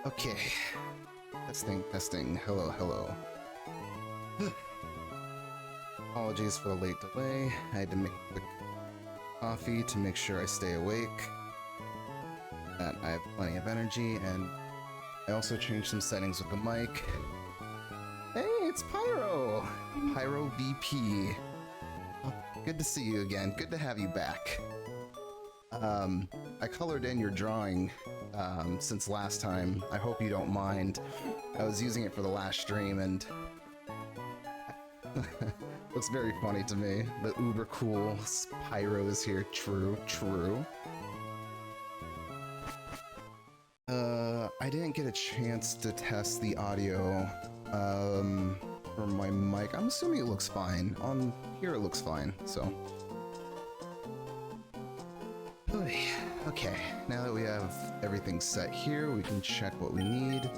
Okay. Testing, testing. Hello, hello. Apologies for the late delay. I had to make a quick coffee to make sure I stay awake. That I have plenty of energy, and I also changed some settings with the mic. Hey, it's Pyro! Pyro VP. Oh, good to see you again. Good to have you back. I colored in your drawing since last time. I hope you don't mind. I was using it for the last stream and looks very funny to me. The uber cool Pyro is here. True, true. I didn't get a chance to test the audio for my mic. I'm assuming it looks fine. On here it looks fine, so. Okay, now that we have everything set here, we can check what we need.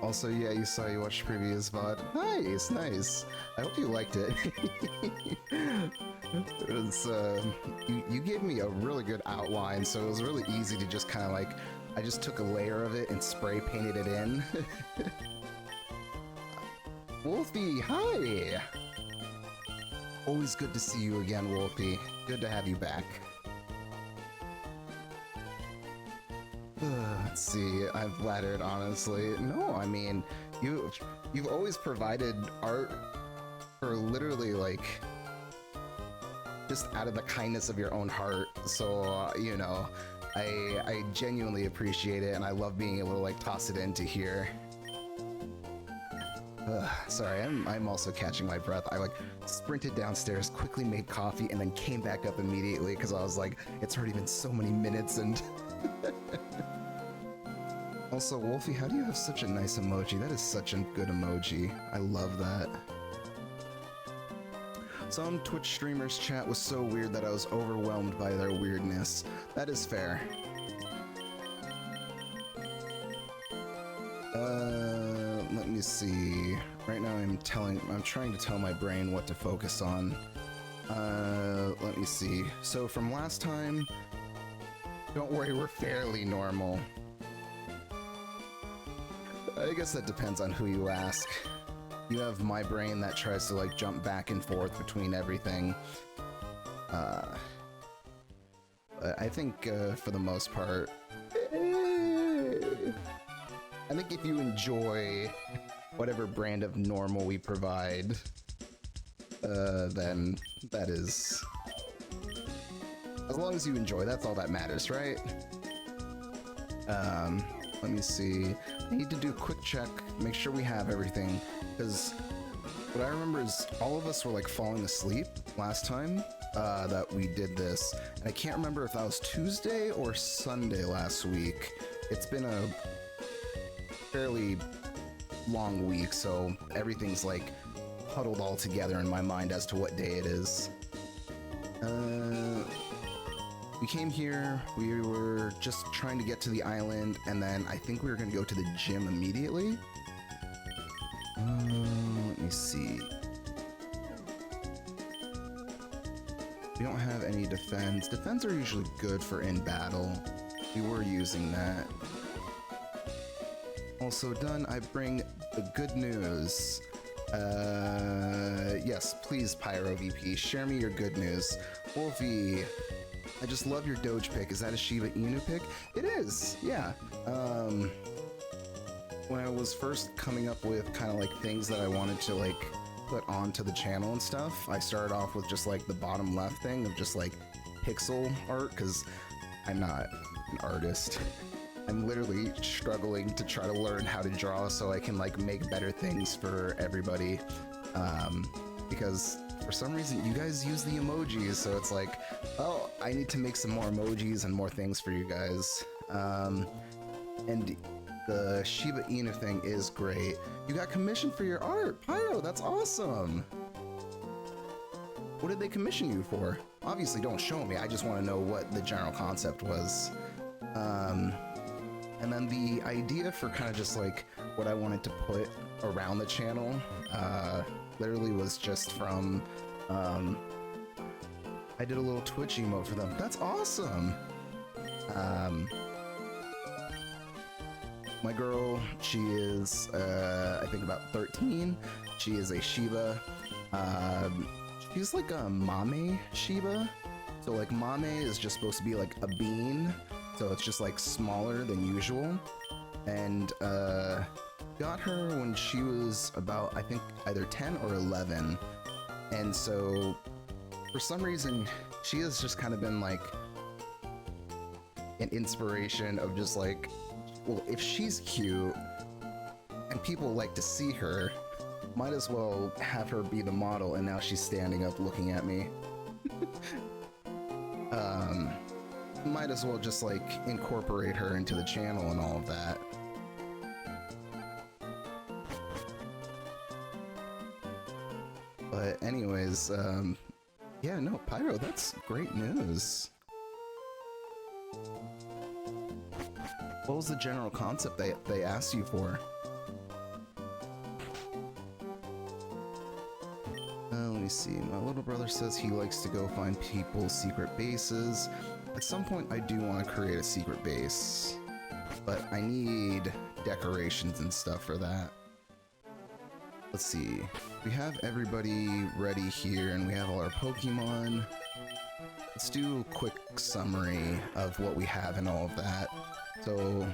Also, yeah, you watched previous VOD. Nice, nice. I hope you liked it. It was, you gave me a really good outline, so it was really easy to just kind of like, I just took a layer of it and spray painted it in. Wolfie, hi! Always good to see you again, Wolfie. Good to have you back. Let's see, I've flattered, honestly. No, I mean, you've always provided art for literally, like, just out of the kindness of your own heart. So, you know, I genuinely appreciate it, and I love being able to, like, toss it into here. Sorry, I'm also catching my breath. I, like, sprinted downstairs, quickly made coffee, and then came back up immediately, because I was like, it's already been so many minutes, and... Also, Wolfie, how do you have such a nice emoji? That is such a good emoji. I love that. Some Twitch streamers' chat was so weird that I was overwhelmed by their weirdness. That is fair. Let me see. Right now I'm trying to tell my brain what to focus on. Let me see. So from last time, don't worry, we're fairly normal. I guess that depends on who you ask. You have my brain that tries to like jump back and forth between everything. I think for the most part, I think if you enjoy whatever brand of normal we provide, then that is, as long as you enjoy, that's all that matters, right? Let me see. I need to do a quick check, make sure we have everything, because what I remember is all of us were like falling asleep last time that we did this, and I can't remember if that was Tuesday or Sunday last week. It's been a fairly long week, so everything's like huddled all together in my mind as to what day it is. We came here, we were just trying to get to the island, and then I think we were gonna go to the gym immediately. Let me see. We don't have any defense. Defense are usually good for in battle. We were using that. Also done, I bring the good news. Yes, please, Pyro VP, share me your good news. Wolfie, I just love your Doge pick. Is that a Shiba Inu pick? It is, yeah. When I was first coming up with kind of like things that I wanted to like put onto the channel and stuff, I started off with just like the bottom left thing of just like pixel art, because I'm not an artist. I'm literally struggling to try to learn how to draw so I can like make better things for everybody. Because for some reason you guys use the emojis, so it's like, oh, I need to make some more emojis and more things for you guys. And the Shiba Inu thing is great. You got commissioned for your art, Pyro, that's awesome. What did they commission you for? Obviously don't show me, I just want to know what the general concept was. And then the idea for kind of just like what I wanted to put around the channel, literally was just from, I did a little Twitch emote for them. That's awesome! My girl, she is, I think about 13. She is a Shiba. She's like a Mame Shiba. So like Mame is just supposed to be like a bean. So it's just like smaller than usual. And got her when she was about, I think, either 10 or 11. And so for some reason, she has just kind of been like an inspiration of just like, well, if she's cute and people like to see her, might as well have her be the model. And now she's standing up looking at me. Might as well just like incorporate her into the channel and all of that. But anyways, yeah, no, Pyro, that's great news. What was the general concept they asked you for? Let me see. My little brother says he likes to go find people's secret bases. At some point, I do want to create a secret base, but I need decorations and stuff for that. Let's see. We have everybody ready here, and we have all our Pokemon. Let's do a quick summary of what we have and all of that. So,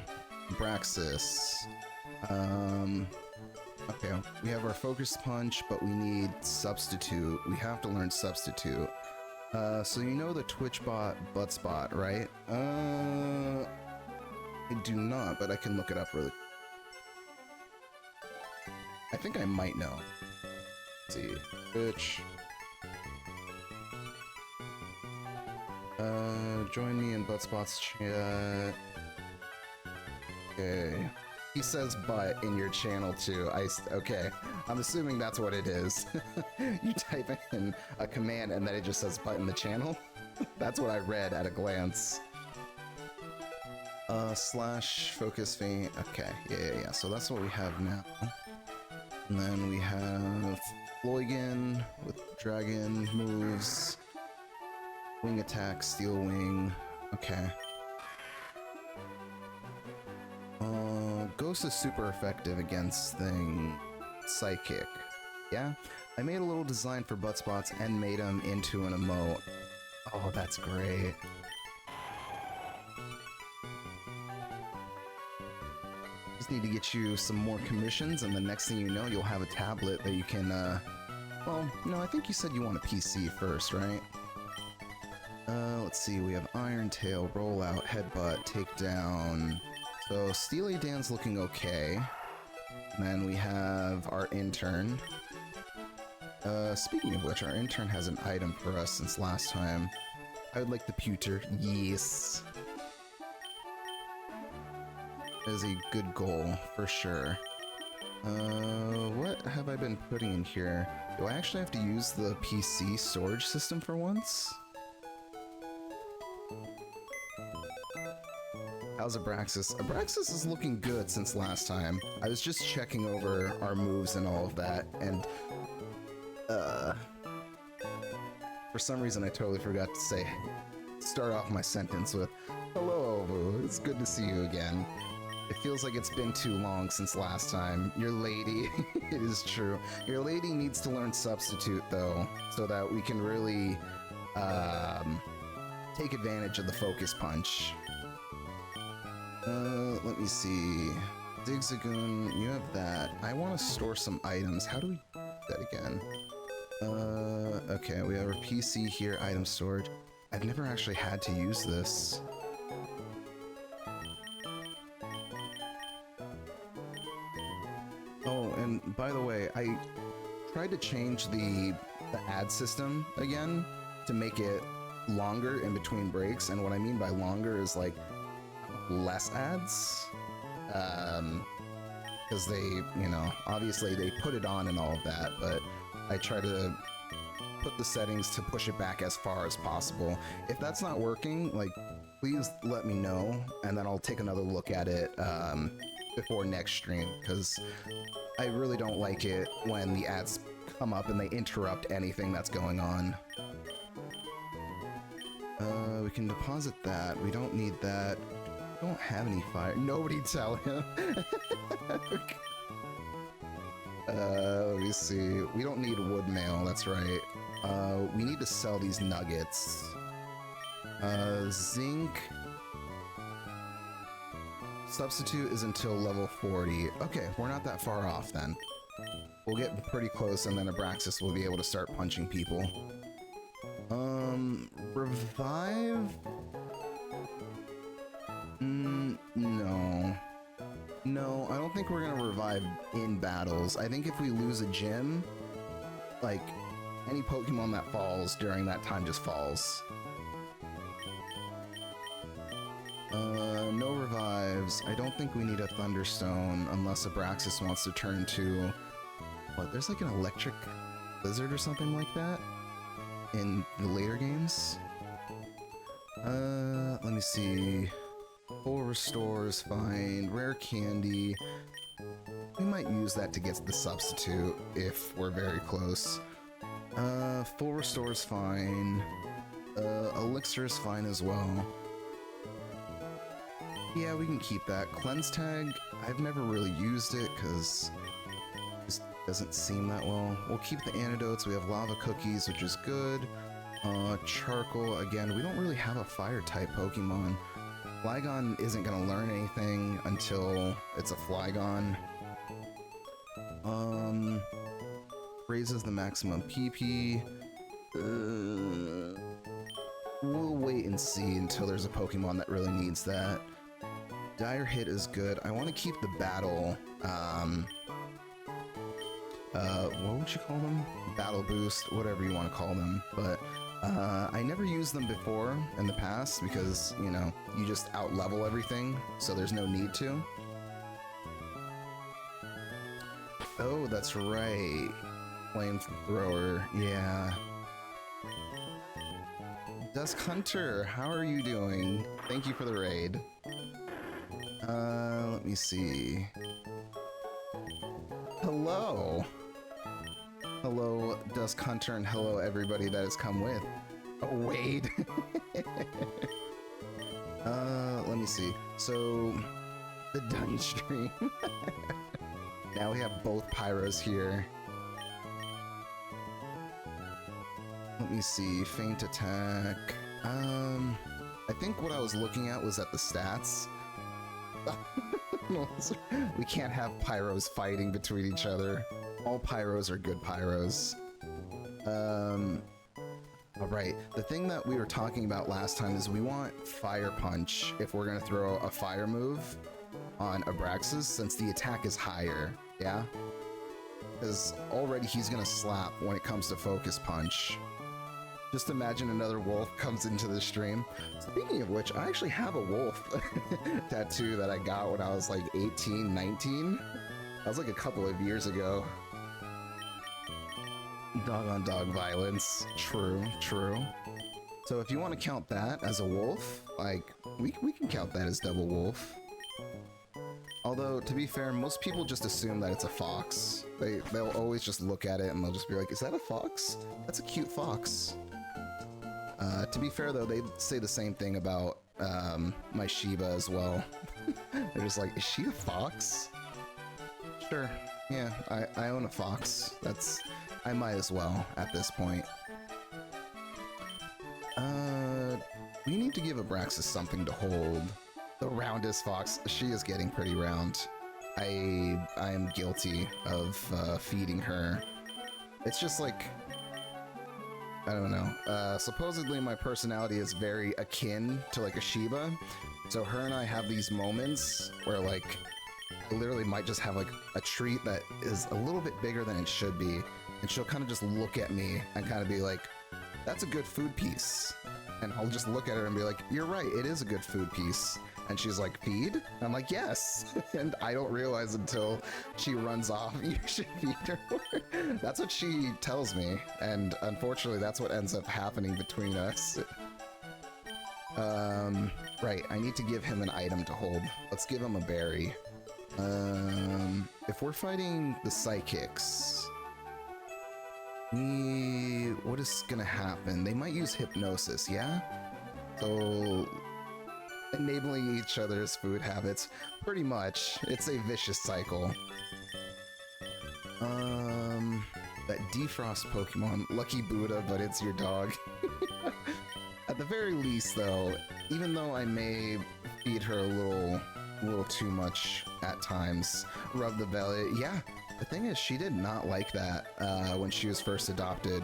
Braxis. Okay, we have our Focus Punch, but we need Substitute. We have to learn Substitute. So you know the Twitch bot Buttspot, right? I do not, but I can look it up really. I think I might know. Let's see, Twitch. Join me in Buttspot's chat. Okay. He says "but" in your channel too. Okay. I'm assuming that's what it is. You type in a command and then it just says "but" in the channel. That's what I read at a glance. Slash focus feint. Okay, yeah. So that's what we have now. And then we have Floigan with dragon moves. Wing attack, steel wing. Okay. Ghost is super effective against psychic. Yeah? I made a little design for butt spots and made him into an emote. Oh, that's great. Just need to get you some more commissions, and the next thing you know, you'll have a tablet that you can, well, no, I think you said you want a PC first, right? Let's see, we have Iron Tail, Rollout, Headbutt, Takedown. So, Steely Dan's looking okay. And then we have our intern. Speaking of which, our intern has an item for us since last time. I would like the pewter. Yes. That is a good goal, for sure. What have I been putting in here? Do I actually have to use the PC storage system for once? How's Abraxas? Abraxas is looking good since last time. I was just checking over our moves and all of that, and for some reason I totally forgot to start off my sentence with, "Hello, Ovu, it's good to see you again. It feels like it's been too long since last time. Your lady," it is true, your lady needs to learn Substitute though, so that we can really take advantage of the Focus Punch. Let me see. Zigzagoon, you have that. I want to store some items. How do we do that again? Okay, we have our PC here, item storage. I've never actually had to use this. Oh, and by the way, I tried to change the ad system again to make it longer in between breaks, and what I mean by longer is like less ads, because they, you know, obviously they put it on and all of that, but I try to put the settings to push it back as far as possible. If that's not working, like, please let me know, and then I'll take another look at it before next stream, because I really don't like it when the ads come up and they interrupt anything that's going on. We can deposit that. We don't need that. Don't have any fire. Nobody tell him. Let me see. We don't need wood mail, that's right. We need to sell these nuggets. Zinc. Substitute is until level 40. Okay, we're not that far off then. We'll get pretty close and then Abraxas will be able to start punching people. Revive? No. No, I don't think we're gonna revive in battles. I think if we lose a gym, like, any Pokemon that falls during that time just falls. No revives. I don't think we need a Thunderstone unless Abraxas wants to turn to... What, there's like an electric lizard or something like that in the later games? Let me see... Full restore is fine. Rare candy. We might use that to get the substitute if we're very close. Full restore is fine. Elixir is fine as well. Yeah, we can keep that. Cleanse tag, I've never really used it because it just doesn't seem that well. We'll keep the antidotes. We have lava cookies, which is good. Charcoal, again, we don't really have a fire type Pokemon. Flygon isn't going to learn anything until it's a Flygon. Raises the maximum PP. We'll wait and see until there's a Pokemon that really needs that. Dire Hit is good. I want to keep the battle, what would you call them? Battle Boost, whatever you want to call them, but I never used them before in the past because, you know, you just out-level everything, so there's no need to. Oh, that's right. Flamethrower, yeah. Dusk Hunter, how are you doing? Thank you for the raid. Let me see. Hello! Hello, Dusk Hunter, and hello everybody that has come with. Oh, Wade! Let me see. So, the Dun stream. Now we have both pyros here. Let me see, feint attack. I think what I was looking at was at the stats. We can't have pyros fighting between each other. All pyros are good pyros. Alright, the thing that we were talking about last time is we want Fire Punch if we're gonna throw a fire move on Abraxas, since the attack is higher, yeah? Because already he's gonna slap when it comes to Focus Punch. Just imagine another wolf comes into the stream. Speaking of which, I actually have a wolf tattoo that I got when I was like 18, 19. That was like a couple of years ago. Dog on dog violence. True, true. So if you want to count that as a wolf, like, we can count that as double wolf. Although, to be fair, most people just assume that it's a fox. They'll always just look at it and they'll just be like, is that a fox? That's a cute fox. To be fair though, they say the same thing about my Shiba as well. They're just like, is she a fox? Sure, yeah, I own a fox. I might as well at this point. We need to give Abraxas something to hold. The roundest fox, she is getting pretty round. I am guilty of feeding her. It's just like, I don't know. Supposedly my personality is very akin to like a Shiba. So her and I have these moments where like, I literally might just have like a treat that is a little bit bigger than it should be. And she'll kind of just look at me and kind of be like, that's a good food piece. And I'll just look at her and be like, you're right, it is a good food piece. And she's like, feed? And I'm like, yes. And I don't realize until she runs off, you should feed her. That's what she tells me. And unfortunately, that's what ends up happening between us. Right, I need to give him an item to hold. Let's give him a berry. If we're fighting the psychics, what is gonna happen? They might use hypnosis, yeah? So, enabling each other's food habits, pretty much. It's a vicious cycle. That defrost Pokemon, Lucky Buddha, but it's your dog. At the very least, though, even though I may feed her a little too much at times, rub the belly, yeah. The thing is, she did not like that when she was first adopted.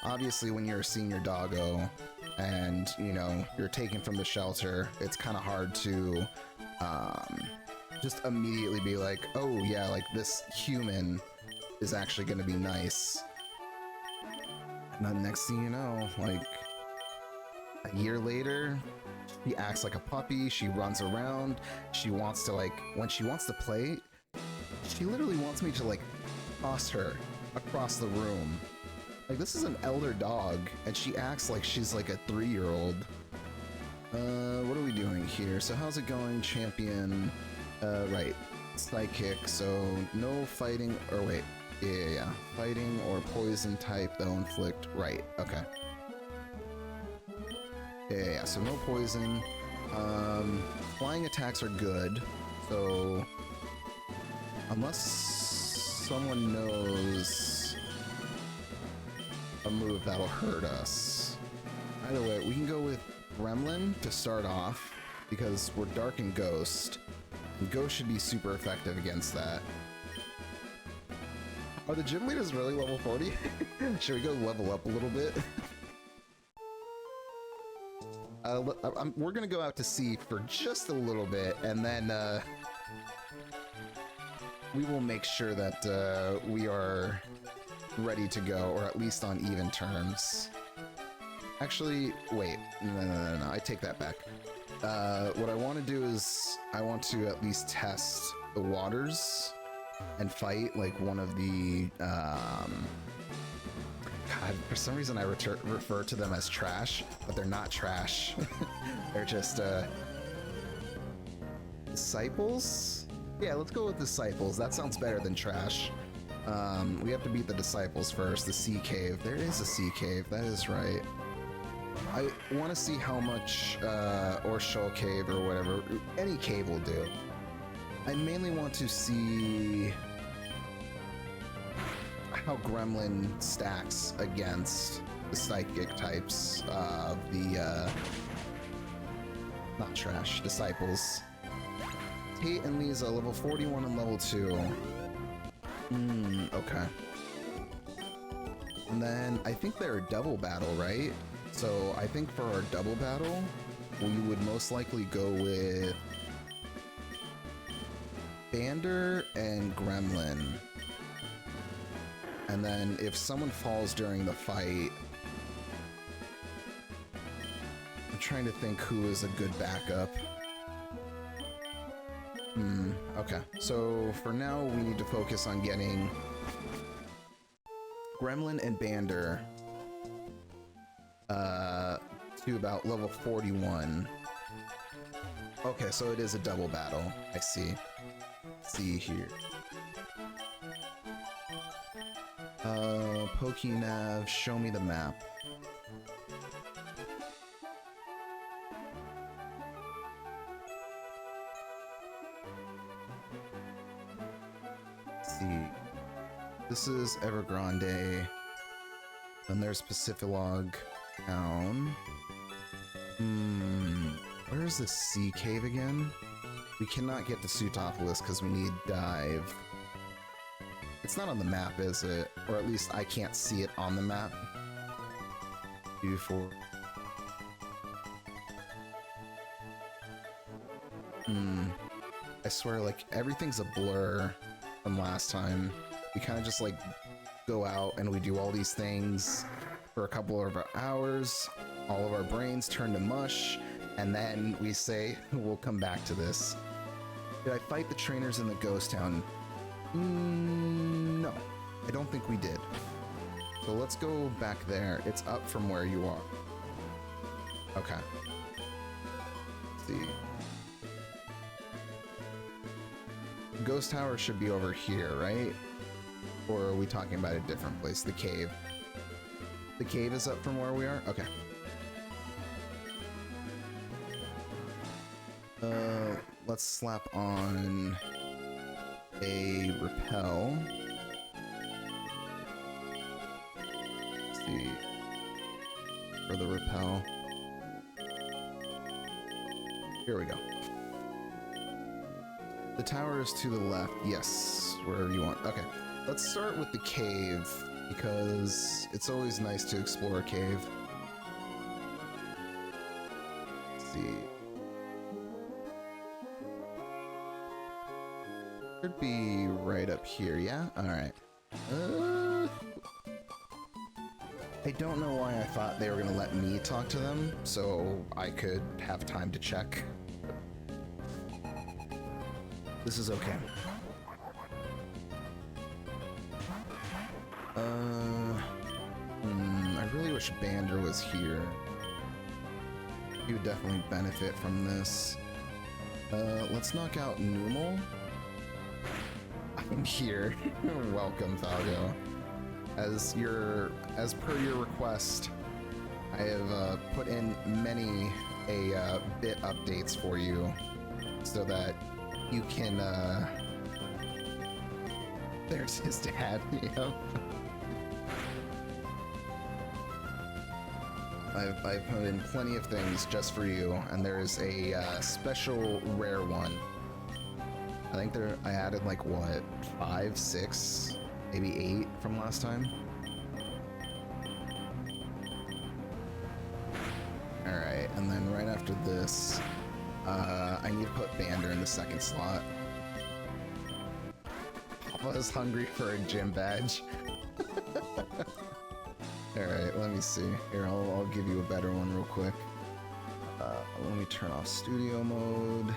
Obviously, when you're a senior doggo and, you know, you're taken from the shelter, it's kind of hard to just immediately be like, oh yeah, like this human is actually going to be nice. And then next thing you know, like a year later, she acts like a puppy, she runs around, she wants to like, when she wants to play, she literally wants me to like toss her across the room. Like, this is an elder dog, and she acts like she's like a 3-year-old. What are we doing here? So how's it going, champion? Right, psychic, so no fighting, or wait, yeah. Fighting or poison type that'll inflict, right, okay. Yeah, so no poison. Flying attacks are good, so unless someone knows a move that'll hurt us. Either way, we can go with Gremlin to start off, because we're Dark and Ghost, and Ghost should be super effective against that. Are the gym leaders really level 40? Should we go level up a little bit? We're gonna go out to sea for just a little bit, and then we will make sure that we are ready to go, or at least on even terms. Actually, wait, no, I take that back. What I want to do is, I want to at least test the waters and fight like one of the God, for some reason I refer to them as trash, but they're not trash. They're just disciples? Yeah, let's go with disciples. That sounds better than trash. We have to beat the disciples first. The sea cave. There is a sea cave. That is right. I want to see how much, or shoal cave or whatever. Any cave will do. I mainly want to see how Gremlin stacks against the psychic types of the, not trash, disciples. Tate and Lisa, level 41 and level 2. Okay. And then I think they're a double battle, right? So I think for our double battle, we would most likely go with Bander and Gremlin. And then if someone falls during the fight, I'm trying to think who is a good backup. Okay. So for now, we need to focus on getting Gremlin and Bander to about level 41. Okay, so it is a double battle. I see. See here. Pokenav, show me the map. Let's see. This is Evergrande. Then there's Pacificlog Town. Where is the sea cave again? We cannot get to Sutopolis because we need dive. It's not on the map, is it? Or at least I can't see it on the map. 2, 4. I swear, like, everything's a blur from last time. We kind of just, like, go out and we do all these things for a couple of hours. All of our brains turn to mush. And then we say, we'll come back to this. Did I fight the trainers in the ghost town? No, I don't think we did. So let's go back there. It's up from where you are. Okay. Let's see. Ghost tower should be over here, right? Or are we talking about a different place? The cave. The cave is up from where we are? Okay. Let's slap on a repel. Let's see. For the repel. Here we go. The tower is to the left. Yes, wherever you want. Okay. Let's start with the cave, because it's always nice to explore a cave. Let's see. Should be right up here, yeah? Alright. I don't know why I thought they were gonna let me talk to them, so I could have time to check. This is okay. I really wish Bander was here. He would definitely benefit from this. Let's knock out Numel. I'm here. Welcome, Falgo. As per your request, I have put in many bit updates for you, so that you can. There's his dad. Yep. I've put in plenty of things just for you, and there's a special rare one. I think I added like what, 5, 6, maybe 8 from last time. Alright, and then right after this, I need to put Bander in the second slot. Papa is hungry for a gym badge. Alright, let me see. Here, I'll give you a better one real quick. Let me turn off studio mode.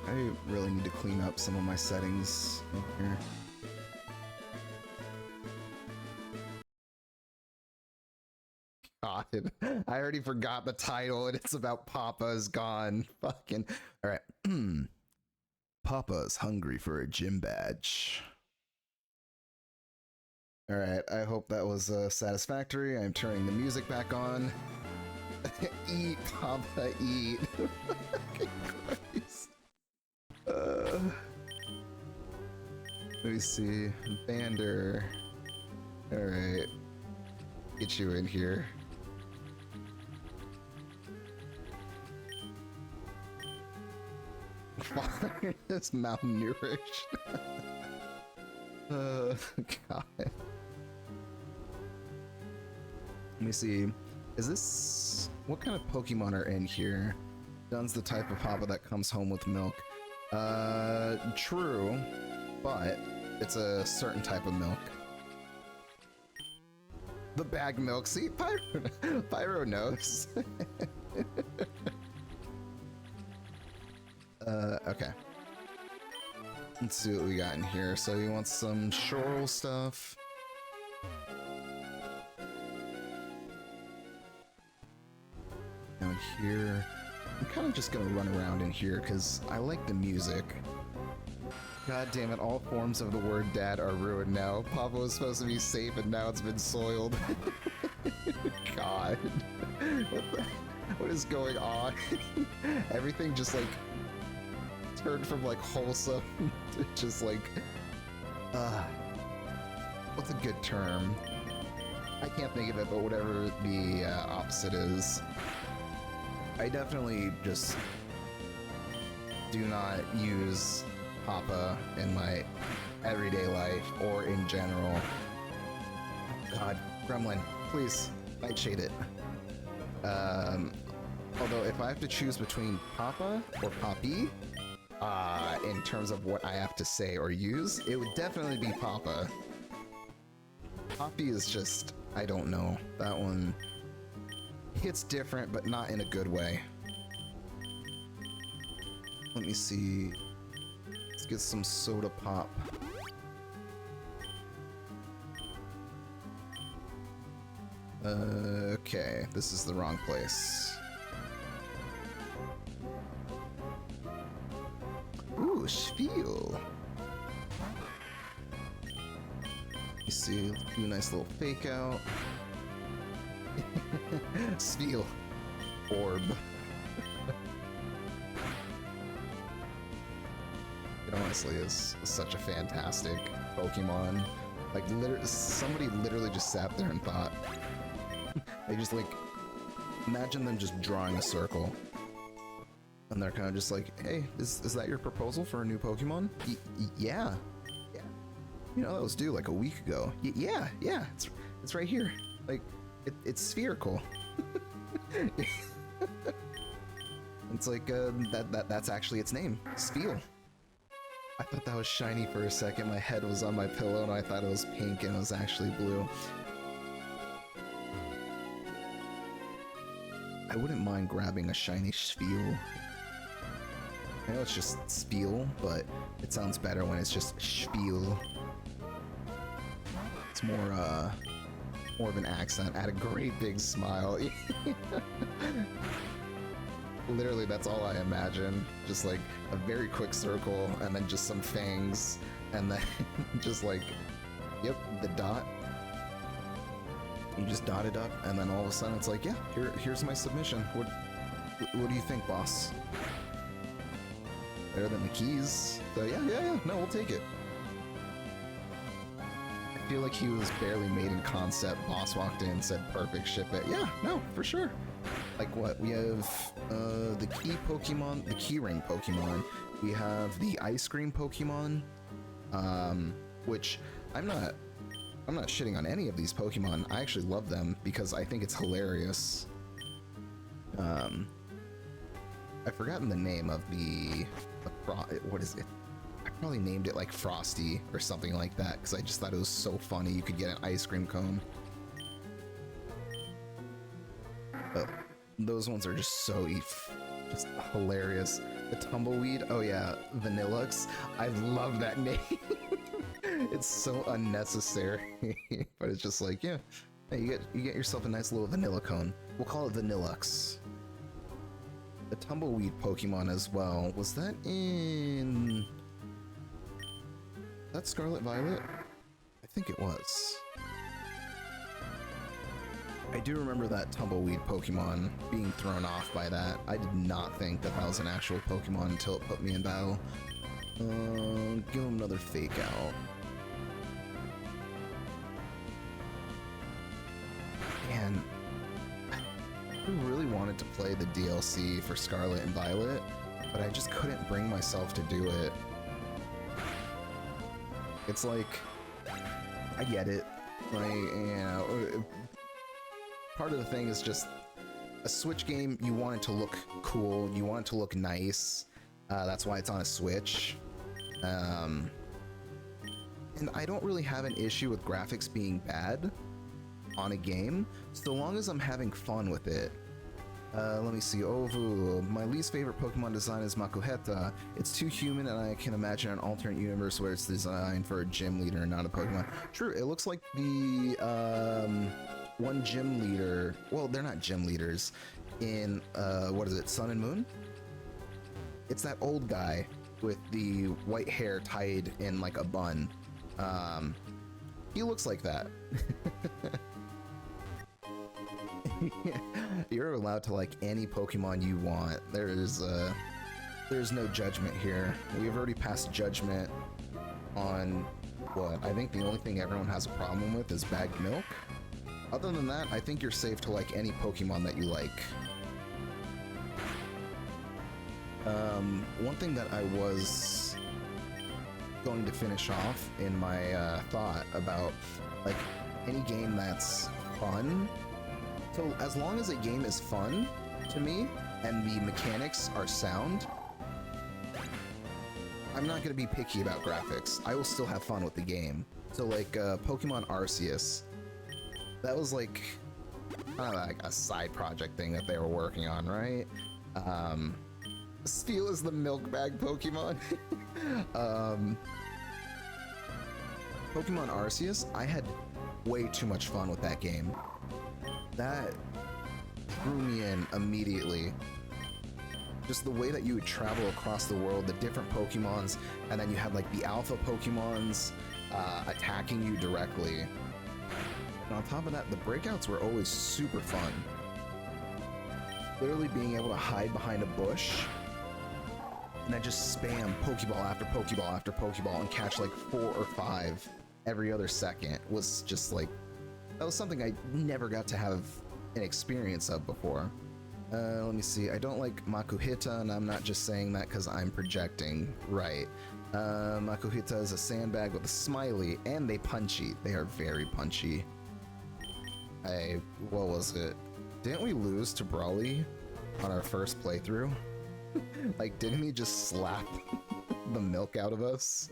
I really need to clean up some of my settings in here. God, I already forgot the title and it's about Papa's gone. Fucking. Alright. Papa's hungry for a gym badge. Alright, I hope that was satisfactory. I'm turning the music back on. Eat, Papa, eat. Christ. Let me see. Bander. Alright. Get you in here. It's malnourished. God. Let me see. Is this... What kind of Pokemon are in here? Dun's the type of Papa that comes home with milk. True. But it's a certain type of milk. The bag milk. See, Pyro knows. Okay. Let's see what we got in here. So he wants some Shoral stuff. Down here. I'm kind of just gonna run around in here because I like the music. God damn it, all forms of the word dad are ruined now. Papa was supposed to be safe and now it's been soiled. God. What is going on? Everything just like turned from like wholesome to just like what's a good term? I can't think of it, but whatever the opposite is. I definitely just do not use Papa in my everyday life or in general. God, Gremlin, please, nightshade it. Although if I have to choose between Papa or Poppy, in terms of what I have to say or use, it would definitely be Papa. Poppy is just, I don't know. That one hits different, but not in a good way. Let me see. Let's get some soda pop. Okay, this is the wrong place. Ooh, Spiel. You see, do a nice little fake out. Spiel. Orb. It honestly is such a fantastic Pokemon. Like, somebody literally just sat there and thought. They just, like, imagine them just drawing a circle. And they're kind of just like, hey, is that your proposal for a new Pokemon? Yeah. Yeah. You know, that was due like a week ago. Yeah, it's right here. Like, it's spherical. It's like, that's actually its name. Spiel. I thought that was shiny for a second. My head was on my pillow and I thought it was pink and it was actually blue. I wouldn't mind grabbing a shiny Spiel. I know it's just Spiel, but it sounds better when it's just Spiel. It's more of an accent. Add a great big smile. Literally, that's all I imagine. Just like a very quick circle, and then just some fangs, and then just like, yep, the dot. You just dot it up, and then all of a sudden it's like, yeah, here's my submission. What do you think, boss? Better than the keys. So yeah, no, we'll take it. I feel like he was barely made in concept. Boss walked in, said perfect, ship it. Yeah, no, for sure. Like what? We have the key Pokemon, the key ring Pokemon. We have the ice cream Pokemon, which I'm not shitting on any of these Pokemon. I actually love them because I think it's hilarious. I've forgotten the name of what is it? I probably named it like Frosty or something like that because I just thought it was so funny. You could get an ice cream cone. But those ones are just so just hilarious. The tumbleweed. Oh yeah, Vanillux. I love that name. It's so unnecessary, but it's just like, yeah, hey, you get yourself a nice little vanilla cone. We'll call it Vanillux. The tumbleweed Pokemon as well. Was that in... that Scarlet Violet? I think it was. I do remember that tumbleweed Pokemon being thrown off by that. I did not think that that was an actual Pokemon until it put me in battle. Give him another fake out. Man, I really wanted to play the DLC for Scarlet and Violet, but I just couldn't bring myself to do it. It's like, I get it. Like, you know, part of the thing is just a Switch game, you want it to look cool, you want it to look nice. That's why it's on a Switch. And I don't really have an issue with graphics being bad on a game, so long as I'm having fun with it. Let me see. Ovu. My least favorite Pokemon design is Makuheta. It's too human, and I can imagine an alternate universe where it's designed for a gym leader and not a Pokemon. True, it looks like the one gym leader. Well, they're not gym leaders in what is it, Sun and Moon? It's that old guy with the white hair tied in like a bun. He looks like that. You're allowed to like any Pokemon you want. There's no judgment here. We've already passed judgment on what I think the only thing everyone has a problem with is bagged milk. Other than that, I think you're safe to like any Pokemon that you like. One thing that I was going to finish off in my thought about like any game that's fun. So as long as a game is fun to me and the mechanics are sound, I'm not going to be picky about graphics. I will still have fun with the game. So like Pokemon Arceus, that was like kind of like a side project thing that they were working on, right? Steel is the milk bag Pokemon. Pokemon Arceus, I had way too much fun with that game. That drew me in immediately. Just the way that you would travel across the world, the different Pokemons, and then you had like the alpha Pokemons attacking you directly. And on top of that, the breakouts were always super fun. Literally being able to hide behind a bush and then just spam Pokeball after Pokeball after Pokeball and catch like 4 or 5 every other second was just like, that was something I never got to have an experience of before. Let me see. I don't like Makuhita, and I'm not just saying that because I'm projecting. Right. Makuhita is a sandbag with a smiley, and they punchy. They are very punchy. What was it? Didn't we lose to Brawly on our first playthrough? Like, didn't he just slap the milk out of us?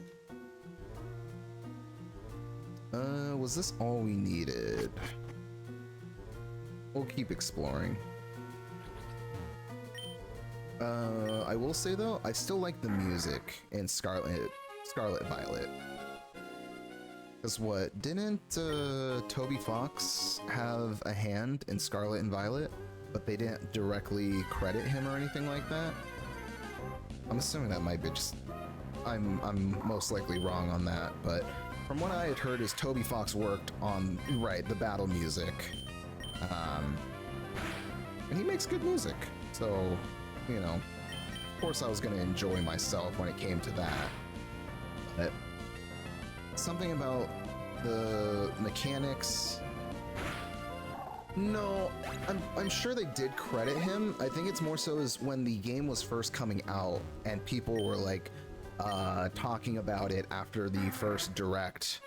Was this all we needed? We'll keep exploring. I will say though, I still like the music in Scarlet Violet. Because what, didn't Pt.5 have a hand in Scarlet and Violet, but they didn't directly credit him or anything like that? I'm assuming that might be just, I'm most likely wrong on that, but from what I had heard is Pt.5 worked on, right, the battle music. And he makes good music, so, you know, of course I was going to enjoy myself when it came to that. But something about the mechanics... No, I'm sure they did credit him. I think it's more so as when the game was first coming out and people were like talking about it after the first direct.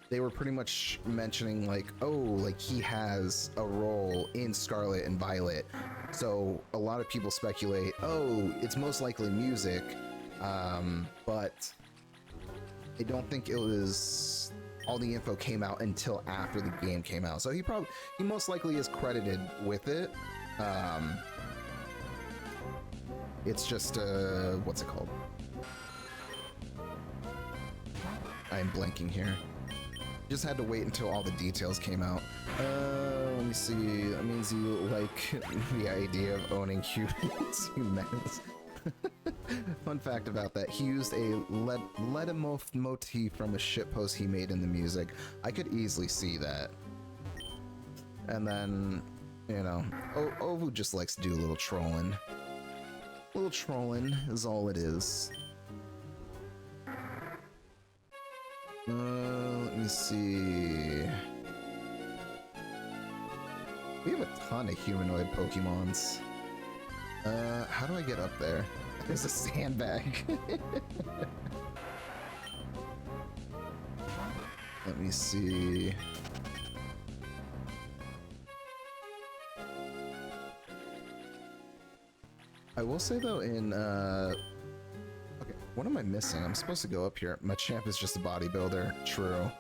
They were pretty much mentioning like, oh, like he has a role in Scarlet and Violet. So a lot of people speculate, oh, it's most likely music, but I don't think it was, all the info came out until after the game came out. So he most likely is credited with it. It's just, what's it called? I'm blanking here. Just had to wait until all the details came out. Let me see. That means you like the idea of owning humans. Humans. Fun fact about that, he used a motif from a shitpost he made in the music. I could easily see that. And then, you know, Ovu just likes to do a little trolling. A little trolling is all it is. Let me see. We have a ton of humanoid Pokemons. How do I get up there? There's a sandbag. Let me see. I will say though, in okay, what am I missing? I'm supposed to go up here. My champ is just a bodybuilder. True.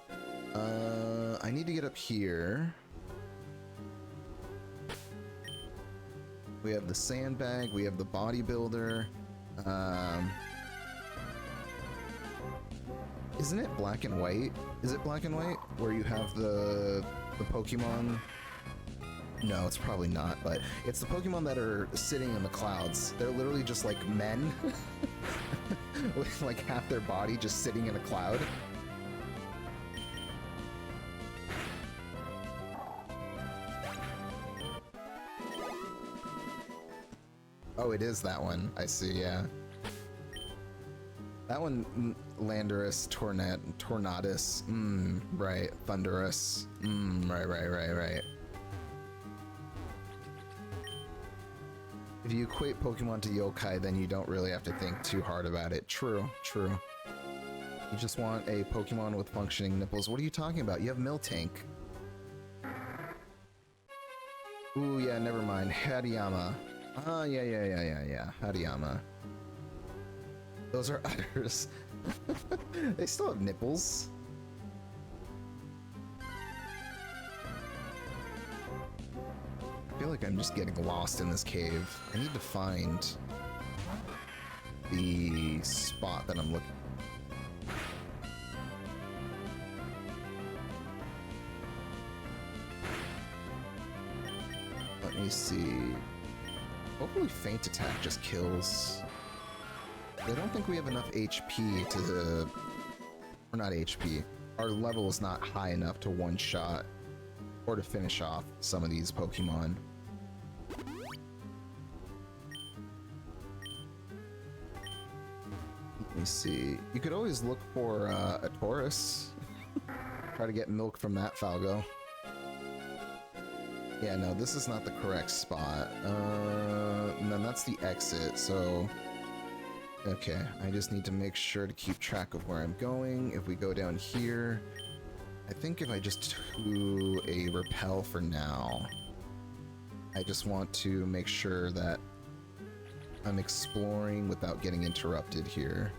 I need to get up here. We have the sandbag, we have the bodybuilder. Isn't it black and white? Is it black and white? Where you have the Pokemon? No, it's probably not, but it's the Pokemon that are sitting in the clouds. They're literally just like men with like half their body just sitting in a cloud. Oh, it is that one. I see, yeah. That one, Landorus, Tornadus, right, Thunderous, right. If you equate Pokemon to yokai, then you don't really have to think too hard about it. True. You just want a Pokemon with functioning nipples. What are you talking about? You have Miltank. Ooh, yeah, never mind. Hariyama. Ah, yeah. Hariyama. Those are udders. They still have nipples. I feel like I'm just getting lost in this cave. I need to find the spot that I'm looking. Let me see. Hopefully Feint Attack just kills. I don't think we have enough HP to the... Or not HP. Our level is not high enough to one-shot or to finish off some of these Pokemon. Let me see. You could always look for a Taurus. Try to get milk from that Falgo. Yeah, no, this is not the correct spot. And then that's the exit, so... Okay, I just need to make sure to keep track of where I'm going. If we go down here... I think if I just do a repel for now... I just want to make sure that I'm exploring without getting interrupted here.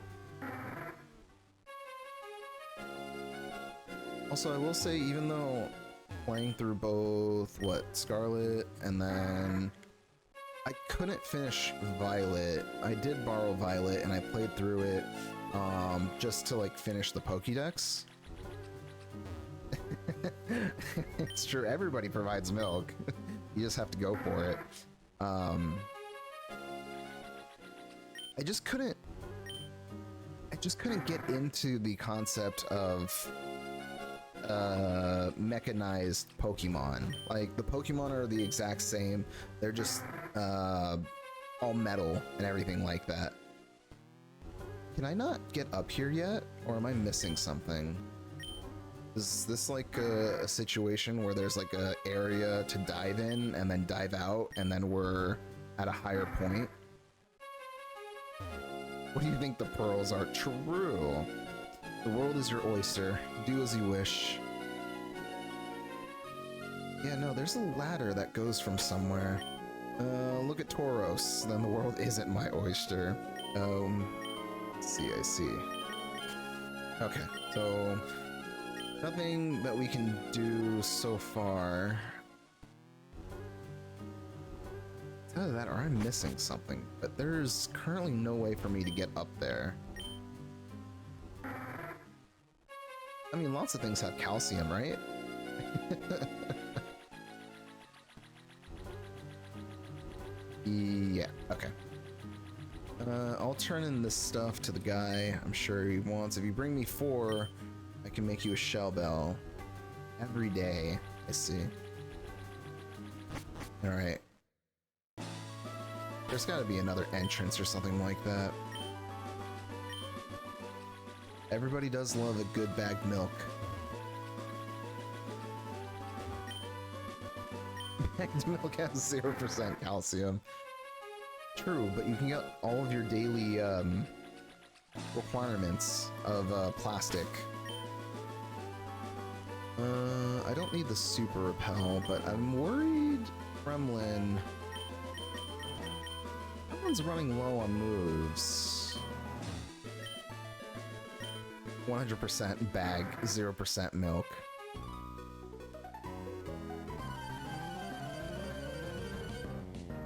Also, I will say, even though playing through both, Scarlet, and then I couldn't finish Violet. I did borrow Violet, and I played through it, just to, like, finish the Pokédex. It's true, everybody provides milk. You just have to go for it. I just couldn't get into the concept of mechanized Pokemon. Like, the Pokemon are the exact same, they're just all metal and everything like that. Can I not get up here yet, or am I missing something? Is this like a situation where there's like a area to dive in and then dive out and then we're at a higher point? What do you think the pearls are? True. The world is your oyster. Do as you wish. Yeah, no, there's a ladder that goes from somewhere. Look at Tauros. Then the world isn't my oyster. I see. Okay, so... nothing that we can do so far. Either that or I'm missing something, but there's currently no way for me to get up there. I mean, lots of things have calcium, right? Yeah, okay. I'll turn in this stuff to the guy I'm sure he wants. If you bring me 4, I can make you a shell bell. Every day, I see. Alright. There's gotta be another entrance or something like that. Everybody does love a good bagged milk. Bagged milk has 0% calcium. True, but you can get all of your daily requirements of plastic. I don't need the super repel, but I'm worried Gremlin's running low on moves. 100% bag, 0% milk.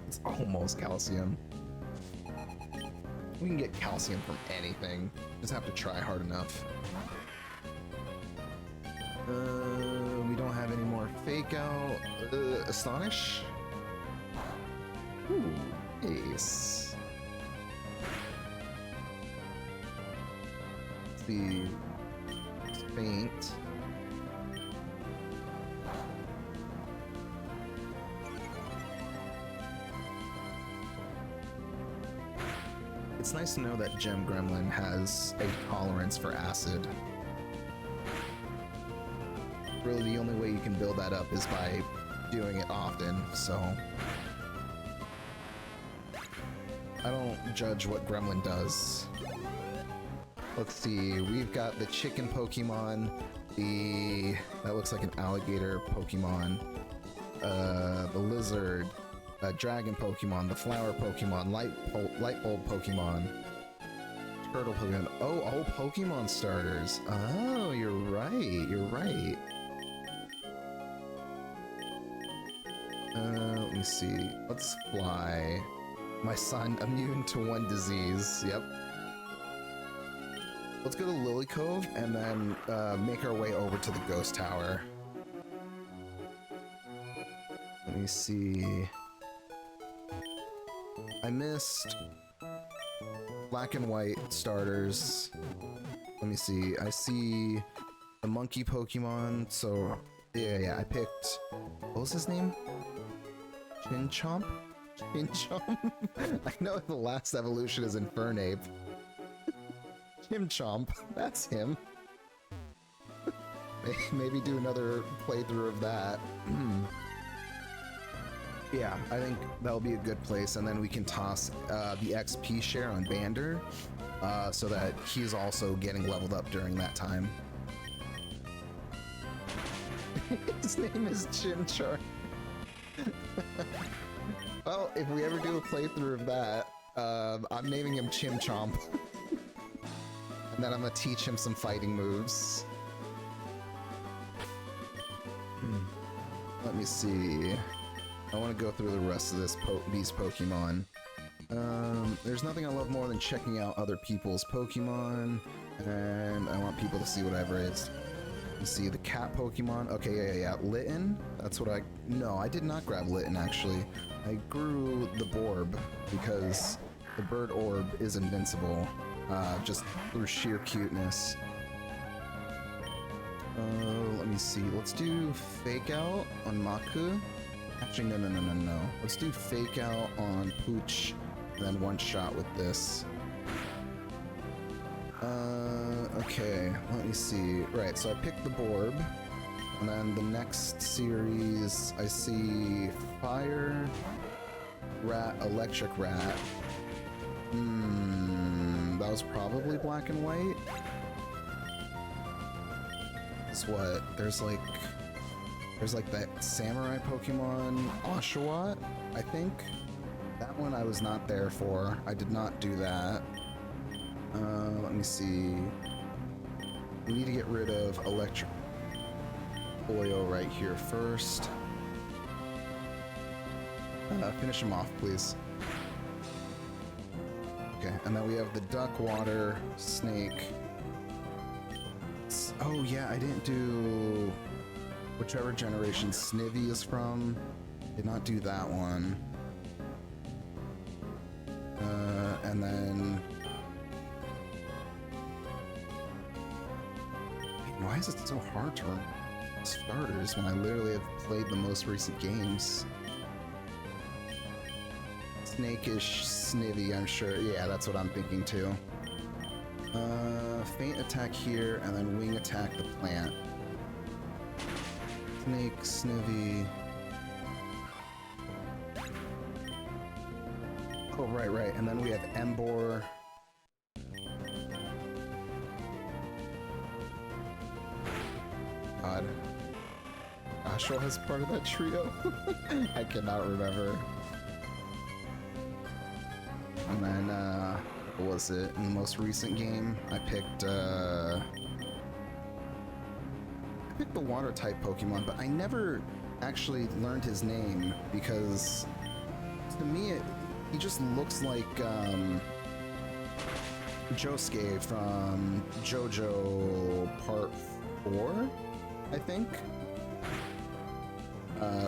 It's almost calcium. We can get calcium from anything. Just have to try hard enough. We don't have any more fake out. Astonish? Ooh, ace. Let's see. Faint. It's nice to know that Gem Gremlin has a tolerance for acid. Really, the only way you can build that up is by doing it often, so... I don't judge what Gremlin does. Let's see, we've got the chicken Pokemon, that looks like an alligator Pokemon, the lizard, dragon Pokemon, the flower Pokemon, light bulb Pokemon, turtle Pokemon. Oh, all Pokemon starters. Oh, you're right, you're right. Let me see. Let's fly. My son, immune to 1 disease. Yep. Let's go to Lily Cove and then make our way over to the Ghost Tower. Let me see. I missed black and white starters. Let me see. I see the monkey Pokemon. So yeah, I picked. What was his name? Chinchomp? Chinchomp? I know the last evolution is Infernape. Chimchomp, that's him. Maybe do another playthrough of that. Yeah, I think that'll be a good place, and then we can toss the XP share on Bander, so that he's also getting leveled up during that time. His name is Chimchar. Well, if we ever do a playthrough of that, I'm naming him Chimchomp. And then I'm gonna teach him some fighting moves. Let me see. I want to go through the rest of these Pokemon. There's nothing I love more than checking out other people's Pokemon, and I want people to see whatever it is. You see the cat Pokemon. Okay, yeah. Litten. That's what I... No, I did not grab Litten, actually. I grew the Borb, because the bird orb is invincible, just through sheer cuteness. Let me see. Let's do Fake Out on Maku. Actually, no. Let's do Fake Out on Pooch, then one shot with this. Okay, let me see. Right, so I picked the Borb, and then the next series, I see Fire, Rat, Electric Rat. That was probably black and white. It's what? There's like that samurai Pokemon, Oshawott, I think. That one I was not there for. I did not do that. Let me see. We need to get rid of electric oil right here first. Finish him off, please. Okay, and then we have the duck, water, snake. Oh yeah, I didn't do whichever generation Snivy is from. Did not do that one. And then... Why is it so hard to remember starters when I literally have played the most recent games? Snake-ish Snivy, I'm sure. Yeah, that's what I'm thinking too. Feint attack here, and then wing attack the plant. Snake, Snivy. Oh, right. And then we have Embor. God. Astral has part of that trio? I cannot remember. And then, what was it? In the most recent game, I picked the water type Pokemon, but I never actually learned his name because to me he just looks like Josuke from JoJo Part 4, I think.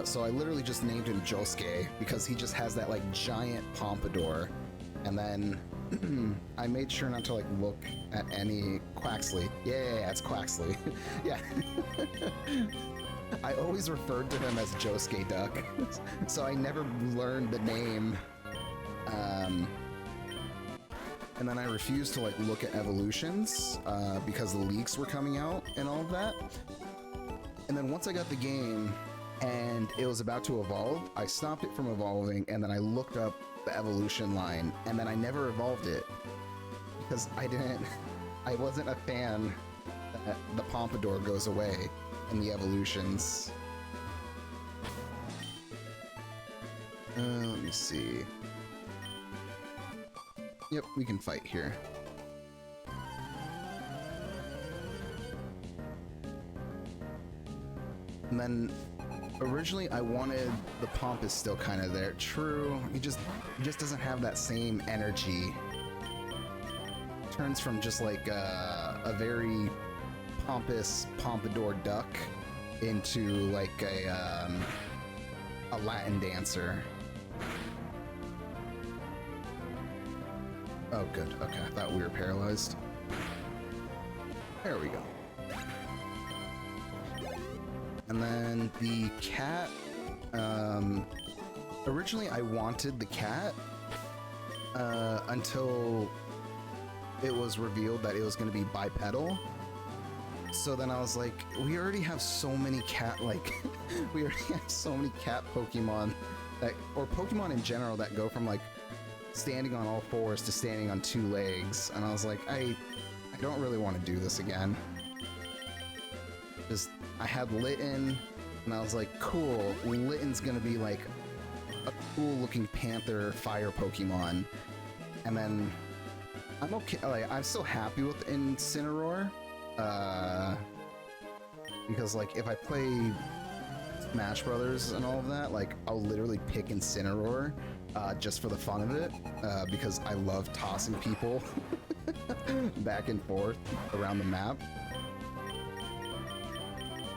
So I literally just named him Josuke because he just has that like giant pompadour. And then I made sure not to like look at any Quaxley. Yeah, it's Quaxley. Yeah. I always referred to him as Josuke Duck, so I never learned the name. And then I refused to like look at evolutions because the leaks were coming out and all of that. And then once I got the game and it was about to evolve, I stopped it from evolving, and then I looked up the evolution line, and then I never evolved it because I wasn't a fan that the pompadour goes away in the evolutions. Let me see. Yep, we can fight here. And then originally I wanted the Pomp is still kind of there. True, he just doesn't have that same energy. Turns from just like a very pompous pompadour duck into like a Latin dancer. Oh good, okay, I thought we were paralyzed. There we go. And then the cat, originally I wanted the cat until it was revealed that it was going to be bipedal. So then I was like, we already have so many cat, we already have so many cat Pokemon that, or Pokemon in general that go from like standing on all fours to standing on two legs. And I was like, I don't really want to do this again. I had Litten, and I was like, cool, Litten's gonna be like a cool looking panther fire Pokemon. And then I'm okay, like, I'm still happy with Incineroar, because like if I play Smash Brothers and all of that, like I'll literally pick Incineroar just for the fun of it, because I love tossing people back and forth around the map.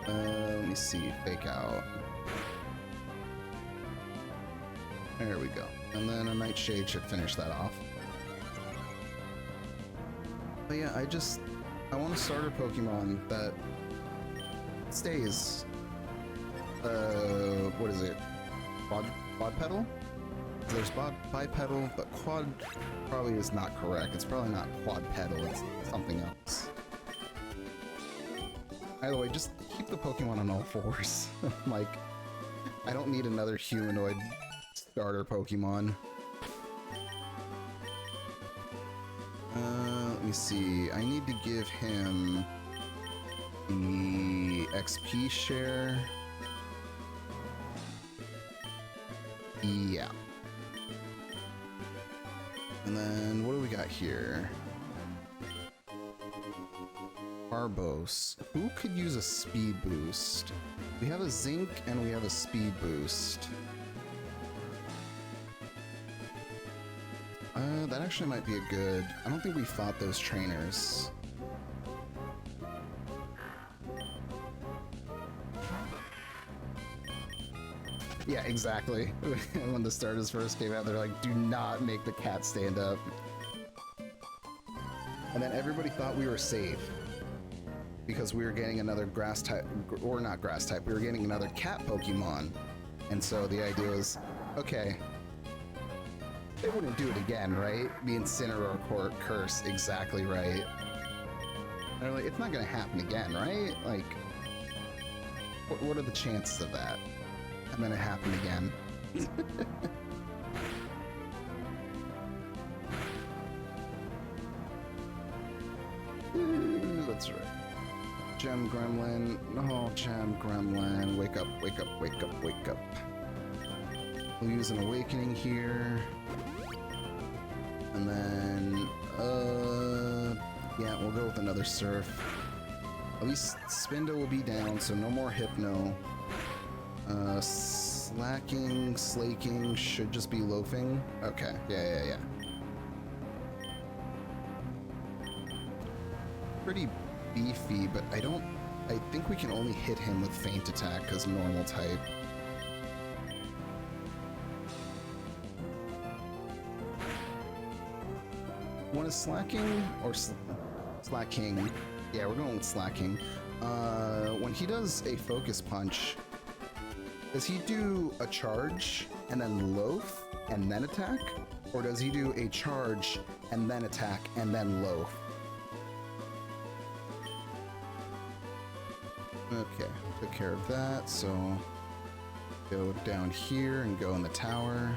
Let me see, fake out. There we go. And then a Nightshade should finish that off. But yeah, I want a starter Pokemon that stays. What is it? Quadpetal? There's bipedal, but quad probably is not correct. It's probably not quadpetal, it's something else. Either way, just keep the Pokemon on all fours. Like, I don't need another humanoid starter Pokemon. Let me see. I need to give him the XP share. Yeah. And then, what do we got here? Arbos. Who could use a speed boost? We have a Zinc and we have a speed boost. That actually might be a good... I don't think we fought those trainers. Yeah, exactly. When the starters first came out, they're like, do not make the cat stand up. And then everybody thought we were safe. Because we were getting another grass type, or not grass type, we were getting another cat Pokemon. And so the idea was, okay, they wouldn't do it again, right? The Incineroar curse, exactly right. And they're like, it's not gonna happen again, right? Like, what are the chances of that? And then it happened again. That's right. Gem Gremlin. Oh, Gem Gremlin. Wake up, wake up, wake up, wake up. We'll use an Awakening here. And then, yeah, we'll go with another Surf. At least Spindo will be down, so no more Hypno. Slacking, Slaking should just be Loafing. Okay, yeah. Pretty beefy, but I think we can only hit him with Feint Attack because normal type. One is Slacking or Slacking? Yeah, we're going with Slacking. When he does a Focus Punch, does he do a charge and then loaf and then attack? Or does he do a charge and then attack and then loaf? Okay, took care of that, so go down here and go in the tower.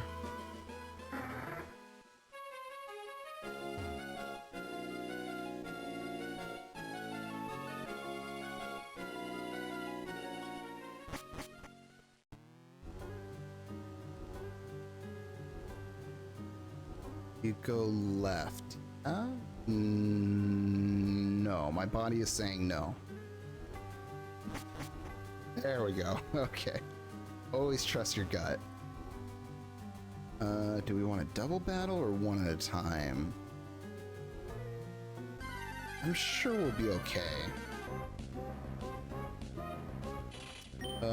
You go left. No, my body is saying no. There we go. Okay. Always trust your gut. Do we want a double battle or one at a time? I'm sure we'll be okay.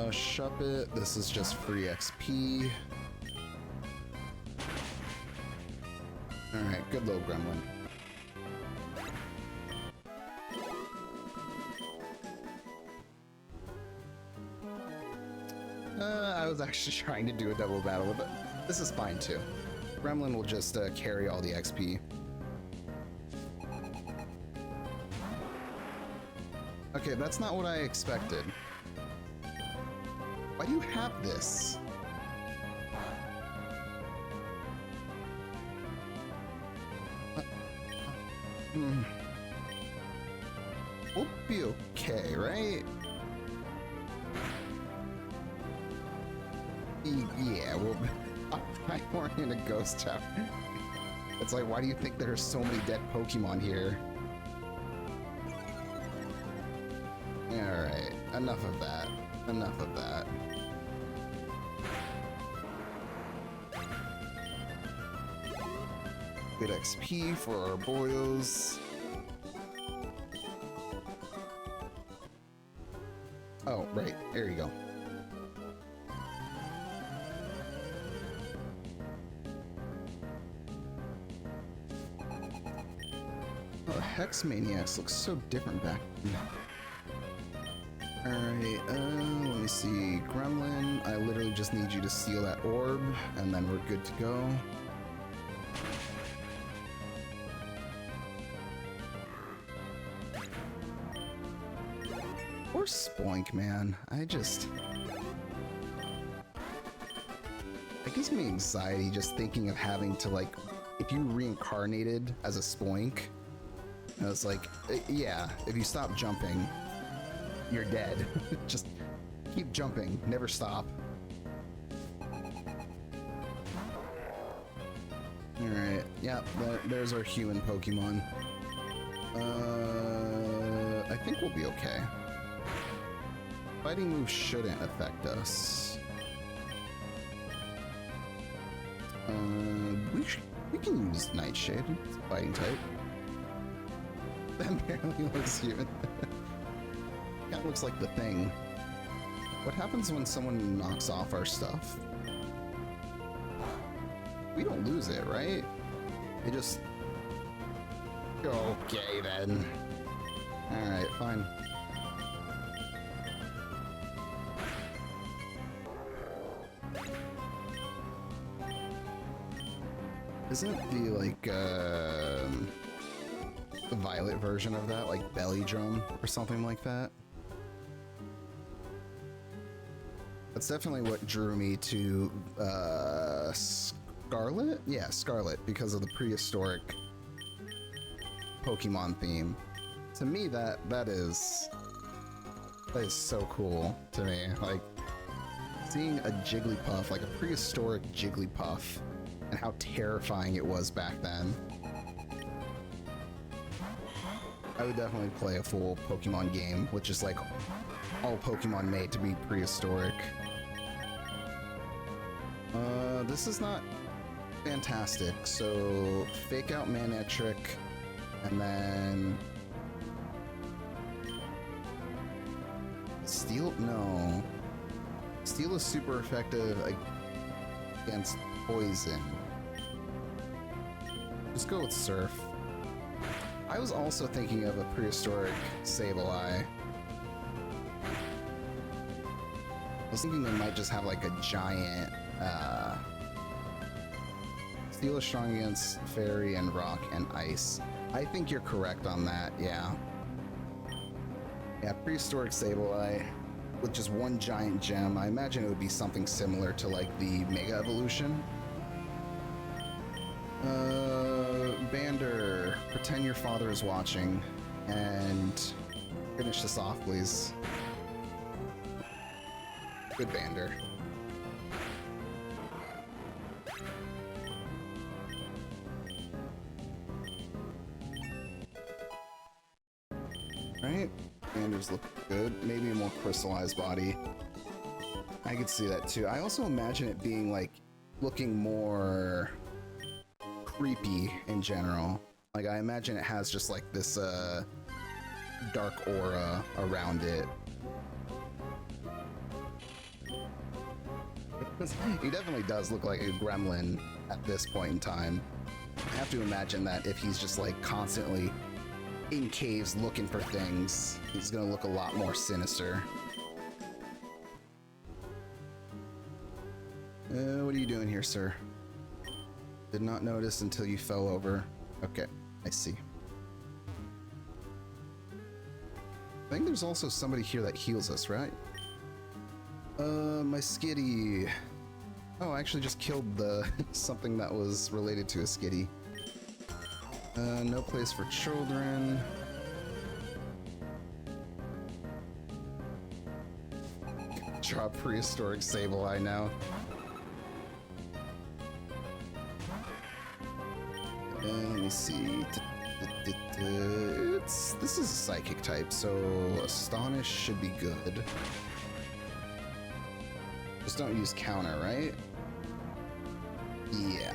Shuppet, this is just free XP. Alright, good little gremlin. I was actually trying to do a double battle, but this is fine too. Gremlin will just carry all the XP. Okay, that's not what I expected. Why do you have this? We'll be okay, right? Yeah, I'm more in a ghost tower. It's like, why do you think there are so many dead Pokemon here? Alright, enough of that. Enough of that. Good XP for our boyos. Oh, right, there you go. Oh, Hex Maniacs looks so different back then. Alright, let me see. Gremlin, I literally just need you to steal that orb, and then we're good to go. Poor Spoink, man. It gives me anxiety just thinking of having to, like, if you reincarnated as a Spoink, and it's like, yeah, if you stop jumping, you're dead. Just keep jumping, never stop. Alright, yeah, there's our human Pokemon. I think we'll be okay. Fighting moves shouldn't affect us. We can use Nightshade. It's a fighting type. That barely looks human. Kinda looks like the Thing. What happens when someone knocks off our stuff? We don't lose it, right? It just... Okay, then. Alright, fine. Isn't the, like, the violet version of that, like, belly drum or something like that? That's definitely what drew me to, Scarlet? Yeah, Scarlet, because of the prehistoric Pokemon theme. To me, that is so cool to me. Like, seeing a Jigglypuff, like a prehistoric Jigglypuff, and how terrifying it was back then. I would definitely play a full Pokemon game with just like all Pokemon made to be prehistoric. This is not fantastic, so fake out Manectric, and then Steel? No. Steel is super effective against poison. Just go with Surf. I was also thinking of a prehistoric Sableye. I was thinking they might just have like a giant, Steel is strong against Fairy and Rock and Ice. I think you're correct on that, yeah. Yeah, prehistoric Sableye with just one giant gem. I imagine it would be something similar to like the Mega Evolution. Bander, pretend your father is watching and finish this off, please. Good Bander. Right? Banders look good. Maybe a more crystallized body. I could see that too. I also imagine it being like looking more creepy in general. Like I imagine it has just like this dark aura around it. He definitely does look like a gremlin at this point in time. I have to imagine that if he's just like constantly in caves looking for things, he's gonna look a lot more sinister. What are you doing here, sir? Did not notice until you fell over. Okay, I see. I think there's also somebody here that heals us, right? My Skitty. Oh, I actually just killed the something that was related to a Skitty. No place for children. Drop prehistoric Sableye now. Let me see. This is a psychic type, so Astonish should be good. Just don't use counter, right? Yeah.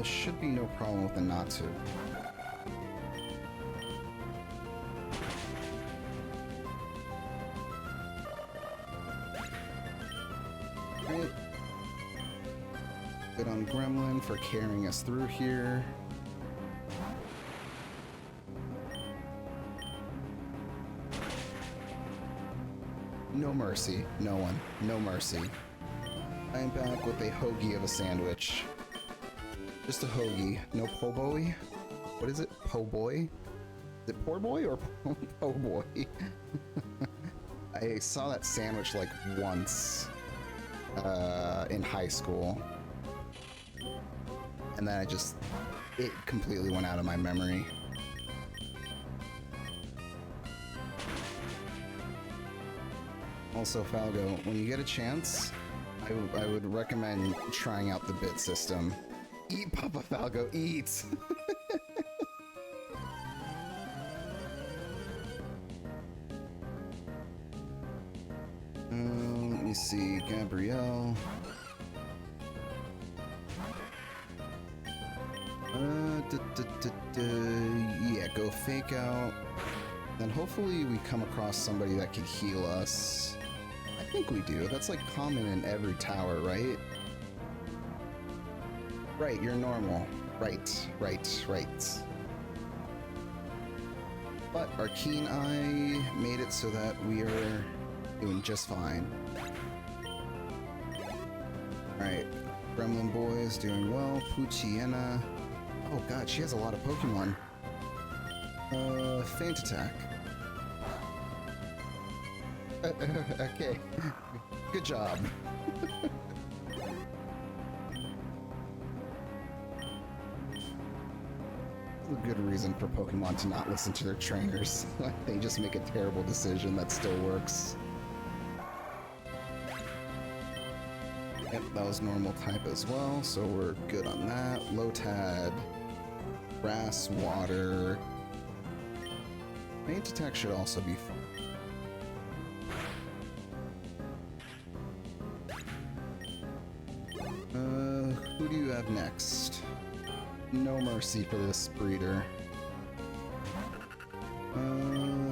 Should be no problem with the Natsu. Right. Good on Gremlin for carrying us through here. No mercy. No one. No mercy. I am back with a hoagie of a sandwich. Just a hoagie. No po' boy? What is it? Po' boy? Is it poor boy or po' boy? I saw that sandwich like once in high school. And then it completely went out of my memory. Also, Falgo, when you get a chance, I would recommend trying out the bit system. Eat, Papa Falco, eat! see, Gabrielle. Yeah, go fake out. Then hopefully we come across somebody that can heal us. I think we do. That's like common in every tower, right? Right, you're normal. Right. But our keen eye made it so that we are doing just fine. Alright, Gremlin Boy is doing well. Poochyena. Oh god, she has a lot of Pokemon. Feint Attack. Okay. Good job. A good reason for Pokemon to not listen to their trainers. They just make a terrible decision that still works. Yep, that was normal type as well, so we're good on that. Lotad, grass, water. Feint Attack should also be fun. Who do you have next? No mercy for this breeder.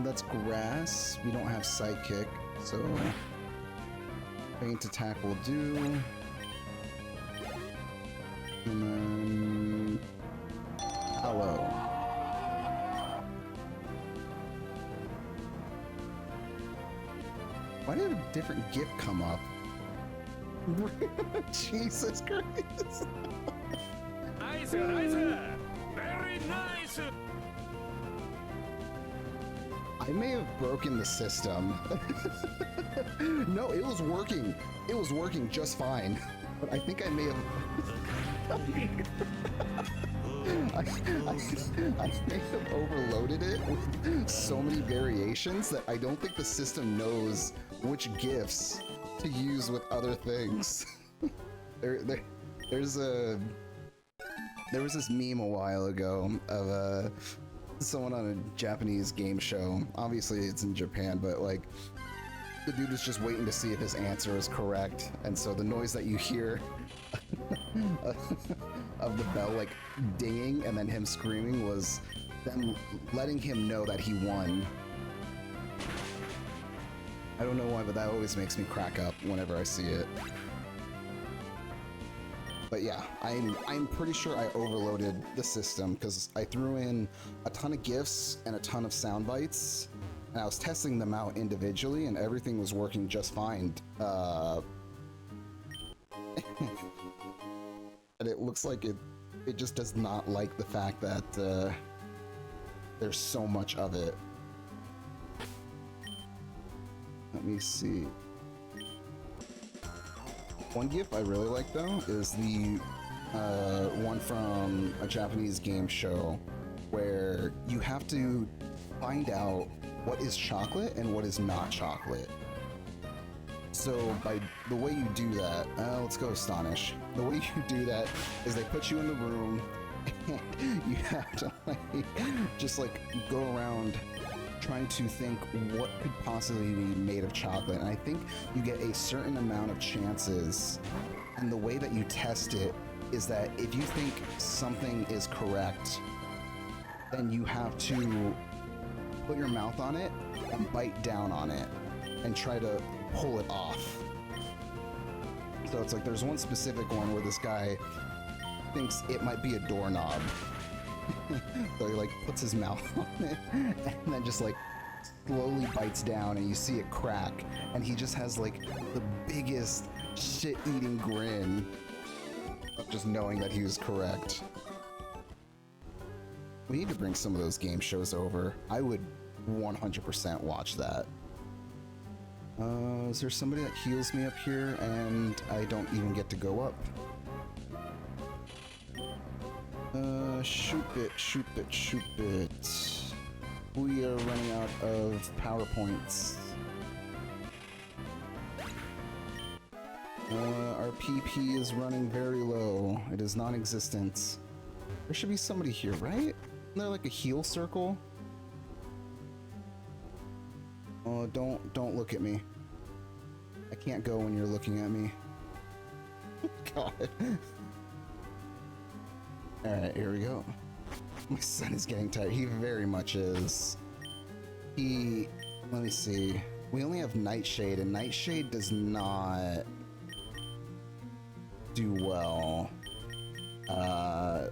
That's grass. We don't have Psychic, so Feint Attack will do. And then Hello. Why did a different GIF come up? Jesus Christ. Nice, very nice. I may have broken the system. No, it was working. It was working just fine. But I think I may have... I may have overloaded it with so many variations that I don't think the system knows which GIFs to use with other things. There was this meme a while ago of someone on a Japanese game show. Obviously it's in Japan, but like the dude is just waiting to see if his answer is correct, and so the noise that you hear of the bell like dinging and then him screaming was them letting him know that he won. I don't know why, but that always makes me crack up whenever I see it. But yeah, I'm pretty sure I overloaded the system because I threw in a ton of GIFs and a ton of sound bites, and I was testing them out individually, and everything was working just fine. And it looks like it just does not like the fact that there's so much of it. Let me see. One GIF I really like though is the one from a Japanese game show where you have to find out what is chocolate and what is not chocolate. So by the way you do that, let's go Astonish. The way you do that is they put you in the room and you have to like just like go around trying to think what could possibly be made of chocolate, and I think you get a certain amount of chances, and the way that you test it is that if you think something is correct, then you have to put your mouth on it and bite down on it and try to pull it off. So it's like there's one specific one where this guy thinks it might be a doorknob. So he like puts his mouth on it and then just like slowly bites down, and you see it crack, and he just has like the biggest shit-eating grin of just knowing that he was correct. We need to bring some of those game shows over. I would 100% watch that. Is there somebody that heals me up here and I don't even get to go up? Shoot it. We are running out of PowerPoints. Our PP is running very low. It is non-existent. There should be somebody here, right? Isn't there like a heal circle? Oh, don't look at me. I can't go when you're looking at me. God. Alright, here we go. My son is getting tired. He very much is. Let me see. We only have Nightshade, and Nightshade does not do well.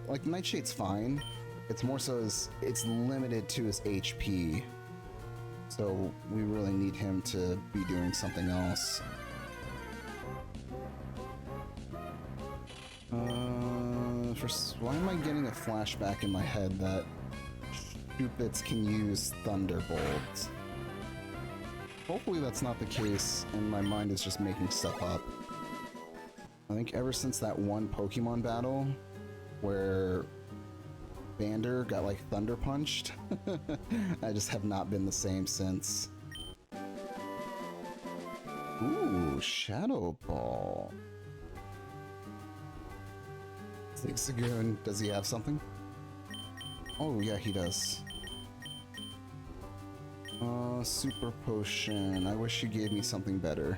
Like, Nightshade's fine. It's more so it's limited to his HP. So we really need him to be doing something else. Why am I getting a flashback in my head that Stupids can use Thunderbolts? Hopefully that's not the case, and my mind is just making stuff up. I think ever since that one Pokemon battle where Vander got like Thunder Punched, I just have not been the same since. Ooh, Shadow Ball. Zigzagoon, does he have something? Oh yeah, he does. Super Potion. I wish you gave me something better.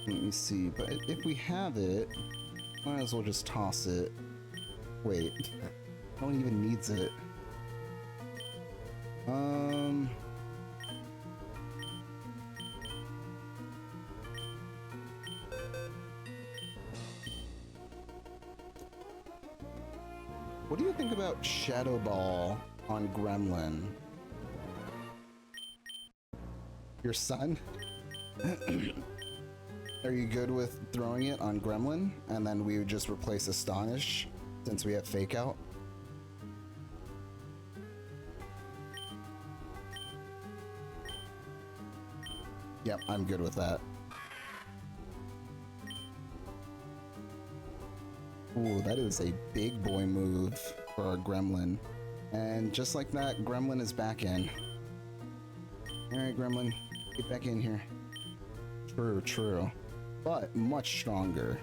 Let me see, but if we have it, might as well just toss it. Wait, no one even needs it. What do you think about Shadow Ball on Gremlin? Your son? Are you good with throwing it on Gremlin? And then we would just replace Astonish since we have Fake Out? Yep, I'm good with that. Ooh, that is a big boy move for a Gremlin. And just like that, Gremlin is back in. Alright, Gremlin, get back in here. True, true. But much stronger.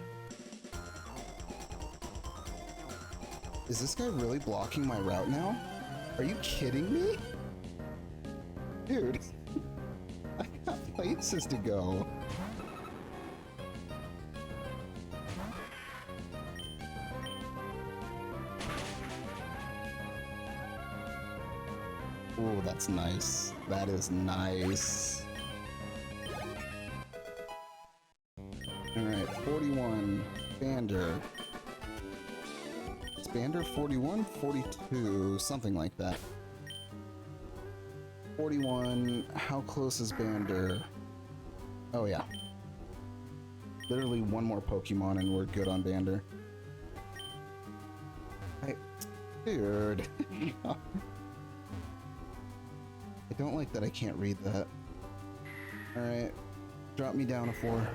Is this guy really blocking my route now? Are you kidding me? Dude, I got places to go. Oh, that's nice. That is nice. Alright, 41. Bander. Is Bander 41? 42? Something like that. 41. How close is Bander? Oh, yeah. Literally one more Pokemon and we're good on Bander. Dude. I don't like that I can't read that. Alright. Drop me down a 4.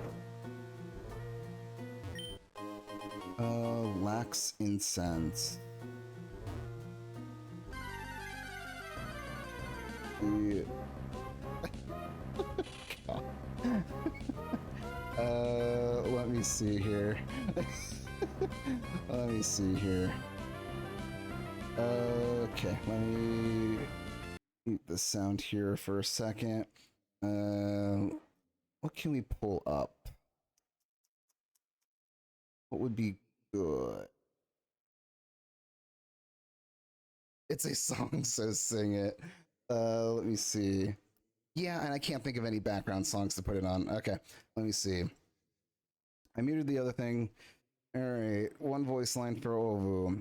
Lax Incense. Yeah. Let me see here. Let me see here. Okay, let me mute the sound here for a second. What can we pull up? What would be good? It's a song, so sing it. Let me see. Yeah, and I can't think of any background songs to put it on. Okay, let me see. I muted the other thing. Alright, one voice line for Ovu.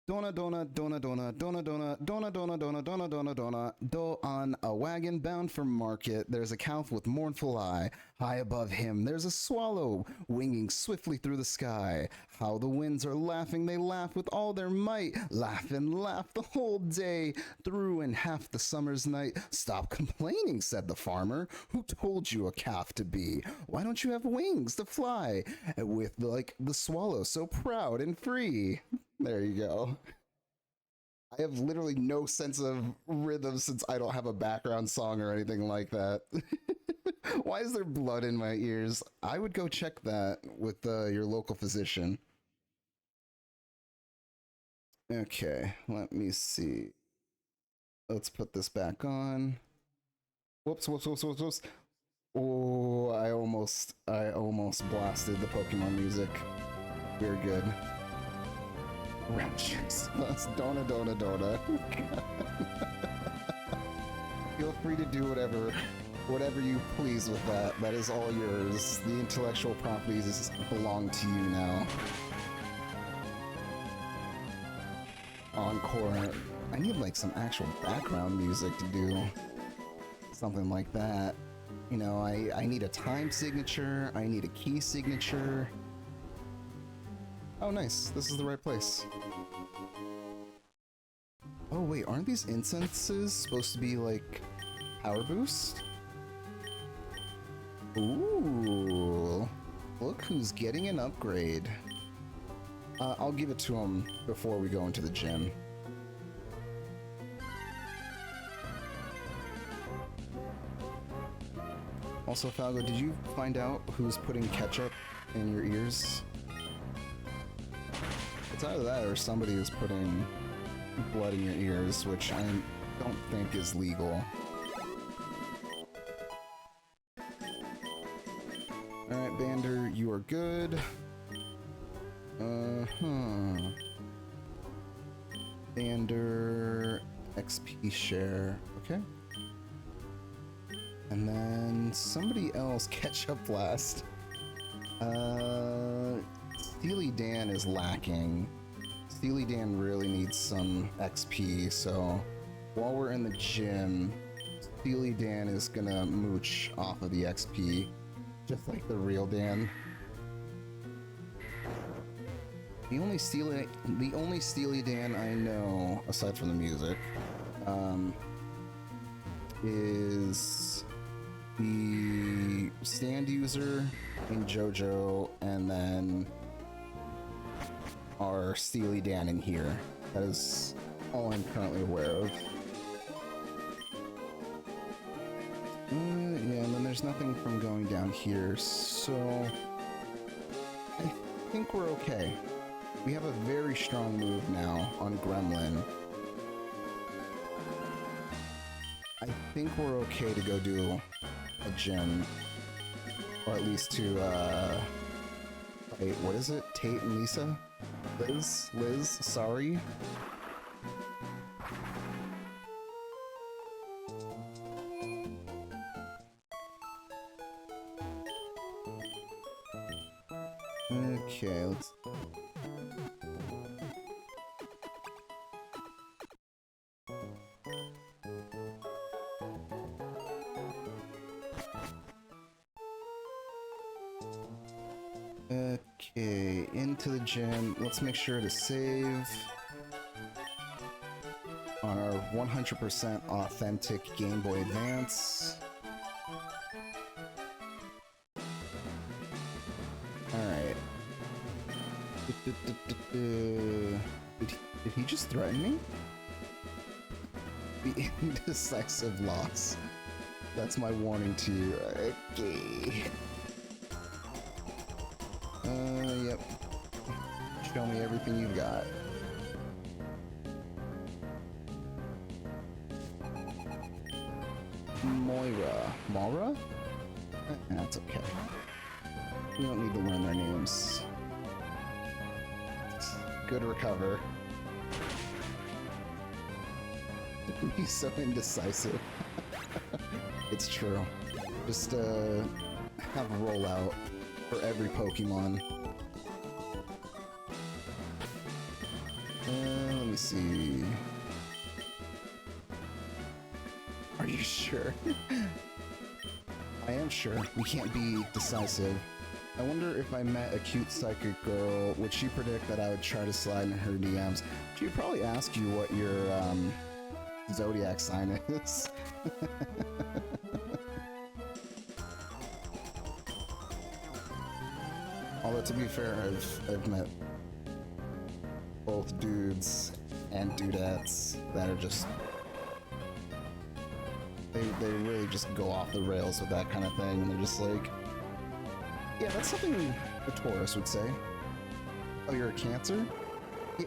Donna, Donna, Donna, Donna, Donna, Donna, Donna, Donna, Donna, Donna, Donna, Donna, Do on a wagon bound for market. There's a cow with mournful eye. High above him, there's a swallow winging swiftly through the sky. How the winds are laughing, they laugh with all their might. Laugh and laugh the whole day through and half the summer's night. Stop complaining, said the farmer. Who told you a calf to be? Why don't you have wings to fly with like the swallow so proud and free? There you go. I have literally no sense of rhythm since I don't have a background song or anything like that. Why is there blood in my ears? I would go check that with your local physician. Okay, let me see. Let's put this back on. Whoops, whoops, whoops, whoops, whoops. Oh, I almost blasted the Pokemon music. We're good. Raptures. That's Donna, Donna, Donna. Feel free to do whatever you please with that. That is all yours. The intellectual properties belong to you now. Encore. I need like some actual background music to do something like that. You know, I need a time signature, I need a key signature. Oh nice, this is the right place. Oh wait, aren't these incenses supposed to be like power boost? Ooh, look who's getting an upgrade. I'll give it to him before we go into the gym. Also, Falgo, did you find out who's putting ketchup in your ears? It's either that or somebody is putting blood in your ears, which I don't think is legal. Alright, Bander, you are good. Bander, XP share, okay. And then somebody else, Ketchup Blast. Steely Dan is lacking. Steely Dan really needs some XP, so while we're in the gym, Steely Dan is gonna mooch off of the XP, just like the real Dan. The only Steely Dan I know, aside from the music, is the stand user in JoJo, and then our Steely Dan in here. That is all I'm currently aware of. Yeah, and then there's nothing from going down here, so I think we're okay. We have a very strong move now on Gremlin. I think we're okay to go do a gym, or at least to wait, what is it? Tate and Lisa? Liz, sorry. Okay, let's okay, into the gym. Let's make sure to save on our 100% authentic Game Boy Advance. Alright. Did he just threaten me? The indecisive loss. That's my warning to you. Okay. Yep. Show me everything you've got. Moira? That's okay. We don't need to learn their names. Good recover. He's so indecisive. It's true. Just have a rollout for every Pokemon. Let me see. Are you sure? I am sure. We can't be decisive. I wonder if I met a cute psychic girl, would she predict that I would try to slide in her DMs? She'd probably ask you what your zodiac sign is. Although to be fair, I've met both dudes and dudettes that are just they really just go off the rails with that kind of thing, and they're just like, yeah, that's something a Taurus would say. Oh, you're a Cancer?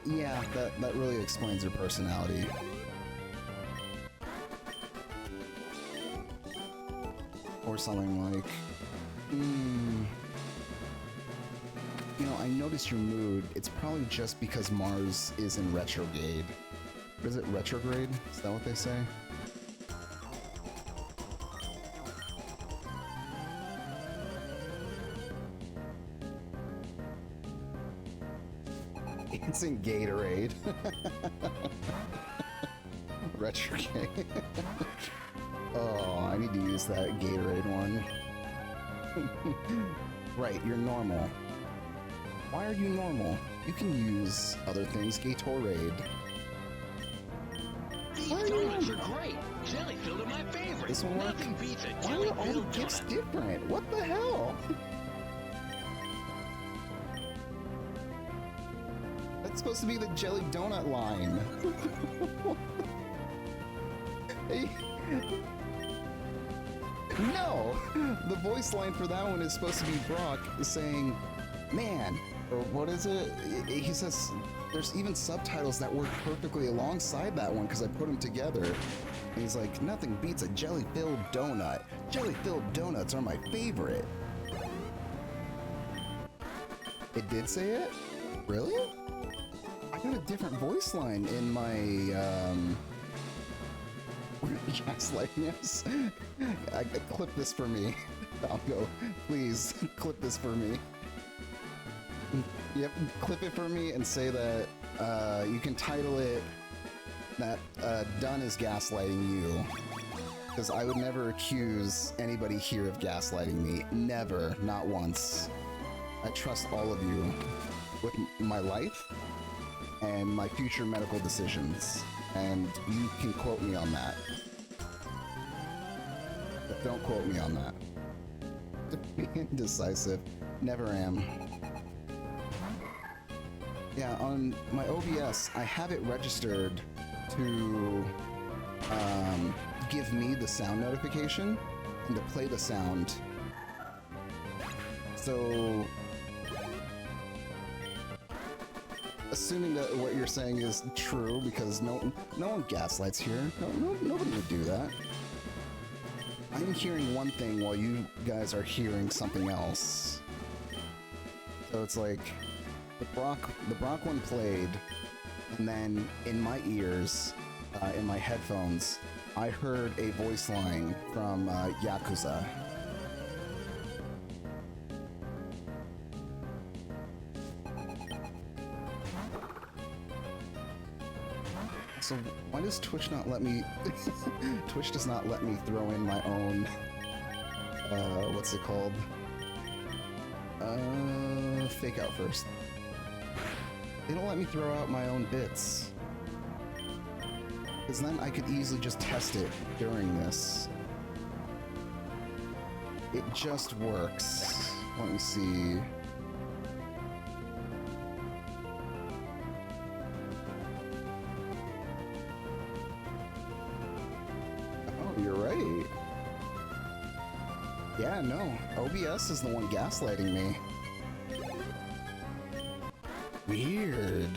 Yeah, that really explains your personality. Or something like, you know, I noticed your mood. It's probably just because Mars is in retrograde. What is it, retrograde? Is that what they say? It's in Gatorade. Retrograde. Oh, I need to use that Gatorade one. Right, you're normal. Why are you normal? You can use other things. Gatorade. These donuts are great. Jelly filled are my favorite. This one work? Nothing beats a Why jelly are all the filled gifts donut. different? What the hell? That's supposed to be the jelly donut line. Hey. No! The voice line for that one is supposed to be Brock saying, man, or what is it? He says, there's even subtitles that work perfectly alongside that one because I put them together. And he's like, nothing beats a jelly-filled donut. Jelly-filled donuts are my favorite. It did say it? Really? I got a different voice line in my, gaslighting us. Clip this for me. I'll go. Please, clip this for me. Yep, clip it for me and say that you can title it that Dunn is gaslighting you. Because I would never accuse anybody here of gaslighting me. Never. Not once. I trust all of you with my life and my future medical decisions. And you can quote me on that. But don't quote me on that. To be indecisive. Never am. Yeah, on my OBS, I have it registered to give me the sound notification and to play the sound. So, assuming that what you're saying is true, because no one gaslights here. Nobody would do that. I'm hearing one thing while you guys are hearing something else. So it's like the Brock one played, and then in my ears, in my headphones, I heard a voice line from Yakuza. So why does Twitch not let me... Twitch does not let me throw in my own... what's it called? Fake out first. They don't let me throw out my own bits. Because then I could easily just test it during this. It just works. Let me see... You're right. Yeah, no. OBS is the one gaslighting me. Weird.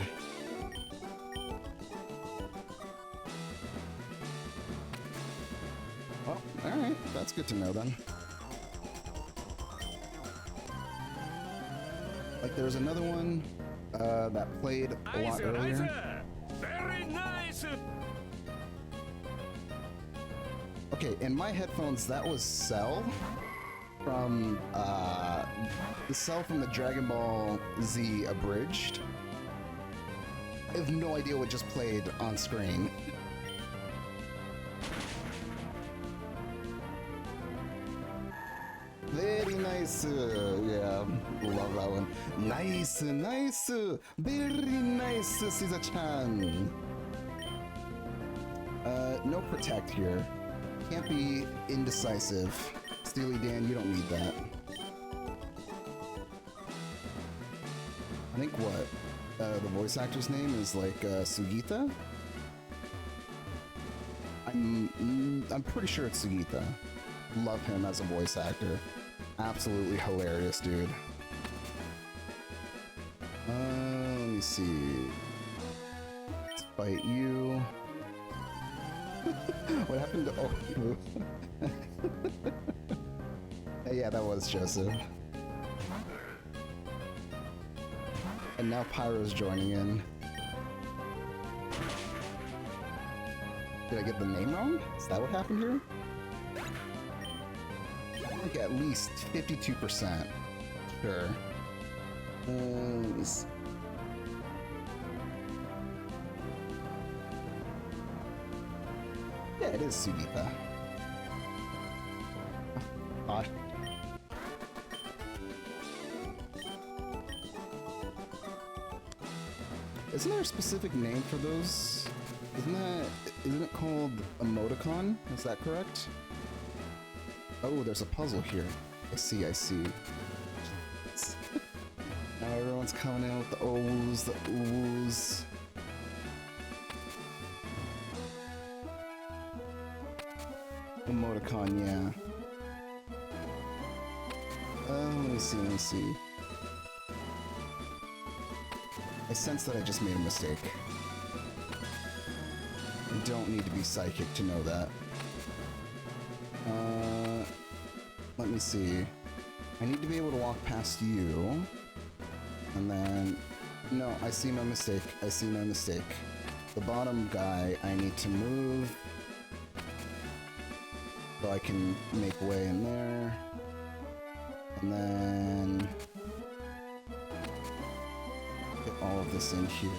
Well, alright. That's good to know then. Like, there was another one that played a lot earlier. Very nice. Okay, in my headphones, that was Cell from, the Cell from the Dragon Ball Z Abridged. I have no idea what just played on screen. Very nice, yeah, love that one. Nice, nice, very nice, Caesar-chan. No protect here. Can't be indecisive. Steely Dan, you don't need that. I think what? The voice actor's name is like Sugita? I'm pretty sure it's Sugita. Love him as a voice actor. Absolutely hilarious, dude. Let me see. Let's fight you. What happened to... Oh, Yeah, that was Joseph. And now Pyro's joining in. Did I get the name wrong? Is that what happened here? I think at least 52%. Sure. Let me see. Yeah, it is Sugita. Odd. Isn't there a specific name for those? Isn't it called emoticon? Is that correct? Oh, there's a puzzle here. I see, I see. Now everyone's coming in with the ohs, the oohs. Emoticon, yeah. Let me see, let me see. I sense that I just made a mistake. You don't need to be psychic to know that. Let me see. I need to be able to walk past you. And then... No, I see my mistake. I see my mistake. The bottom guy, I need to move. So I can make way in there. And then... get all of this in here.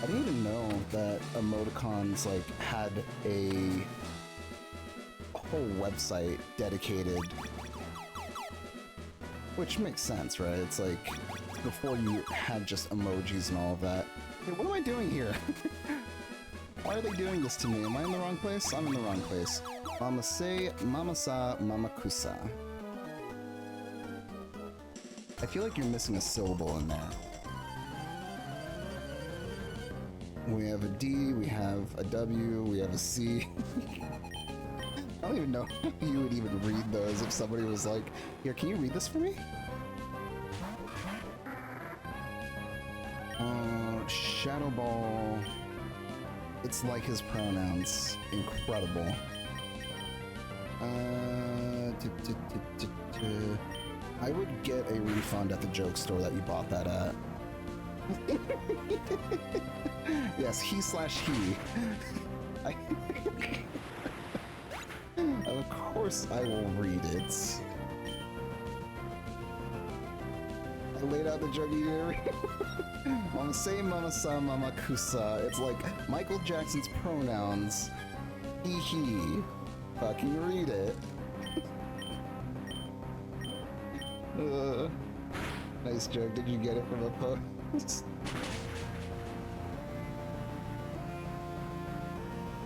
I didn't even know that emoticons like had a whole website dedicated, which makes sense, right? It's like before you had just emojis and all of that. Hey, what am I doing here? Why are they doing this to me? Am I in the wrong place? I'm in the wrong place. Mama say, mama sa, mama kusa. I feel like you're missing a syllable in there. We have a D, we have a W, we have a C. I don't even know if you would even read those if somebody was like, here, can you read this for me? Shadow Ball. It's like his pronouns. Incredible. I would get a refund at the joke store that you bought that at. Yes, he/he. Of course I will read it. I laid out the joke you didn't read. Mama say, mama sa, mama kusa. It's like Michael Jackson's pronouns. He. Fucking read it. Nice joke. Did you get it from a post?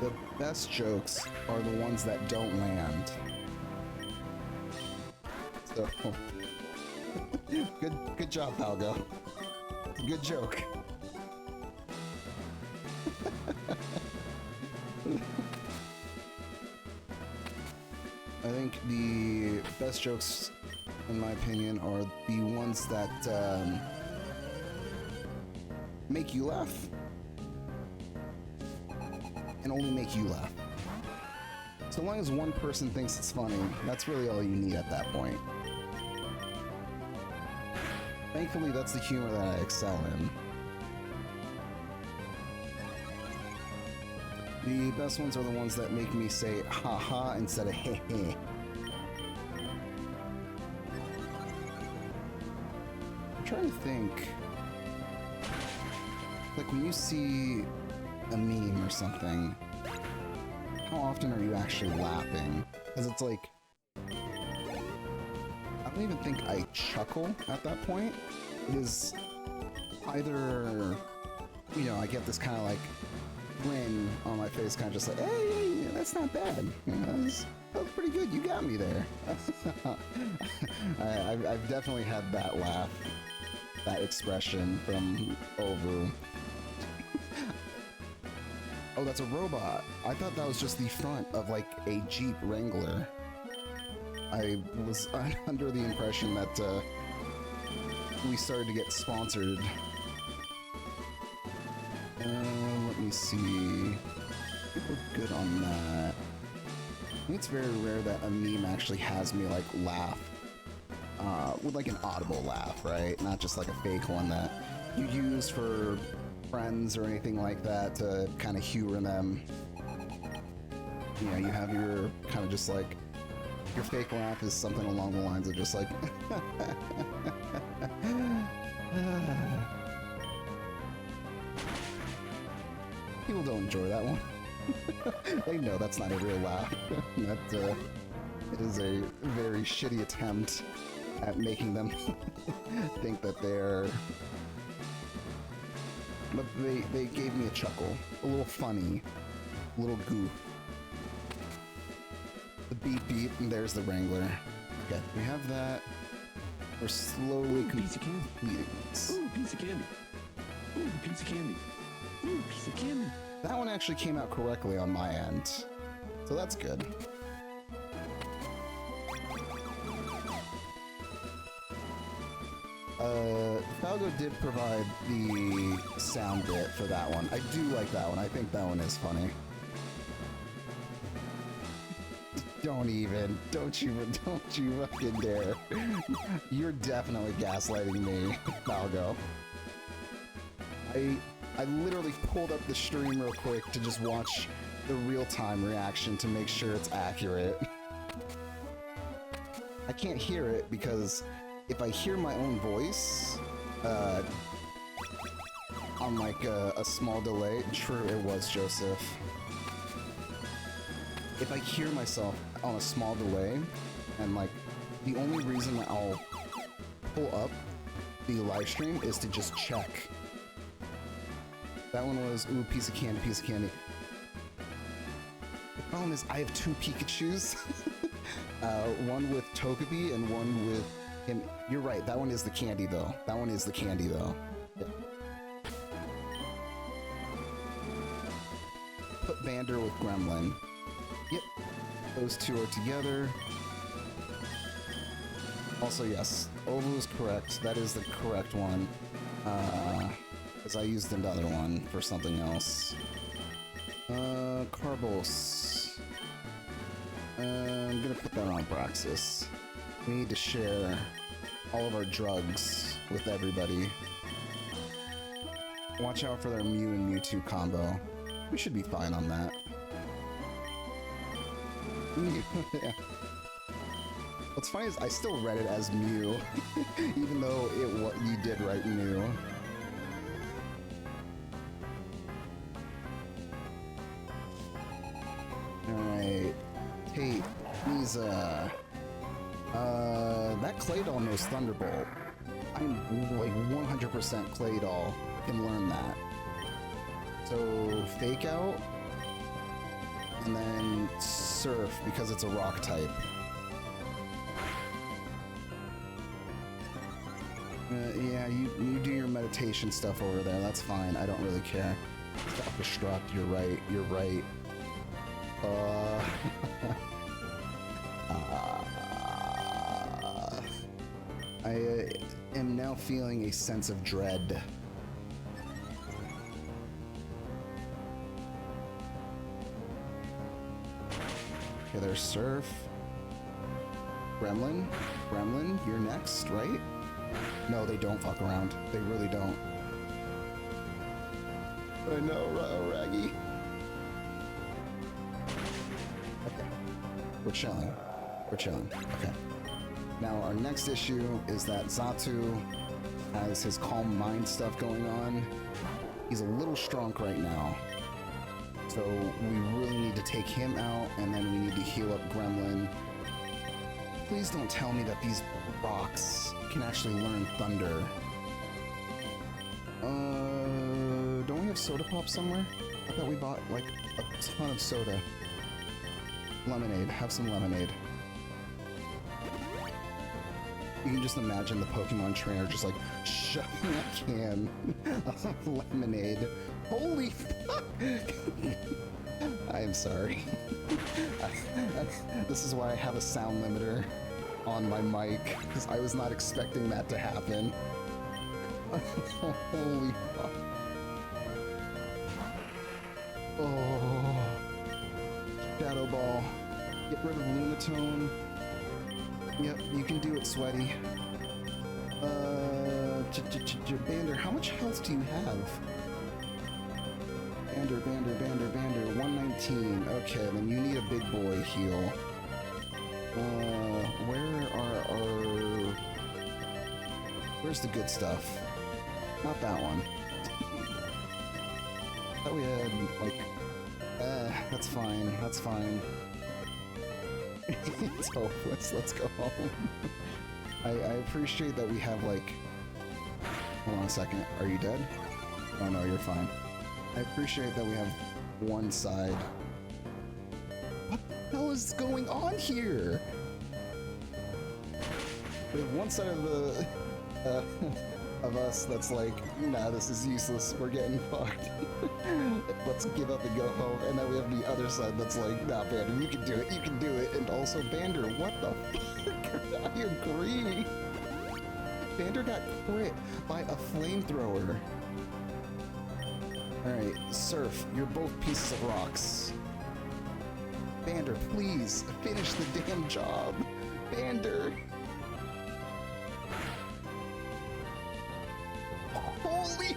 The best jokes are the ones that don't land. So, good job, Palgo. Good joke. I think the best jokes, in my opinion, are the ones that make you laugh. And only make you laugh. So long as one person thinks it's funny, that's really all you need at that point. Thankfully, that's the humor that I excel in. The best ones are the ones that make me say ha-ha instead of heh-heh. I'm trying to think. Like when you see a meme or something, how often are you actually laughing? Because it's like, I don't even think I chuckle at that point. It is either, you know, I get this kind of like grin on my face, kind of just like, hey, that's not bad. You know, that was pretty good. You got me there. I've definitely had that laugh, that expression from over. Oh, that's a robot. I thought that was just the front of like a Jeep Wrangler. I was under the impression that we started to get sponsored. Let me see. We're good on that. I think it's very rare that a meme actually has me like laugh. With like an audible laugh, right? Not just like a fake one that you use for friends or anything like that to kind of humor them. You know, you have your kind of just like, your fake laugh is something along the lines of just like, people don't enjoy that one. They know that's not a real laugh. That it is a very shitty attempt at making them think that they're... But they gave me a chuckle. A little funny. A little goof. The beep beep, and there's the Wrangler. Okay, we have that. We're slowly completing this. Ooh, piece of candy. Ooh, piece of candy. Ooh, piece of candy. That one actually came out correctly on my end. So that's good. Falgo did provide the sound bit for that one. I do like that one. I think that one is funny. Don't you fucking dare. You're definitely gaslighting me, Falgo. I literally pulled up the stream real quick to just watch the real-time reaction to make sure it's accurate. I can't hear it because if I hear my own voice, on like a small delay, true, it was Joseph. If I hear myself on a small delay, and like, the only reason that I'll pull up the live stream is to just check. That one was, ooh, piece of candy, piece of candy. The problem is I have two Pikachus. One with Togepi and one with him. You're right, that one is the candy though. That one is the candy though. Yeah. Put Vander with Gremlin. Yep, those two are together. Also, yes, Olu is correct. That is the correct one. Because I used another one for something else. Carbos. I'm gonna put that on Braxis. We need to share all of our drugs with everybody. Watch out for their Mew and Mewtwo combo. We should be fine on that. Yeah. What's funny is I still read it as Mew, even though you did write Mew. Alright. Tate, Misa. That Claydol knows Thunderbolt. I'm like 100% Claydol can learn that. So, Fake Out, and then Surf because it's a rock type. Yeah, you do your meditation stuff over there, that's fine, I don't really care. Self-destruct, you're right, you're right. I am now feeling a sense of dread. Okay, there's Surf. Gremlin? Gremlin, you're next, right? No, they don't fuck around. They really don't. I know, Raggy. Okay. We're chilling. We're chilling. Okay. Now, our next issue is that Xatu has his calm mind stuff going on. He's a little strong right now. So we really need to take him out, and then we need to heal up Gremlin. Please don't tell me that these rocks can actually learn Thunder. Don't we have Soda Pop somewhere? I thought we bought, like, a ton of soda. Lemonade. Have some lemonade. You can just imagine the Pokemon trainer just, like, shoving a can of lemonade. Holy fuck! I am sorry. This is why I have a sound limiter on my mic, because I was not expecting that to happen. Holy fuck. Oh. Shadow Ball. Get rid of Lunatone. Yep, you can do it, Sweaty. Bander, how much health do you have? Bander, 119. Okay, then you need a big boy heal. Where's the good stuff? Not that one. I thought we had, like... that's fine, that's fine. It's hopeless, let's go home. I appreciate that we have, like... Hold on a second, are you dead? Oh no, you're fine. I appreciate that we have one side. What the hell is going on here? We have one side of the... of us that's like, nah, this is useless, we're getting fucked. Let's give up and go home. And then we have the other side that's like, nah, Bander, you can do it, And also, Bander, what the fuck? I agree. Bander got crit by a flamethrower. Alright, Surf, you're both pieces of rocks. Bander, please, finish the damn job. Bander. Holy...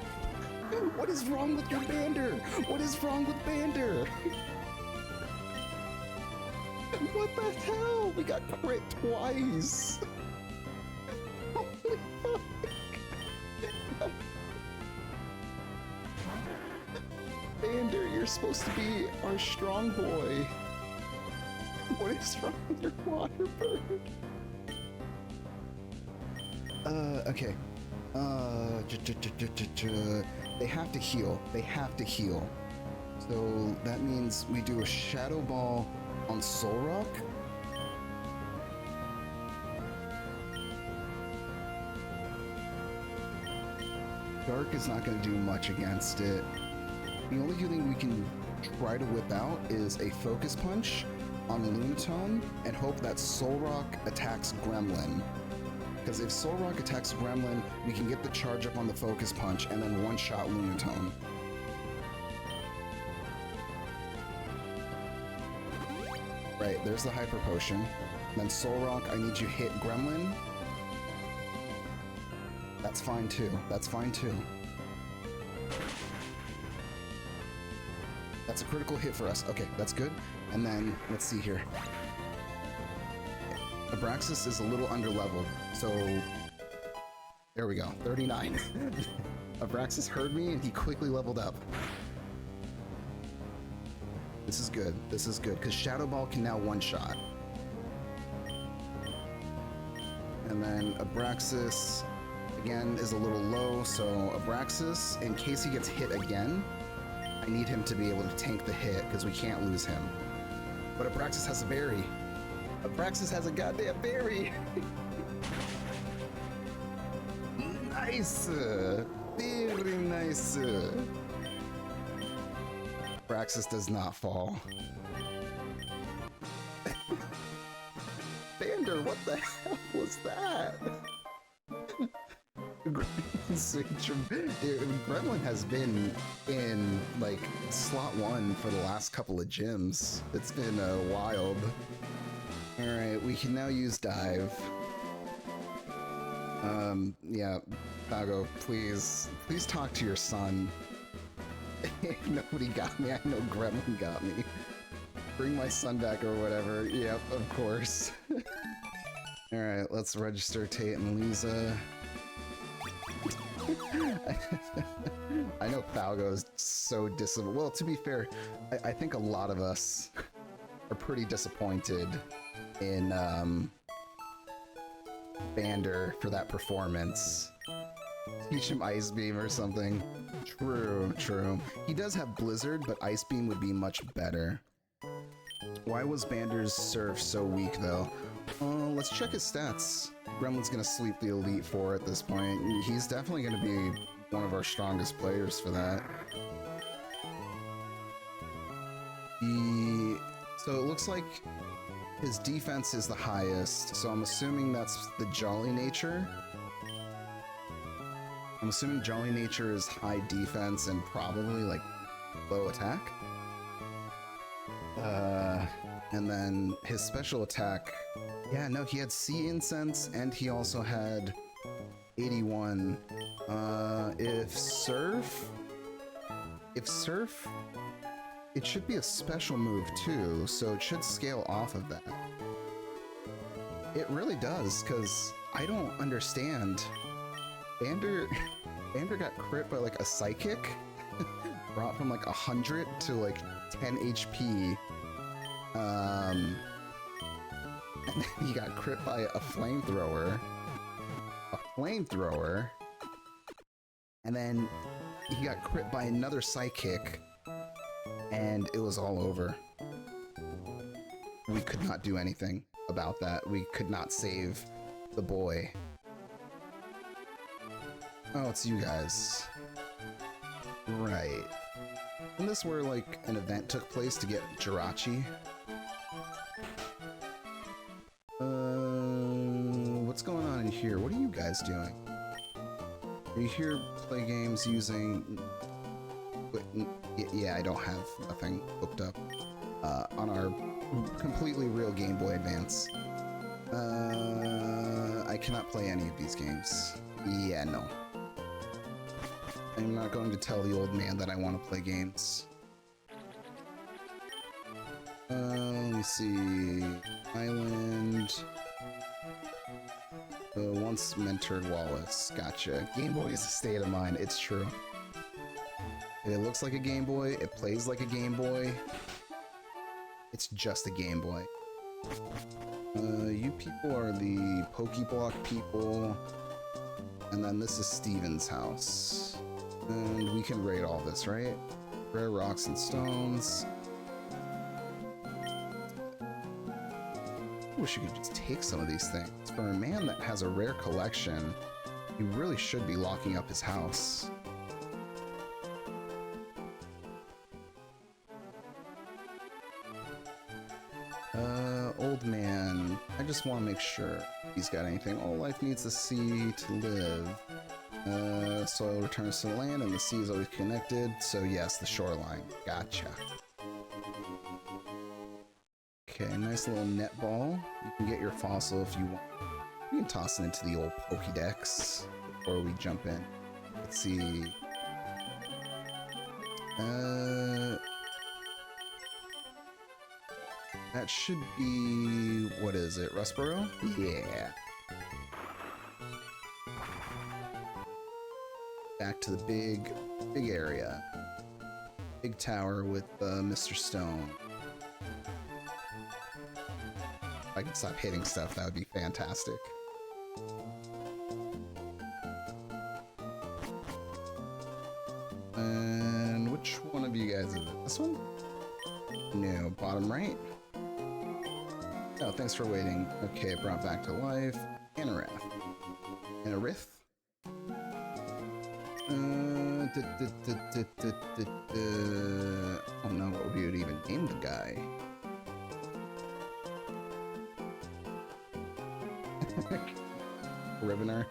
What is wrong with your Bander? What is wrong with Bander? What the hell? We got crit twice. Holy fuck. Bander, you're supposed to be our strong boy. What is wrong with your water bird? Okay. They have to heal. They have to heal. So that means we do a Shadow Ball on Solrock. Dark is not going to do much against it. The only thing we can try to whip out is a Focus Punch on Lunatone and hope that Solrock attacks Gremlin. Because if Solrock attacks Gremlin, we can get the charge up on the Focus Punch and then one-shot Lunatone. Right, there's the Hyper Potion. Then Solrock, I need you to hit Gremlin. That's fine too. That's fine too. That's a critical hit for us. Okay, that's good. And then, let's see here. Abraxas is a little under-leveled, so... There we go, 39. Abraxas heard me and he quickly leveled up. This is good, because Shadow Ball can now one-shot. And then Abraxas, again, is a little low, so Abraxas, in case he gets hit again, I need him to be able to tank the hit, because we can't lose him. But Abraxas has a berry. Abraxas has a goddamn berry! Nice! Very nice! Abraxas does not fall. Bander, what the hell was that? Gremlin has been in, like, slot 1 for the last couple of gyms. It's been wild. Alright, we can now use Dive. Yeah, Dago, please talk to your son. If nobody got me, I know Gremlin got me. Bring my son back or whatever. Yep, of course. Alright, let's register Tate and Lisa. I know Falgo is so disappointed. Well, to be fair, I think a lot of us are pretty disappointed in Bander for that performance. Teach him Ice Beam or something. True, true. He does have Blizzard, but Ice Beam would be much better. Why was Bander's Surf so weak, though? Let's check his stats. Gremlin's gonna sleep the Elite Four at this point. He's definitely gonna be one of our strongest players for that. So it looks like his defense is the highest, so I'm assuming that's the Jolly Nature. I'm assuming Jolly Nature is high defense and probably, like, low attack. And then his special attack, yeah, no, he had Sea Incense, and he also had 81. If Surf, it should be a special move too, so it should scale off of that. It really does, because I don't understand. Vander got crit by like a Psychic, brought from like 100 to like 10 HP. And then he got crit by a flamethrower. And then he got crit by another Psychic. And it was all over. We could not do anything about that. We could not save the boy. Oh, it's you guys. Right. Isn't this where, like, an event took place to get Jirachi? What's going on in here? What are you guys doing? Are you here to play games using... Yeah, I don't have nothing hooked up on our completely real Game Boy Advance. I cannot play any of these games. Yeah, no. I'm not going to tell the old man that I want to play games. Let me see... Island... once mentored Wallace. Gotcha. Game Boy is a state of mind. It's true. It looks like a Game Boy. It plays like a Game Boy. It's just a Game Boy. You people are the Pokeblock people. And then this is Steven's house. And we can raid all this, right? Rare rocks and stones. I wish you could just take some of these things. For a man that has a rare collection, he really should be locking up his house. Old man. I just want to make sure he's got anything. All life needs the sea to live. Soil returns to the land and the sea is always connected. So yes, the shoreline. Gotcha. Okay, nice little net ball. You can get your fossil if you want. You can toss it into the old Pokédex before we jump in. Let's see. That should be... what is it? Rustboro? Yeah. Back to the big area. Big tower with Mr. Stone. If I could stop hitting stuff, that would be fantastic. And which one of you guys is it? This one? No, bottom right? Oh, thanks for waiting. Okay, brought back to life. Anarath. Anarith? I don't know what we would even name the guy. Rivener.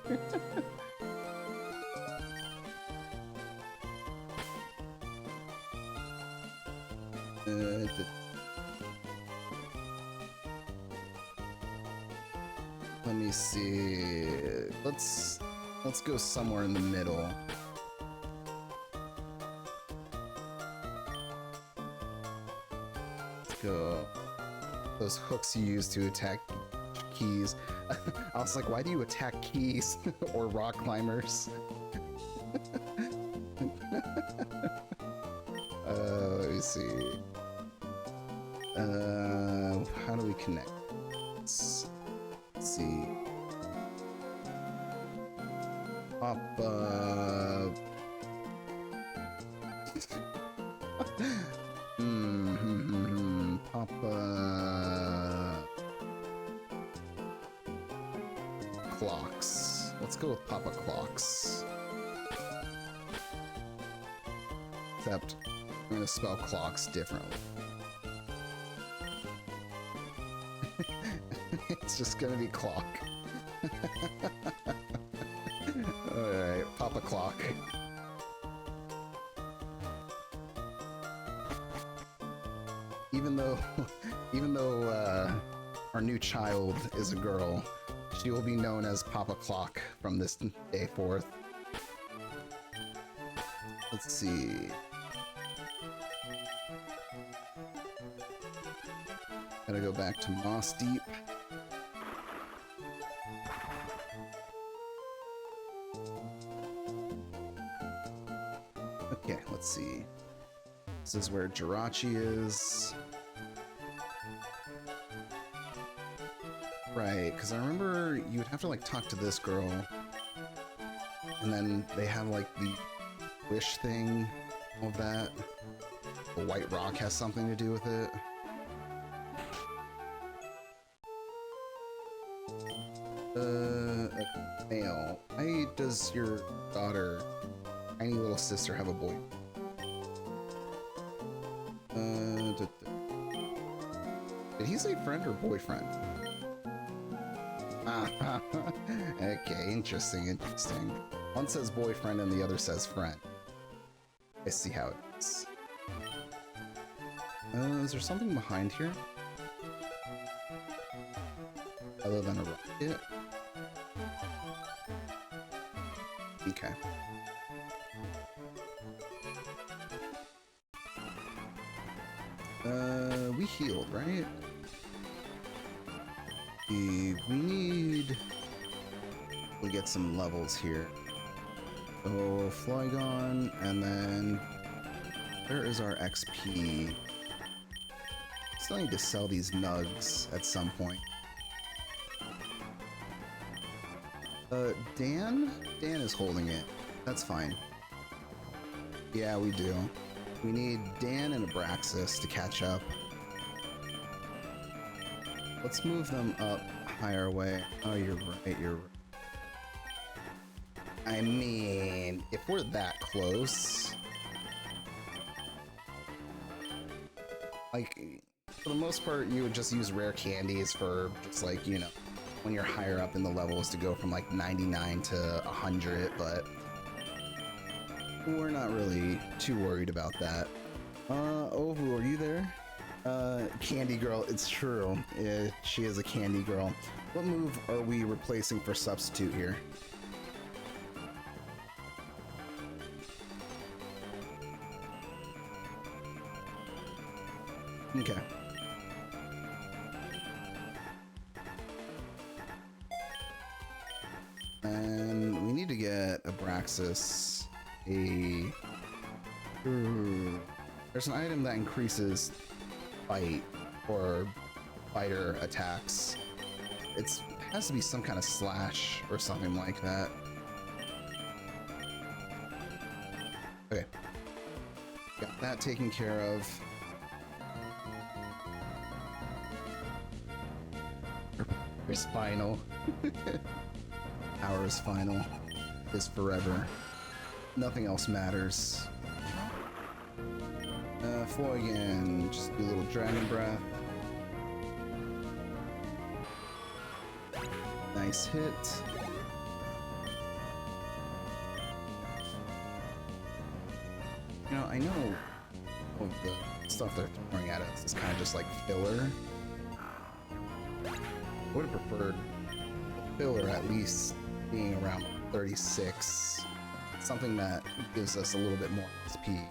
Let me see. Let's go somewhere in the middle. Let's go. Those hooks you use to attack keys. I was like, why do you attack keys or rock climbers? Let me see. How do we connect? Let's see. Papa. Papa. Clocks. Let's go with Papa Clocks. Except I'm gonna spell clocks differently. It's just gonna be clock. Alright, Papa Clock. Even though our new child is a girl, she will be known as Papa Clock from this day forth. Let's see. Gotta go back to Moss Deep. Okay, let's see. This is where Jirachi is. Right, because I remember you would have to like talk to this girl, and then they have like the wish thing, all of that. The white rock has something to do with it. A male. Why does your daughter, tiny little sister, have a boy? Did he say friend or boyfriend? Okay, interesting. One says boyfriend and the other says friend. I see how it is. Is there something behind here? Other than a rocket? Okay. We healed, right? We need to get some levels here. So Flygon, and then where is our XP? Still need to sell these nugs at some point. Dan? Dan is holding it. That's fine. Yeah, we do. We need Dan and Abraxas to catch up. Let's move them up higher away. Oh, you're right, you're right. I mean, if we're that close... Like, for the most part, you would just use rare candies for just like, you know, when you're higher up in the levels to go from like 99 to 100, but we're not really too worried about that. Ovu, are you there? Candy Girl, it's true. She is a Candy Girl. What move are we replacing for substitute here? Okay. And we need to get Abraxas a... There's an item that increases bite or biter attacks. It has to be some kind of slash or something like that. Okay. Got that taken care of. It's final. Power is final. Is forever. Nothing else matters. Again, just do a little dragon breath. Nice hit. You know, I know of the stuff they're throwing at us is kind of just like filler. I would have preferred the filler at least being around 36. Something that gives us a little bit more XP.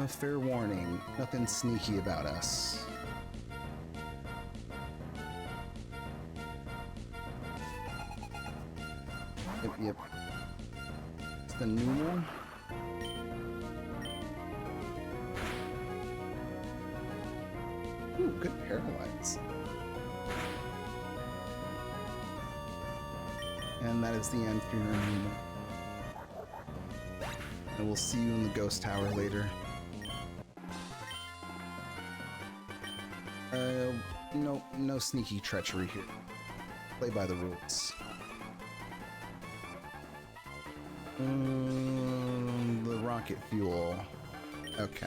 Fair warning, nothing sneaky about us. Yep. It's the new one. Ooh, good paralyze. And that is the end for your new. And we'll see you in the ghost tower later. No sneaky treachery here. Play by the rules. The rocket fuel. Okay.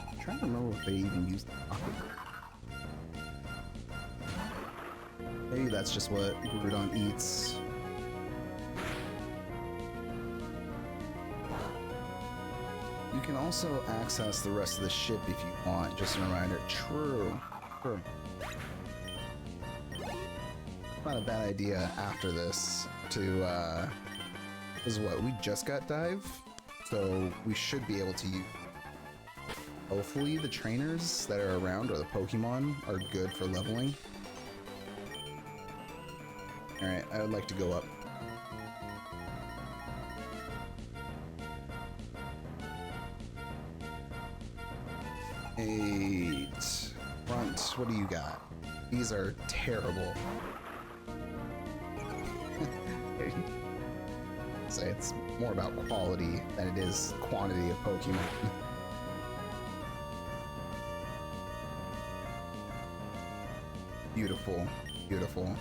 I'm trying to remember if they even used the rocket. that's just what Groudon eats. You can also access the rest of the ship if you want, just a reminder. True. True. Not a bad idea after this to, is what, we just got Dive, so we should be able to use. Hopefully the trainers that are around, or the Pokemon, are good for leveling. Alright, I would like to go up. Eight. Front, what do you got? These are terrible. Say it's more about quality than it is quantity of Pokemon. Beautiful, beautiful.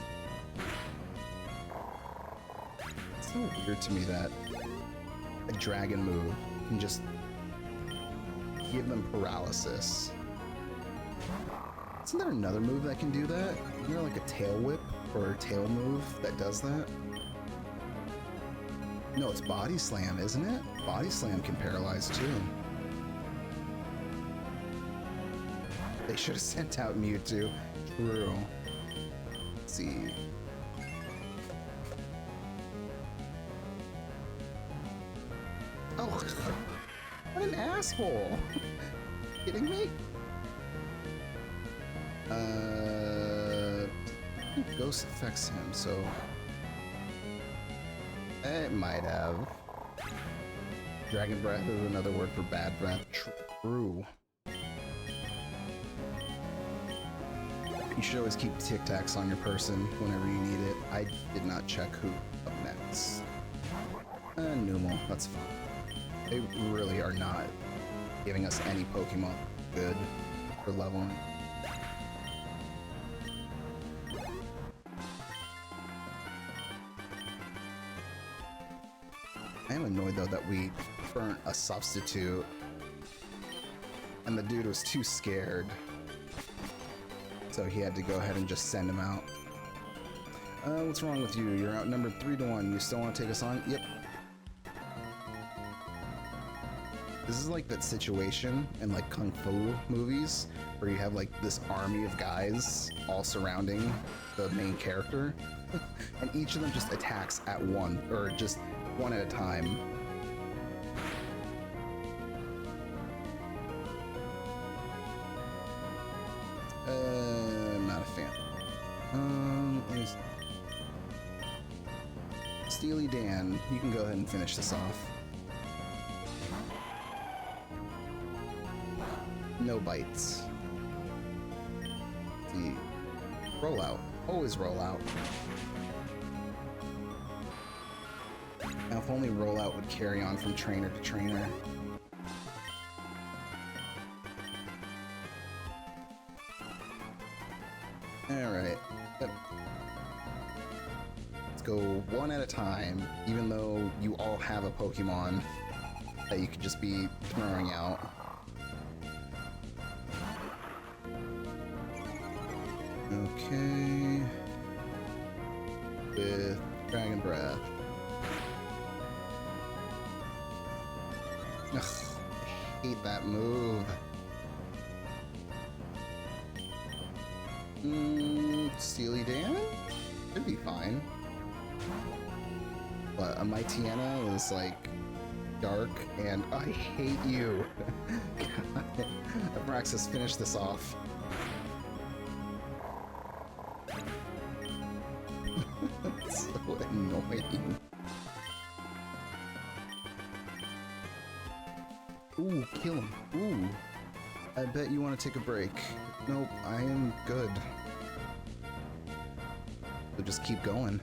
It's so weird to me that a dragon move can just give them paralysis. Isn't there another move that can do that? Isn't there like a tail whip or a tail move that does that? No, it's Body Slam, isn't it? Body Slam can paralyze too. They should have sent out Mewtwo. True. Let's see. Oh, what an asshole! Kidding me? Ghost affects him, so it might have. Dragon Breath is another word for bad breath. True. You should always keep Tic Tacs on your person whenever you need it. I did not check who up next. Numel, that's fine. They really are not giving us any Pokemon good for leveling. I am annoyed though that we burnt a substitute and the dude was too scared. So he had to go ahead and just send him out. What's wrong with you? You're outnumbered 3-1. You still want to take us on? Yep. This is like that situation in like Kung Fu movies where you have like this army of guys all surrounding the main character and each of them just attacks at one, or just one at a time. I'm not a fan. Steely Dan, you can go ahead and finish this off. No bites. Let's see. Roll out. Always roll out. Now, if only rollout would carry on from trainer to trainer. Alright. Yep. Let's go one at a time, even though you all have a Pokemon that you could just be throwing out. Okay. With Dragon Breath. Ugh, I hate that move. Steely Dan? Should be fine. But a Mightyena is like dark and I hate you. God. Abraxas, finish this off. It's so annoying. Ooh, kill him. Ooh. I bet you want to take a break. Nope, I am good. So just keep going.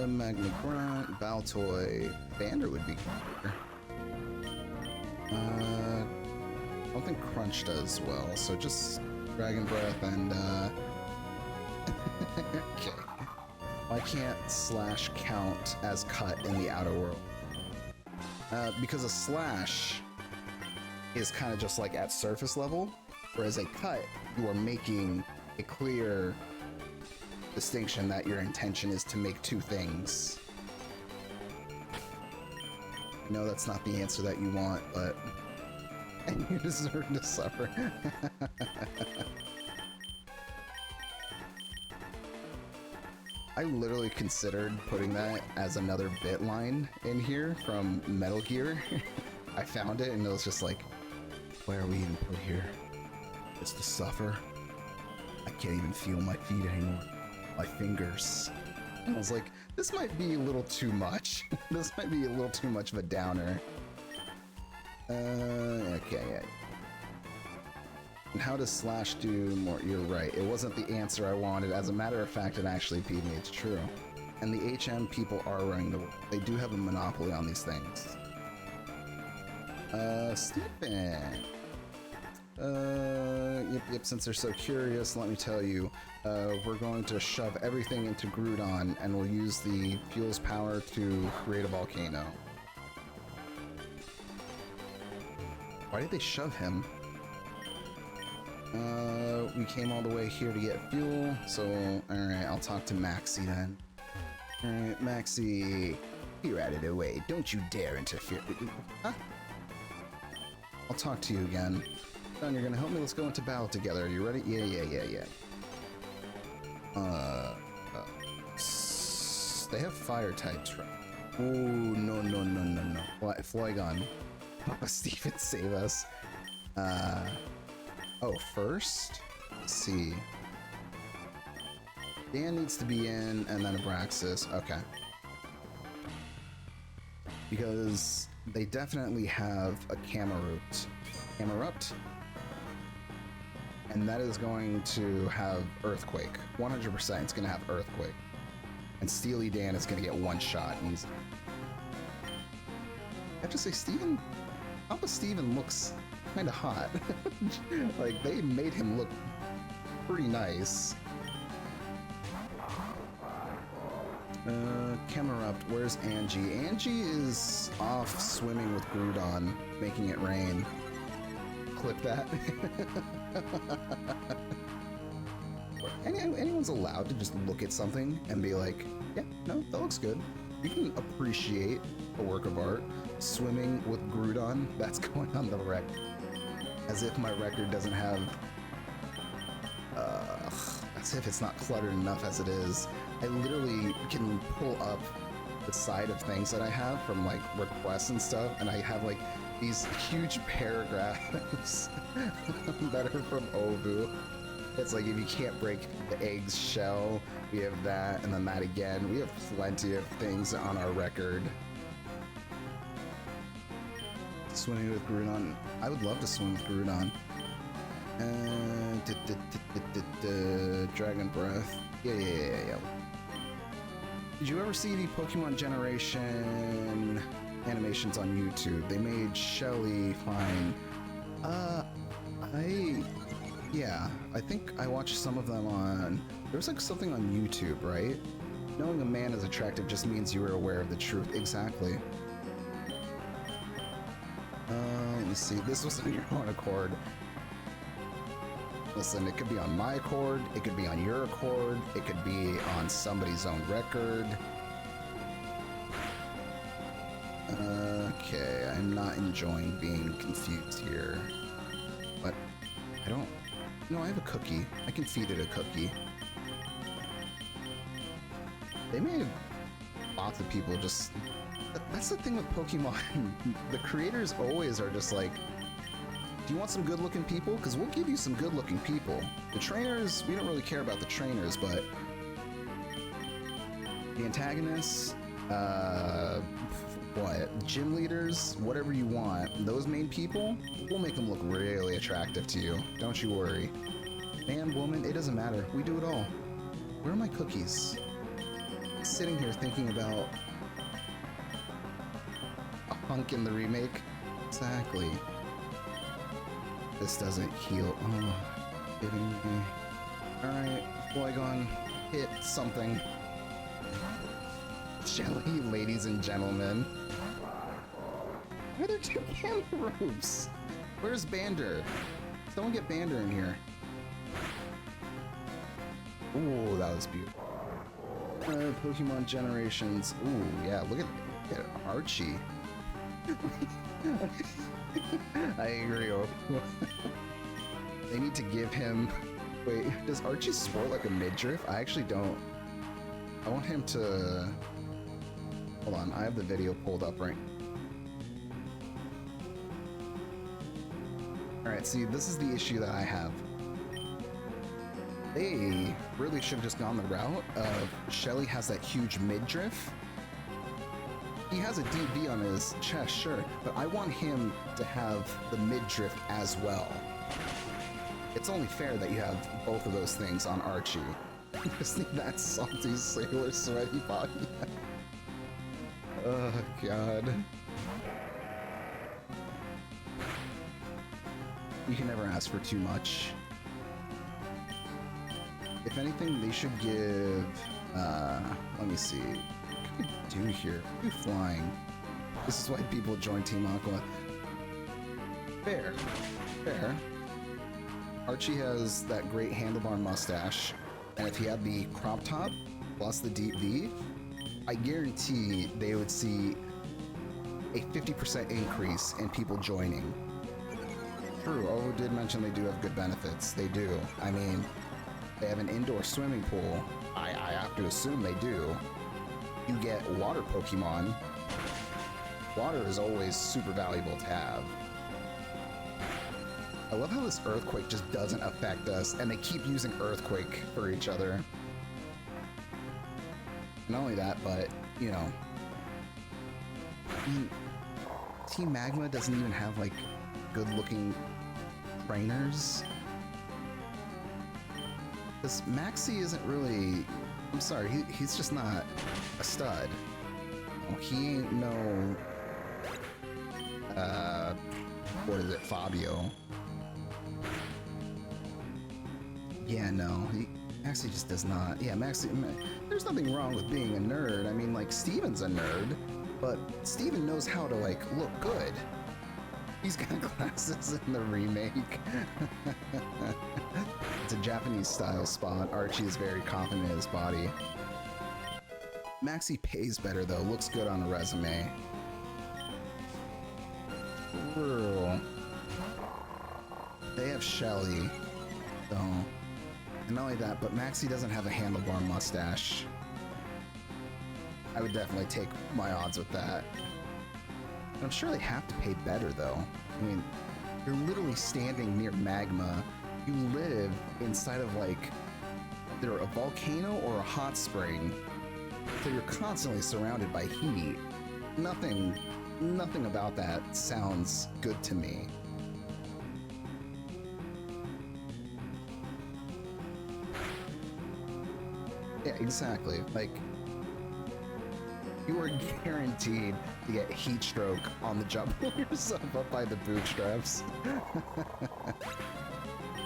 Magma Grunt, Baltoy, Bander would be better. I don't think Crunch does well, so just Dragon Breath and okay. Why can't Slash count as cut in the outer world? Because a slash is kind of just like at surface level, whereas a cut, you are making a clear distinction that your intention is to make two things. No, that's not the answer that you want, but you deserve to suffer. I literally considered putting that as another bit line in here from Metal Gear. I found it and it was just like, why are we even put here? It's to suffer. I can't even feel my feet anymore. My fingers. And I was like, this might be a little too much. This might be a little too much of a downer. Okay, yeah. And how does Slash do more? You're right. It wasn't the answer I wanted. As a matter of fact, it actually beat me. It's true. And the HM people are running the world. They do have a monopoly on these things. Stephen. Yep, since they're so curious, let me tell you, we're going to shove everything into Groudon, and we'll use the fuel's power to create a volcano. Why did they shove him? We came all the way here to get fuel, so, alright, I'll talk to Maxie then. Alright, Maxie, you're out of the way. Don't you dare interfere. Huh? I'll talk to you again. Son, you're gonna help me? Let's go into battle together. Are you ready? Yeah. They have fire types, right? Oh, no. Flygon. Papa Steven, save us. Oh, first? Let's see. Dan needs to be in, and then Abraxas. Okay. Because they definitely have a Camerupt. And that is going to have Earthquake. 100% it's going to have Earthquake. And Steely Dan is going to get one shot. And he's... I have to say, Papa Steven looks kind of hot. Like, they made him look pretty nice. Camerupt, where's Angie? Angie is off swimming with Groudon, making it rain. Clip that. Anyone's allowed to just look at something and be like, yeah, no, that looks good. You can appreciate a work of art. Swimming with Groudon, that's going on the record. As if my record doesn't have... as if it's not cluttered enough as it is. I literally can pull up the side of things that I have from like requests and stuff, and I have like these huge paragraphs that are from Ovu. It's like, if you can't break the egg's shell, we have that, and then that again. We have plenty of things on our record. Swimming with Groudon. I would love to swim with Groudon. Dragon Breath. Yeah. Did you ever see the Pokemon Generation animations on YouTube? They made Shelly fine. Yeah, I think I watched some of them on... There was like something on YouTube, right? Knowing a man is attractive just means you are aware of the truth. Exactly. Let me see. This was on your own accord. Listen, it could be on my accord, it could be on your accord, it could be on somebody's own record. Okay, I'm not enjoying being confused here. But I don't... No, I have a cookie. I can feed it a cookie. They made lots of people just... That's the thing with Pokemon. The creators always are just like, do you want some good-looking people? Because we'll give you some good-looking people. The trainers, we don't really care about the trainers, but the antagonists, gym leaders, whatever you want, those main people, we'll make them look really attractive to you. Don't you worry. Man, woman, it doesn't matter. We do it all. Where are my cookies? Sitting here thinking about a hunk in the remake. Exactly. This doesn't heal. Oh, kidding me. Alright, Flygon, hit something. Jelly, ladies and gentlemen. Why are there two Cameroops? Where's Bander? Someone get Bander in here. Ooh, that was beautiful. Pokemon generations. Ooh, yeah, look at Archie. I agree. They need to give him... Wait, does Archie sport like a midriff? I actually don't. I want him to... Hold on, I have the video pulled up right. Alright, see, this is the issue that I have. They really should have just gone the route of Shelly has that huge midriff. He has a deep V on his chest, sure, but I want him to have the midriff as well. It's only fair that you have both of those things on Archie. Just need that salty sailor sweaty body. Oh god. You can never ask for too much. If anything, they should give, let me see. What can we do here? What are you flying? This is why people join Team Aqua. Fair. Fair. Archie has that great handlebar mustache, and if he had the crop top plus the deep V, I guarantee they would see a 50% increase in people joining. True, Ovo did mention they do have good benefits. They do. I mean, they have an indoor swimming pool. I have to assume they do. You get water Pokemon. Water is always super valuable to have. I love how this Earthquake just doesn't affect us, and they keep using Earthquake for each other. Not only that, but, you know... I mean, Team Magma doesn't even have, like, good-looking trainers. Because Maxie isn't really... I'm sorry, he's just not a stud. No, he ain't no... what is it, Fabio? Yeah, no, Maxie just does not. Yeah, Maxie, there's nothing wrong with being a nerd. I mean, like, Steven's a nerd, but Steven knows how to, like, look good. He's got glasses in the remake. It's a Japanese-style spot. Archie is very confident in his body. Maxie pays better, though. Looks good on a resume. True. They have Shelly, so... And not only that, but Maxie doesn't have a handlebar mustache. I would definitely take my odds with that. And I'm sure they have to pay better, though. I mean, you're literally standing near magma. You live inside of, like, either a volcano or a hot spring. So you're constantly surrounded by heat. Nothing about that sounds good to me. Yeah, exactly. Like, you are guaranteed to get heat stroke on the jump. Pull yourself up by the bootstraps.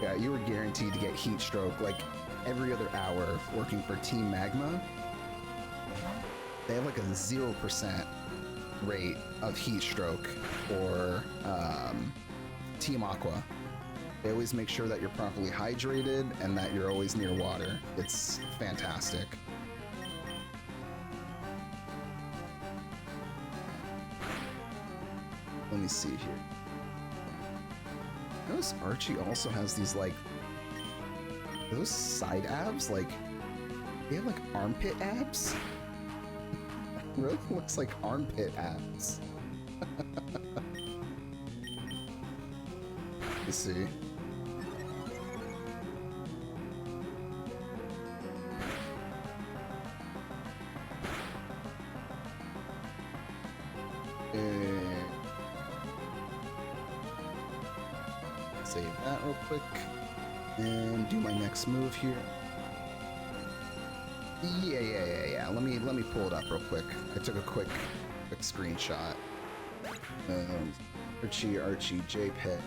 Yeah, you are guaranteed to get heat stroke like every other hour working for Team Magma. They have like a 0% rate of heat stroke for Team Aqua. They always make sure that you're properly hydrated and that you're always near water. It's fantastic. Let me see here. Notice Archie also has these, like, those side abs, like, they have like armpit abs. It really looks like armpit abs. Let's see. Save that real quick and do my next move here. Yeah. Let me pull it up real quick. I took a quick screenshot. Archie JPEG.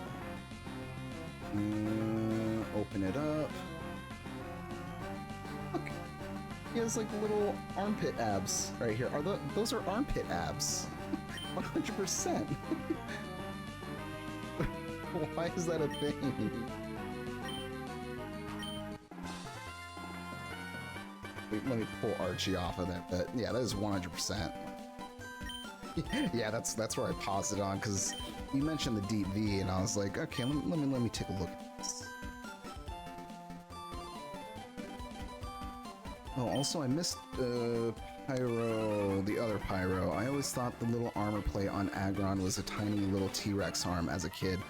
Open it up. Look, he has like little armpit abs right here. Those are armpit abs? 100%. Why is that a thing? let me pull Archie off of that. But yeah, that is 100%. Yeah, that's where I paused it on, because you mentioned the deep V, and I was like, okay, let me take a look at this. Oh, also I missed Pyro, the other Pyro. I always thought the little armor plate on Aggron was a tiny little T-Rex arm as a kid.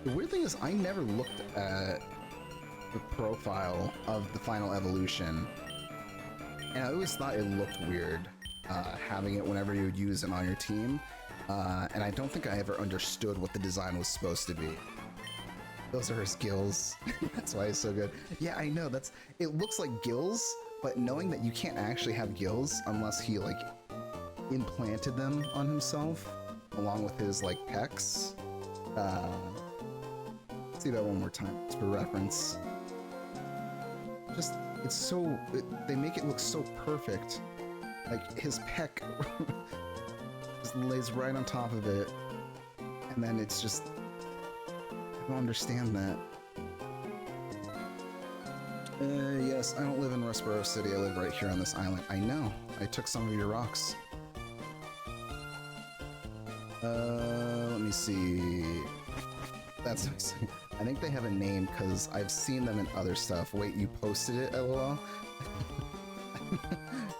The weird thing is, I never looked at the profile of the final evolution, and I always thought it looked weird having it whenever you would use it on your team, and I don't think I ever understood what the design was supposed to be. Those are his gills. That's why it's so good. Yeah, I know, it looks like gills, but knowing that you can't actually have gills unless he like implanted them on himself along with his like pecs. Let's see that one more time just for reference. Just, it's so, they make it look so perfect. Like his pec just lays right on top of it, and then it's just, I don't understand that. Yes, I don't live in Rustboro City, I live right here on this island. I know, I took some of your rocks. Let me see. That's nice. I think they have a name because I've seen them in other stuff. Wait, you posted it, LOL?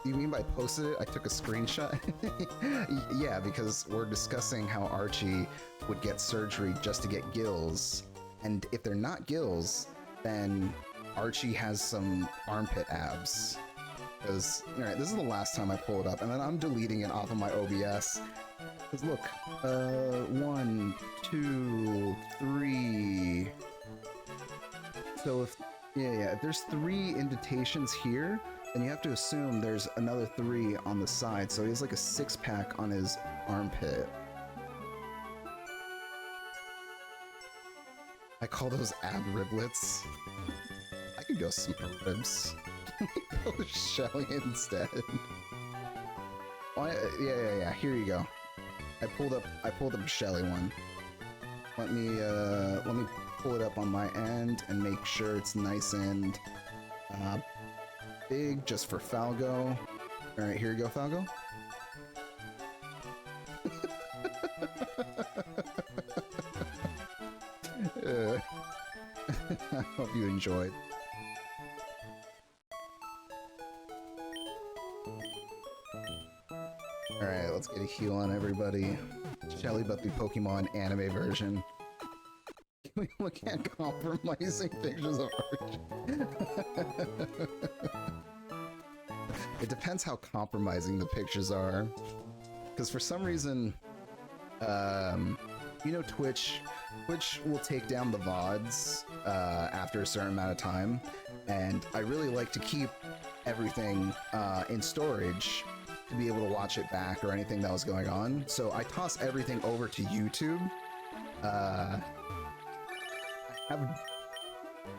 You mean by posted it, I took a screenshot? Yeah, because we're discussing how Archie would get surgery just to get gills. And if they're not gills, then Archie has some armpit abs. Because, alright, this is the last time I pull it up, and then I'm deleting it off of my OBS. Because look, 1, 2, 3. So if, yeah, if there's 3 indentations here, then you have to assume there's another 3 on the side. So he has like a 6-pack on his armpit. I call those ab riblets. I could go some ribs. Go Shelly instead. Oh, yeah. Here you go. I pulled up a Shelly one. Let me pull it up on my end and make sure it's nice and big, just for Falgo. All right, here you go, Falgo. I hope you enjoyed. Alright, let's get a heal on everybody. Shelly, but the Pokemon anime version. Can we look at compromising pictures of Archie? It depends how compromising the pictures are. Because for some reason, you know, Twitch will take down the VODs after a certain amount of time, and I really like to keep everything in storage to be able to watch it back or anything that was going on. So I toss everything over to YouTube.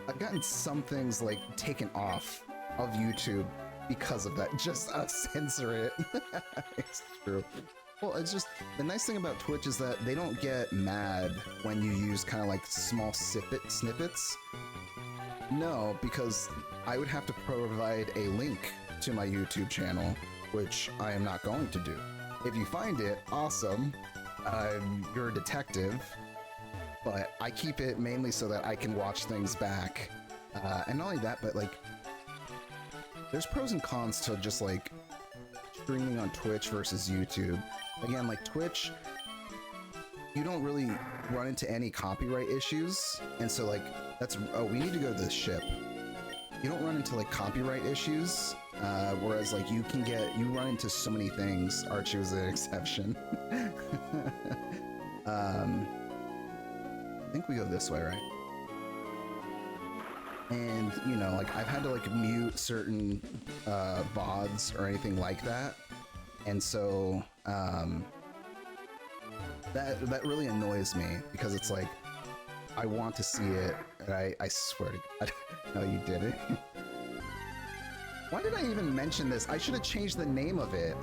I've gotten some things like taken off of YouTube because of that. Just censor it. It's true. Well, it's just, the nice thing about Twitch is that they don't get mad when you use kind of like small snippets. No, because I would have to provide a link to my YouTube channel, which I am not going to do. If you find it, awesome. You're a detective, but I keep it mainly so that I can watch things back. And not only that, but like, there's pros and cons to just like streaming on Twitch versus YouTube. Again, like Twitch, you don't really run into any copyright issues, and so like that's, oh, we need to go to the ship. You don't run into like copyright issues, whereas like you run into so many things. Archie was an exception. I think we go this way, right? And you know, like I've had to like mute certain VODs or anything like that, and so that really annoys me, because it's like I want to see it, and I swear to God, no, you didn't. Why did I even mention this? I should have changed the name of it.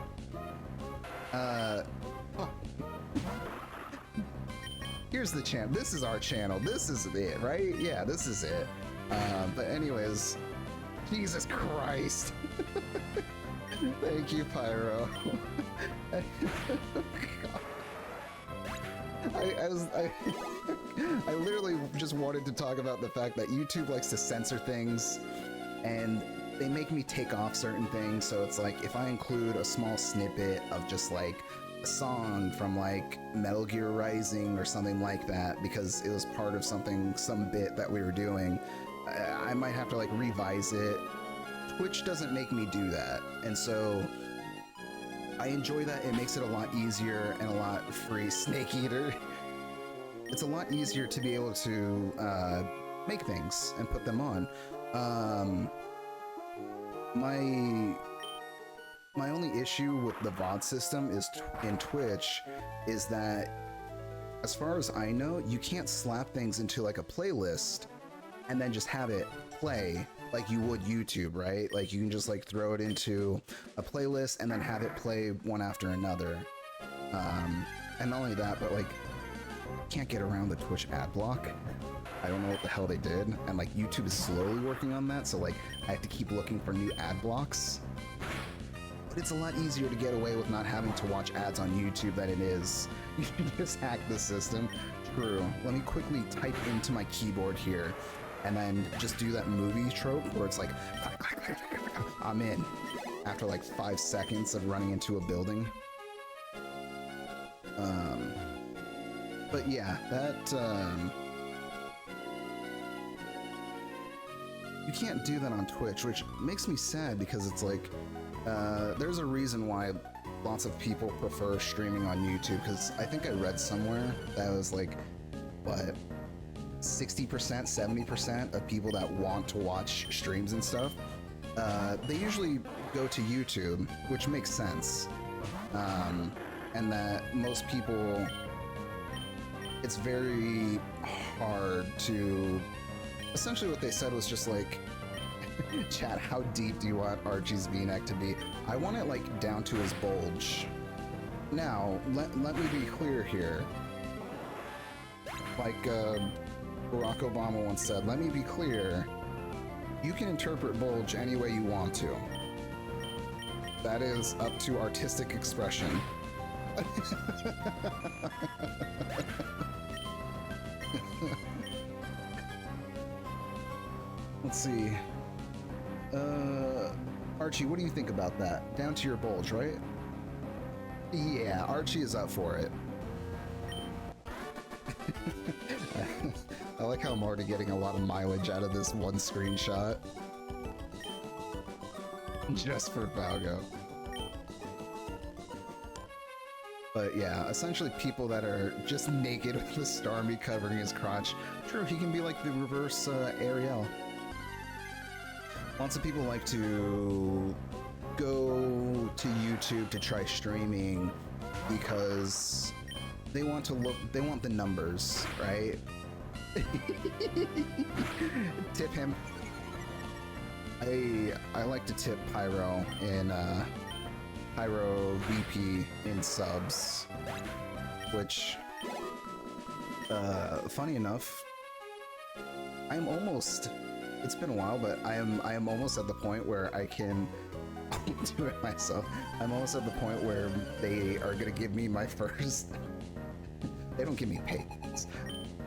Oh. Here's the channel. This is our channel. This is it, right? Yeah, this is it. But anyways, Jesus Christ. Thank you, Pyro. I literally just wanted to talk about the fact that YouTube likes to censor things, and they make me take off certain things. So it's like if I include a small snippet of just like a song from like Metal Gear Rising or something like that, because it was part of some bit that we were doing, I might have to like revise it. Twitch doesn't make me do that, and so I enjoy that. It makes it a lot easier and a lot free. Snake Eater. It's a lot easier to be able to make things and put them on. My only issue with the VOD system is in Twitch is that, as far as I know, you can't slap things into like a playlist and then just have it play like you would YouTube, right? Like you can just like throw it into a playlist and then have it play one after another. And not only that, but like, can't get around the Twitch ad block. I don't know what the hell they did, and like YouTube is slowly working on that, so like I have to keep looking for new ad blocks. But it's a lot easier to get away with not having to watch ads on YouTube than it is. You can just hack the system. True. Let me quickly type into my keyboard here, and then just do that movie trope where it's like, I'm in, after like 5 seconds of running into a building. But yeah, that, you can't do that on Twitch, which makes me sad because it's like, there's a reason why lots of people prefer streaming on YouTube, because I think I read somewhere that was like, what, 60%, 70% of people that want to watch streams and stuff, they usually go to YouTube, which makes sense. And that most people, it's very hard to, essentially what they said was just like, Chad, how deep do you want Archie's v-neck to be? I want it like down to his bulge. Now, let me be clear here. Like Barack Obama once said, let me be clear, you can interpret bulge any way you want to. That is up to artistic expression. Let's see. Archie, what do you think about that? Down to your bulge, right? Yeah, Archie is up for it. I like how I'm already getting a lot of mileage out of this one screenshot. Just for Valgo. But yeah, essentially people that are just naked with the Starmie covering his crotch. True, he can be like the reverse Ariel. Lots of people like to go to YouTube to try streaming because they want to look, they want the numbers, right? Tip him. I like to tip Pyro in Pyro VP in subs, which funny enough, I'm almost, it's been a while, but I am almost at the point where I can do it myself. I'm almost at the point where they are gonna give me my first they don't give me pay.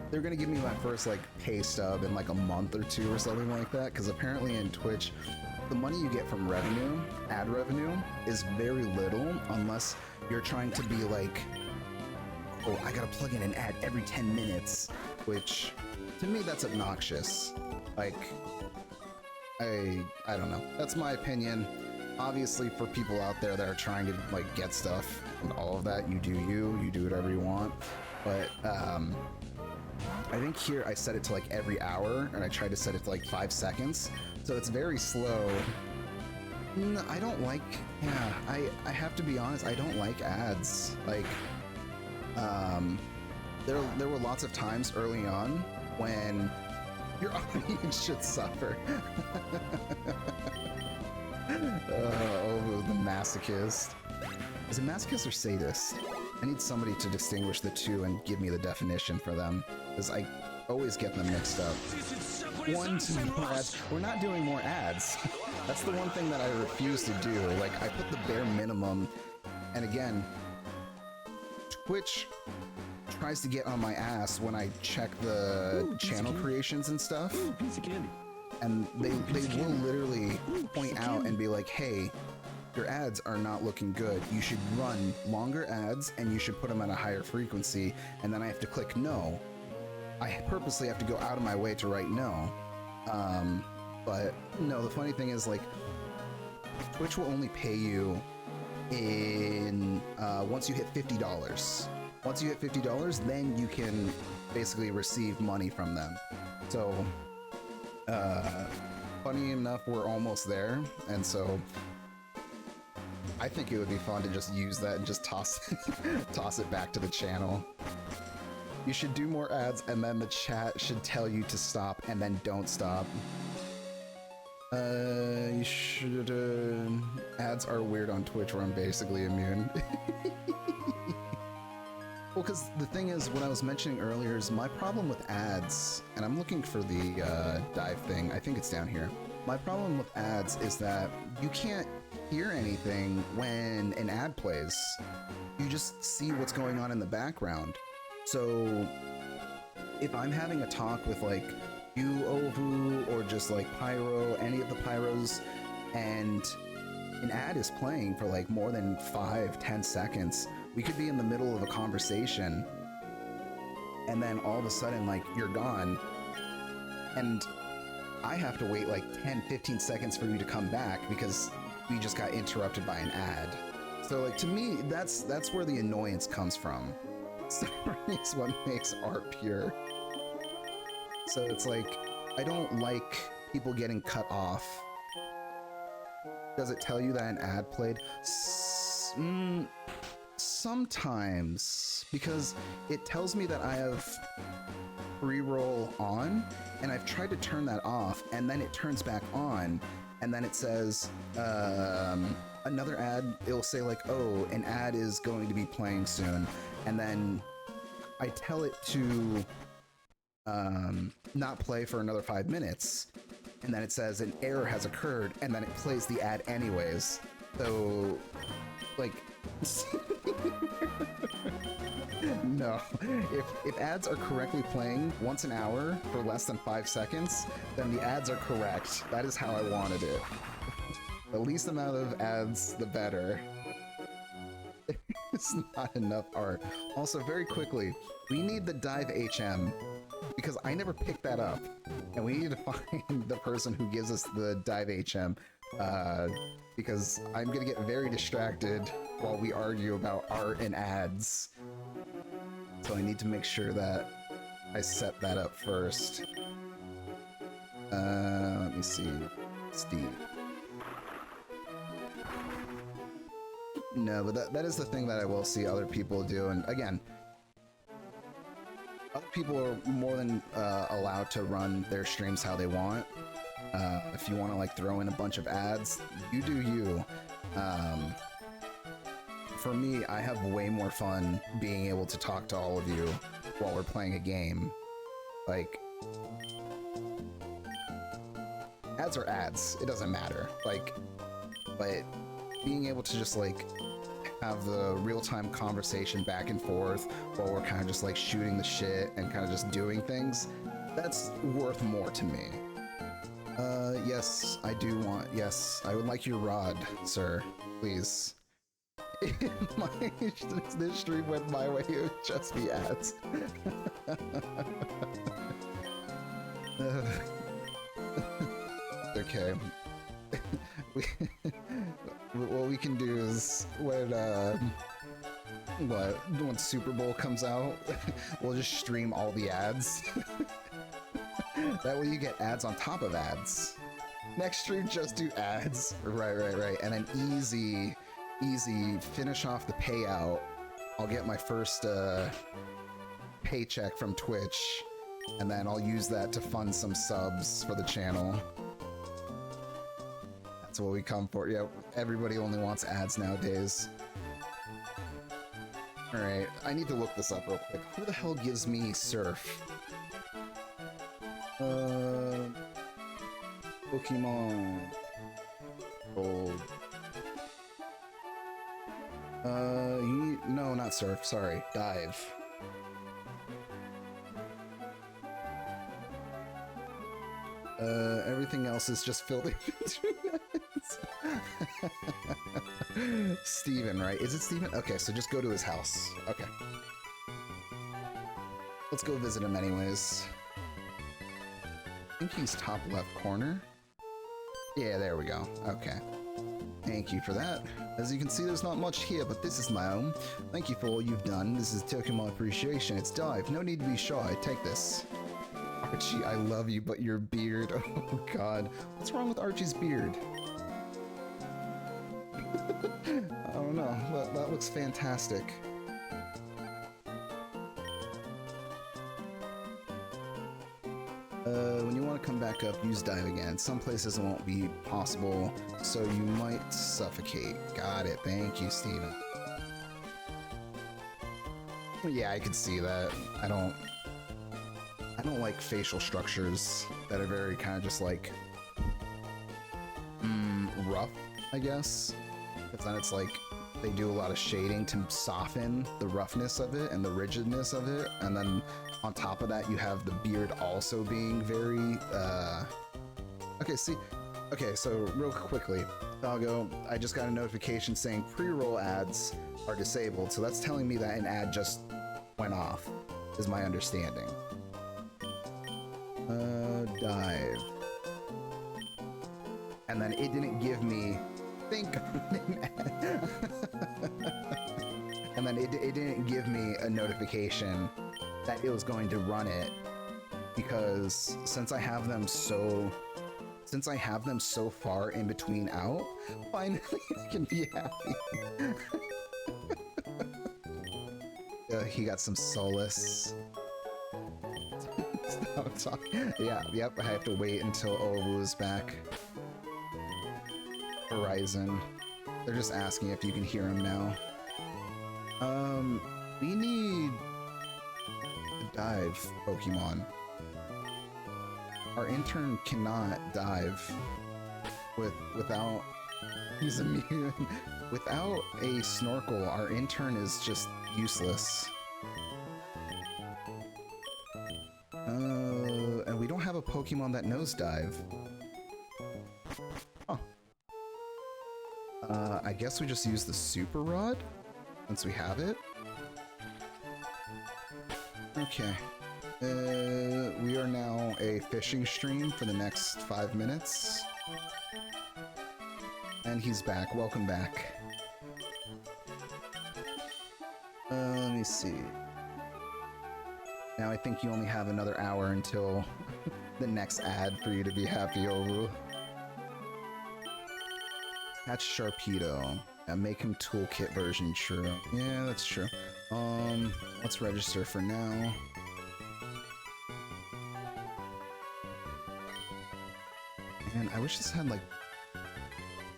They're gonna give me my first like pay stub in like a month or two or something like that, because apparently in Twitch the money you get from revenue, ad revenue, is very little unless you're trying to be like, oh, I gotta plug in an ad every 10 minutes, which to me that's obnoxious. Like, I don't know. That's my opinion. Obviously, for people out there that are trying to like get stuff and all of that, you do whatever you want. But I think here I set it to like every hour, and I tried to set it to like 5 seconds, so it's very slow. I don't like, yeah, I have to be honest, I don't like ads. Like, there were lots of times early on when your audience should suffer. Oh, the masochist. Is it masochist or sadist? I need somebody to distinguish the two and give me the definition for them, because I always get them mixed up. 1, 2 more ads. We're not doing more ads. That's the one thing that I refuse to do. Like, I put the bare minimum, and again, Twitch tries to get on my ass when I check the channel creations and stuff. Ooh, piece of candy. And they will literally point out and be like, hey, your ads are not looking good. You should run longer ads and you should put them at a higher frequency. And then I have to click no. I purposely have to go out of my way to write no. But no, the funny thing is, like, Twitch will only pay you in once you hit $50. Once you hit $50, then you can basically receive money from them. So funny enough, we're almost there, and so I think it would be fun to just use that and just toss it back to the channel. You should do more ads, and then the chat should tell you to stop, and then don't stop. You should. Ads are weird on Twitch, where I'm basically immune. Well, because the thing is, what I was mentioning earlier is my problem with ads, and I'm looking for the dive thing. I think it's down here. My problem with ads is that you can't hear anything when an ad plays. You just see what's going on in the background. So if I'm having a talk with like you, Ovu, or just like Pyro, any of the Pyros, and an ad is playing for like more than 5-10 seconds, we could be in the middle of a conversation and then all of a sudden, like, you're gone, and I have to wait like 10-15 seconds for you to come back because we just got interrupted by an ad. So like, to me, that's where the annoyance comes from. Suffering is what makes art pure. So it's like, I don't like people getting cut off. Does it tell you that an ad played? Sometimes, because it tells me that I have pre-roll on, and I've tried to turn that off, and then it turns back on, and then it says, another ad, it'll say like, oh, an ad is going to be playing soon, and then I tell it to not play for another 5 minutes, and then it says an error has occurred, and then it plays the ad anyways. So, like, no. If ads are correctly playing once an hour for less than 5 seconds, then the ads are correct. That is how I wanted it. The least amount of ads, the better. It's not enough art. Also, very quickly, we need the dive HM, because I never picked that up, and we need to find the person who gives us the dive HM, because I'm gonna get very distracted while we argue about art and ads. So I need to make sure that I set that up first. Let me see. Steve. No, but that is the thing that I will see other people do, and again, other people are more than allowed to run their streams how they want. If you want to like throw in a bunch of ads, you do you. For me, I have way more fun being able to talk to all of you while we're playing a game. Like, ads are ads, it doesn't matter. Like, but being able to just like have the real-time conversation back and forth while we're kind of just like shooting the shit and kind of just doing things, that's worth more to me. Yes, I do want, yes, I would like your rod, sir, please. This stream went my way, it would just be ads. Okay. What we can do is when Super Bowl comes out, we'll just stream all the ads. That way you get ads on top of ads. Next stream, just do ads. Right. And then easy, finish off the payout. I'll get my first paycheck from Twitch, and then I'll use that to fund some subs for the channel. That's what we come for. Yeah, everybody only wants ads nowadays. Alright, I need to look this up real quick. Who the hell gives me surf? Pokemon. Gold. No, not surf, sorry. Dive. Everything else is just filled in. Steven, right? Is it Steven? Okay, so just go to his house. Okay. Let's go visit him anyways. I think he's top left corner. Yeah, there we go. Okay. Thank you for that. As you can see, there's not much here, but this is my home. Thank you for all you've done. This is token my appreciation. It's Dive. No need to be shy. Take this. Archie, I love you, but your beard. Oh god. What's wrong with Archie's beard? I don't know. That looks fantastic. When you want to come back up, use dive again. Some places it won't be possible, so you might suffocate. Got it. Thank you, Steven. Yeah, I can see that. I don't like facial structures that are very kind of just like rough, I guess. Because then it's like they do a lot of shading to soften the roughness of it and the rigidness of it, and then on top of that you have the beard also being very okay, so real quickly, Doggo, I just got a notification saying pre-roll ads are disabled, so that's telling me that an ad just went off, is my understanding. Dive. And then it didn't give me and then it didn't give me a notification that it was going to run it, because since I have them so far in between out, finally I can be happy. He got some solace. Stop talking. Yeah, yep, I have to wait until Owu is back. Horizon. They're just asking if you can hear him now. We need to dive Pokemon. Our intern cannot dive without... He's immune. Without a snorkel, our intern is just useless. And we don't have a Pokemon that knows dive. Huh. I guess we just use the Super Rod, since we have it. Okay. We are now a fishing stream for the next 5 minutes. And he's back. Welcome back. Let me see. Now I think you only have another hour until the next ad for you to be happy over. Catch Sharpedo. Yeah, make him toolkit version true. Yeah, that's true. Let's register for now. And I wish this had like...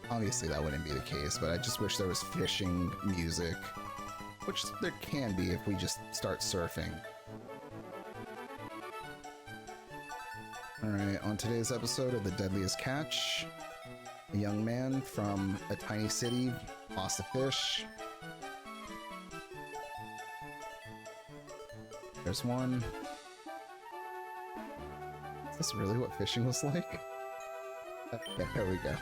Obviously that wouldn't be the case, but I just wish there was fishing music. Which there can be if we just start surfing. Alright, on today's episode of The Deadliest Catch, a young man from a tiny city lost a fish. There's one. Is this really what fishing was like? Okay, there we go.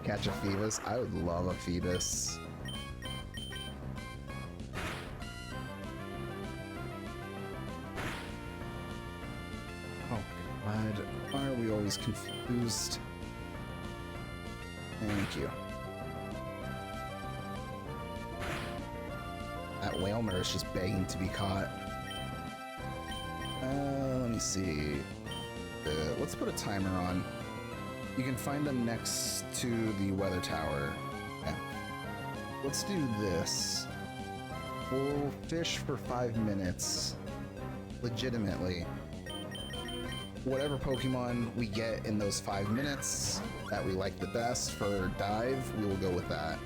Catch a Phoebus? I would love a Phoebus. Oh god, why are we always confused? Thank you. That Whalmer is just begging to be caught. Let me see. Let's put a timer on. You can find them next to the weather tower. Yeah. Let's do this. We'll fish for 5 minutes. Legitimately. Whatever Pokemon we get in those 5 minutes that we like the best for dive, we will go with that.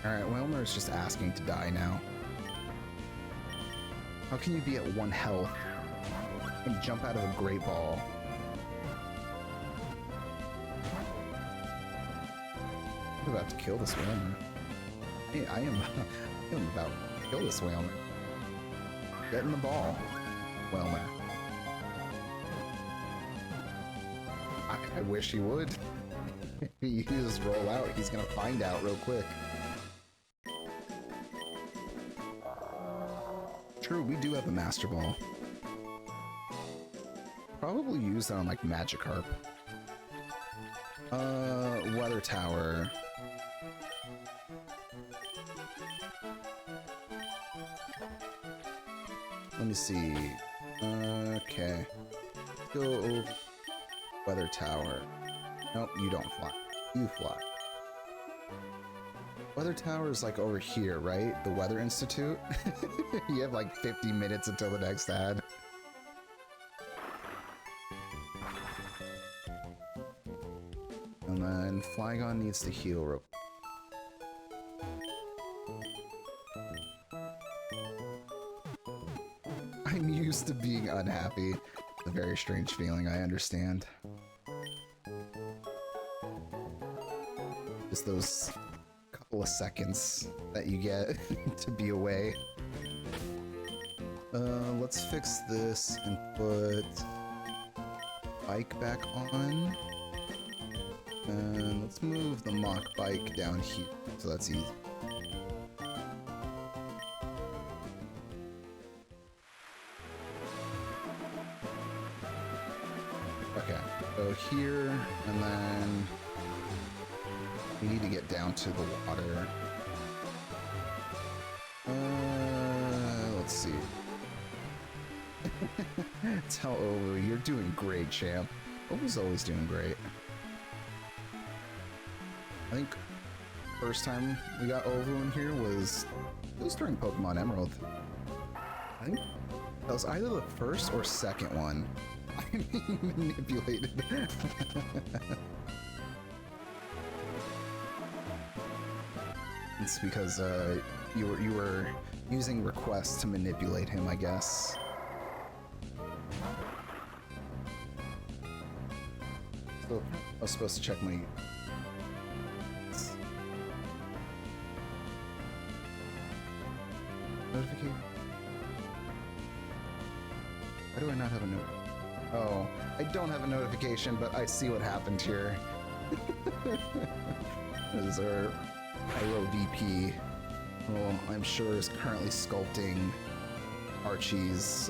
Alright, Wilmer is just asking to die now. How can you be at 1 health and jump out of a great ball? I'm about to kill this Wilmer. Hey, I am about to kill this Wilmer. Get in the ball, Wilmer. I wish he would. If he just roll out, he's gonna find out real quick. True, we do have a Master Ball. Probably use that on like Magikarp. Weather Tower. Let me see. Okay. Go Weather Tower. Nope, you don't fly. You fly. Weather Tower is like over here, right? The Weather Institute? You have like 50 minutes until the next ad. And then Flygon needs to heal real. I'm used to being unhappy. It's a very strange feeling, I understand. Just those couple of seconds that you get to be away. Let's fix this and put bike back on. And let's move the mock bike down here, so that's easy. Okay, so here, and then we need to get down to the water. Let's see. Tell Ovu, you're doing great, champ. Ovu's always doing great. I think first time we got Ovu in here was, it was during Pokemon Emerald. I think that was either the first or second one. I'm being manipulated. It's because you were using requests to manipulate him, I guess. So I was supposed to check my notification. Why do I not have a note? Oh, I don't have a notification, but I see what happened here. This is our Pyro VP, who I'm sure is currently sculpting Archie's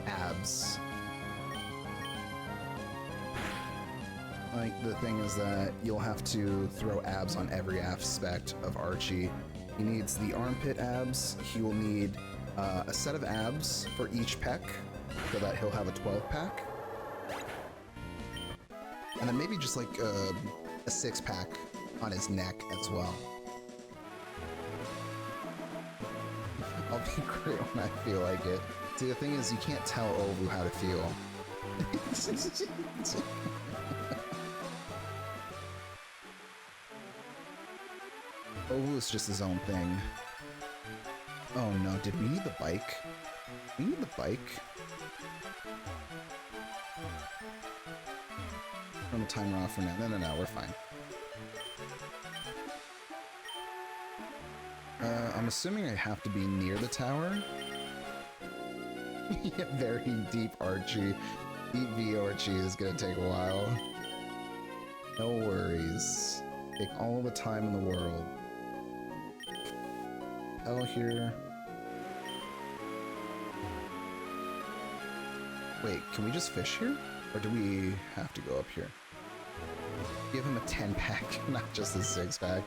abs. Like, the thing is that you'll have to throw abs on every aspect of Archie. He needs the armpit abs, he will need a set of abs for each pec, so that he'll have a 12-pack. And then maybe just like a 6-pack on his neck as well. I'll be great when I feel like it. See, the thing is, you can't tell Ovu how to feel. Ovu is just his own thing. Oh no, did we need the bike? We need the bike. Turn the timer off for now. No, we're fine. I'm assuming I have to be near the tower. Yeah, very deep Archie. Deep V Archie is gonna take a while. No worries. Take all the time in the world. L here. Wait, can we just fish here? Or do we have to go up here? Give him a 10-pack, not just a 6-pack.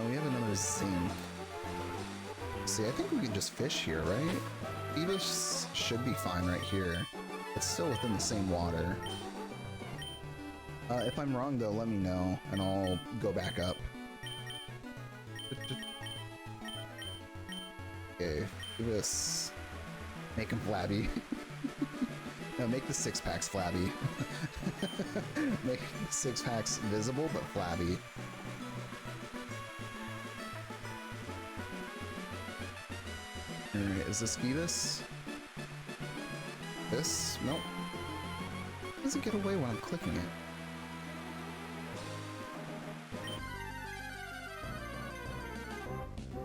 We have another zinc. See, I think we can just fish here, right? Phoebus should be fine right here. It's still within the same water. If I'm wrong, though, let me know, and I'll go back up. Okay, Phoebus. Make him flabby. No, make the six-packs flabby. Make the six-packs visible, but flabby. Alright, is this Phoebus? This? Nope. How does it get away when I'm clicking it?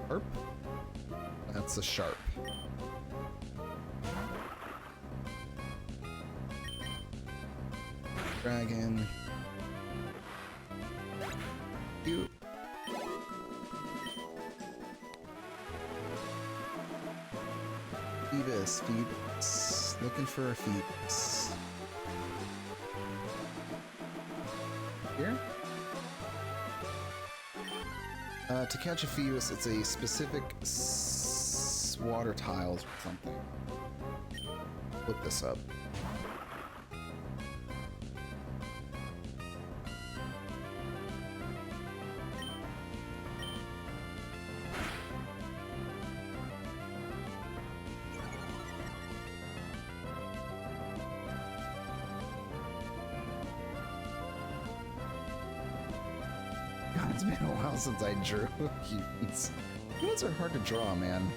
Sharp? That's a sharp. Dragon. You. Phoebus, Phoebus. Looking for a Phoebus. Here? To catch a Phoebus, it's a specific water tiles or something. Look this up. God, it's been a while since I drew humans. Humans are hard to draw, man.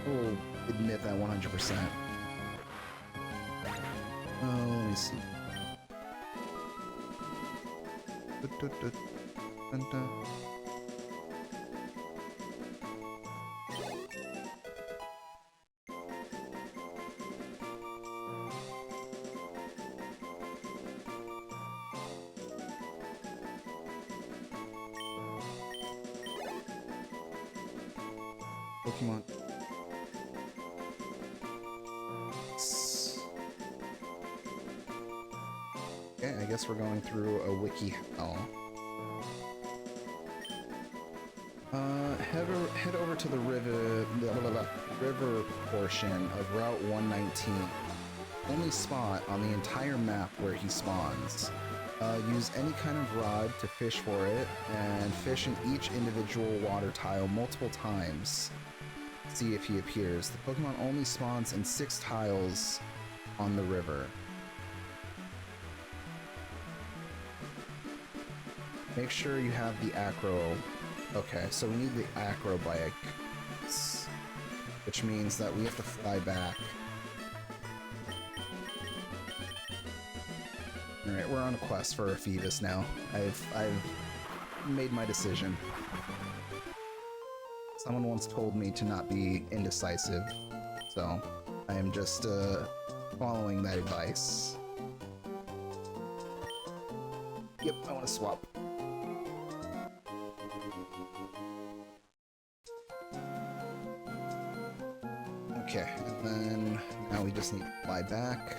I will admit that 100%. Oh, let me see. Pokemon. Okay, I guess we're going through a wiki hell. Head over to the river portion of Route 119. Only spot on the entire map where he spawns. Use any kind of rod to fish for it, and fish in each individual water tile multiple times. See if he appears. The Pokemon only spawns in 6 tiles on the river. Make sure you have the acro. Okay, so we need the acro bike, which means that we have to fly back. Alright, we're on a quest for a Phoebus now. I've made my decision. Someone once told me to not be indecisive, so I am just following that advice. Yep, I want to swap. Okay, and then now we just need to fly back.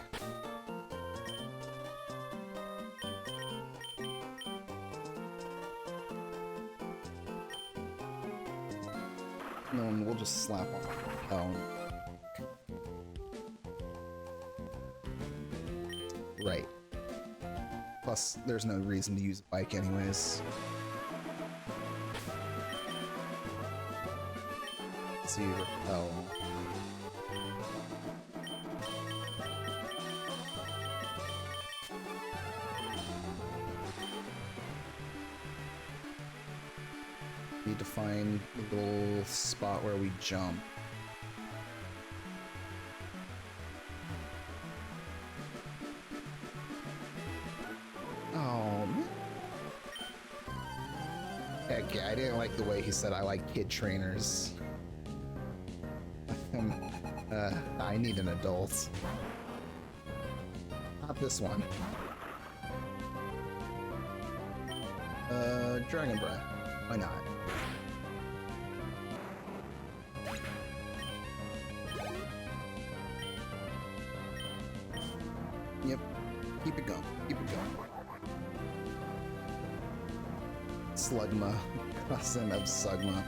No, and we'll just slap on. Right. Plus, there's no reason to use a bike anyways. Let's see, repel. Need to find the little spot where we jump. Oh, man. Heck yeah, I didn't like the way he said I like kid trainers. I need an adult. Not this one. Dragon Breath. Why not? Yep. Keep it going. Keep it going. Slugma. Cousin of Sugma.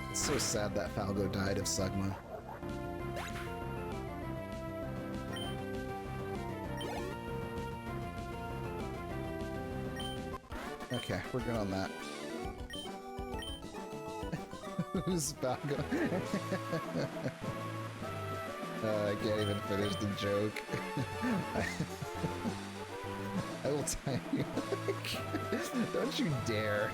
It's so sad that Falgo died of Sugma. Okay, we're good on that. Who's Falco? I can't even finish the joke. I will tell you. Don't you dare.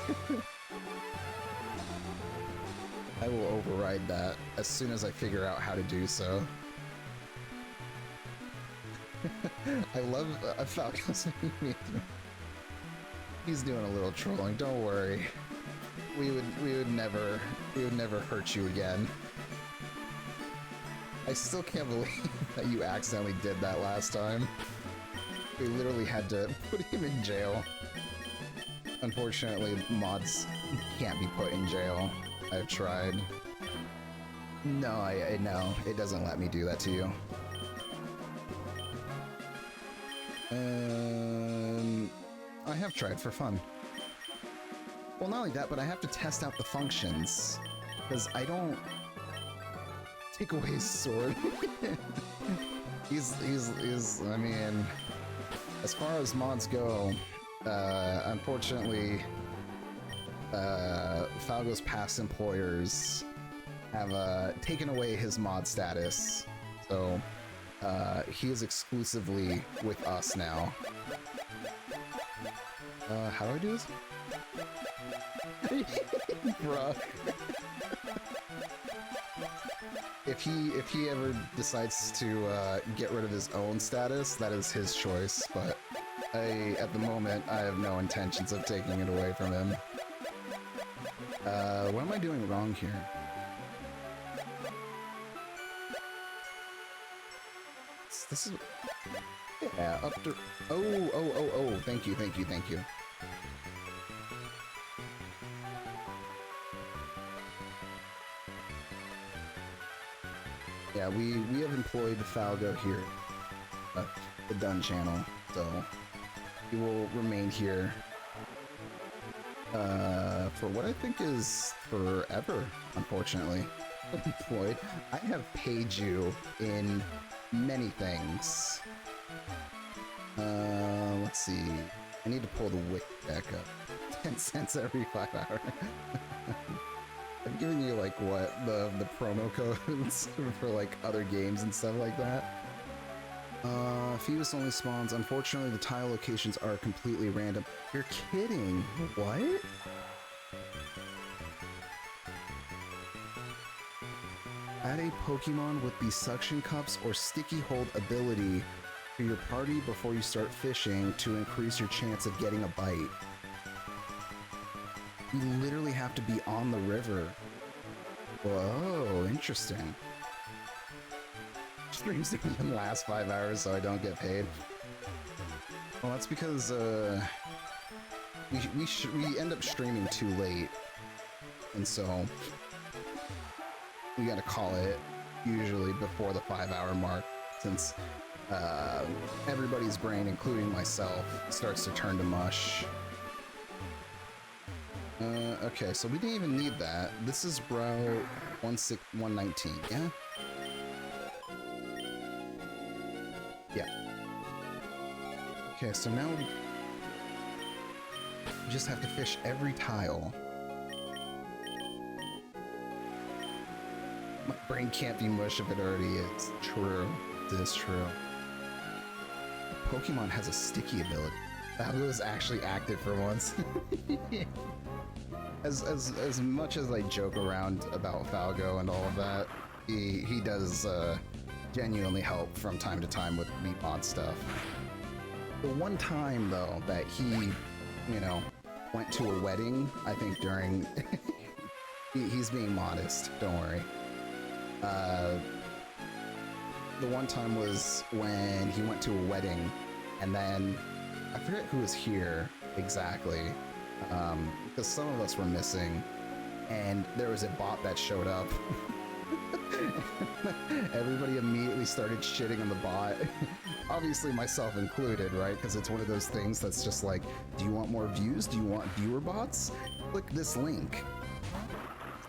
I will override that as soon as I figure out how to do so. I love Falco's me. He's doing a little trolling. Don't worry. We would never hurt you again. I still can't believe that you accidentally did that last time. We literally had to put him in jail. Unfortunately, mods can't be put in jail. I've tried. No, I know. It doesn't let me do that to you. I have tried for fun. Well, not only that, but I have to test out the functions. Because I don't... Take away his sword. he's, I mean... As far as mods go, unfortunately, Falgo's past employers have taken away his mod status, so he is exclusively with us now. How do I do this? Bruh. If he ever decides to get rid of his own status, that is his choice, but at the moment, I have no intentions of taking it away from him. What am I doing wrong here? This is... Yeah, up to... Oh, thank you. Yeah, we have employed Falgo here, the Dun channel, so he will remain here for what I think is forever, unfortunately. Employed. I have paid you in many things. Let's see. I need to pull the wick back up. 10 cents every 5 hours. I've given you, like, what? The promo codes for, like, other games and stuff like that. Phoebus only spawns. Unfortunately, the tile locations are completely random. You're kidding. What? Add a Pokemon with the suction cups or sticky hold ability to your party before you start fishing to increase your chance of getting a bite. You literally have to be on the river. Whoa, interesting. Streams didn't even last 5 hours, so I don't get paid. Well, that's because we end up streaming too late, and so we gotta call it usually before the 5 hour mark, since everybody's brain, including myself, starts to turn to mush. Okay, so we didn't even need that. This is route 119, yeah? Yeah. Okay, so now we just have to fish every tile. My brain can't be mush if it already is. True. It is true. Pokemon has a sticky ability. That was actually active for once. As much as I joke around about Falgo and all of that, he does genuinely help from time to time with the mod stuff. The one time though that he, you know, went to a wedding, I think during he's being modest, don't worry. The one time was when he went to a wedding, and then I forget who was here exactly, because some of us were missing, and there was a bot that showed up. Everybody immediately started shitting on the bot. Obviously myself included, right? Because it's one of those things that's just like, do you want more views? Do you want viewer bots? Click this link.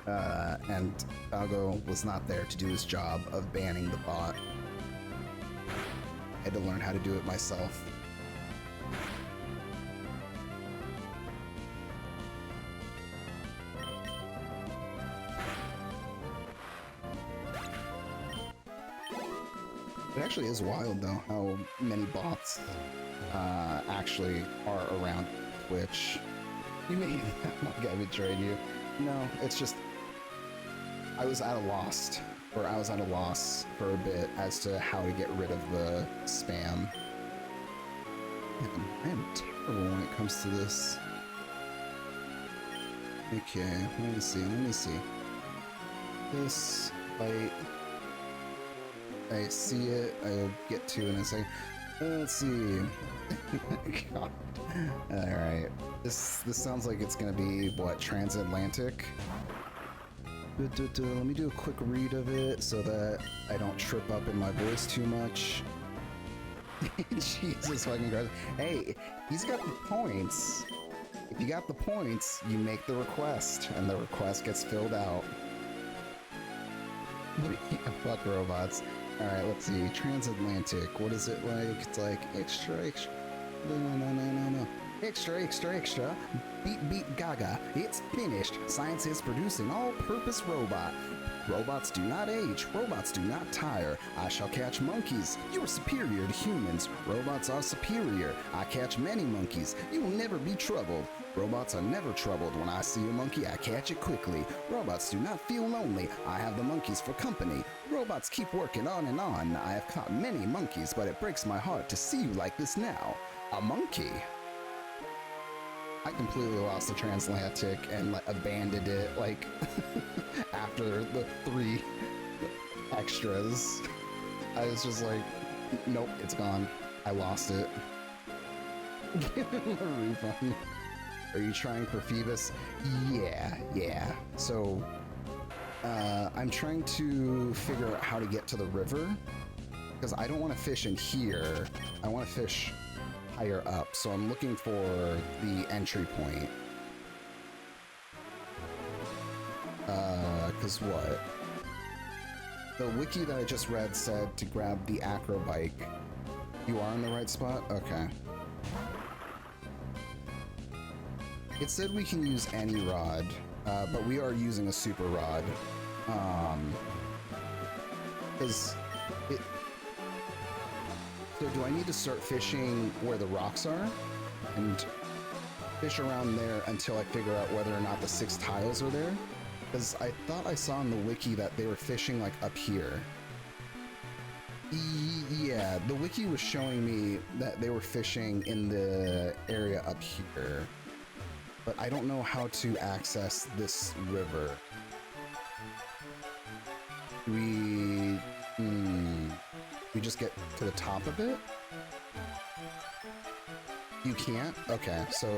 And Falgo was not there to do his job of banning the bot. I had to learn how to do it myself. actually is wild though how many bots actually are around Twitch. You may like I betrayed you. No, it's just I was at a loss for a bit as to how to get rid of the spam. Man, I am terrible when it comes to this. Okay, let me see. This fight, I see it, I'll get to it in a second. Let's see. God. Alright. This sounds like it's gonna be, what, transatlantic? Let me do a quick read of it so that I don't trip up in my voice too much. Jesus fucking Christ. Hey, he's got the points. If you got the points, you make the request, and the request gets filled out. Fuck robots. Alright, let's see. Transatlantic. What is it like? It's like extra. No. Extra. Beat gaga. It's finished. Science is producing all-purpose robot. Robots do not age. Robots do not tire. I shall catch monkeys. You are superior to humans. Robots are superior. I catch many monkeys. You will never be troubled. Robots are never troubled. When I see a monkey, I catch it quickly. Robots do not feel lonely. I have the monkeys for company. Robots keep working on and on. I have caught many monkeys, but it breaks my heart to see you like this now. A monkey. I completely lost the transatlantic and like, abandoned it like after the 3 extras. I was just like, nope, it's gone. I lost it. Give him a refund. Are you trying for Phoebus? Yeah. So, I'm trying to figure out how to get to the river because I don't want to fish in here. I want to fish higher up, so I'm looking for the entry point. Cause what? The wiki that I just read said to grab the acro bike. You are in the right spot? Okay. It said we can use any rod, but we are using a super rod. Cause it... So do I need to start fishing where the rocks are and fish around there until I figure out whether or not the 6 tiles are there? Because I thought I saw in the wiki that they were fishing like up here. Yeah, the wiki was showing me that they were fishing in the area up here. But I don't know how to access this river. We just get to the top of it? You can't? Okay, so...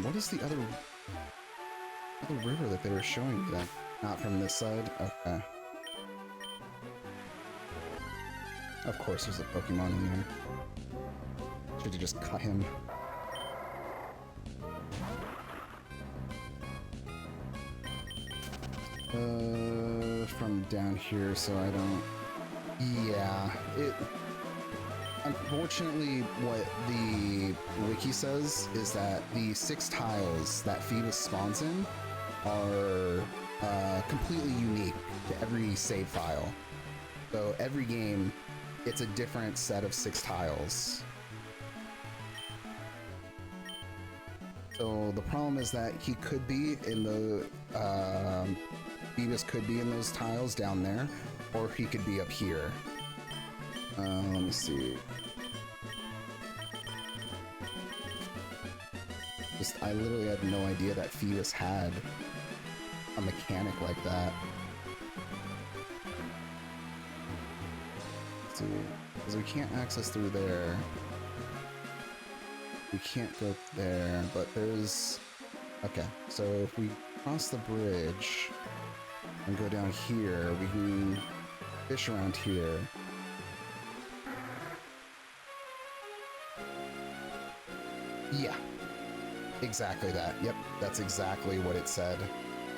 what is the other river that they were showing me then? Not from this side? Okay. Of course there's a Pokemon in there. Should have just cut him. From down here so I don't... Yeah, unfortunately, what the wiki says is that the 6 tiles that Phoebus spawns in are completely unique to every save file. So every game, it's a different set of 6 tiles. So the problem is that he could be in the... Phoebus could be in those tiles down there, or he could be up here. Let me see. I literally had no idea that Phoebus had a mechanic like that. Let's see, because we can't access through there. We can't go there, but there's... Okay, so if we cross the bridge and go down here, we can fish around here. Yeah, exactly that. Yep, that's exactly what it said.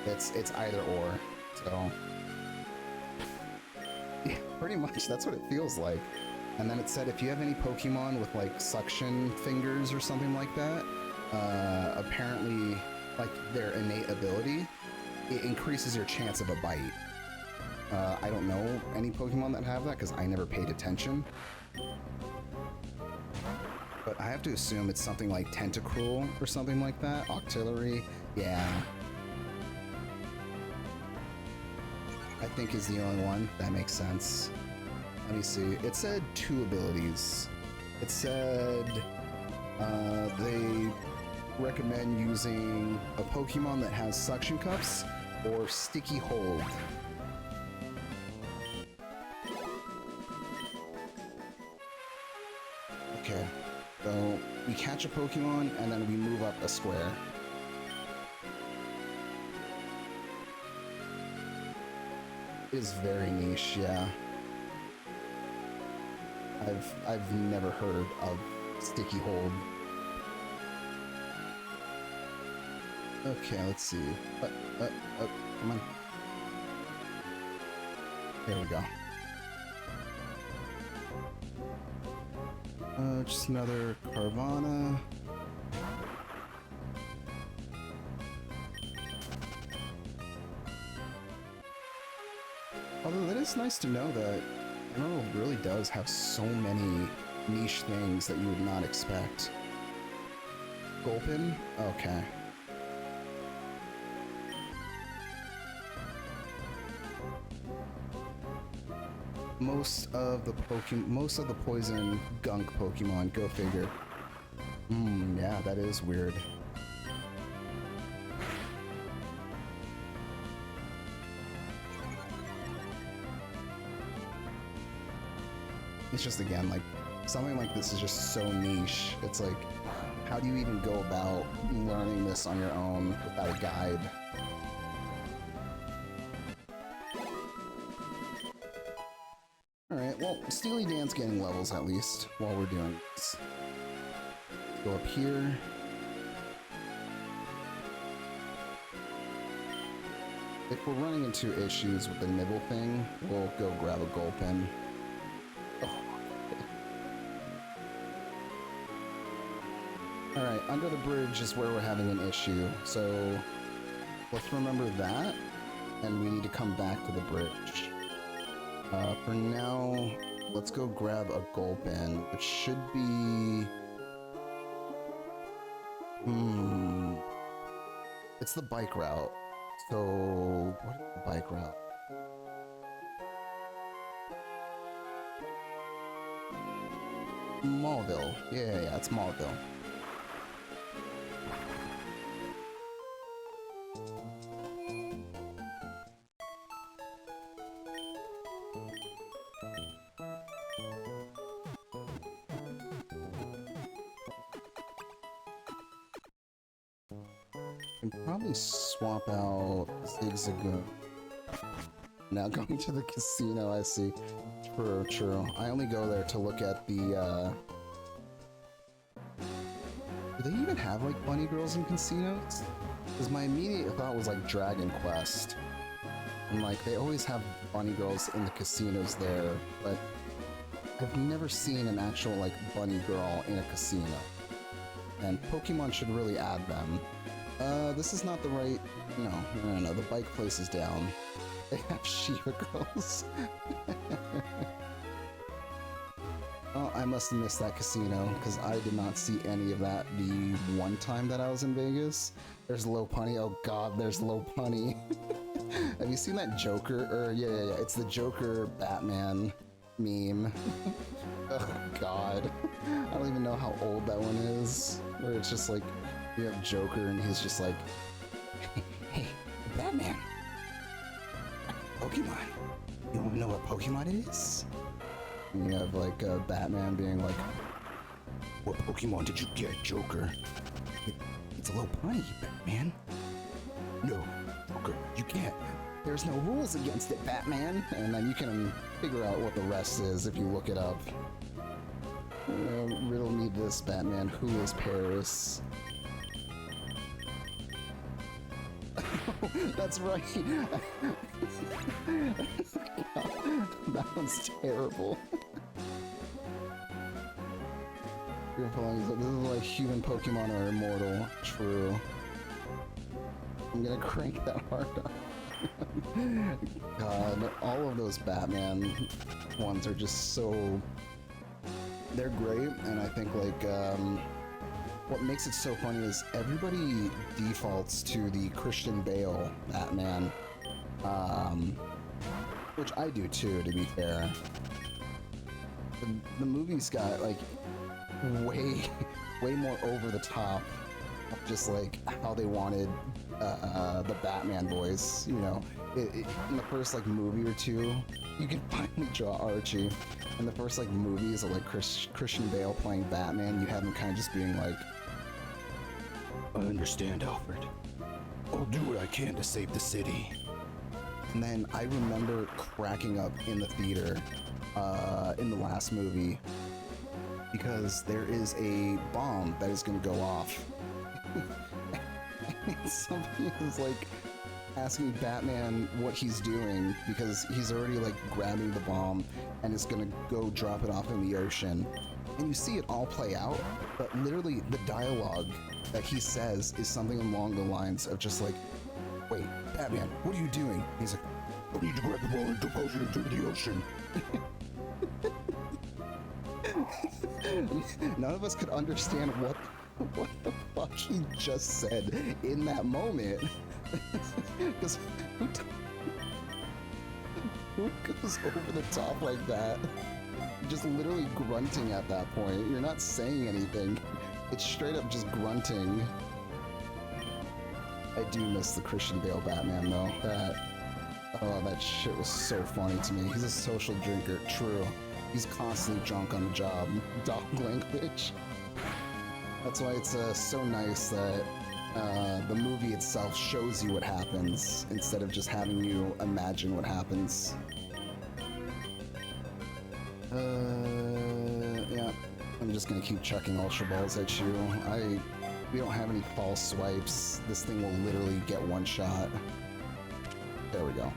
It's either or, so... Yeah, pretty much, that's what it feels like. And then it said if you have any Pokemon with, like, suction fingers or something like that, apparently, like, their innate ability, it increases your chance of a bite. I don't know any Pokemon that have that because I never paid attention. But I have to assume it's something like Tentacruel or something like that. Octillery, yeah. I think is the only one. That makes sense. Let me see. It said 2 abilities. It said they recommend using a Pokemon that has suction cups or sticky hold. Okay, so we catch a Pokemon and then we move up a square. It is very niche, yeah. I've never heard of sticky hold. Okay, let's see. Come on. There we go. Just another Carvana. Although that is nice to know that Emerald really does have so many niche things that you would not expect. Gulpin? Okay. Most of the poison gunk Pokemon, go figure. Yeah, that is weird. It's just, again, like, something like this is just so niche. It's like, how do you even go about learning this on your own without a guide? Alright, well, Steely Dan's getting levels at least while we're doing this. Let's go up here. If we're running into issues with the nibble thing, we'll go grab a Gulpin. Alright, under the bridge is where we're having an issue, so let's remember that, and we need to come back to the bridge. For now, let's go grab a Gulpin, which should be... It's the bike route, so... What is the bike route? Maulville. Yeah, it's Maulville. Can probably swap out Zigzagoon. Now going to the casino, I see. True. I only go there to look at the, Do they even have, like, bunny girls in casinos? Because my immediate thought was, like, Dragon Quest. And, like, they always have bunny girls in the casinos there, but I've never seen an actual, like, bunny girl in a casino. And Pokemon should really add them. This is not the right... No, the bike place is down. They have Shiva girls. Oh, I must have missed that casino, because I did not see any of that the one time that I was in Vegas. There's Lopunny. Oh god, there's Lopunny. Have you seen that Joker? Yeah, it's the Joker Batman meme. Oh god. I don't even know how old that one is. Where it's just like, you have Joker and he's just like, hey, Batman. Pokemon. You don't know what Pokemon it is? And you have like Batman being like, what Pokemon did you get, Joker? It's a Lopunny, Batman. No, Joker, you can't. There's no rules against it, Batman. And then you can figure out what the rest is if you look it up. Riddle me this, Batman. Who is Paris? That's right. That one's terrible. This is like human Pokemon are immortal. True. I'm gonna crank that hard up. God, all of those Batman ones are just so... They're great, and I think, like, what makes it so funny is everybody defaults to the Christian Bale Batman, which I do too, to be fair. The movie's got, like, way more over the top, just like how they wanted the Batman voice, you know. In the first like movie or two, you can finally draw Archie. In the first like movies of like Christian Bale playing Batman, you have him kind of just being like, I understand, Alfred. I'll do what I can to save the city. And then I remember cracking up in the theater in the last movie because there is a bomb that is going to go off. And somebody is like asking Batman what he's doing because he's already like grabbing the bomb and is going to go drop it off in the ocean. And you see it all play out, but literally the dialogue that he says is something along the lines of just like, wait, Batman, what are you doing? He's like, I need to grab the ball and deposit it into the ocean. None of us could understand what the fuck he just said in that moment. Because who goes over the top like that? Just literally grunting at that point. You're not saying anything. It's straight up just grunting. I do miss the Christian Bale Batman though. That shit was so funny to me. He's a social drinker, true. He's constantly drunk on the job. Dog language. That's why it's so nice that the movie itself shows you what happens instead of just having you imagine what happens. Yeah. I'm just gonna keep chucking Ultra Balls at you. We don't have any false swipes. This thing will literally get one shot. There we go.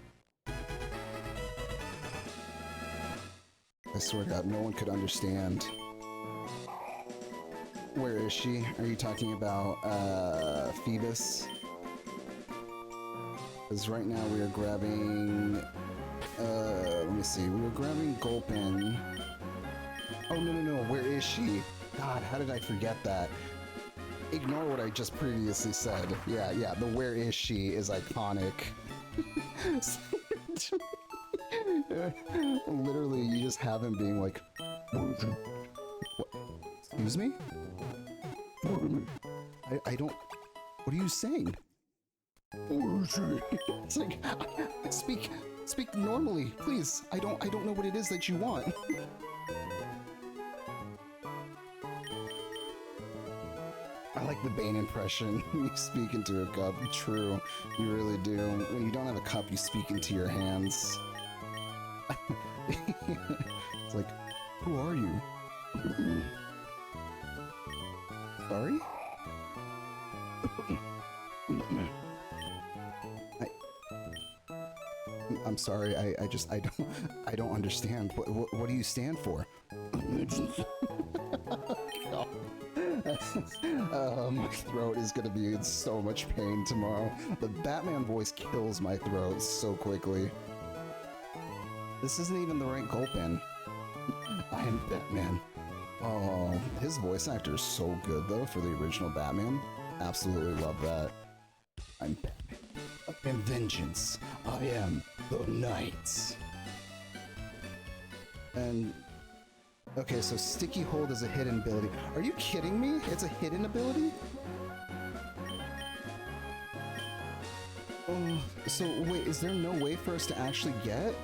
I swear to God, no one could understand. Where is she? Are you talking about, Phoebus? Because right now we are grabbing, let me see, we were grabbing Gulpin. Oh, no, where is she? God, how did I forget that? Ignore what I just previously said. Yeah, the where is she is iconic. Literally, you just have him being like, what? Excuse me? I don't, what are you saying? It's like, speak normally, please. I don't know what it is that you want. I like the Bane impression. You speak into a cup. True, you really do. When you don't have a cup, you speak into your hands. It's like, who are you? Sorry? I'm sorry. I don't understand. What do you stand for? My throat is gonna be in so much pain tomorrow. The Batman voice kills my throat so quickly. This isn't even the right Gulpin. I am Batman. Oh, his voice actor is so good though for the original Batman. Absolutely love that. I'm Batman. I am vengeance. I am the night. And okay, so Sticky Hold is a hidden ability. Are you kidding me? It's a hidden ability? Oh, so wait, is there no way for us to actually get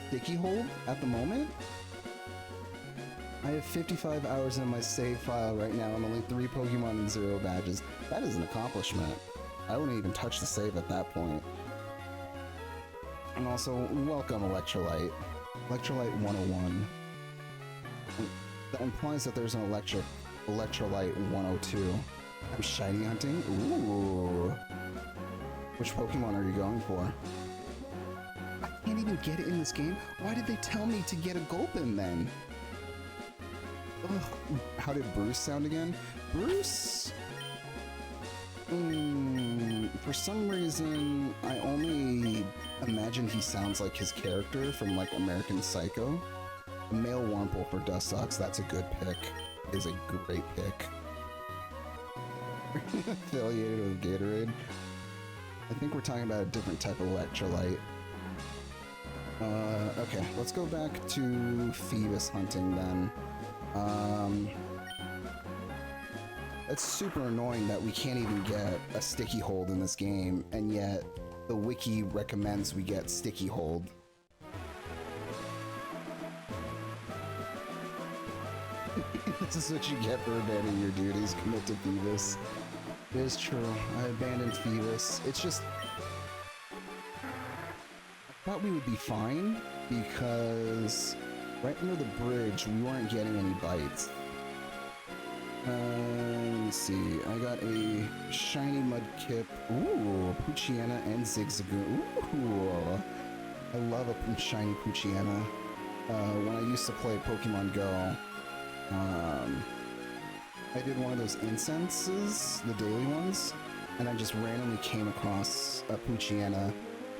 Sticky Hold at the moment? I have 55 hours in my save file right now and only 3 Pokemon and 0 badges. That is an accomplishment. I wouldn't even touch the save at that point. And also, welcome Electrolyte. Electrolyte 101. That implies that there's an Electrolyte 102. I'm shiny hunting? Ooh. Which Pokemon are you going for? I can't even get it in this game? Why did they tell me to get a Gulpin then? Ugh. How did Bruce sound again? Bruce? For some reason, I only imagine he sounds like his character from like American Psycho. A male Wurmple for Dustox, that's a good pick. Is a great pick. Affiliated with Gatorade. I think we're talking about a different type of electrolyte. Okay, let's go back to Phoebus hunting then. It's super annoying that we can't even get a sticky hold in this game, and yet the wiki recommends we get sticky hold. This is what you get for abandoning your duties. Commit to Phoebus. It is true. I abandoned Phoebus. It's just... I thought we would be fine, because right near the bridge, we weren't getting any bites. Let me see. I got a shiny Mudkip. Ooh, Poochyena and Zigzagoon. Ooh, I love a shiny Poochyena. When I used to play Pokemon Go, I did one of those incenses, the daily ones, and I just randomly came across a Poochyena,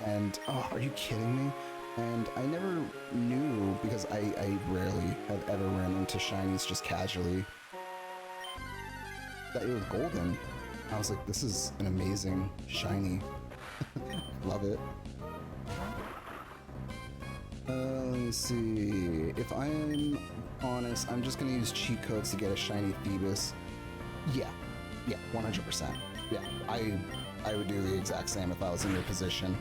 and oh, are you kidding me? And I never knew, because I rarely have ever ran into shinies just casually, that it was golden. I was like, this is an amazing shiny. Love it. Let me see. If I'm honest, I'm just gonna use cheat codes to get a shiny Phoebus. Yeah, 100%. Yeah, I would do the exact same if I was in your position.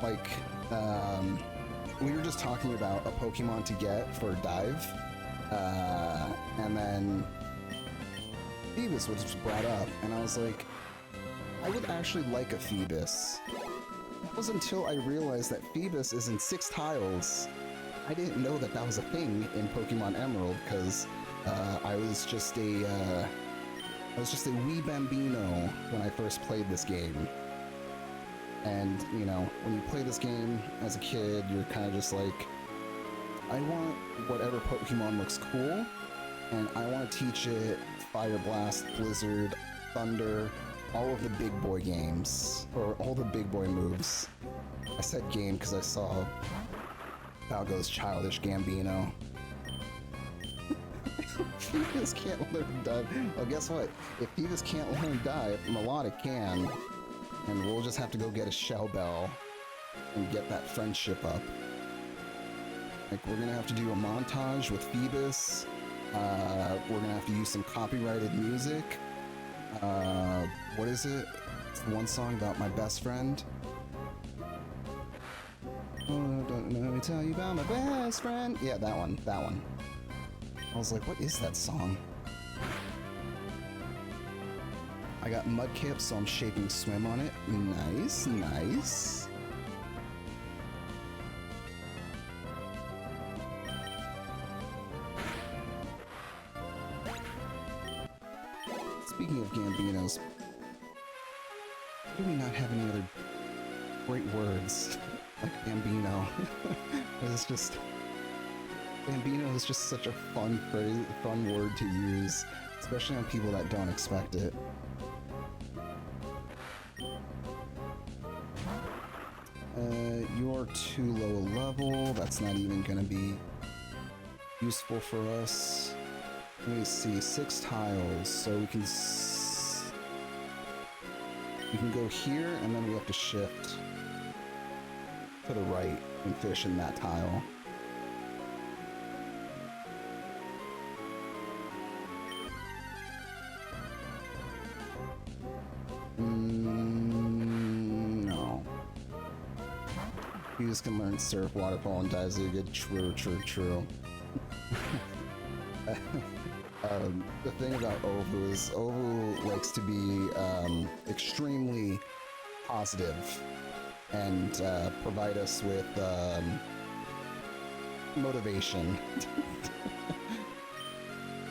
Like, we were just talking about a Pokemon to get for Dive, and then Phoebus was brought up, and I was like, I would actually like a Phoebus. It was until I realized that Phoebus is in 6 tiles. I didn't know that that was a thing in Pokemon Emerald, because I was just a wee bambino when I first played this game. And, you know, when you play this game as a kid, you're kind of just like, I want whatever Pokemon looks cool, and I want to teach it Fire Blast, Blizzard, Thunder, all of the big boy games, or all the big boy moves. I said game because I saw Falgo's childish Gambino. Phoebus can't learn dive. Well, guess what? If Phoebus can't learn dive, Melodic can. And we'll just have to go get a Shell Bell and get that friendship up. Like, we're gonna have to do a montage with Phoebus. We're gonna have to use some copyrighted music. What is it? It's the one song about my best friend. Oh, don't let me tell you about my best friend. Yeah, that one. I was like, what is that song? I got Mudkip, so I'm shaping Swim on it. Nice, nice. Speaking of Gambinos, do we not have any other great words like Gambino? It's just... Gambino is just such a fun phrase, fun word to use, especially on people that don't expect it. You're too low a level. That's not even gonna be useful for us. Let me see, 6 tiles, so we can go here, and then we have to shift to the right and fish in that tile. No. You just can learn Surf, Waterfall, and Diazuga. True. The thing about Ovu is Ovu likes to be extremely positive and provide us with motivation.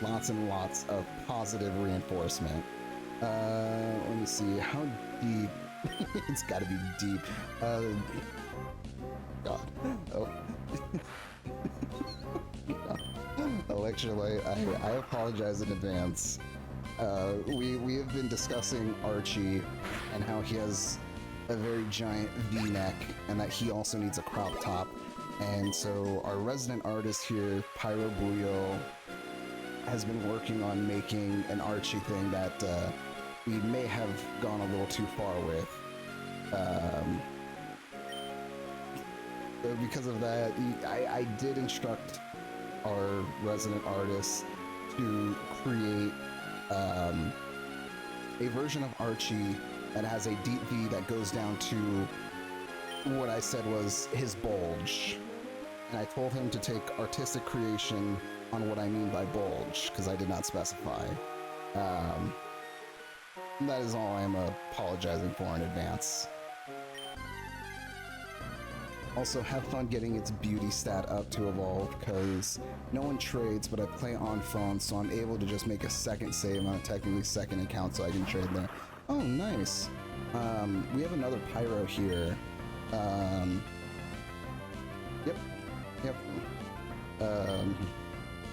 Lots and lots of positive reinforcement. Let me see, how deep? It's gotta be deep. God. Oh. Electrolyte, I apologize in advance. we have been discussing Archie and how he has a very giant V-neck and that he also needs a crop top. And so our resident artist here, Pyro Buyo, has been working on making an Archie thing that we may have gone a little too far with. So because of that, I did instruct our resident artist to create a version of Archie that has a deep V that goes down to what I said was his bulge. And I told him to take artistic creation on what I mean by bulge, because I did not specify. That is all I am apologizing for in advance. Also, have fun getting its beauty stat up to evolve, because no one trades, but I play on phone, so I'm able to just make a second save on a technically second account so I can trade there. Oh, nice. We have another Pyro here. Yep.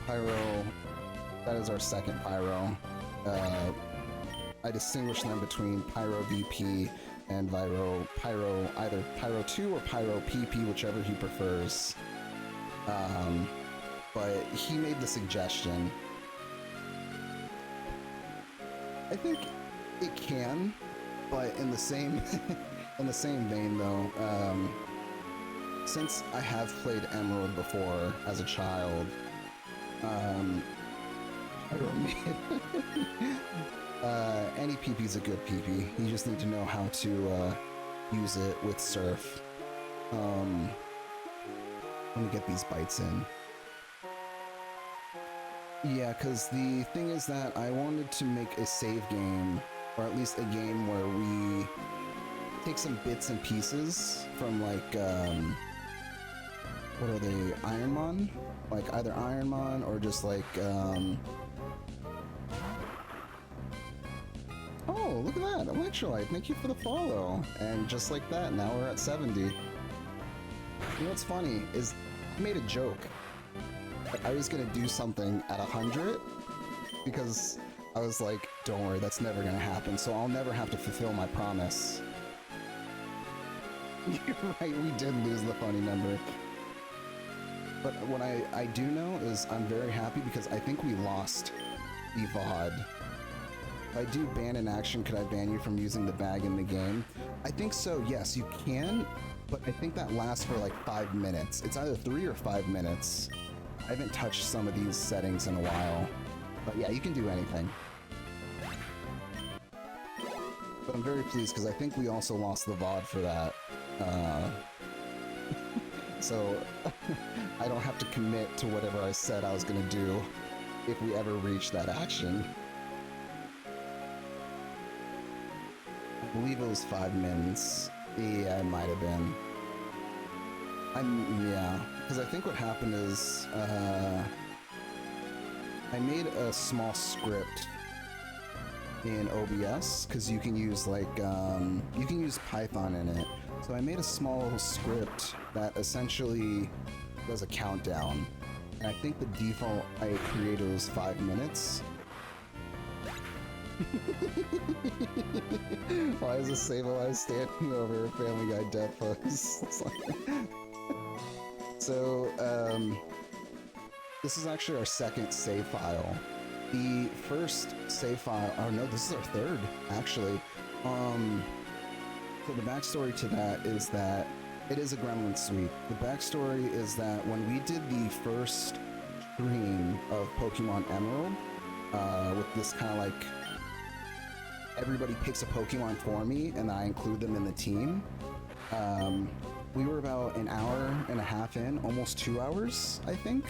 Pyro, that is our second Pyro. I distinguish them between Pyro VP and Pyro, either Pyro 2 or Pyro PP, whichever he prefers. But he made the suggestion. I think it can, but in the same in the same vein though, since I have played Emerald before as a child, any PP is a good PP. You just need to know how to use it with Surf. Let me get these bites in. Yeah, because the thing is that I wanted to make a save game, or at least a game where we take some bits and pieces from like, what are they, Ironmon? Like either Ironmon or just like, oh, look at that, Electrolyte, thank you for the follow. And just like that, now we're at 70. You know what's funny is I made a joke. I was gonna do something at 100 because I was like, don't worry, that's never gonna happen, so I'll never have to fulfill my promise. You're right, we did lose the funny number. But what I do know is I'm very happy because I think we lost the VOD. If I do ban in action, could I ban you from using the bag in the game? I think so, yes, you can, but I think that lasts for like 5 minutes. It's either 3 or 5 minutes. I haven't touched some of these settings in a while. But yeah, you can do anything. But I'm very pleased because I think we also lost the VOD for that. So I don't have to commit to whatever I said I was gonna do if we ever reach that action. I believe it was 5 mins. Yeah, it might have been. Yeah, because I think what happened is, I made a small script in OBS, because you can use like, you can use Python in it. So I made a small script that essentially does a countdown. And I think the default I created was 5 minutes. Why is this save while I was standing over a Family Guy death pose? So, this is actually our second save file. The first save file, oh no, this is our third, actually. So the backstory to that is that it is a Gremlin suite. The backstory is that when we did the first stream of Pokemon Emerald, with this kind of like, everybody picks a Pokemon for me and I include them in the team, we were about an hour and a half in, almost 2 hours, I think.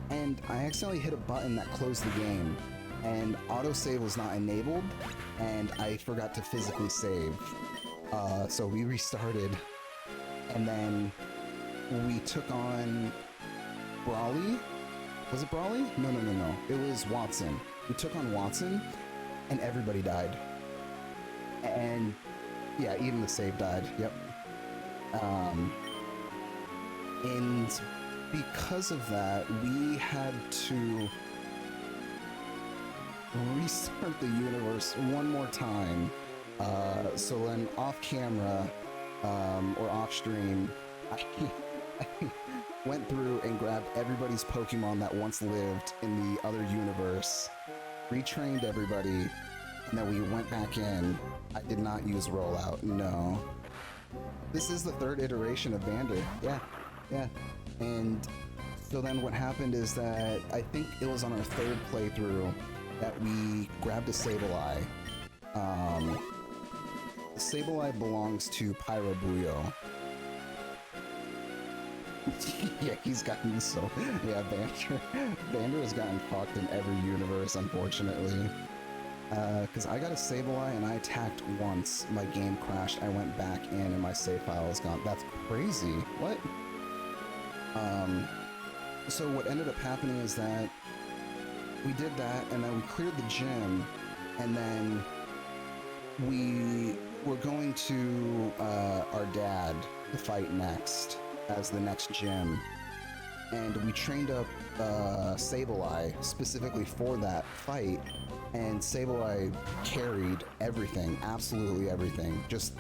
And I accidentally hit a button that closed the game, and autosave was not enabled, and I forgot to physically save. So we restarted, and then we took on Brawly. Was it Brawly? No. It was Watson. We took on Watson, and everybody died. And yeah, even the save died. Yep. And because of that, we had to restart the universe one more time. So then off camera, or off stream, I went through and grabbed everybody's Pokemon that once lived in the other universe, retrained everybody, and then we went back in. I did not use rollout, no. This is the third iteration of Vander, yeah. And so then what happened is that I think it was on our third playthrough that we grabbed a Sableye. Sableye belongs to Pyro Buyo. Yeah, he's gotten so... Yeah, Vander has gotten fucked in every universe, unfortunately. Because I got a Sableye and I attacked once. My game crashed. I went back in and my save file is gone. That's crazy. What? So what ended up happening is that we did that and then we cleared the gym and then we were going to our dad to fight next as the next gym. And we trained up Sableye specifically for that fight, and Sableye carried everything, absolutely everything. Just,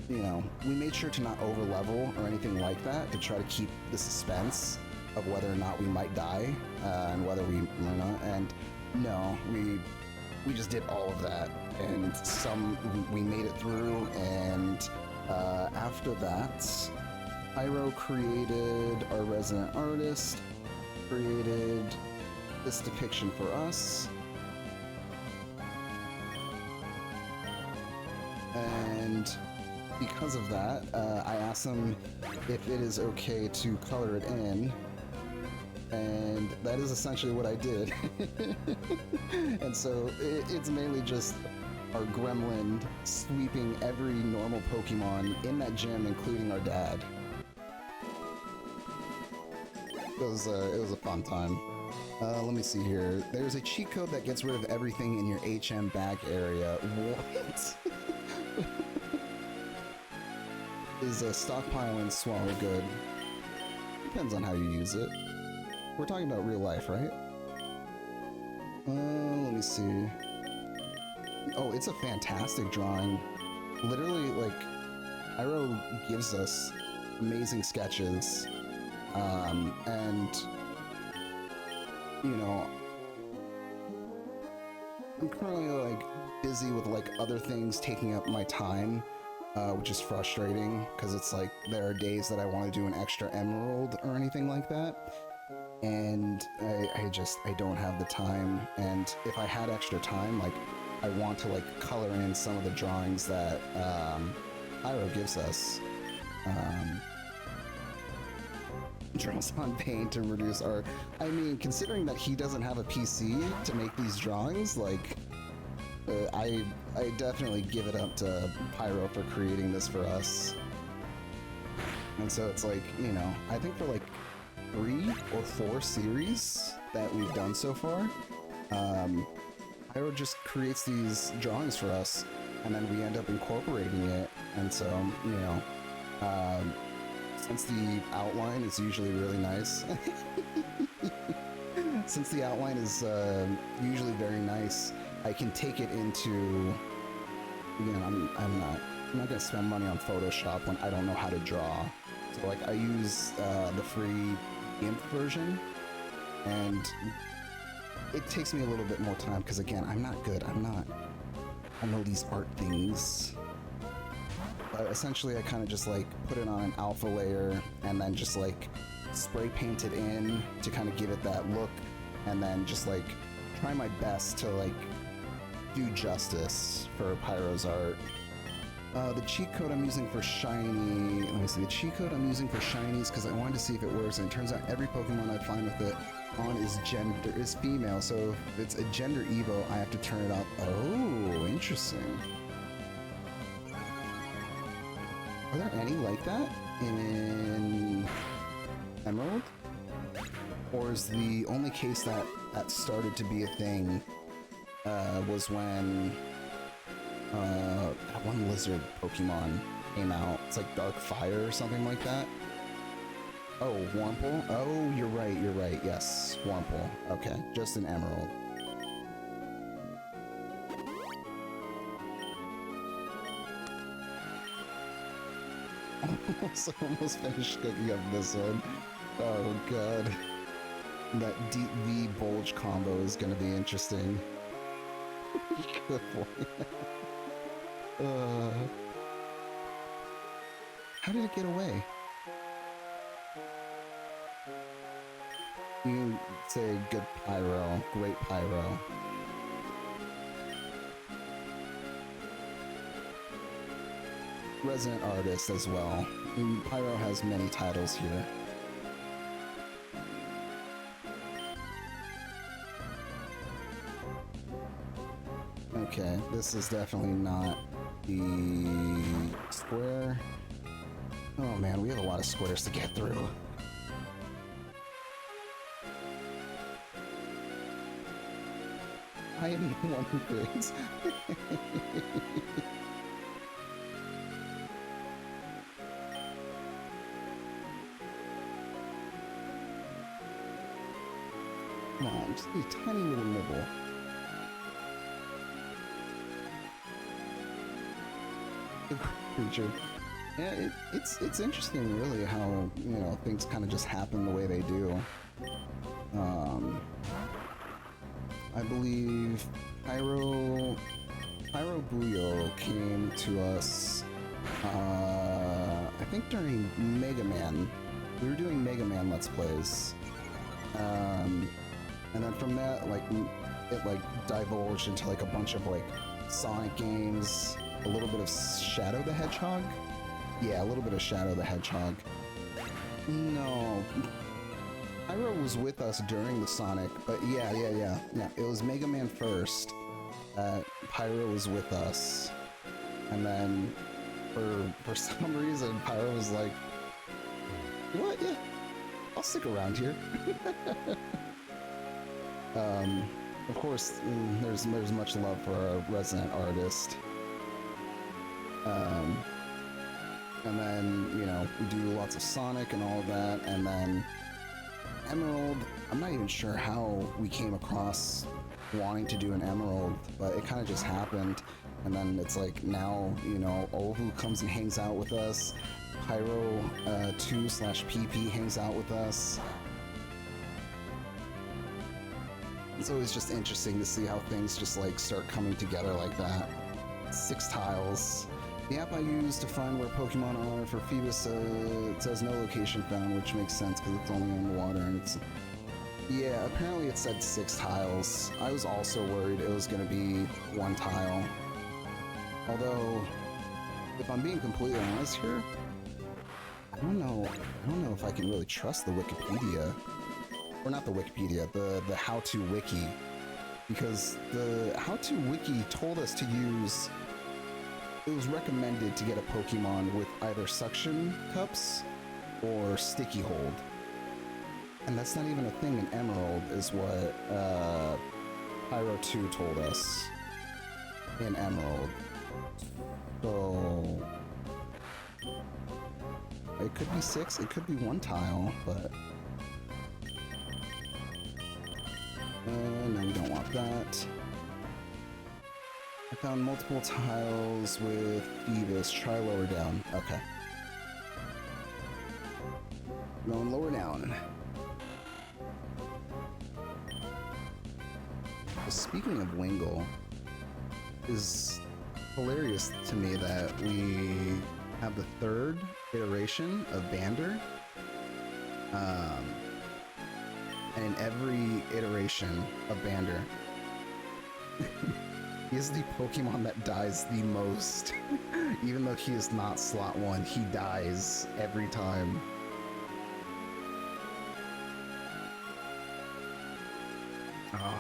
you know, we made sure to not over level or anything like that to try to keep the suspense of whether or not we might die, and whether we or not. And no, we just did all of that, and we made it through. And after that, Pyro created our resident artist, created this depiction for us, and because of that, I asked him if it is okay to color it in, and that is essentially what I did. And so it's mainly just our gremlin sweeping every normal Pokemon in that gym, including our dad. It was a fun time. Let me see here. There's a cheat code that gets rid of everything in your HM bag area. What? Is a stockpile and swallow good? Depends on how you use it. We're talking about real life, right? Let me see. Oh, it's a fantastic drawing. Literally, like, Pyro gives us amazing sketches. And, you know, I'm currently, like, busy with, like, other things taking up my time, which is frustrating, because it's like, there are days that I want to do an extra emerald or anything like that, and I don't have the time. And if I had extra time, like, I want to, like, color in some of the drawings that, Pyro gives us. Draws on paint to reduce art. I mean, considering that he doesn't have a PC to make these drawings, like, I definitely give it up to Pyro for creating this for us. And so it's like, you know, I think for like 3 or 4 series that we've done so far, Pyro just creates these drawings for us, and then we end up incorporating it. And so, you know, since the outline is usually really nice, since the outline is usually very nice, I can take it into, again, I'm not gonna spend money on Photoshop when I don't know how to draw. So like I use the free GIMP version, and it takes me a little bit more time because again, I'm not good. I know these art things. But essentially, I kind of just like put it on an alpha layer and then just like spray paint it in to kind of give it that look, and then just like try my best to like do justice for Pyro's art. The cheat code I'm using for shiny, let me see, the cheat code I'm using for shinies because I wanted to see if it works, and it turns out every Pokemon I find with it on is female, so if it's a gender evo, I have to turn it up. Oh, interesting. Are there any like that in Emerald? Or is the only case that started to be a thing was when that one lizard Pokemon came out? It's like Dark Fire or something like that? Oh, Wurmple? Oh, you're right, yes, Wurmple. Okay, just in Emerald. almost finished cooking up this one. Oh god. That deep V bulge combo is gonna be interesting. Good boy. How did it get away? You can say good pyro, great pyro. Resident artist as well. And Pyro has many titles here. Okay, this is definitely not the square. Oh man, we have a lot of squares to get through. I am one grades. Come on, just a tiny little nibble. Good creature. Yeah, it's interesting, really, how, you know, things kind of just happen the way they do. I believe Pyro Buyo came to us, I think during Mega Man. We were doing Mega Man Let's Plays. And then from that, like, it, like, divulged into, like, a bunch of, like, Sonic games, a little bit of Shadow the Hedgehog? Yeah, a little bit of Shadow the Hedgehog. No. Pyro was with us during the Sonic, but yeah, it was Mega Man first. Pyro was with us. And then, for some reason, Pyro was like, you know what, yeah, I'll stick around here. Of course, there's much love for our resident artist. And then, you know, we do lots of Sonic and all of that, and then Emerald, I'm not even sure how we came across wanting to do an Emerald, but it kind of just happened. And then it's like now, you know, Ovu comes and hangs out with us, Pyro 2/PP hangs out with us. It's always just interesting to see how things just like start coming together like that. 6 tiles. The app I use to find where Pokemon are for Phoebus, it says no location found, which makes sense because it's only on the water and it's... Yeah, apparently it said 6 tiles. I was also worried it was going to be 1 tile. Although, if I'm being completely honest here, I don't know if I can really trust the Wikipedia. Or not the Wikipedia, the how-to wiki. Because the how-to wiki told us to use... It was recommended to get a Pokemon with either suction cups or sticky hold. And that's not even a thing in Emerald, is what Pyro 2 told us in Emerald. So... It could be 6, it could be 1 tile, but... no, we don't want that. I found multiple tiles with Phoebus. Try lower down. Okay. Going lower down. Speaking of Wingull, it's hilarious to me that we have the 3rd iteration of Bander. And in every iteration of Bander, he is the Pokemon that dies the most. Even though he is not slot 1, he dies every time. Oh.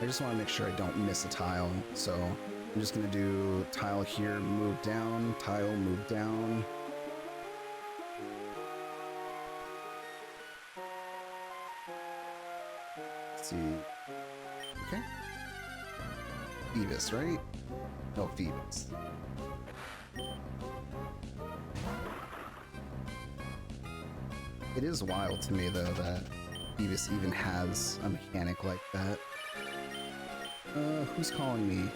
I just want to make sure I don't miss a tile, so I'm just going to do tile here, move down, tile, move down. Let's see. Okay. Phoebus, right? No, Phoebus. It is wild to me, though, that Phoebus even has a mechanic like that. Who's calling me?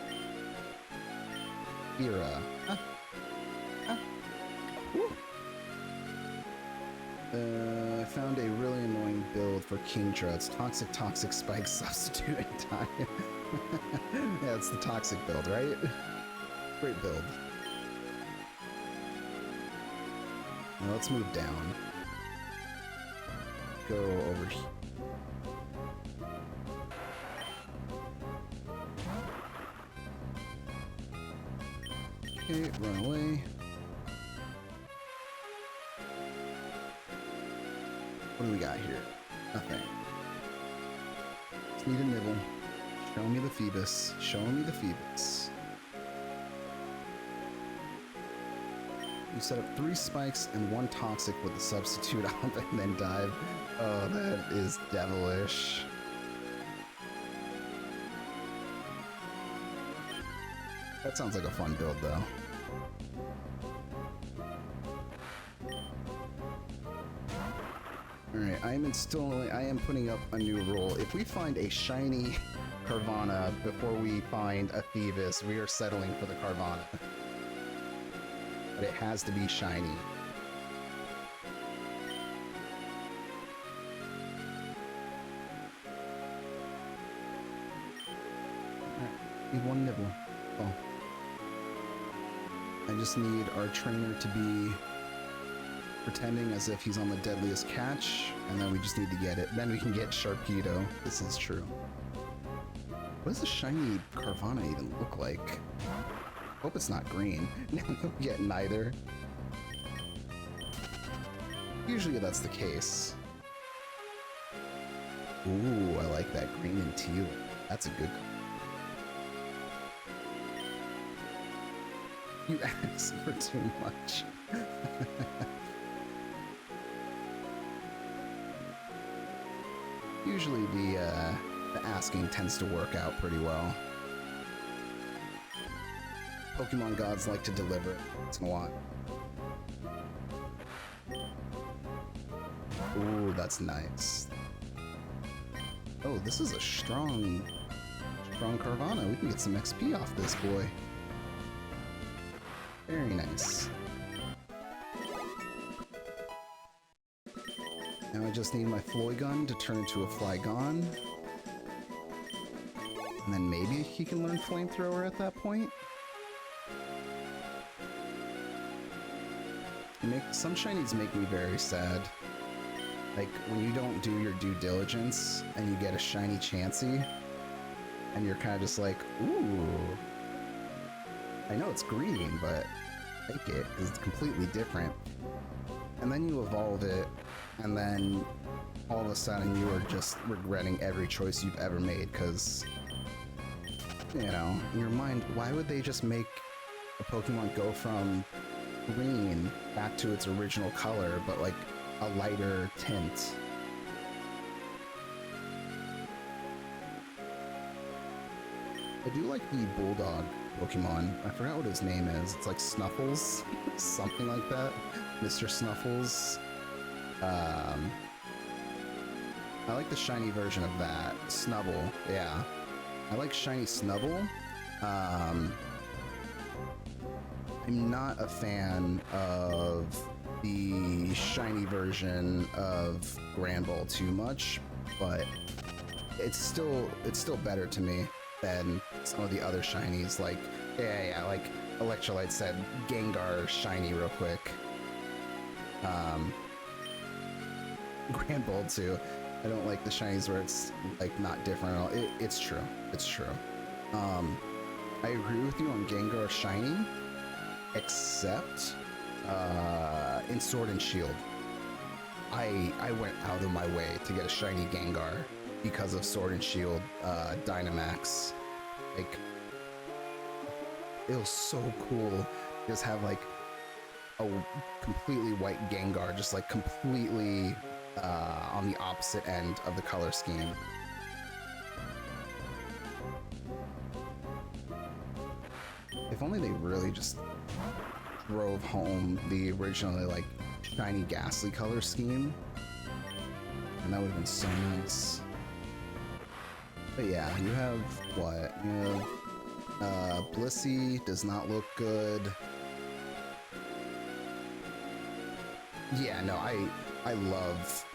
Era. Huh? Huh? Woo. I found a really annoying build for Kingdra. It's toxic spike substitute in time. Yeah, it's the toxic build, right? Great build. Now let's move down. Go over here. Okay, run away. What do we got here? Okay. Just need a nibble. Show me the Phoebus. Show me the Phoebus. You set up 3 spikes and 1 toxic with the substitute up and then dive. Oh, that is devilish. That sounds like a fun build, though. Alright, I am putting up a new rule. If we find a shiny Carvana before we find a Phoebus, we are settling for the Carvana. But it has to be shiny. Alright, need 1 nibble. Oh. I just need our trainer to be pretending as if he's on the deadliest catch, and then we just need to get it. Then we can get Sharpedo. This is true. What does the shiny Carvana even look like? Hope it's not green. Get neither. Usually that's the case. Ooh, I like that green and teal. That's a good color. You ask for too much. Usually the asking tends to work out pretty well. Pokemon gods like to deliver once in a while. Ooh, that's nice. Oh, this is a strong Carvana. We can get some XP off this boy. Very nice. Now I just need my Flygon to turn into a Flygon. And then maybe he can learn Flamethrower at that point. Some shinies make me very sad. Like, when you don't do your due diligence and you get a shiny Chansey, and you're kind of just like, ooh. I know it's green, but take it, because it's completely different. And then you evolve it, and then all of a sudden you are just regretting every choice you've ever made, because, you know, in your mind, why would they just make a Pokemon go from green back to its original color, but like a lighter tint? I do like the Bulldog Pokemon. I forgot what his name is. It's like Snuffles, something like that. Mr. Snuffles. I like the shiny version of that. Snubble, yeah. I like shiny Snubble. I'm not a fan of the shiny version of Granbull too much, but it's still better to me than some of the other shinies. Like, yeah, like Electrolyte said, Gengar shiny real quick. Granbull too. I don't like the shinies where it's like not different at all. It's true. It's true. I agree with you on Gengar shiny, except in Sword and Shield. I went out of my way to get a shiny Gengar because of Sword and Shield Dynamax. Like, it was so cool to just have like a completely white Gengar, just like completely on the opposite end of the color scheme. If only they really just drove home the originally like shiny Ghastly color scheme, and that would have been so nice. But yeah, you have what? You have Blissey does not look good. Yeah, no, I love...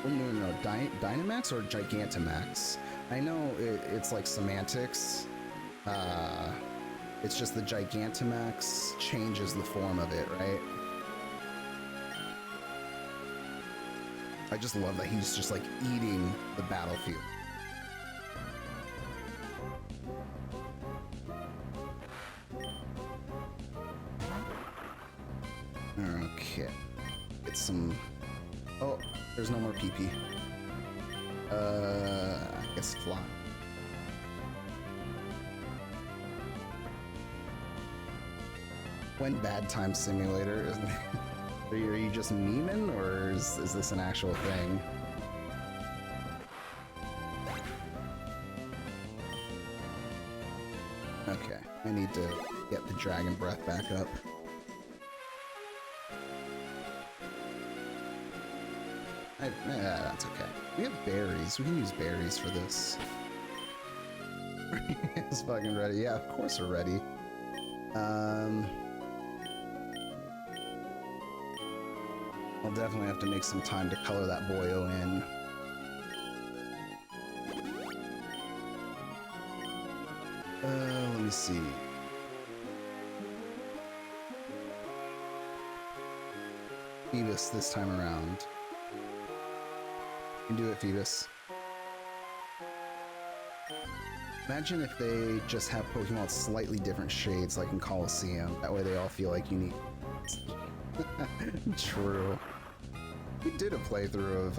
Oh, no, Dynamax or Gigantamax? I know it's like semantics. It's just the Gigantamax changes the form of it, right? I just love that he's just like eating the battlefield. Okay. Get some... Oh, there's no more PP. I guess fly. When Bad Time Simulator, isn't it? Are you just memeing, or is this an actual thing? Okay, I need to get the Dragon Breath back up. That's okay. We have berries. We can use berries for this. It's fucking ready. Yeah, of course we're ready. I'll definitely have to make some time to color that boyo in. Let me see. Phoebus this time around. You can do it, Phoebus. Imagine if they just have Pokemon with slightly different shades, like in Colosseum. That way they all feel like unique. True. We did a playthrough of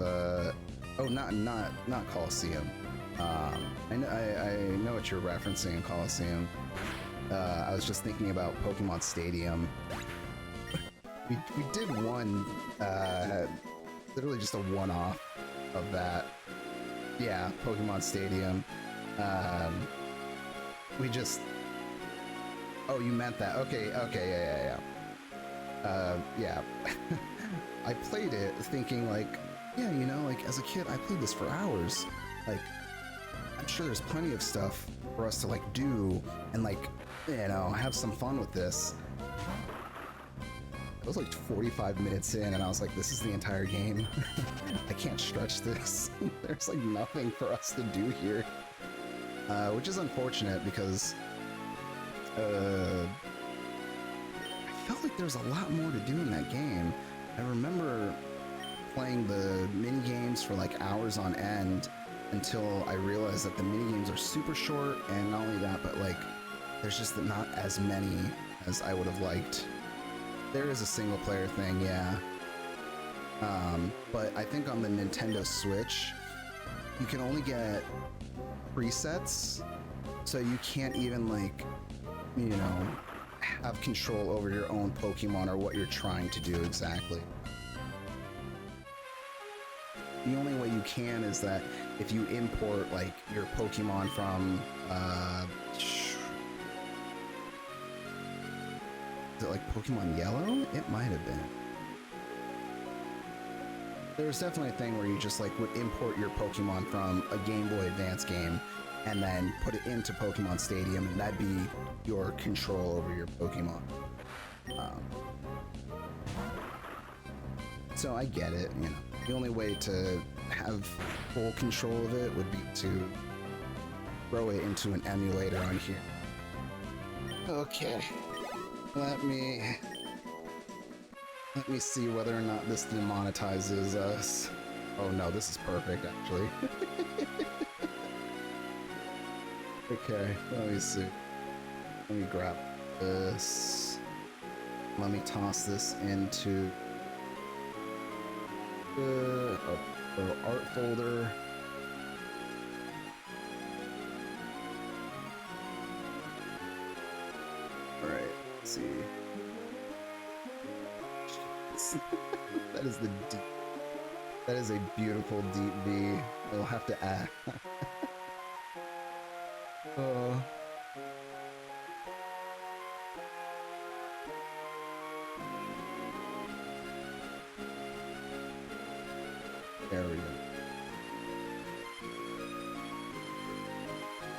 oh, not Colosseum. I know what you're referencing in Colosseum. I was just thinking about Pokemon Stadium. we did one, literally just a one-off of that. Yeah, Pokemon Stadium. We just... Oh, you meant that. Okay, yeah. I played it thinking like, yeah, you know, like as a kid, I played this for hours. Like, I'm sure there's plenty of stuff for us to like do and like, you know, have some fun with this. It was like 45 minutes in and I was like, this is the entire game. I can't stretch this. There's like nothing for us to do here. Which is unfortunate because I felt like there's a lot more to do in that game. I remember playing the mini games for like hours on end until I realized that the mini games are super short, and not only that, but like there's just not as many as I would have liked. There is a single player thing, yeah. But I think on the Nintendo Switch, you can only get presets, so you can't even like, you know, have control over your own Pokemon or what you're trying to do exactly. The only way you can is that if you import like your Pokemon from is it like Pokemon Yellow? It might have been. There's definitely a thing where you just like would import your Pokemon from a Game Boy Advance game and then put it into Pokemon Stadium, and that'd be your control over your Pokemon. So I get it, you know. The only way to have full control of it would be to throw it into an emulator on here. Okay. Let me see whether or not this demonetizes us. Oh no, this is perfect actually. Okay, let me see. Let me grab this. Let me toss this into the little art folder. Alright, let's see. That is the deep. That is a beautiful deep V. We'll have to add. There we go.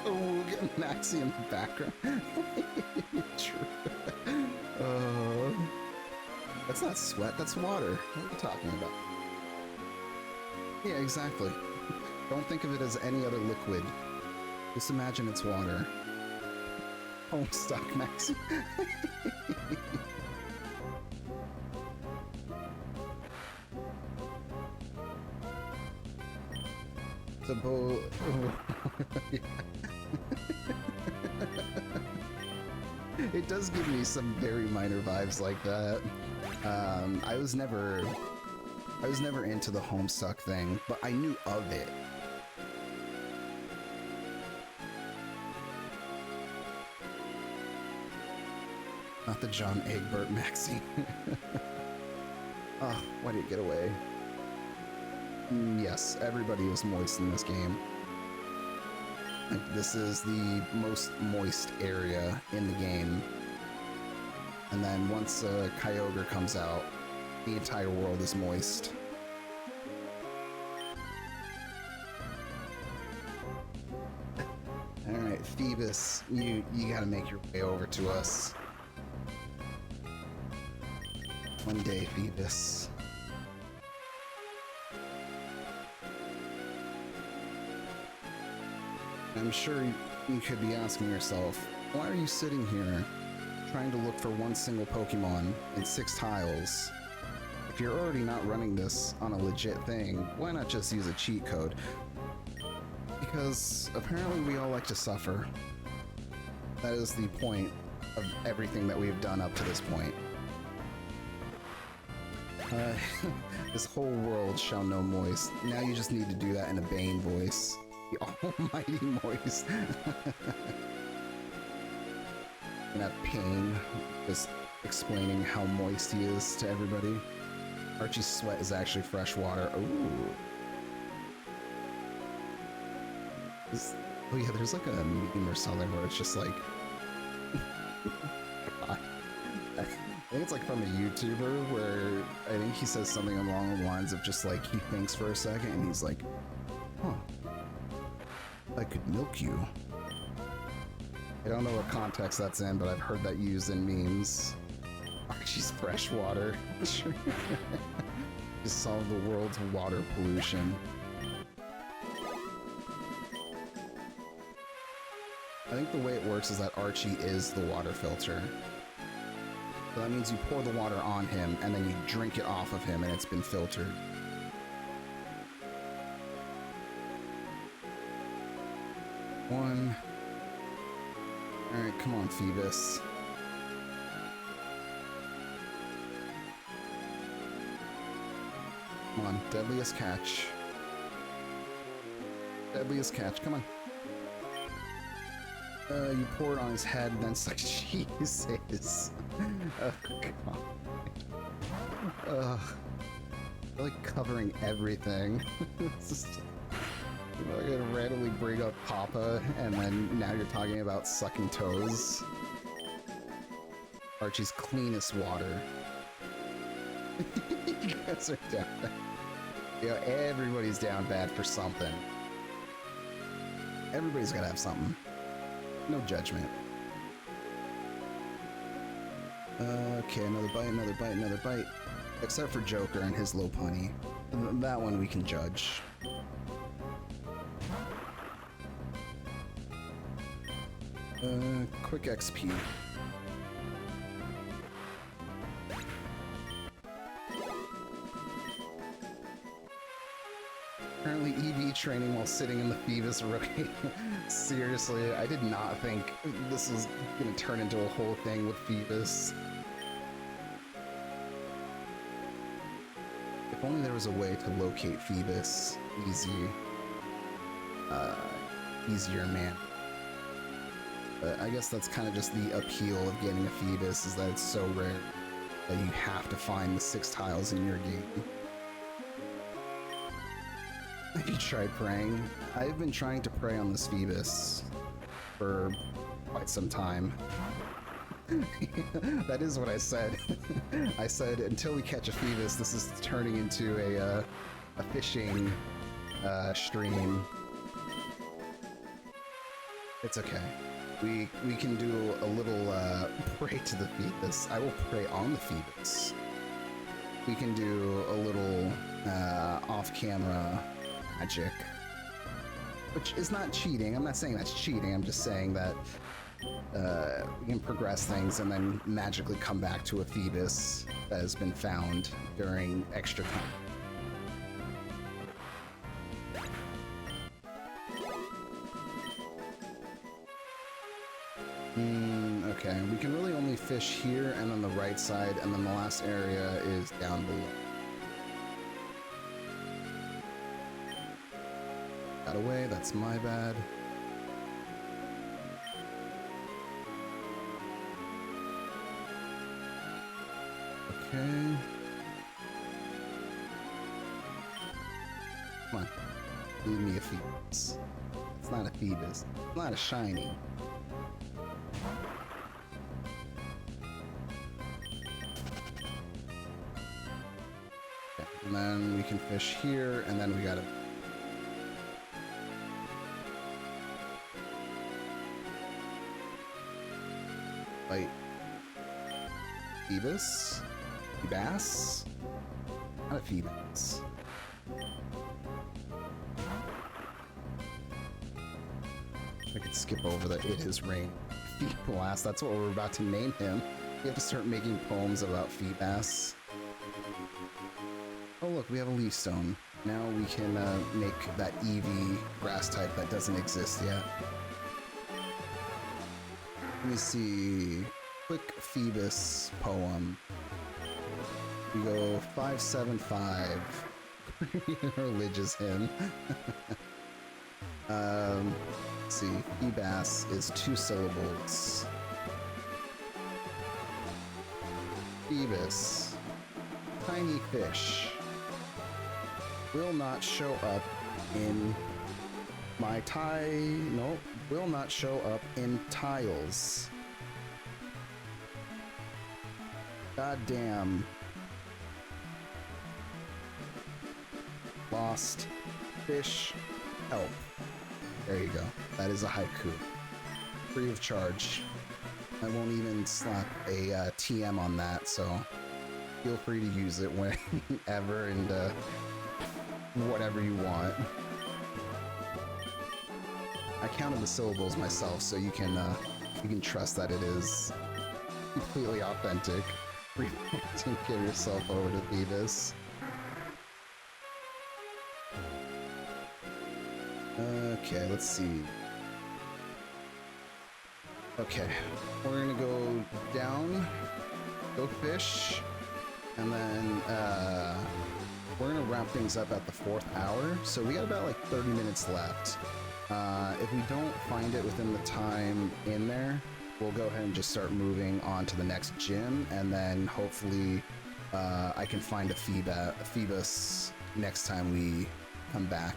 Oh, Maxie in the background. True. That's not sweat, that's water. What are you talking about? Yeah, exactly. Don't think of it as any other liquid. Just imagine it's water. Homestuck, Maxie. The bow. Yeah. It does give me some very minor vibes like that. I was never into the Homestuck thing, but I knew of it. Not the John Egbert Maxi. Oh, why did it get away? Yes, everybody was moist in this game. Like, this is the most moist area in the game. And then once Kyogre comes out, the entire world is moist. Alright, Phoebus, you gotta make your way over to us. One day, Phoebus. I'm sure you could be asking yourself, why are you sitting here trying to look for one single Pokemon in 6 tiles? If you're already not running this on a legit thing, why not just use a cheat code? Because apparently we all like to suffer. That is the point of everything that we've done up to this point. This whole world shall know moist. Now you just need to do that in a Bane voice. The almighty moist. And that pain, just explaining how moist he is to everybody. Archie's sweat is actually fresh water. Ooh. Oh yeah, there's like a meme or something where it's just like... God. I think it's like from a YouTuber where I think he says something along the lines of just like, he thinks for a second and he's like, huh, I could milk you. I don't know what context that's in, but I've heard that used in memes. Archie's fresh water. Just solve the world's water pollution. I think the way it works is that Archie is the water filter. So that means you pour the water on him, and then you drink it off of him, and it's been filtered. One. Alright, come on, Phoebus. Come on, deadliest catch. Deadliest catch, come on. You pour it on his head, and then it's like, Jesus. Oh, God. Ugh. They're like covering everything. It's just... I'm gonna randomly bring up Papa, and then now you're talking about sucking toes. Archie's cleanest water. You guys are down bad. You know, everybody's down bad for something. Everybody's gotta have something. No judgment. Okay, another bite, another bite, another bite. Except for Joker and his low punny. That one we can judge. Quick XP. Apparently EV training while sitting in the Phoebus rookie. Seriously, I did not think this was gonna turn into a whole thing with Phoebus. If only there was a way to locate Phoebus easier, man. But I guess that's kind of just the appeal of getting a Phoebus, is that it's so rare that you have to find the 6 tiles in your game. Have you tried praying? I've been trying to pray on this Phoebus for quite some time. That is what I said. I said, until we catch a Phoebus, this is turning into a fishing stream. It's okay. We can do a little pray to the Phoebus. I will pray on the Phoebus. We can do a little off-camera magic, which is not cheating. I'm not saying that's cheating. I'm just saying that we can progress things and then magically come back to a Phoebus that has been found during extra time. Okay, we can really only fish here and on the right side, and then the last area is down below. Got away, that's my bad. Okay. Come on. Leave me a Phoebus. It's not a Phoebus. It's not a shiny. Okay. And then we can fish here, and then we gotta... Fight. Phoebus? Bass? Not a Phoebus. I could skip over the It Is Rain Feebass. That's what we're about to name him. We have to start making poems about Feebass. Oh look, we have a leaf stone. Now we can make that Eevee grass type that doesn't exist yet. Let me see. Quick Phoebus poem. We go 575. Religious hymn. Let's see. Feebass is 2 syllables. Phoebus. Tiny fish. Will not show up in my no, will not show up in tiles. Goddamn. Lost fish help. There you go. That is a haiku. Free of charge. I won't even slap a TM on that, so feel free to use it whenever and whatever you want. I counted the syllables myself, so you can trust that it is completely authentic. To give yourself over to Phoebus. Okay, let's see. Okay, we're gonna go down, go fish, and then we're gonna wrap things up at the 4th hour. So we got about like 30 minutes left. If we don't find it within the time in there, we'll go ahead and just start moving on to the next gym, and then hopefully I can find a Phoebus next time we come back.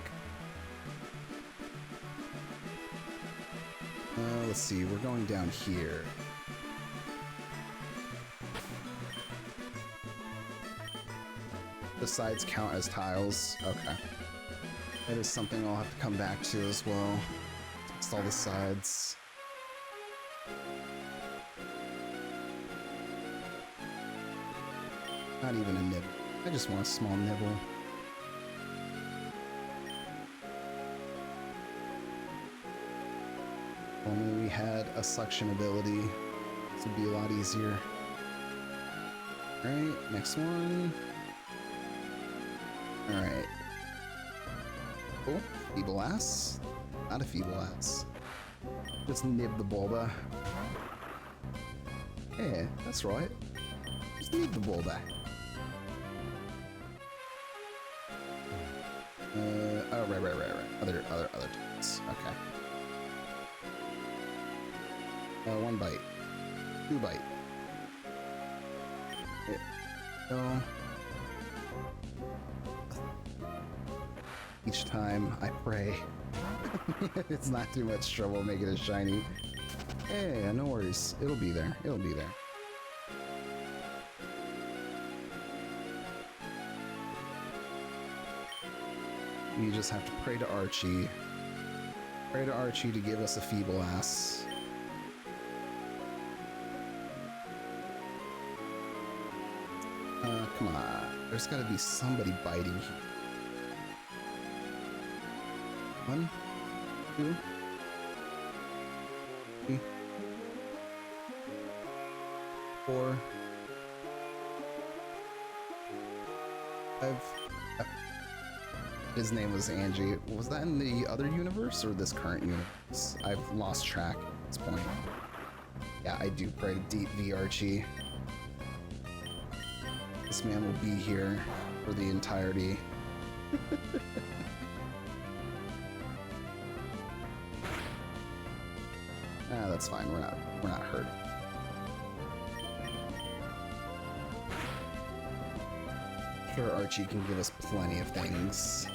Let's see, we're going down here. The sides count as tiles? Okay. That is something I'll have to come back to as well. Test all the sides. Not even a nibble. I just want a small nibble. Only we had a suction ability. This would be a lot easier. Alright, next one. Alright. Oh, feeble ass. Not a feeble ass. Just nib the Bulba. Yeah, that's right. Just nib the Bulba. Oh, right. Other types. Okay. 1 bite. 2 bite. No. Each time I pray. It's not too much trouble making it shiny. Hey, no worries. It'll be there. It'll be there. You just have to pray to Archie. Pray to Archie to give us a feeble ass. Come on. There's gotta be somebody biting here. 1, 2, 3, 4, 5. His name was Angie. Was that in the other universe or this current universe? I've lost track at this point. Yeah, I do pray to Deep V Archie. This man will be here for the entirety. Ah, that's fine. We're not hurt. Sure, Archie can give us plenty of things.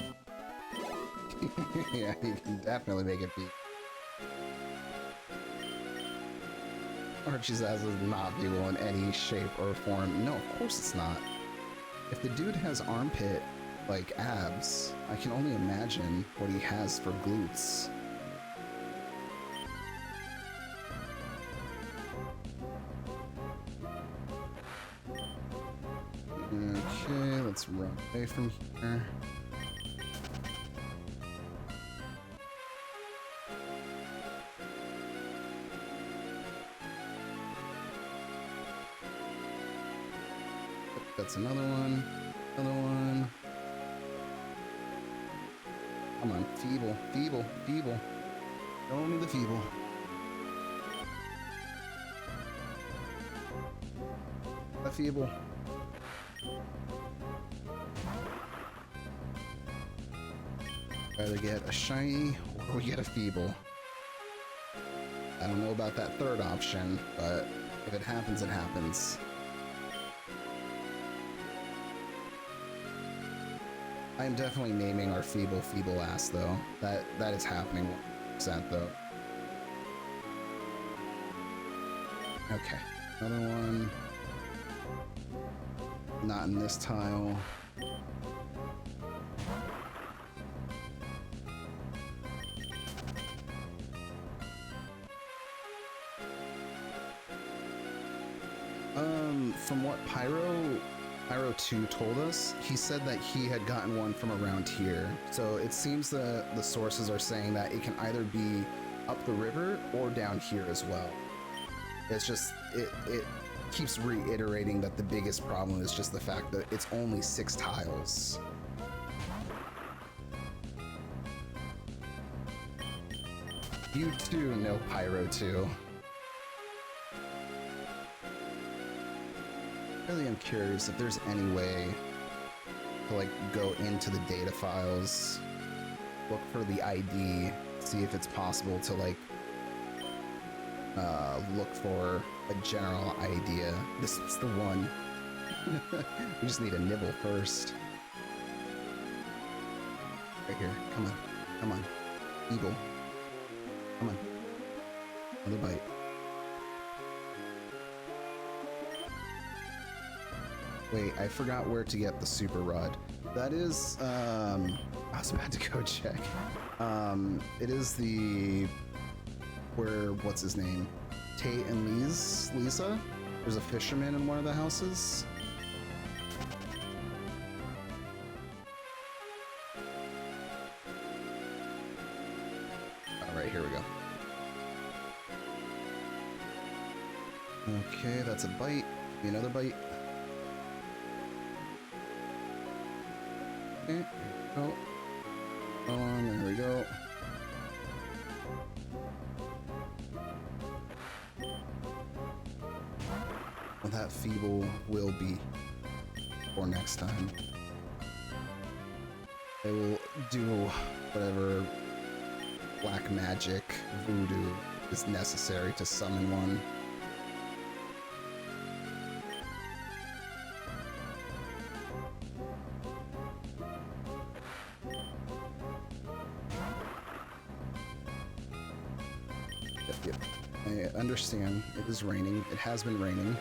Yeah, he can definitely make it be. Archie's ass is not viewable in any shape or form. No, of course it's not. If the dude has armpit, like, abs, I can only imagine what he has for glutes. Okay, let's run away from here. That's another one. Another one. Come on, feeble, feeble, feeble. Show me the feeble. A feeble. Either get a shiny or we get a feeble. I don't know about that third option, but if it happens, it happens. I'm definitely naming our feeble ass though. That is happening 100% though. Okay, another one. Not in this tile. From what Pyro 2 told us, he said that he had gotten one from around here. So it seems the sources are saying that it can either be up the river or down here as well. It's just, it keeps reiterating that the biggest problem is just the fact that it's only 6 tiles. You too know Pyro 2. Really am curious if there's any way to like go into the data files, look for the ID, see if it's possible to like look for a general idea. This is the one. We just need a nibble first. Right here. Come on. Come on. Eagle. Come on. Another bite. Wait, I forgot where to get the super rod. That is, I was about to go check. It is the, where, what's his name? Tate and Lisa? There's a fisherman in one of the houses. All right, here we go. Okay, that's a bite. Give me another bite. Okay, there we go. There we go. Well, that feeble will be for next time. I will do whatever black magic voodoo is necessary to summon one. Yep. I understand. It is raining. It has been raining.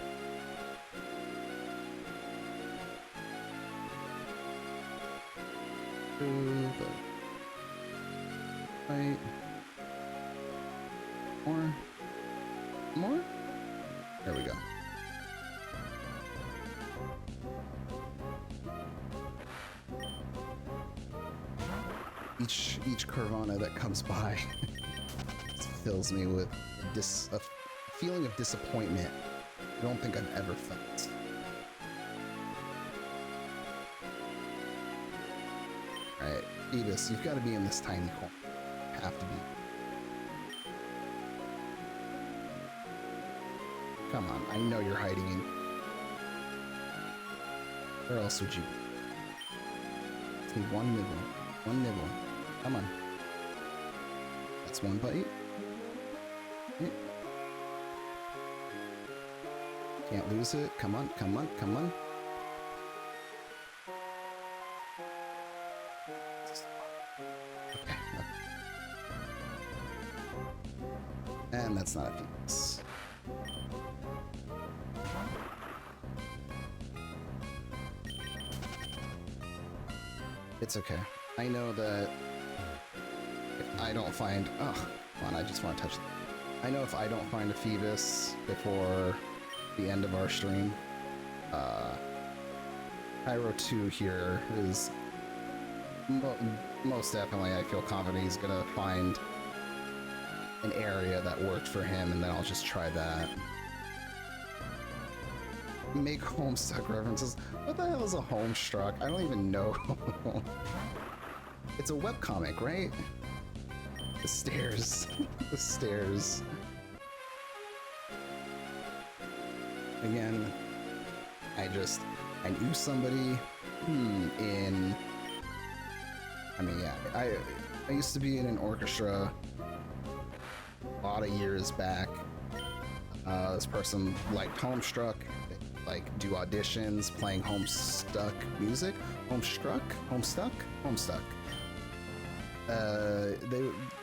Right. More? More? There we go. Each Carvana that comes by fills me with a feeling of disappointment I don't think I've ever felt. Alright, Phoebus, you've got to be in this tiny corner. You have to be. Come on, I know you're hiding in. Where else would you be? Just need one nibble. One nibble. Come on. That's one bite. Okay. Can't lose it. Come on, come on, come on. Okay. And that's not a Phoenix. It's okay. I know that if I don't find... Oh, come on, I just want to touch it. I know if I don't find a Phoebus before the end of our stream, Pyro 2 here is... most definitely, I feel confident he's gonna find an area that worked for him, and then I'll just try that. Make Homestuck references. What the hell is a Homestruck? I don't even know. It's a webcomic, right? The stairs. The stairs. Again, I knew somebody in... I mean, yeah, I used to be in an orchestra a lot of years back. This person liked Homestruck. Like do auditions playing Homestuck music. Homestruck.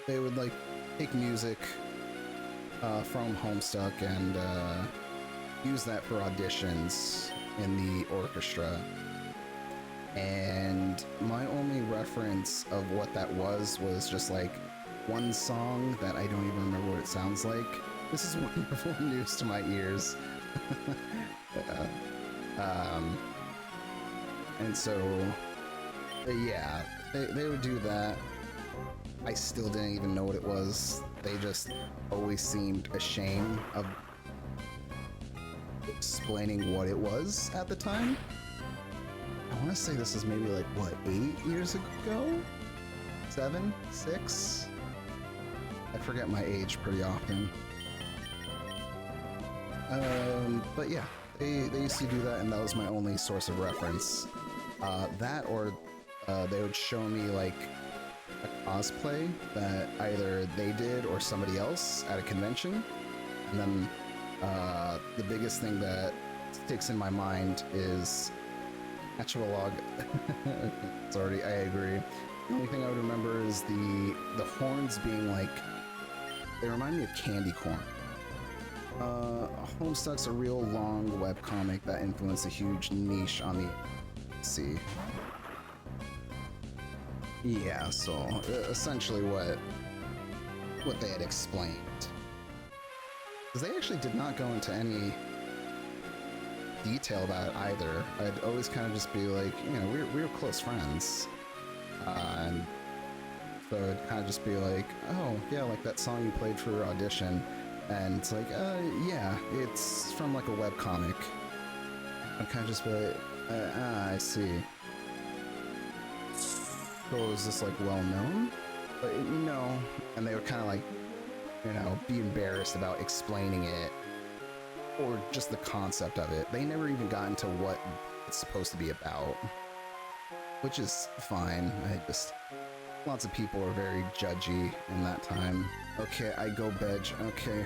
They would like take music from Homestuck and use that for auditions in the orchestra. And my only reference of what that was just like one song that I don't even remember what it sounds like. This is wonderful news to my ears. And so, yeah, they would do that. I still didn't even know what it was. They just always seemed ashamed of explaining what it was at the time. I want to say this is maybe like, what, 8 years ago? 7? 6? I forget my age pretty often. But yeah, they used to do that, and that was my only source of reference. That or they would show me like a cosplay that either they did or somebody else at a convention. And then the biggest thing that sticks in my mind is Hatchalog. Sorry, I agree. The only thing I would remember is the horns being like, they remind me of candy corn. Homestuck's a real long webcomic that influenced a huge niche on the sea. Yeah, so essentially what they had explained. Because they actually did not go into any detail about it either. I'd always kind of just be like, you know, we were close friends. And so it'd kind of just be like, oh, yeah, like that song you played for your audition. And it's like, yeah, it's from like a webcomic. I'd kind of just be like, I see. So is this like well known? But no. And they would kind of like, you know, be embarrassed about explaining it or just the concept of it. They never even got into what it's supposed to be about, which is fine. Lots of people are very judgy in that time. Okay, I go bed. Okay,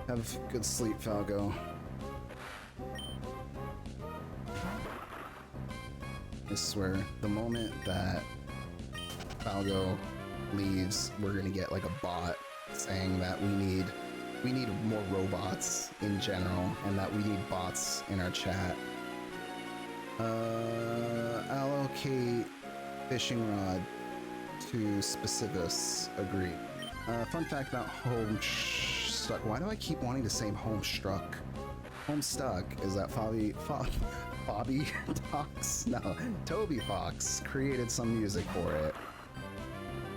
have good sleep, Falgo. I swear, the moment that Falgo leaves, we're gonna get like a bot saying that we need more robots in general, and that we need bots in our chat. Allocate fishing rod to Specificus. Agree. Fun fact about Homestuck. Homestuck. Why do I keep wanting to say Homestruck? Homestuck is that Bobby Fox? No, Toby Fox created some music for it.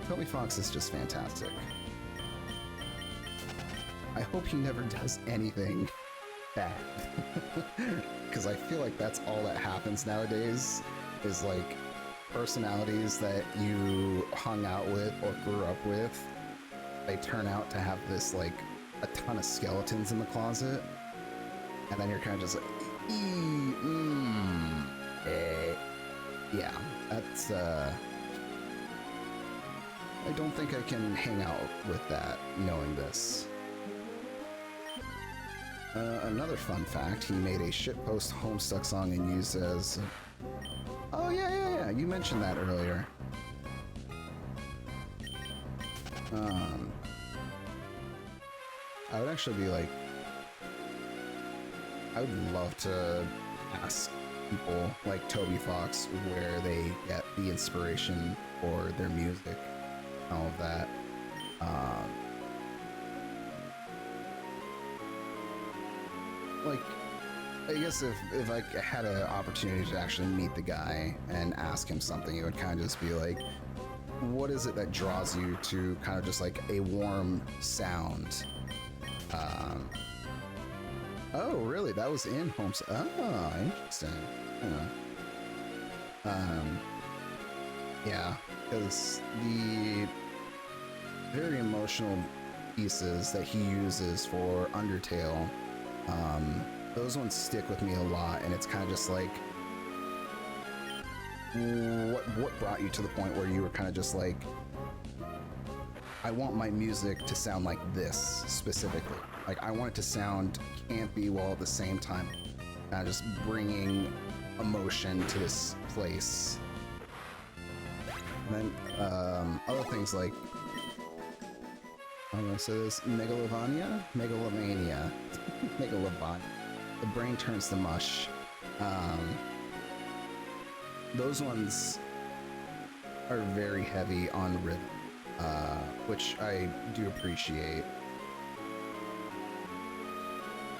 Toby Fox is just fantastic. I hope he never does anything bad. Because I feel like that's all that happens nowadays, is like personalities that you hung out with or grew up with, they turn out to have this like a ton of skeletons in the closet, and then you're kind of just like, yeah, that's I don't think I can hang out with that knowing this. Another fun fact, he made a shitpost Homestuck song and used as... Oh, yeah, you mentioned that earlier. I would actually be like... I would love to ask people like Toby Fox where they get the inspiration for their music, all of that. Like, I guess if I had an opportunity to actually meet the guy and ask him something, it would kind of just be like, what is it that draws you to kind of just like a warm sound? Oh, really? That was in Homes. Oh, interesting. Yeah, because the very emotional pieces that he uses for Undertale, those ones stick with me a lot, and it's kind of just like, what brought you to the point where you were kind of just like, I want my music to sound like this specifically. Like, I want it to sound campy while at the same time just bringing emotion to this place. And then other things like, I'm gonna say this, Megalovania? Megalomania. Megalovania. The brain turns to mush. Those ones are very heavy on rhythm, which I do appreciate.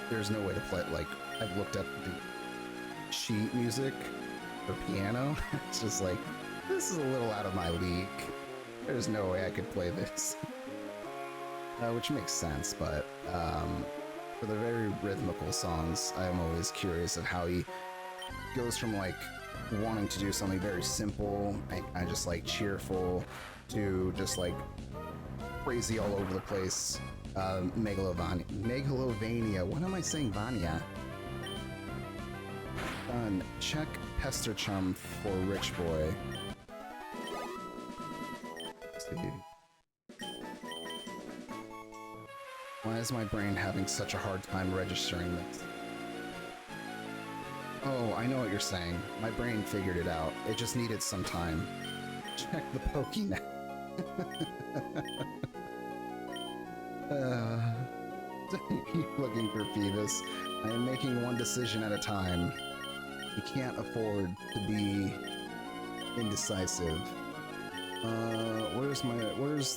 There's no way to play it. Like, I've looked up the sheet music for piano. It's just like, this is a little out of my league. There's no way I could play this. Which makes sense, but for the very rhythmical songs, I'm always curious of how he goes from like wanting to do something very simple and just like cheerful to just like crazy all over the place. Megalovania. What am I saying? Vania. Done. Check Pester Chum for Rich Boy. Let's see. Why is my brain having such a hard time registering this? Oh, I know what you're saying. My brain figured it out. It just needed some time. Check the Pokémon. Keep looking for Phoebus. I am making one decision at a time. You can't afford to be indecisive. Where's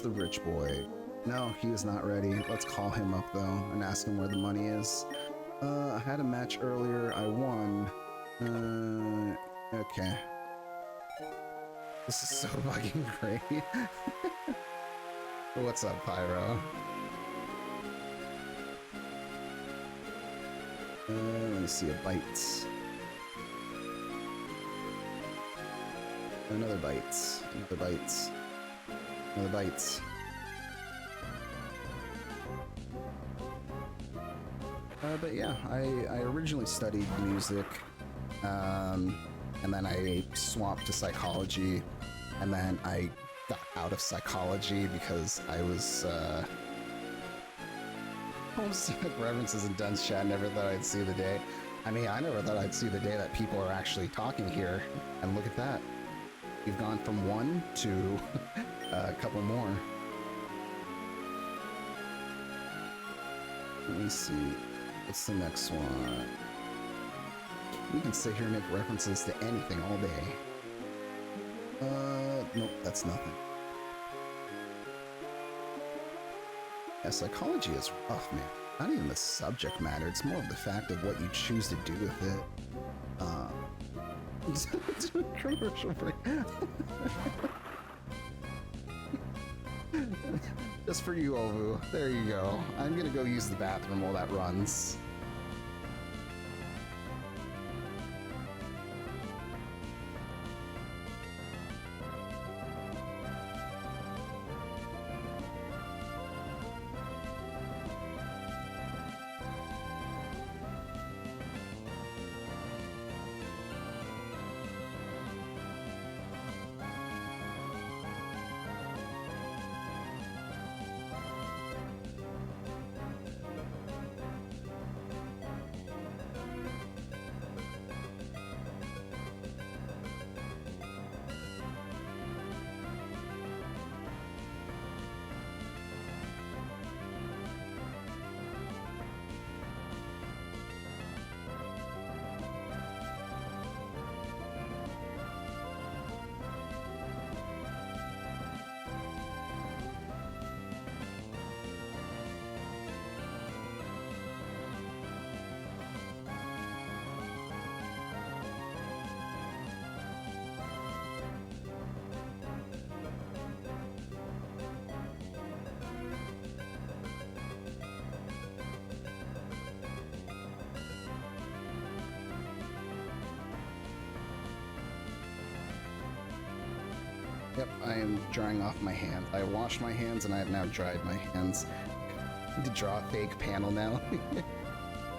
the rich boy? No, he is not ready. Let's call him up though and ask him where the money is. I had a match earlier. I won. Okay. This is so fucking great. What's up, Pyro? Let me see, a bite. Another bite. Another bite. Another bite. But yeah, I originally studied music, and then I swapped to psychology, and then I got out of psychology because I was, Homestuck references and Duns chat, never thought I'd see the day. I mean, I never thought I'd see the day that people are actually talking here, and look at that. We've gone from one to a couple more. Let me see. What's the next one? We can sit here and make references to anything all day. Nope, that's nothing. Yeah, psychology is rough, man. Not even the subject matter, it's more of the fact of what you choose to do with it. Commercial break. Just for you, Ovu. There you go. I'm gonna go use the bathroom while that runs. Yep, I am drying off my hands. I washed my hands and I have now dried my hands. I need to draw a fake panel now.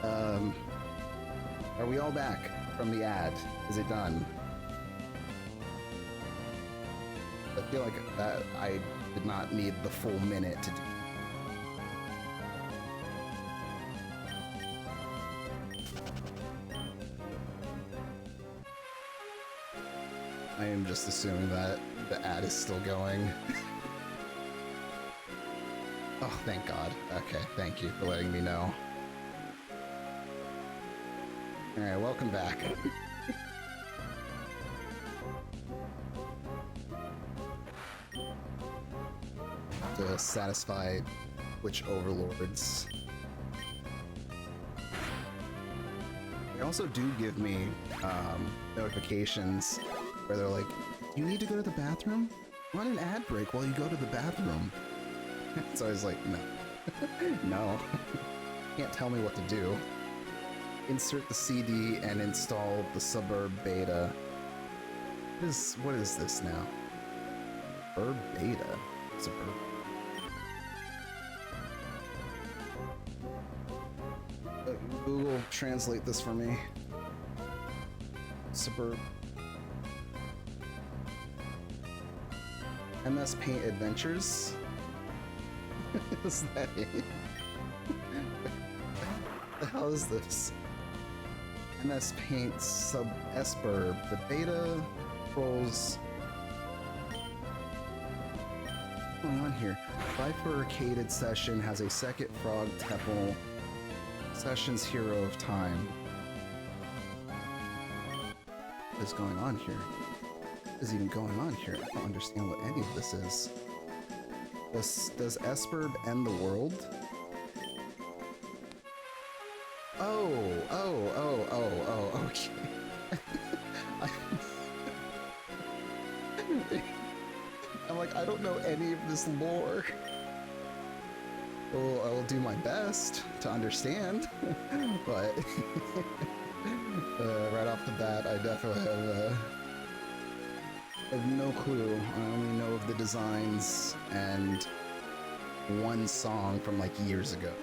Are we all back from the ad? Is it done? I feel like that I did not need the full minute to do. I am just assuming that the ad is still going. Oh, thank God. Okay, thank you for letting me know. Alright, welcome back. To satisfy Twitch overlords. They also do give me notifications where they're like, you need to go to the bathroom? Run an ad break while you go to the bathroom. So I was like, no. No. Can't tell me what to do. Insert the CD and install the Suburb Beta. What is this now? Suburb Beta? Suburb. Google translate this for me. Suburb. MS Paint Adventures? Is that it? What the hell is this? MS Paint Sub Esper. The beta rolls. What's going on here? Bifurcated Session has a second Frog Temple. Session's Hero of Time. What is going on here? What is even going on here? I don't understand what any of this is. Does Esperb end the world? Oh, okay. I'm like, I don't know any of this lore. Well, I will do my best to understand, but right off the bat, I definitely have no clue. I only know of the designs and one song from like years ago.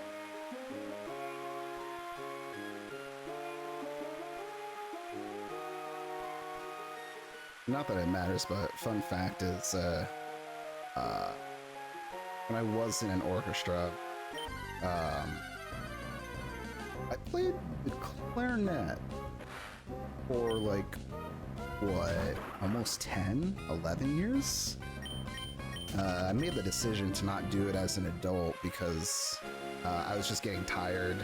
Not that it matters, but fun fact is, when I was in an orchestra, I played the clarinet for like, what, almost 10, 11 years? I made the decision to not do it as an adult because I was just getting tired.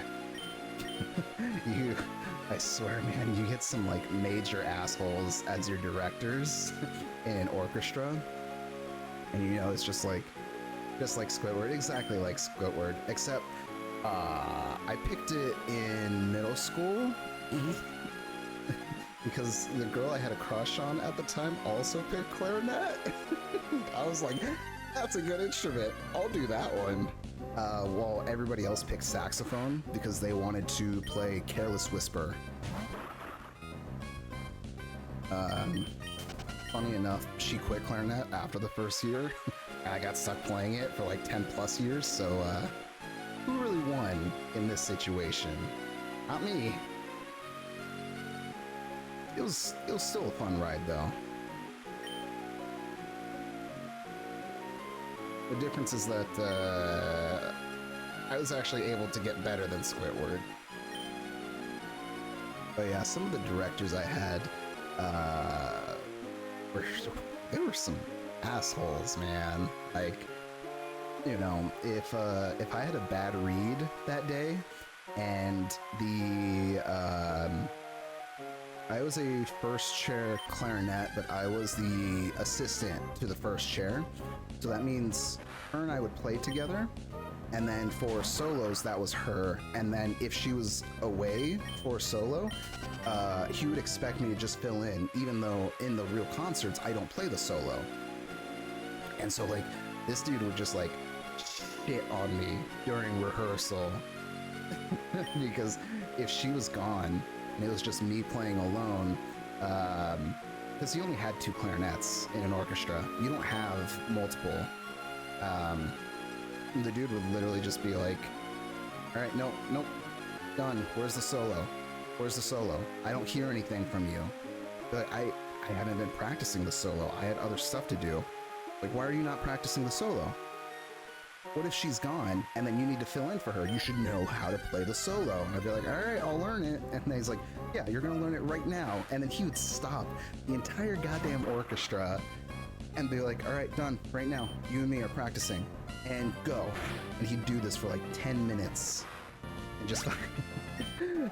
I swear, man, you get some like major assholes as your directors in an orchestra, and you know, it's just like, Just like Squidward, exactly like Squidward, except I picked it in middle school because the girl I had a crush on at the time also picked clarinet. I was like, that's a good instrument. I'll do that one. While everybody else picked saxophone because they wanted to play Careless Whisper. Funny enough, she quit clarinet after the first year. I got stuck playing it for like 10 plus years, so who really won in this situation? Not me. It was still a fun ride though. The difference is that I was actually able to get better than Squidward. But yeah, some of the directors I had they were some assholes, man. Like, you know, if I had a bad read that day, and I was a first chair clarinet, but I was the assistant to the first chair, so that means her and I would play together. And then for solos, that was her. And then if she was away for solo, he would expect me to just fill in, even though in the real concerts, I don't play the solo. And so like, this dude would just like shit on me during rehearsal. Because if she was gone and it was just me playing alone, because you only had 2 clarinets in an orchestra, you don't have multiple. The dude would literally just be like, all right, nope, done. Where's the solo? Where's the solo? I don't hear anything from you. But I hadn't been practicing the solo. I had other stuff to do. Like, why are you not practicing the solo? What if she's gone and then you need to fill in for her? You should know how to play the solo. And I'd be like, all right, I'll learn it. And then he's like, yeah, you're gonna learn it right now. And then he would stop the entire goddamn orchestra and be like, all right, done, right now. You and me are practicing. And go. And he'd do this for like 10 minutes. And just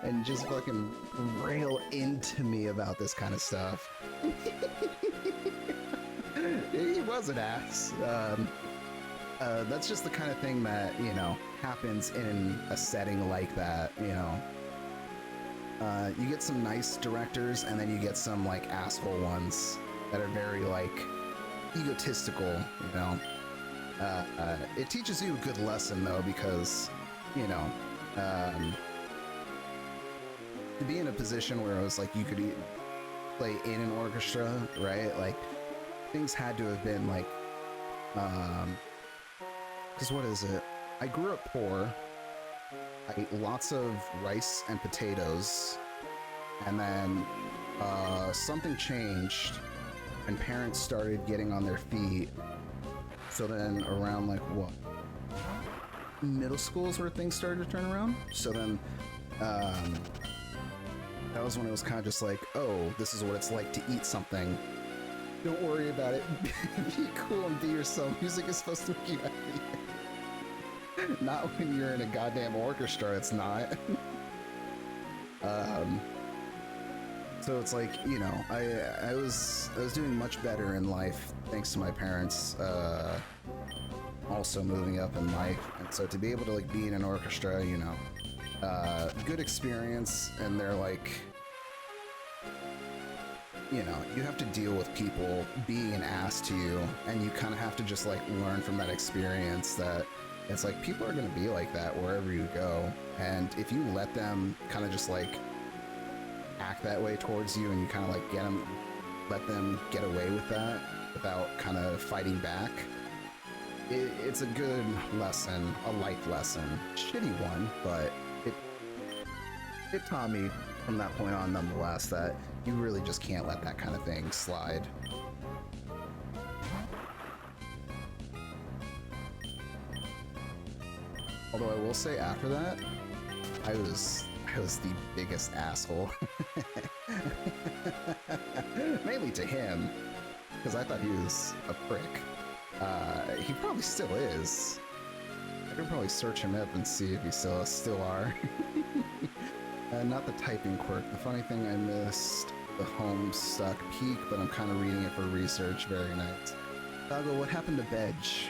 and just fucking rail into me about this kind of stuff. He was an ass. That's just the kind of thing that, you know, happens in a setting like that, you know. You get some nice directors, and then you get some, like, asshole ones that are very, like, egotistical, you know. It teaches you a good lesson, though, because, you know, to be in a position where it was like you could play in an orchestra, right? Like, things had to have been, like, because what is it? I grew up poor. I ate lots of rice and potatoes, and then something changed, and parents started getting on their feet. So then around, like, what? Middle school is where things started to turn around. So then that was when it was kind of just like, oh, this is what it's like to eat something. Don't worry about it. Be cool and be yourself. Music is supposed to make you happy. Not when you're in a goddamn orchestra, it's not. So it's like, you know, I was doing much better in life thanks to my parents also moving up in life. And so to be able to, like, be in an orchestra, you know, good experience. And they're like, you know, you have to deal with people being an ass to you, and you kind of have to just, like, learn from that experience that it's like people are going to be like that wherever you go. And if you let them kind of just, like, act that way towards you, and you kind of, like, let them get away with that without kind of fighting back, it's a good lesson, a life lesson. Shitty one, but it taught me from that point on, nonetheless, that you really just can't let that kind of thing slide. Although I will say, after that, I was the biggest asshole. Mainly to him, because I thought he was a prick. He probably still is. I could probably search him up and see if he still are. Not the typing quirk. The funny thing, I missed the Homestuck peak, but I'm kind of reading it for research. Very nice. Dago, what happened to Bedge?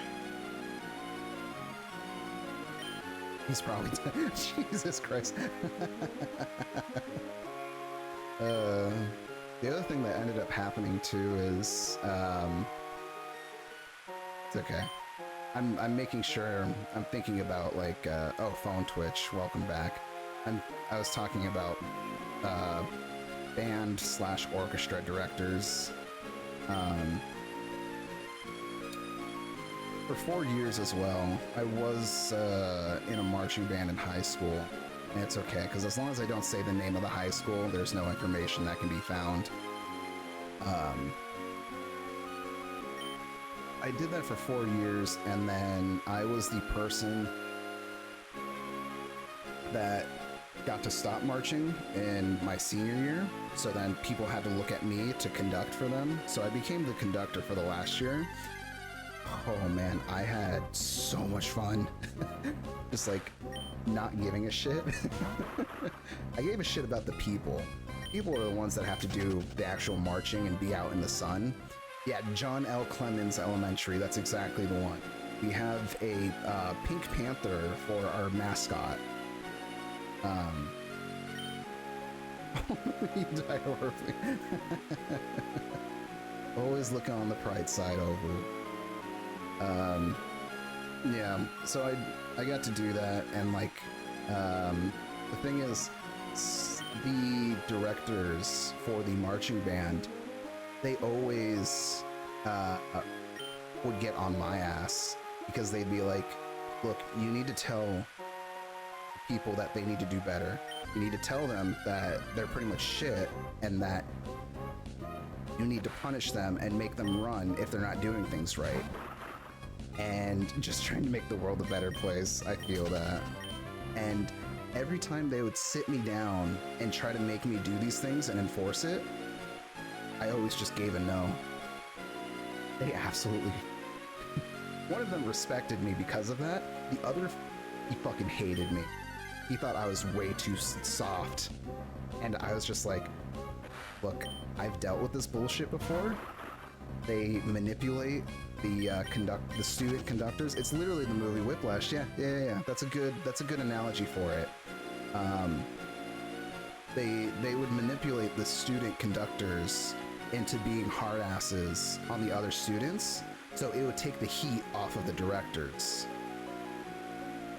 He's probably dead. Jesus Christ. The other thing that ended up happening too is, it's okay. I'm making sure I'm thinking about like, oh, phone Twitch, welcome back. I was talking about, band / orchestra directors. For 4 years as well, I was in a marching band in high school. And it's okay, because as long as I don't say the name of the high school, there's no information that can be found. I did that for 4 years, and then I was the person that got to stop marching in my senior year. So then people had to look at me to conduct for them. So I became the conductor for the last year. Oh man, I had so much fun. Just like not giving a shit. I gave a shit about the people. People are the ones that have to do the actual marching and be out in the sun. Yeah, John L. Clemens Elementary, that's exactly the one. We have a Pink Panther for our mascot. He died horribly. Always looking on the bright side over. Yeah, so I got to do that, and like, the thing is, the directors for the marching band, they always would get on my ass because they'd be like, look, you need to tell people that they need to do better. You need to tell them that they're pretty much shit and that you need to punish them and make them run if they're not doing things right. And just trying to make the world a better place, I feel that. And every time they would sit me down and try to make me do these things and enforce it, I always just gave a no. They absolutely... One of them respected me because of that. The other, he fucking hated me. He thought I was way too soft. And I was just like, look, I've dealt with this bullshit before. They manipulate the student conductors. It's literally the movie Whiplash. Yeah. That's a good analogy for it. They would manipulate the student conductors into being hard asses on the other students, so it would take the heat off of the directors.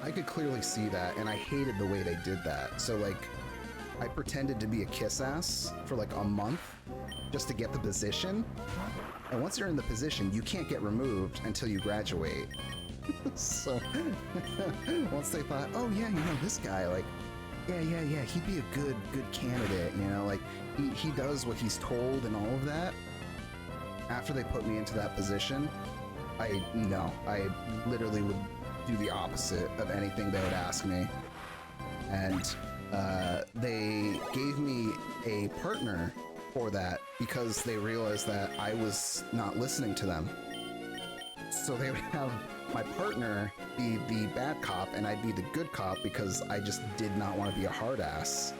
I could clearly see that, and I hated the way they did that. So like, I pretended to be a kiss ass for like a month just to get the position. And once you're in the position, you can't get removed until you graduate. So once they thought, oh yeah, you know, this guy, like, yeah, he'd be a good candidate, you know, like he does what he's told and all of that. After they put me into that position, I literally would do the opposite of anything they would ask me. And they gave me a partner for that because they realized that I was not listening to them. So they would have my partner be the bad cop and I'd be the good cop because I just did not want to be a hard ass.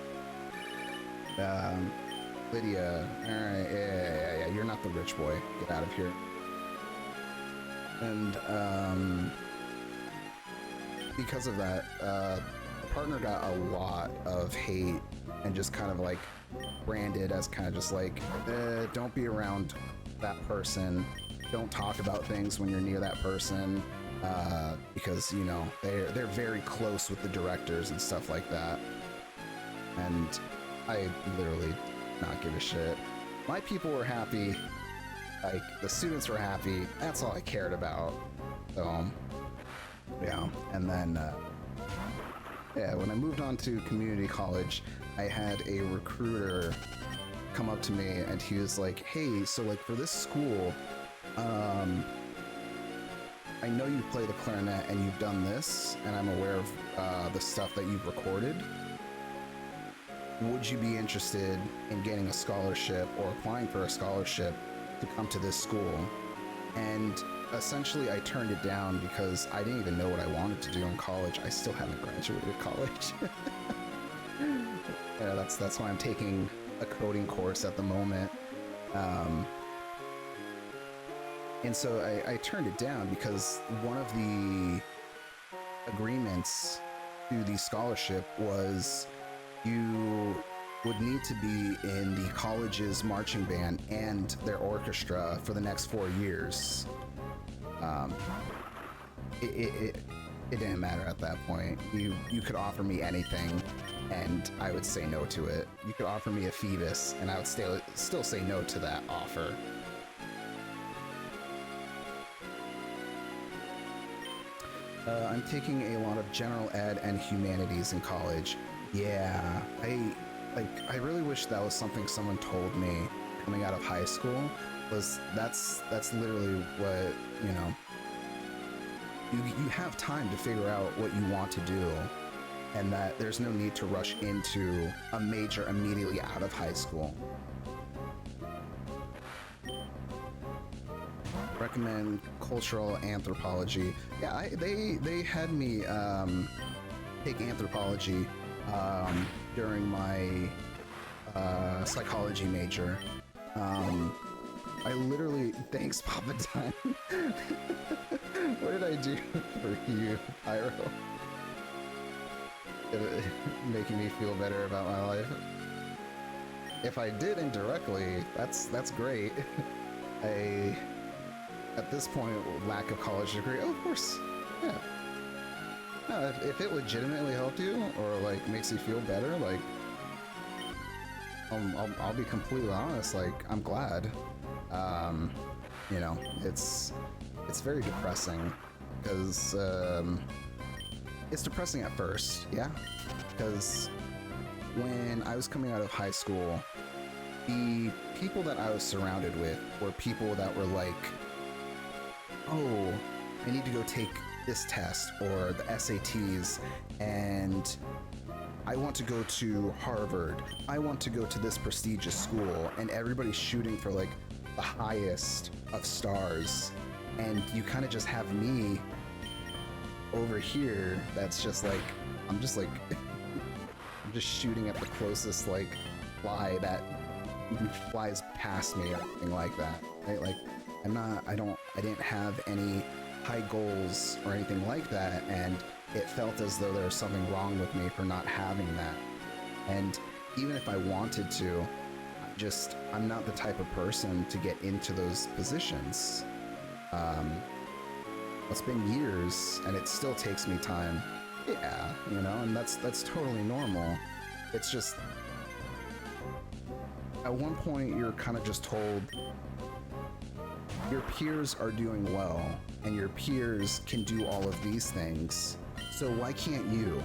Lydia, alright, yeah, you're not the rich boy. Get out of here. And, because of that, the partner got a lot of hate and just kind of like branded as kind of just like, don't be around that person. Don't talk about things when you're near that person, because, you know, they're very close with the directors and stuff like that. And I literally did not give a shit. My people were happy. Like, the students were happy. That's all I cared about. So, yeah. And then, yeah, when I moved on to community college, I had a recruiter come up to me and he was like, hey, so like for this school, I know you play the clarinet and you've done this, and I'm aware of the stuff that you've recorded. Would you be interested in getting a scholarship or applying for a scholarship to come to this school? And essentially I turned it down because I didn't even know what I wanted to do in college. I still haven't graduated college. Yeah, that's why I'm taking a coding course at the moment. And so I turned it down because one of the agreements to the scholarship was you would need to be in the college's marching band and their orchestra for the next 4 years. It didn't matter at that point. You could offer me anything, and I would say no to it. You could offer me a Phoebus, and I would still say no to that offer. I'm taking a lot of general ed and humanities in college. Yeah, I really wish that was something someone told me coming out of high school. That's literally what, you know, you have time to figure out what you want to do, and that there's no need to rush into a major immediately out of high school. Recommend cultural anthropology. Yeah, they had me take anthropology during my psychology major. I literally, thanks Papa Time. What did I do for you, Pyro? Making me feel better about my life. If I did indirectly, that's great. At this point, lack of college degree, oh, of course, yeah. No, if it legitimately helped you, or like makes you feel better, like, I'll be completely honest, like, I'm glad. You know, it's very depressing, because, it's depressing at first, yeah? Because when I was coming out of high school, the people that I was surrounded with were people that were like, oh, I need to go take this test or the SATs, and I want to go to Harvard. I want to go to this prestigious school, and everybody's shooting for like the highest of stars, and you kind of just have me over here that's just like, I'm just like I'm just shooting at the closest like fly that flies past me or anything like that, right? Like, I didn't have any high goals or anything like that, and it felt as though there was something wrong with me for not having that. And even if I wanted to, I'm not the type of person to get into those positions. It's been years, and it still takes me time. Yeah, you know, and that's totally normal. It's just, at one point, you're kind of just told, your peers are doing well, and your peers can do all of these things, so why can't you?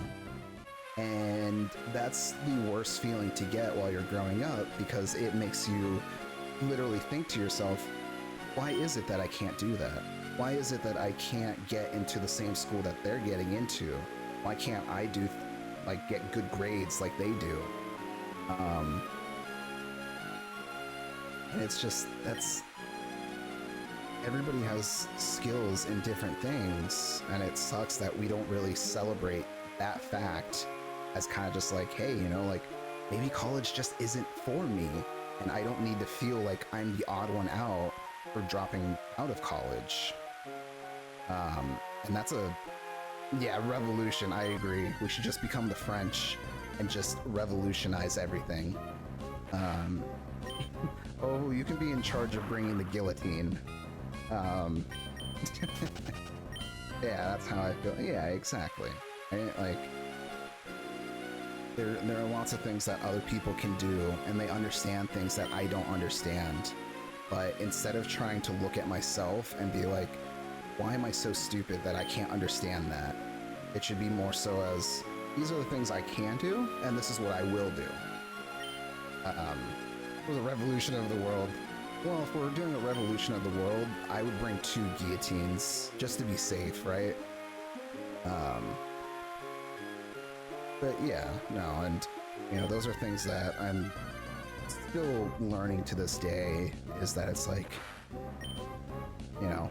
And that's the worst feeling to get while you're growing up, because it makes you literally think to yourself, why is it that I can't do that? Why is it that I can't get into the same school that they're getting into? Why can't I get good grades like they do? And it's just, everybody has skills in different things, and it sucks that we don't really celebrate that fact as kind of just like, hey, you know, like, maybe college just isn't for me, and I don't need to feel like I'm the odd one out for dropping out of college. And that's revolution, I agree. We should just become the French and just revolutionize everything. Oh, you can be in charge of bringing the guillotine. Yeah, that's how I feel. Yeah, exactly. Right? Like, there are lots of things that other people can do, and they understand things that I don't understand. But instead of trying to look at myself and be like, why am I so stupid that I can't understand that? It should be more so as, these are the things I can do, and this is what I will do. For the revolution of the world. Well, if we're doing a revolution of the world, I would bring 2 guillotines, just to be safe, right? But yeah, no, and, you know, those are things that I'm still learning to this day, is that it's like, you know,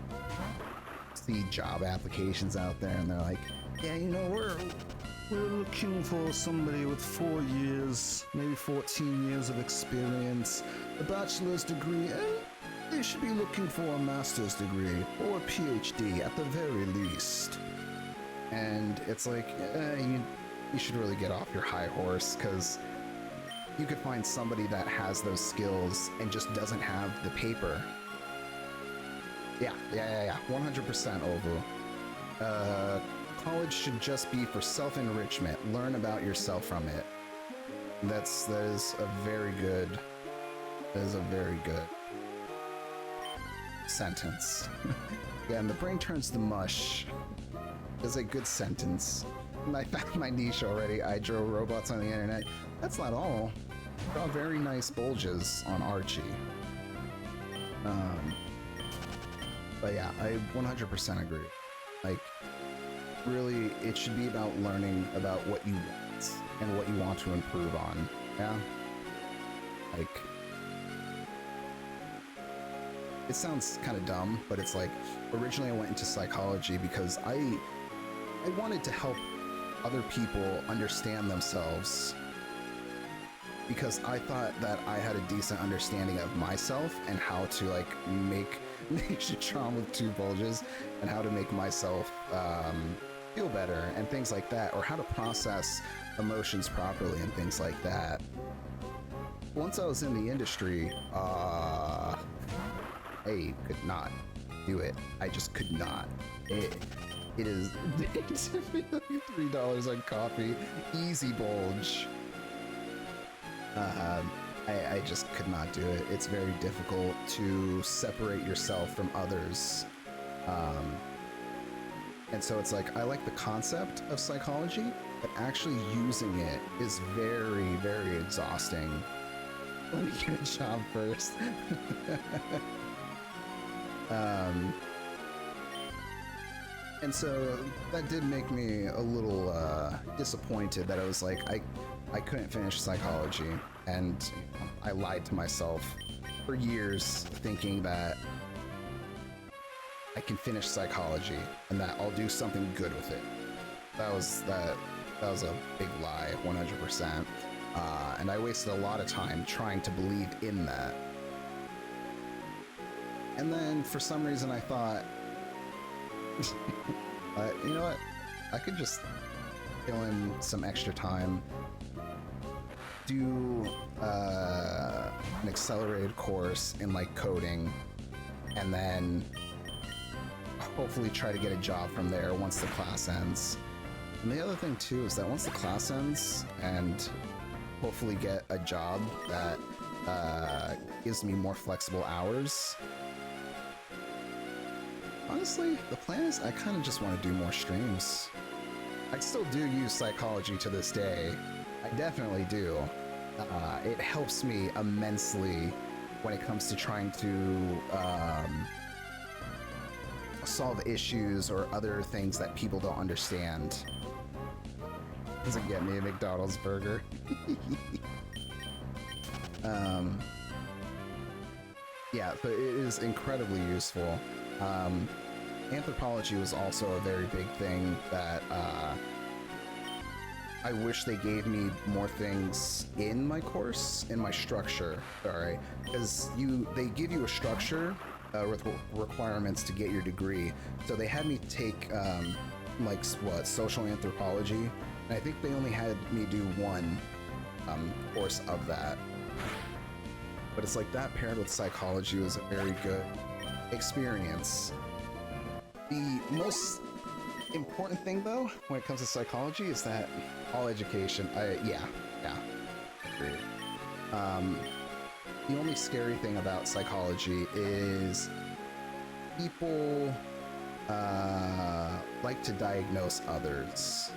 see job applications out there, and they're like, yeah, you know, we're looking for somebody with 4 years, maybe 14 years of experience, a bachelor's degree, and they should be looking for a master's degree or a PhD at the very least. And it's like, you should really get off your high horse, because you could find somebody that has those skills and just doesn't have the paper. Yeah, 100% over. College should just be for self-enrichment. Learn about yourself from it. That is a very good sentence. Yeah, and the brain turns to mush is a good sentence. And I found my niche already. I drew robots on the internet. That's not all. Draw very nice bulges on Archie. But yeah, I 100% agree. Like, really, it should be about learning about what you want and what you want to improve on. Yeah? Like, it sounds kind of dumb, but it's like, originally I went into psychology because I wanted to help other people understand themselves, because I thought that I had a decent understanding of myself and how to like make Shitron with 2 bulges and how to make myself feel better and things like that, or how to process emotions properly and things like that. Once I was in the industry, I could not do it. I just could not. It is $3 on coffee, easy bulge. I just could not do it. It's very difficult to separate yourself from others. And so it's like, I like the concept of psychology, but actually using it is very, very exhausting. Let me get a job first. And so that did make me a little disappointed that I was like, I couldn't finish psychology, and I lied to myself for years thinking that I can finish psychology and that I'll do something good with it. That was a big lie, 100%. And I wasted a lot of time trying to believe in that. And then for some reason I thought, you know what? I could just fill in some extra time, do an accelerated course in like coding, and then hopefully try to get a job from there once the class ends. And the other thing too is that once the class ends and hopefully get a job that gives me more flexible hours, honestly, the plan is I kind of just want to do more streams. I still do use psychology to this day. I definitely do. It helps me immensely when it comes to trying to solve issues or other things that people don't understand. Doesn't get me a McDonald's burger. Yeah, but it is incredibly useful. Anthropology was also a very big thing that I wish they gave me more things in my course, in my structure, sorry, because they give you a structure with requirements to get your degree. So they had me take social anthropology, and I think they only had me do one course of that. But it's like that paired with psychology was a very good experience. The most important thing though when it comes to psychology is that all education, yeah, agreed. The only scary thing about psychology is people like to diagnose others,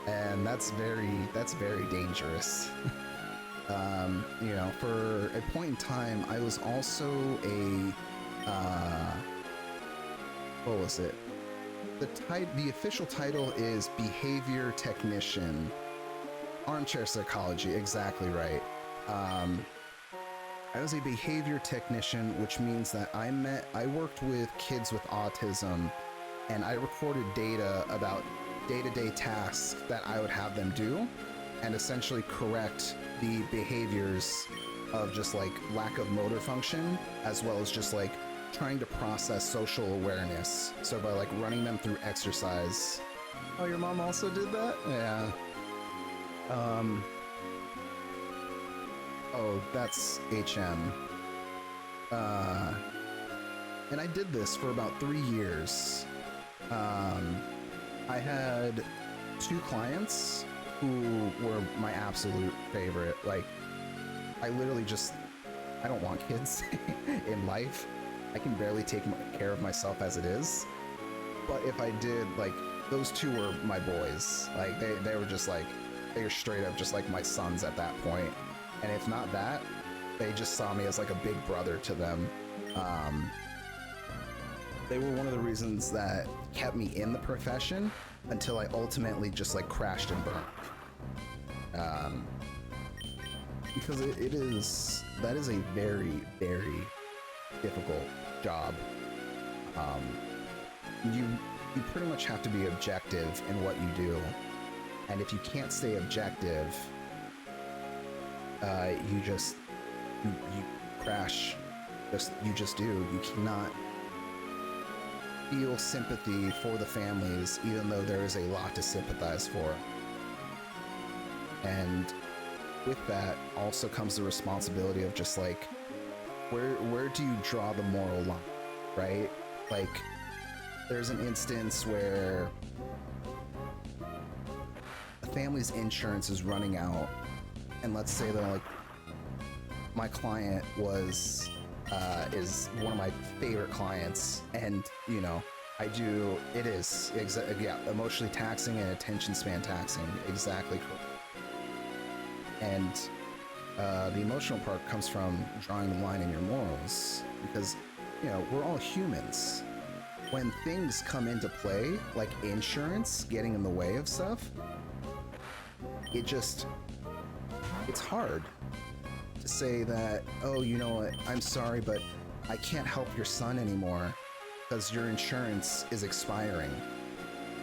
and that's very dangerous. You know, for a point in time, I was also a what was it? The official title is behavior technician. Armchair psychology, exactly right. I was a behavior technician, which means that I worked with kids with autism, and I recorded data about day-to-day tasks that I would have them do, and essentially correct the behaviors of just like lack of motor function, as well as just like trying to process social awareness. So by like running them through exercise. Oh, your mom also did that? Yeah. Um. Oh, that's HM. And I did this for about 3 years. I had 2 clients who were my absolute favorite. Like, I literally just, I don't want kids in life. I can barely take care of myself as it is. But if I did, like, those 2 were my boys. Like, they were just like, they were straight up just like my sons at that point. And if not that, they just saw me as like a big brother to them. They were one of the reasons that kept me in the profession until I ultimately just like crashed and burned. Because that is a very, very difficult job. You pretty much have to be objective in what you do, and if you can't stay objective, you crash. You just do. You cannot feel sympathy for the families, even though there is a lot to sympathize for. And with that also comes the responsibility of just like, where do you draw the moral line, right? Like, there's an instance where a family's insurance is running out, and let's say that like my client is one of my favorite clients, and you know, emotionally taxing and attention span taxing, exactly correct. And the emotional part comes from drawing the line in your morals, because you know, we're all humans. When things come into play, like insurance getting in the way of stuff, it's hard to say that, oh, you know what, I'm sorry, but I can't help your son anymore because your insurance is expiring.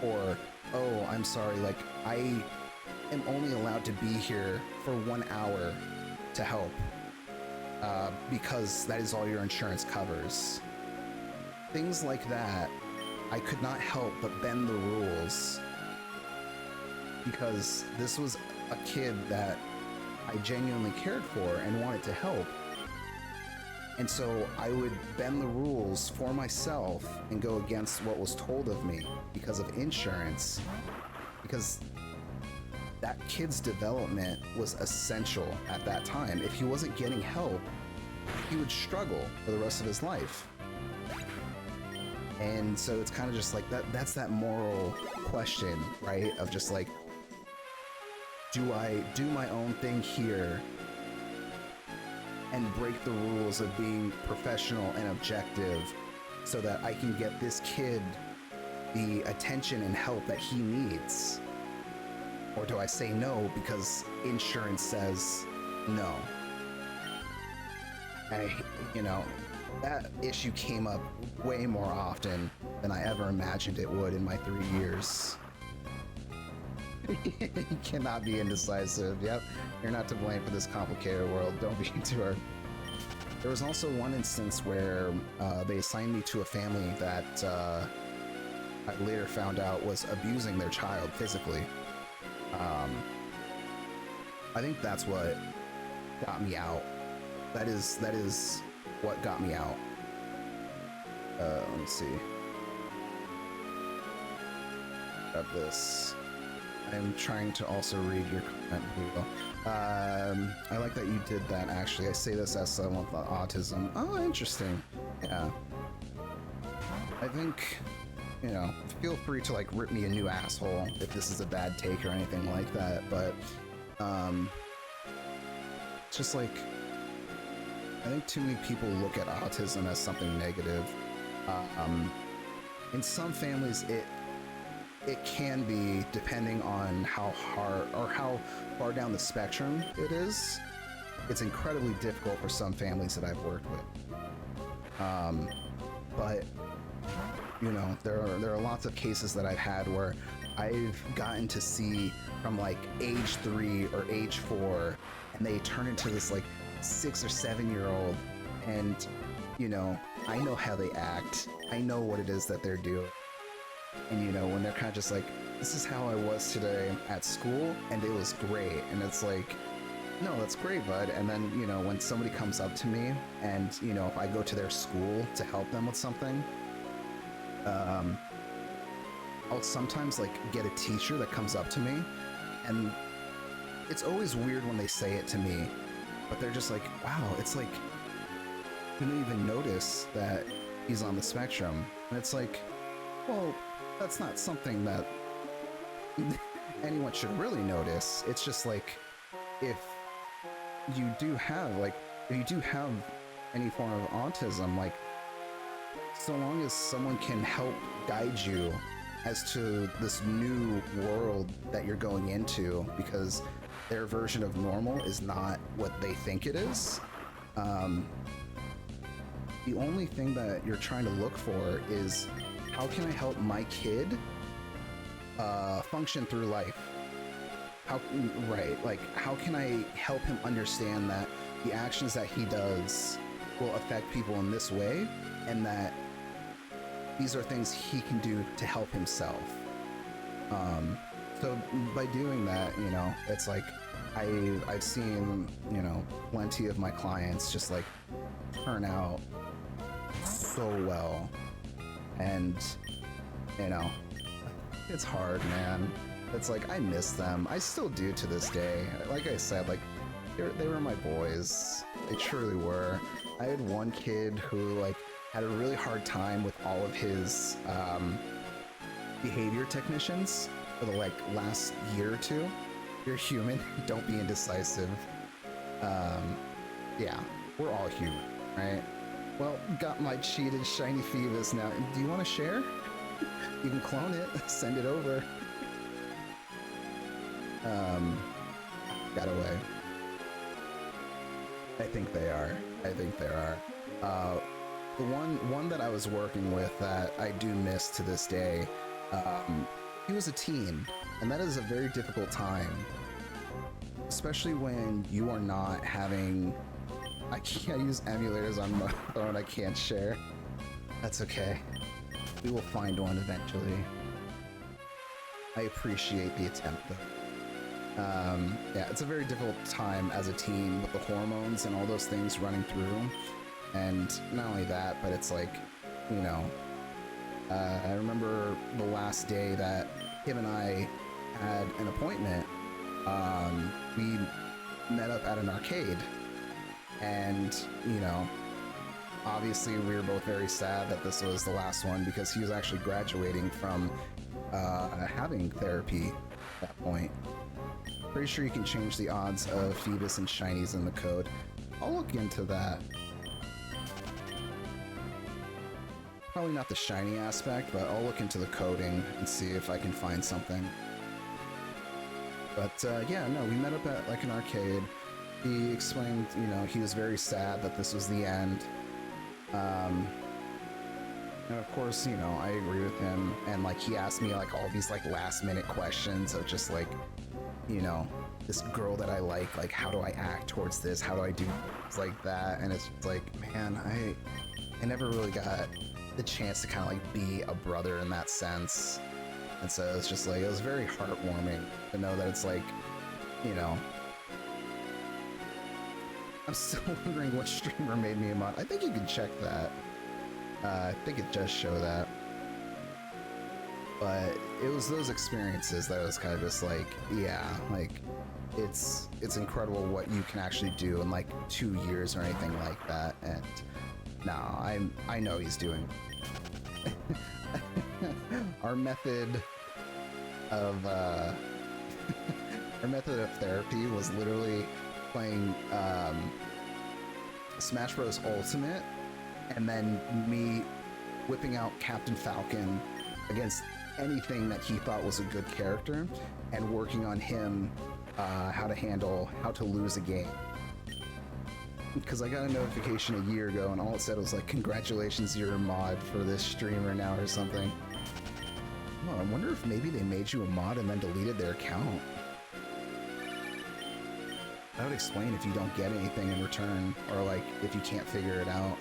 Or, oh, I'm sorry, like, I am only allowed to be here for 1 hour to help because that is all your insurance covers. Things like that, I could not help but bend the rules, because this was a kid that I genuinely cared for and wanted to help. And so I would bend the rules for myself and go against what was told of me because of insurance, because that kid's development was essential at that time. If he wasn't getting help, he would struggle for the rest of his life. And so it's kind of just like that's that moral question, right? Of just like, do I do my own thing here and break the rules of being professional and objective so that I can get this kid the attention and help that he needs? Or do I say no because insurance says no? That issue came up way more often than I ever imagined it would in my 3 years. You cannot be indecisive. Yep, you're not to blame for this complicated world. Don't be too hard. There was also one instance where they assigned me to a family that I later found out was abusing their child physically. I think that's what got me out. That is what got me out. Let me see. Grab this. I'm trying to also read your comment. Here we go. I like that you did that, actually. I say this as someone with autism. Oh, interesting. Yeah. I think, feel free to like rip me a new asshole if this is a bad take or anything like that, but it's just like, I think too many people look at autism as something negative. In some families, it can be, depending on how hard or how far down the spectrum it is. It's incredibly difficult for some families that I've worked with. But there are lots of cases that I've had where I've gotten to see from like age 3 or age 4, and they turn into this like 6 or 7-year-old, and I know how they act. I know what it is that they're doing. And you know, when they're kind of just like, this is how I was today at school, and it was great. And it's like, no, that's great, bud. And then, you know, when somebody comes up to me and, you know, if I go to their school to help them with something, I'll sometimes like get a teacher that comes up to me, and it's always weird when they say it to me, but they're just like, wow, it's like, you didn't even notice that he's on the spectrum. And it's like, well, that's not something that anyone should really notice. It's just like, if you do have any form of autism, like, so long as someone can help guide you as to this new world that you're going into, because their version of normal is not what they think it is. The only thing that you're trying to look for is, how can I help my kid function through life? How can I help him understand that the actions that he does will affect people in this way, and that these are things he can do to help himself. So by doing that, you know, it's like I've seen, you know, plenty of my clients just like turn out so well, and you know, it's hard, man. It's like, I miss them. I still do to this day. Like I said, like they were my boys. They truly were. I had one kid who like had a really hard time with all of his behavior technicians for the like last year or two. You're human. Don't be indecisive. Yeah, we're all human, right? Well, got my cheated shiny Phoebus now. Do you want to share? You can clone it, send it over. Got away. I think they are. The one that I was working with that I do miss to this day, he was a teen, and that is a very difficult time, especially when you are not having. I can't use emulators on my phone. I can't share. That's okay. We will find one eventually. I appreciate the attempt, though. Yeah, it's a very difficult time as a teen with the hormones and all those things running through. And not only that, but it's like, you know, I remember the last day that him and I had an appointment. We met up at an arcade, and, you know, obviously we were both very sad that this was the last one, because he was actually graduating from having therapy at that point. Pretty sure you can change the odds of Phoebus and shinies in the code. I'll look into that. Probably not the shiny aspect, but I'll look into the coding and see if I can find something. But yeah, no, we met up at like an arcade. He explained, you know, he was very sad that this was the end. And of course, you know, I agree with him. And like, he asked me like all these like last minute questions of just like, you know, this girl that I like how do I act towards this? How do I do things like that? And it's like, man, I never really got the chance to kind of like be a brother in that sense. And so it's just like, it was very heartwarming to know that it's like, you know, I'm still wondering what streamer made me a mod. I think you can check that. I think it does show that. But it was those experiences that was kind of just like, yeah, like it's incredible what you can actually do in like 2 years or anything like that. And no, I know he's doing. Our method of therapy was literally playing Smash Bros. Ultimate, and then me whipping out Captain Falcon against anything that he thought was a good character, and working on him how to lose a game. Because I got a notification a year ago, and all it said was like, congratulations, you're a mod for this streamer now, or something. Oh, I wonder if maybe they made you a mod and then deleted their account. That would explain if you don't get anything in return, or like if you can't figure it out.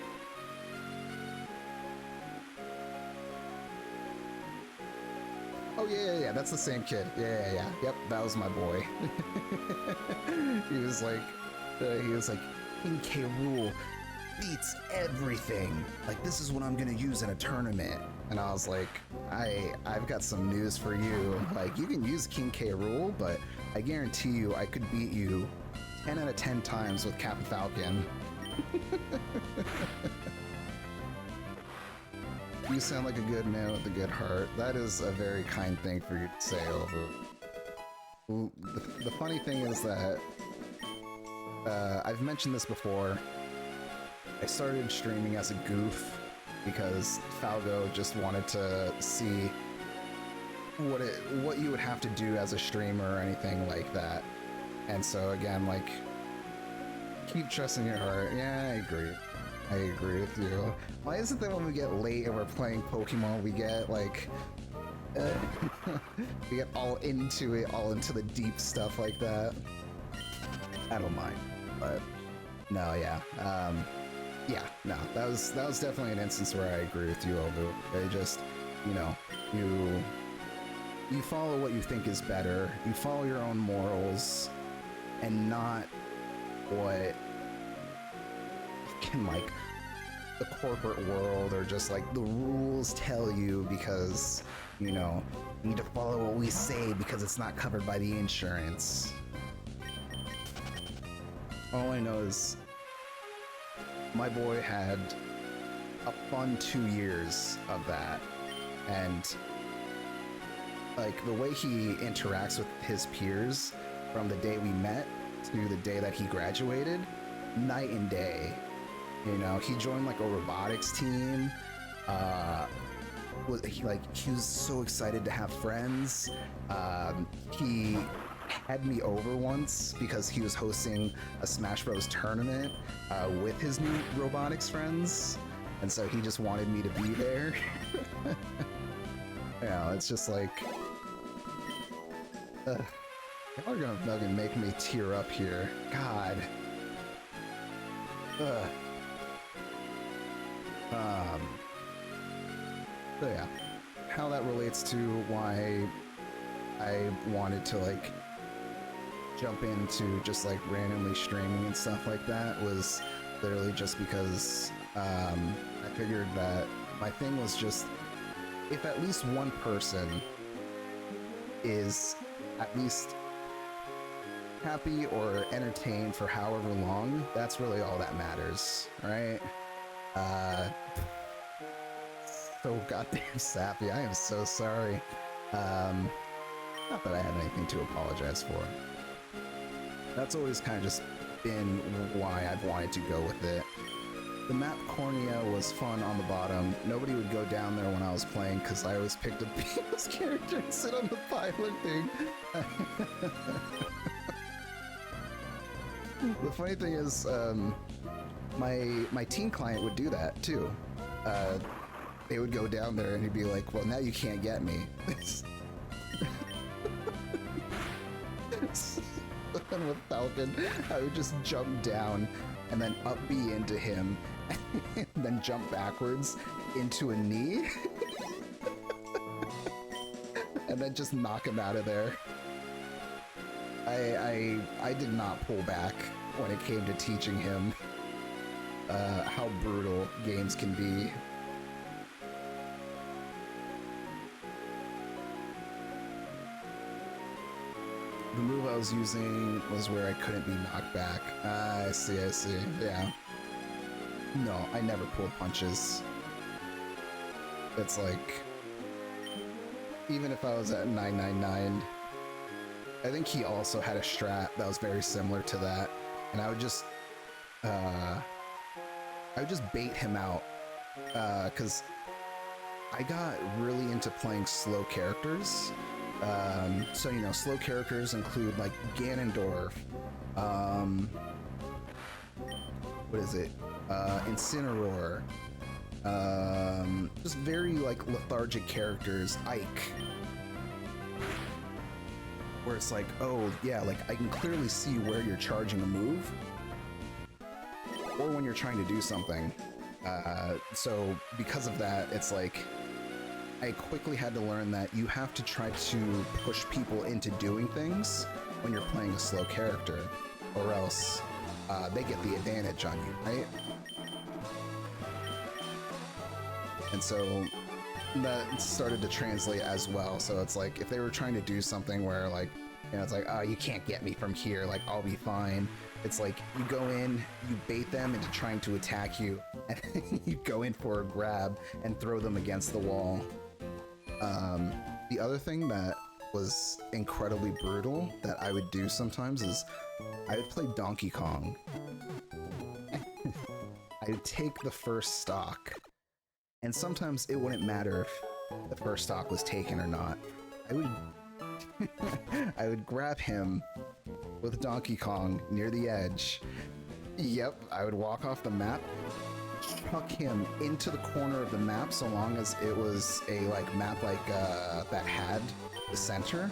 Oh yeah, that's the same kid. Yeah. Yep, that was my boy. he was like, King K. Rool beats everything. Like, this is what I'm gonna use in a tournament. And I was like, I've got some news for you. Like, you can use King K. Rool, but I guarantee you I could beat you 10 out of 10 times with Captain Falcon. You sound like a good man with a good heart. That is a very kind thing for you to say, Ovu. The funny thing is that I've mentioned this before. I started streaming as a goof because Falgo just wanted to see what you would have to do as a streamer or anything like that. And so again, like, keep trusting your heart. Yeah, I agree with you. Why is it that when we get late and we're playing Pokemon, we get like we get all into it, all into the deep stuff like that? I don't mind, but no, yeah, no, that was definitely an instance where I agree with you, Obu. They just, you know, you follow what you think is better, you follow your own morals, and not what can, like, the corporate world or just like the rules tell you, because, you know, you need to follow what we say because it's not covered by the insurance. All I know is my boy had a fun 2 years of that, and like the way he interacts with his peers from the day we met to the day that he graduated, night and day. You know, he joined like a robotics team. He was so excited to have friends. He had me over once because he was hosting a Smash Bros. Tournament with his new robotics friends, and so he just wanted me to be there. You know, it's just like, y'all are gonna fucking make me tear up here. God. So yeah, how that relates to why I wanted to like jump into just like randomly streaming and stuff like that was literally just because I figured that my thing was just, if at least one person is at least happy or entertained for however long, that's really all that matters, right? So goddamn sappy. I am so sorry. Not that I had anything to apologize for. That's always kind of just been why I've wanted to go with it. The map Cornea was fun on the bottom. Nobody would go down there when I was playing because I always picked a Beatles character and sit on the pilot thing. The funny thing is, my teen client would do that too. They would go down there and he'd be like, well, now you can't get me. And with Falcon, I would just jump down and then up B into him, and then jump backwards into a knee, and then just knock him out of there. I did not pull back when it came to teaching him how brutal games can be. The move I was using was where I couldn't be knocked back. I see, yeah. No, I never pulled punches. It's like, even if I was at 999, I think he also had a strat that was very similar to that, and I would just bait him out, because I got really into playing slow characters. So, you know, slow characters include like Ganondorf, what is it? Incineroar, just very like lethargic characters. Ike, where it's like, oh yeah, like I can clearly see where you're charging a move, or when you're trying to do something. So because of that, it's like I quickly had to learn that you have to try to push people into doing things when you're playing a slow character, or else they get the advantage on you, right? And so that started to translate as well. So it's like if they were trying to do something where like, you know, it's like, oh, you can't get me from here, like I'll be fine. It's like you go in, you bait them into trying to attack you, and then you go in for a grab and throw them against the wall. The other thing that was incredibly brutal that I would do sometimes is I would play Donkey Kong. I would take the first stock, and sometimes it wouldn't matter if the first stock was taken or not. I would grab him with Donkey Kong near the edge. Yep, I would walk off the map, chuck him into the corner of the map so long as it was a map that had the center.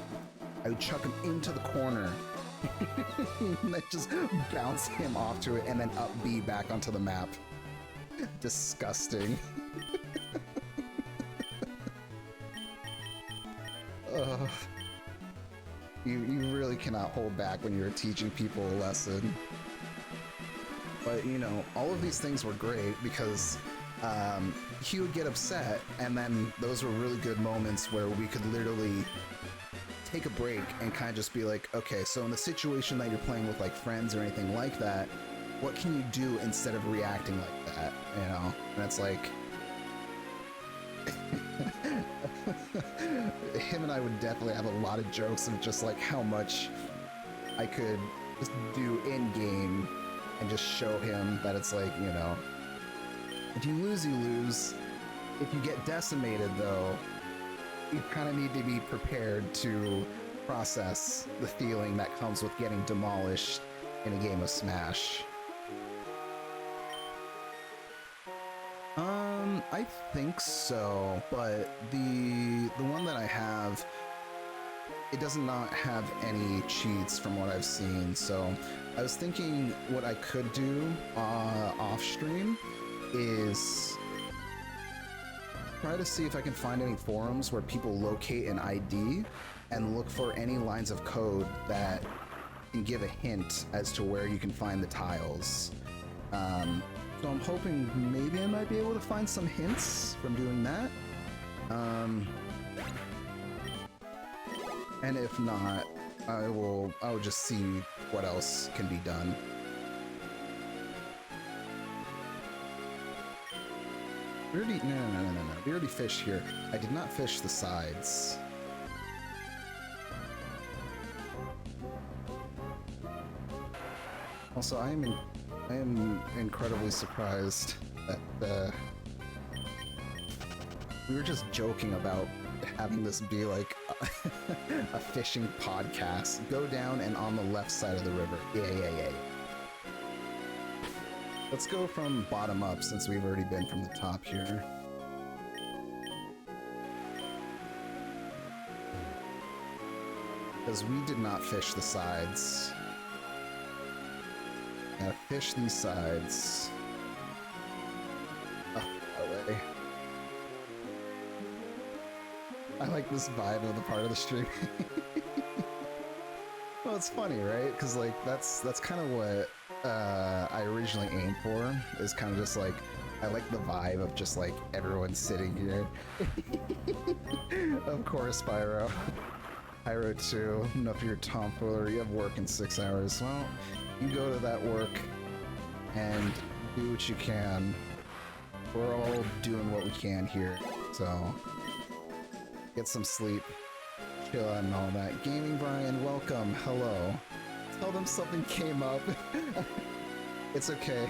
I would chuck him into the corner and then just bounce him off to it and then up B back onto the map. Disgusting. Ugh. You really cannot hold back when you're teaching people a lesson. But, you know, all of these things were great because he would get upset, and then those were really good moments where we could literally take a break and kind of just be like, okay, so in the situation that you're playing with like friends or anything like that, what can you do instead of reacting like that, you know? And it's like... him and I would definitely have a lot of jokes of just like how much I could just do in-game and just show him that it's like, you know, if you lose, you lose. If you get decimated, though, you kind of need to be prepared to process the feeling that comes with getting demolished in a game of Smash. I think so, but the one that I have, it does not have any cheats from what I've seen, so I was thinking what I could do off stream is try to see if I can find any forums where people locate an ID and look for any lines of code that can give a hint as to where you can find the tiles. So I'm hoping maybe I might be able to find some hints from doing that. And if not, I'll just see what else can be done. We already, no. We already fished here. I did not fish the sides. Also, I am incredibly surprised that we were just joking about having this be like a fishing podcast. Go down and on the left side of the river. Yeah. Let's go from bottom up since we've already been from the top here. Because we did not fish the sides. Gotta fish these sides. Oh, away. I like this vibe of the part of the stream. Well, it's funny, right? Because like that's kind of what I originally aimed for. Is kind of just like I like the vibe of just like everyone sitting here. Of course, Pyro. Pyro 2, enough of your tomfoolery. You have work in 6 hours. Well, you go to that work and do what you can. We're all doing what we can here, so get some sleep, chill out and all that. Gaming Brian, welcome, hello. Tell them something came up. It's okay.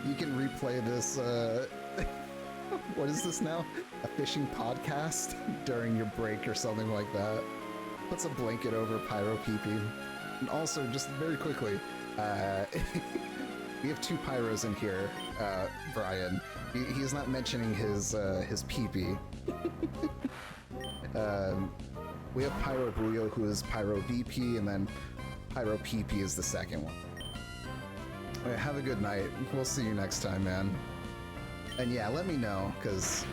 You can replay this, what is this now? A fishing podcast during your break or something like that. Puts a blanket over Pyro Pee-Pee. And also, just very quickly, we have 2 Pyros in here, Brian. He's not mentioning his pee-pee. We have Pyro Buyo, who is Pyro VP, and then Pyro PP is the second one. All right, have a good night. We'll see you next time, man. And yeah, let me know, because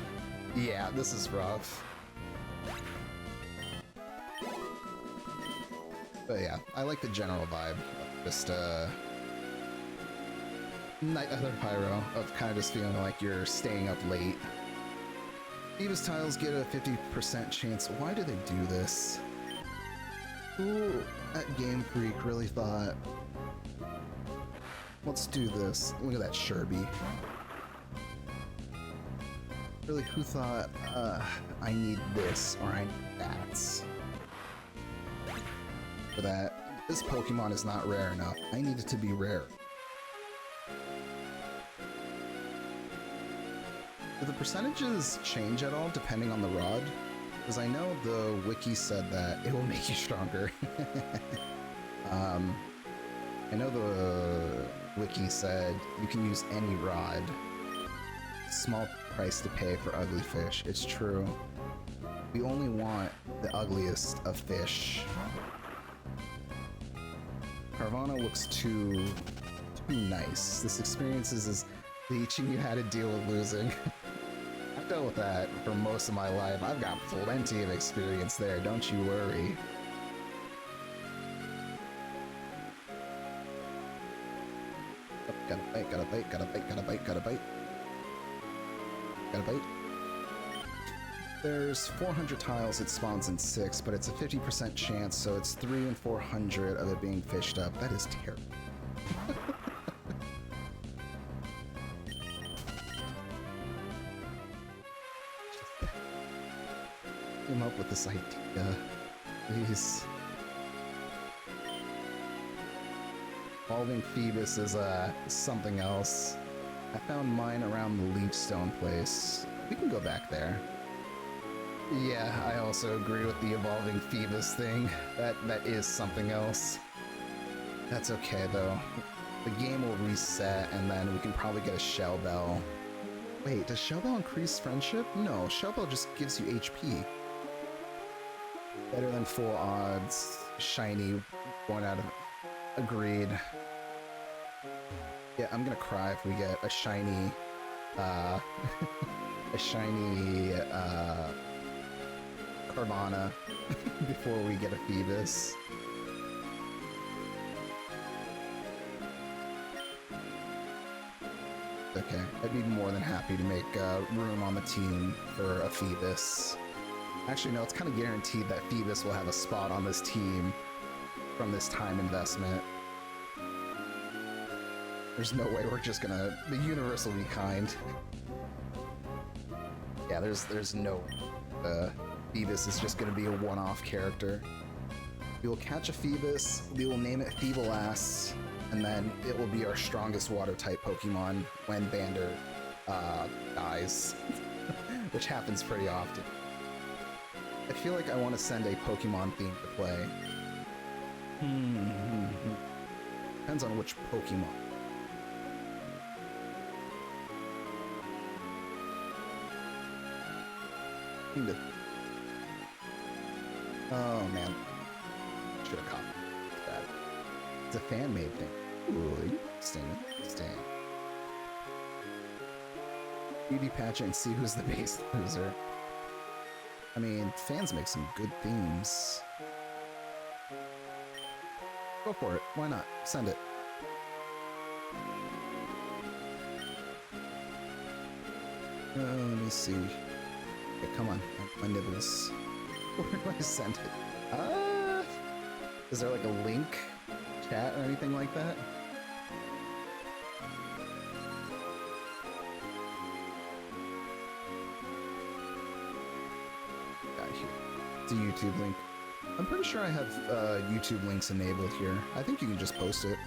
Yeah, this is rough. But yeah, I like the general vibe. Just, Night Other Pyro, of kind of just feeling like you're staying up late. Phoebus tiles get a 50% chance. Why do they do this? Who at Game Freak really thought, let's do this? Look at that Sherby. Really, who thought, I need this or I need that? For that, this Pokemon is not rare enough. I need it to be rare. Do the percentages change at all depending on the rod? Because I know the wiki said that it will make you stronger. I know the wiki said you can use any rod. Small price to pay for ugly fish. It's true. We only want the ugliest of fish. Carvana looks too nice. This experience is teaching you how to deal with losing. I've dealt with that for most of my life. I've got plenty of experience there, don't you worry. Oh, gotta bite, gotta bite, gotta bite, gotta bite, gotta bite. Gotta bite. There's 400 tiles, it spawns in 6, but it's a 50% chance, so it's 3 in 400 of it being fished up. That is terrible. Came up with this idea. Please. Evolving Phoebus is something else. I found mine around the Leechstone place. We can go back there. Yeah, I also agree with the Evolving Phoebus thing. That is something else. That's okay though. The game will reset and then we can probably get a Shell Bell. Wait, does Shell Bell increase friendship? No, Shell Bell just gives you HP. Better than full odds. Shiny. 1 out of... Agreed. Yeah, I'm gonna cry if we get a shiny... a shiny... Carvana before we get a Phoebus. Okay, I'd be more than happy to make room on the team for a Phoebus. Actually, no, it's kind of guaranteed that Phoebus will have a spot on this team from this time investment. There's no way we're just gonna... The universe will be kind. Yeah, there's no... Phoebus is just gonna be a one-off character. We will catch a Phoebus, we will name it Feebleass, and then it will be our strongest water-type Pokemon when Bander dies. Which happens pretty often. I feel like I want to send a Pokemon theme to play. Depends on which Pokemon. Oh man. Should have caught it. It's bad. It's a fan-made thing. Ooh, interesting. Beauty pageant and see who's the base loser. I mean, fans make some good themes. Go for it. Why not? Send it. Let me see. Okay, come on. My nibbles. Where do I send it? Is there like a link? Chat or anything like that? It's a YouTube link. I'm pretty sure I have YouTube links enabled here. I think you can just post it.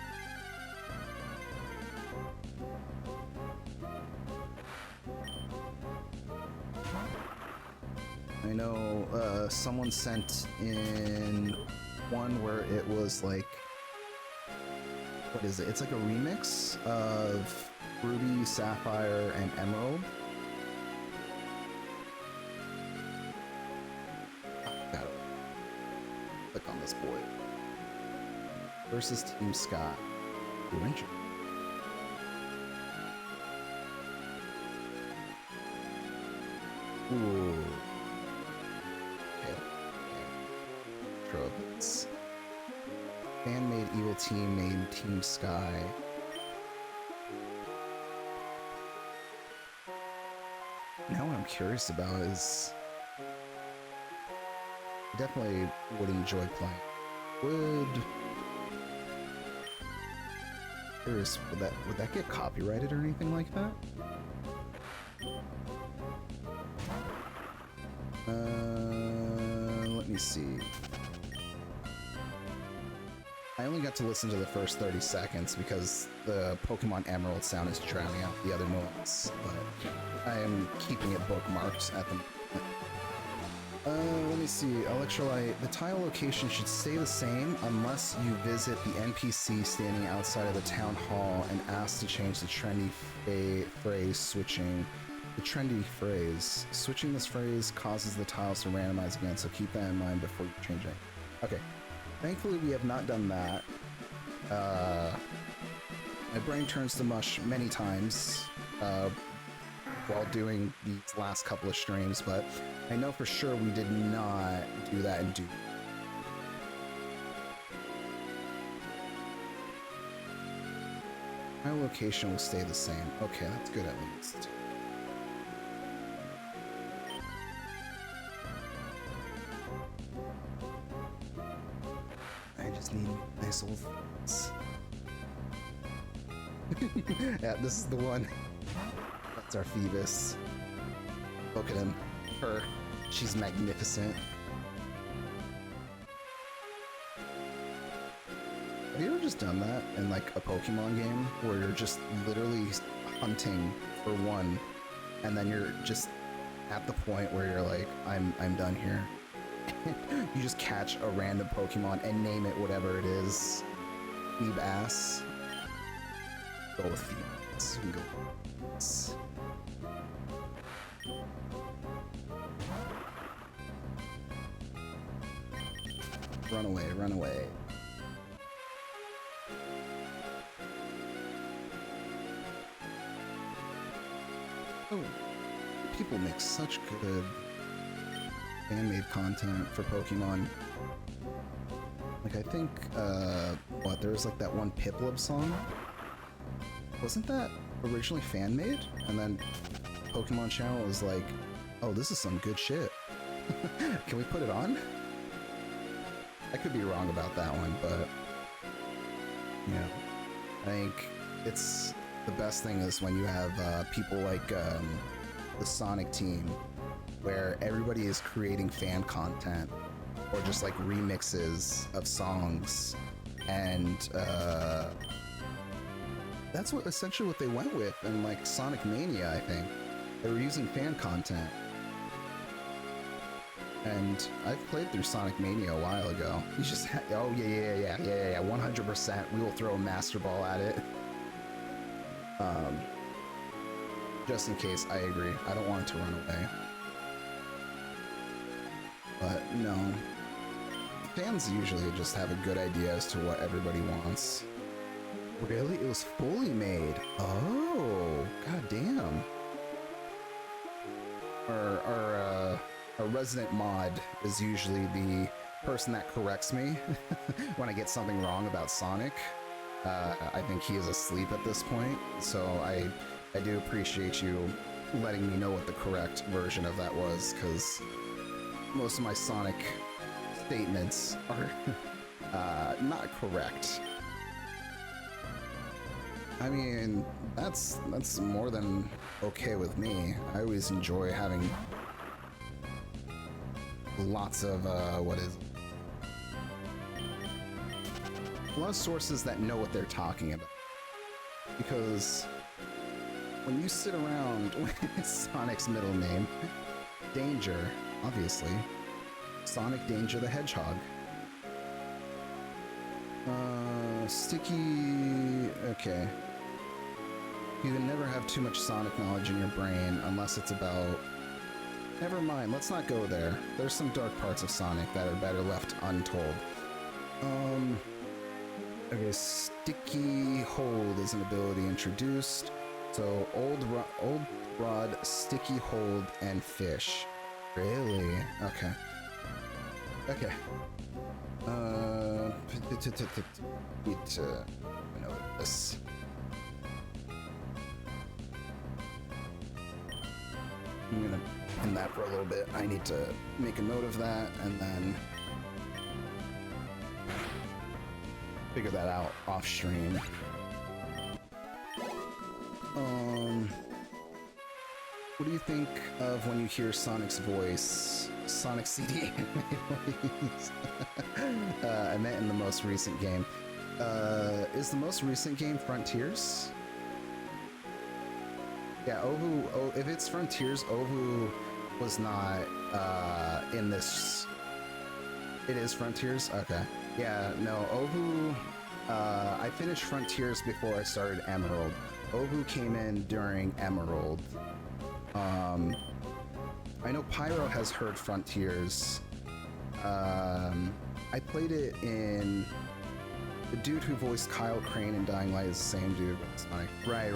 I know someone sent in one where it was like... What is it? It's like a remix of Ruby, Sapphire, and Emerald. Click on this boy. Versus Team Scott. Ranger. Ooh. Okay. Tropes. Fan-made Evil Team made Team Sky. Now what I'm curious about is... I definitely would enjoy playing. Curious, would that get copyrighted or anything like that? Let me see. I only got to listen to the first 30 seconds because the Pokemon Emerald sound is drowning out the other noise, but I am keeping it bookmarked at the moment. Let me see. Electrolyte. The tile location should stay the same unless you visit the NPC standing outside of the town hall and ask to change the trendy phrase switching. The trendy phrase. Switching this phrase causes the tiles to randomize again, so keep that in mind before you change it. Okay. Thankfully, we have not done that. My brain turns to mush many times while doing these last couple of streams, but I know for sure we did not do that in Duke. My location will stay the same. Okay, that's good at least. I just need nice old things. Yeah, this is the one. That's our Phoebus. Look at him. Her. She's magnificent. Have you ever just done that in like a Pokemon game where you're just literally hunting for one and then you're just at the point where you're like, I'm done here. You just catch a random Pokemon and name it whatever it is. Phoebus. Go with Phoebus. We can go with Phoebus. Run away, run away. Oh, people make such good fan-made content for Pokemon. Like, I think, what, there was like that one Piplup song? Wasn't that originally fan-made? And then Pokemon Channel was like, oh, this is some good shit. Can we put it on? I could be wrong about that one, but yeah, I think it's the best thing is when you have people like the Sonic team, where everybody is creating fan content or just like remixes of songs, and that's what essentially what they went with in like Sonic Mania. I think they were using fan content. And I've played through Sonic Mania a while ago. You just oh yeah, 100%. We will throw a Master Ball at it. Just in case, I agree. I don't want it to run away. But no, fans usually just have a good idea as to what everybody wants. Really? It was fully made. Oh, god damn. A resident mod is usually the person that corrects me when I get something wrong about Sonic. I think he is asleep at this point, so I do appreciate you letting me know what the correct version of that was, because most of my Sonic statements are not correct. I mean, that's more than okay with me. I always enjoy having lots of, a lot of sources that know what they're talking about. Because when you sit around with Sonic's middle name, Danger, obviously, Sonic Danger the Hedgehog. Sticky, okay. You can never have too much Sonic knowledge in your brain unless it's about... Never mind, let's not go there. There's some dark parts of Sonic that are better left untold. Okay, Sticky Hold is an ability introduced. So old rod, sticky hold, and fish. Really? Okay. Okay. Need to know this. I'm gonna pin that for a little bit. I need to make a note of that and then figure that out off stream. What do you think of when you hear Sonic's voice? Sonic CD. I meant in the most recent game. Is the most recent game Frontiers? Yeah, Ovu. Oh, if it's Frontiers, Ovu was not in this. It is Frontiers. Okay. Yeah. No, Ovu. I finished Frontiers before I started Emerald. Ovu came in during Emerald. I know Pyro has heard Frontiers. I played it in... The dude who voiced Kyle Crane in Dying Light is the same dude. Sonic. Right.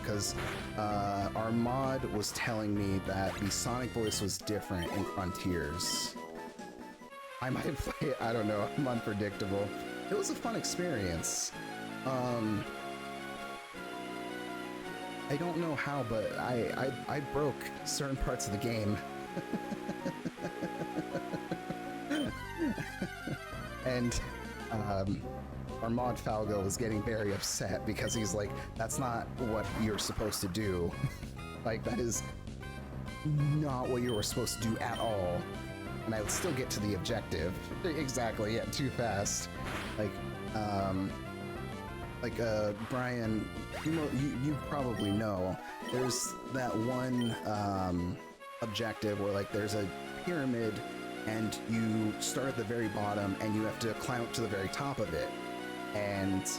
Because our mod was telling me that the Sonic voice was different in Frontiers. I might play it, I don't know, I'm unpredictable. It was a fun experience. I don't know how, but I broke certain parts of the game. And our mod Falgo was getting very upset because he's like, that's not what you're supposed to do. Like, that is not what you were supposed to do at all. And I would still get to the objective. Exactly, yeah, too fast. Brian, you probably know, there's that one objective where like there's a pyramid and you start at the very bottom and you have to climb up to the very top of it. And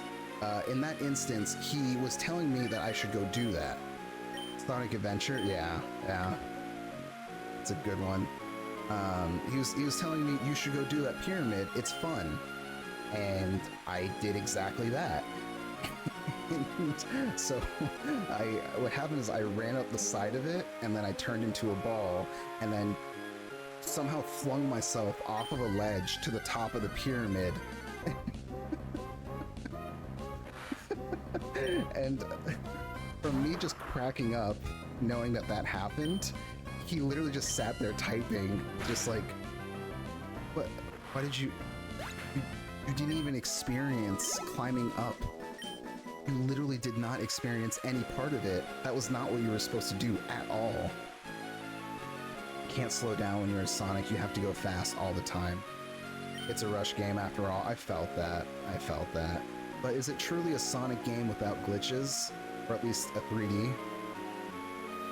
in that instance, he was telling me that I should go do that. Sonic Adventure, yeah. It's a good one. He was telling me you should go do that pyramid. It's fun, and I did exactly that. So what happened is I ran up the side of it, and then I turned into a ball, and then somehow flung myself off of a ledge to the top of the pyramid. And from me just cracking up, knowing that that happened, he literally just sat there typing, just like, what? Why did you didn't even experience climbing up. You literally did not experience any part of it. That was not what you were supposed to do at all. You can't slow down when you're a Sonic. You have to go fast all the time. It's a rush game after all. I felt that. But is it truly a Sonic game without glitches? Or at least a 3D?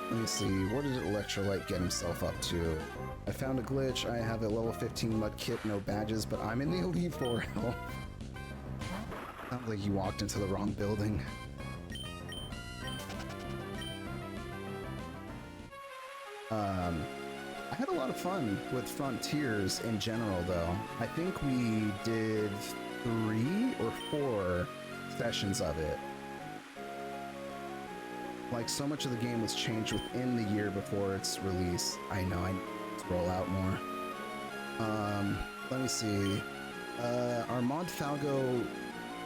Let me see, what did Electrolyte get himself up to? I found a glitch, I have a level 15 mud kit, no badges, but I'm in the Elite 4 health. Sounds like you walked into the wrong building. I had a lot of fun with Frontiers in general, though. I think we did 3 or 4 sessions of it. Like, so much of the game was changed within the year before its release. I know, I need to roll out more. Let me see. Our mod Falgo,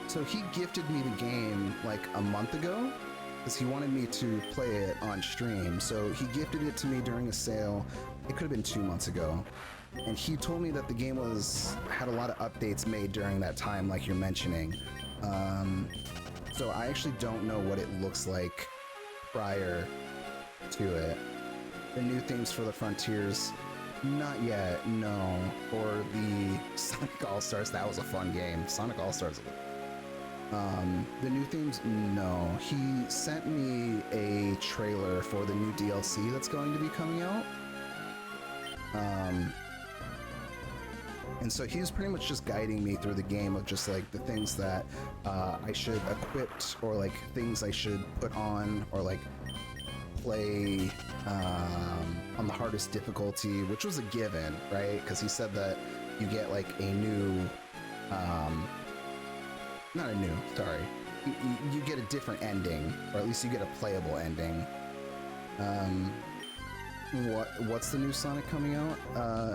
so he gifted me the game like a month ago, because he wanted me to play it on stream. So he gifted it to me during a sale. It could have been 2 months ago. And he told me that the game had a lot of updates made during that time, like you're mentioning. So I actually don't know what it looks like prior to it. The new themes for the Frontiers, not yet, no. For the Sonic All-Stars, that was a fun game. Sonic All-Stars. The new themes, no. He sent me a trailer for the new DLC that's going to be coming out. And so he was pretty much just guiding me through the game of just like the things that I should equip, or like things I should put on, or like play on the hardest difficulty, which was a given, right? Because he said that you get like a new, you get a different ending, or at least you get a playable ending. What's the new Sonic coming out?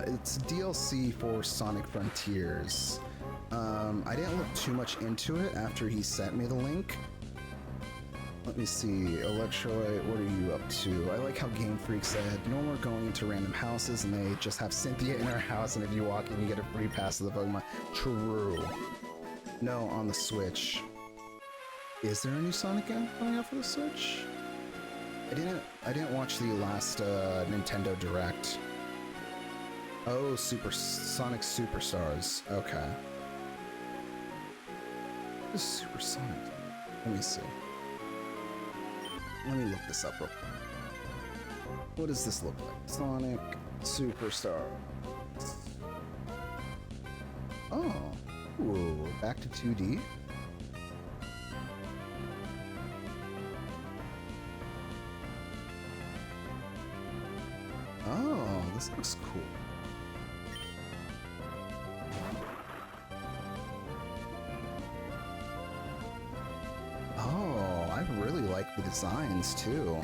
It's DLC for Sonic Frontiers. I didn't look too much into it after he sent me the link. Let me see, Electrolyte, what are you up to? I like how Game Freak said, no more going into random houses and they just have Cynthia in our house, and if you walk in you get a free pass to the Pokemon. True. No, on the Switch. Is there a new Sonic game coming out for the Switch? I didn't watch the last Nintendo Direct. Oh, Sonic Superstars. Okay. What is Super Sonic? Let me see. Let me look this up real quick. What does this look like? Sonic Superstar. Oh. Ooh, back to 2D. Oh, this looks cool. Oh, I really like the designs too.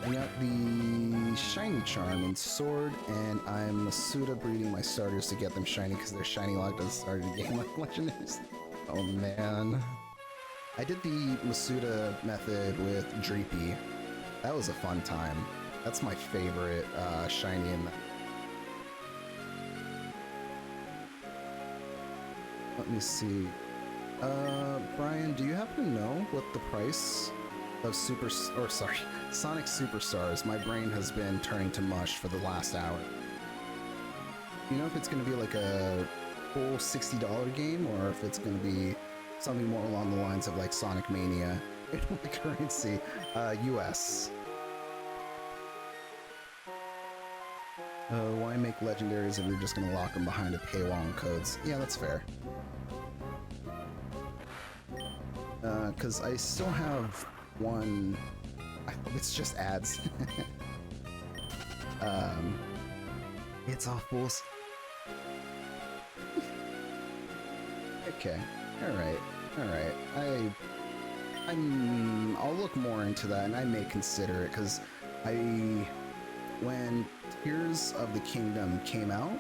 I got the shiny charm and sword, and I'm Masuda breeding my starters to get them shiny because they're shiny locked at the start of the game like legendaries. Oh man. I did the Masuda method with Dreepy. That was a fun time. That's my favorite shiny in that. Let me see. Brian, do you happen to know what the price of Sonic Superstars? My brain has been turning to mush for the last hour. You know if it's going to be like a full $60 game, or if it's going to be something more along the lines of like Sonic Mania in the currency, US. Why make legendaries if you're just gonna lock them behind a paywall and codes? Yeah, that's fair. Cause I still have one. It's just ads. It's all fools. Okay. Alright. I'll look more into that, and I may consider it, because when Tears of the Kingdom came out,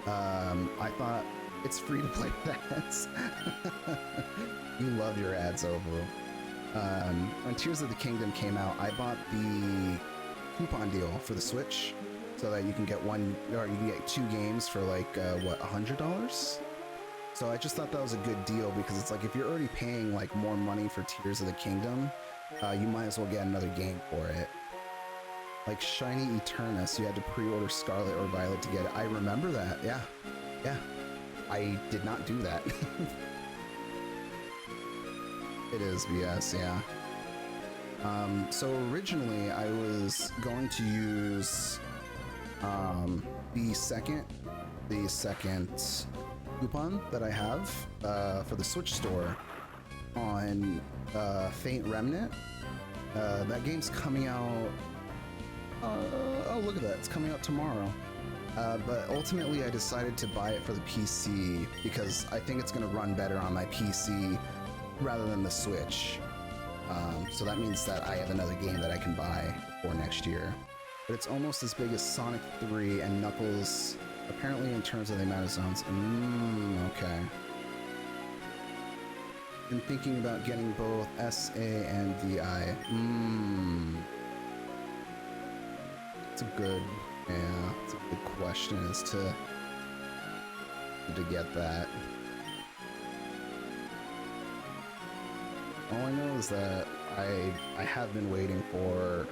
I thought, it's free to play with ads. You love your ads over. When Tears of the Kingdom came out, I bought the coupon deal for the Switch, so that you can get you can get 2 games for like, what, $100? So I just thought that was a good deal, because it's like, if you're already paying like more money for Tears of the Kingdom, you might as well get another game for it. Like Shiny Eternus, you had to pre-order Scarlet or Violet to get it. I remember that, yeah. I did not do that. It is BS, yeah. So originally I was going to use the second coupon that I have for the Switch store on Faint Remnant. That game's coming out. Oh, look at that! It's coming out tomorrow. But ultimately, I decided to buy it for the PC because I think it's going to run better on my PC rather than the Switch. So that means that I have another game that I can buy for next year. But it's almost as big as Sonic 3 and Knuckles. Apparently in terms of the amount of zones. Okay. Been thinking about getting both SA and DI. It's a good question as to get that. All I know is that I have been waiting for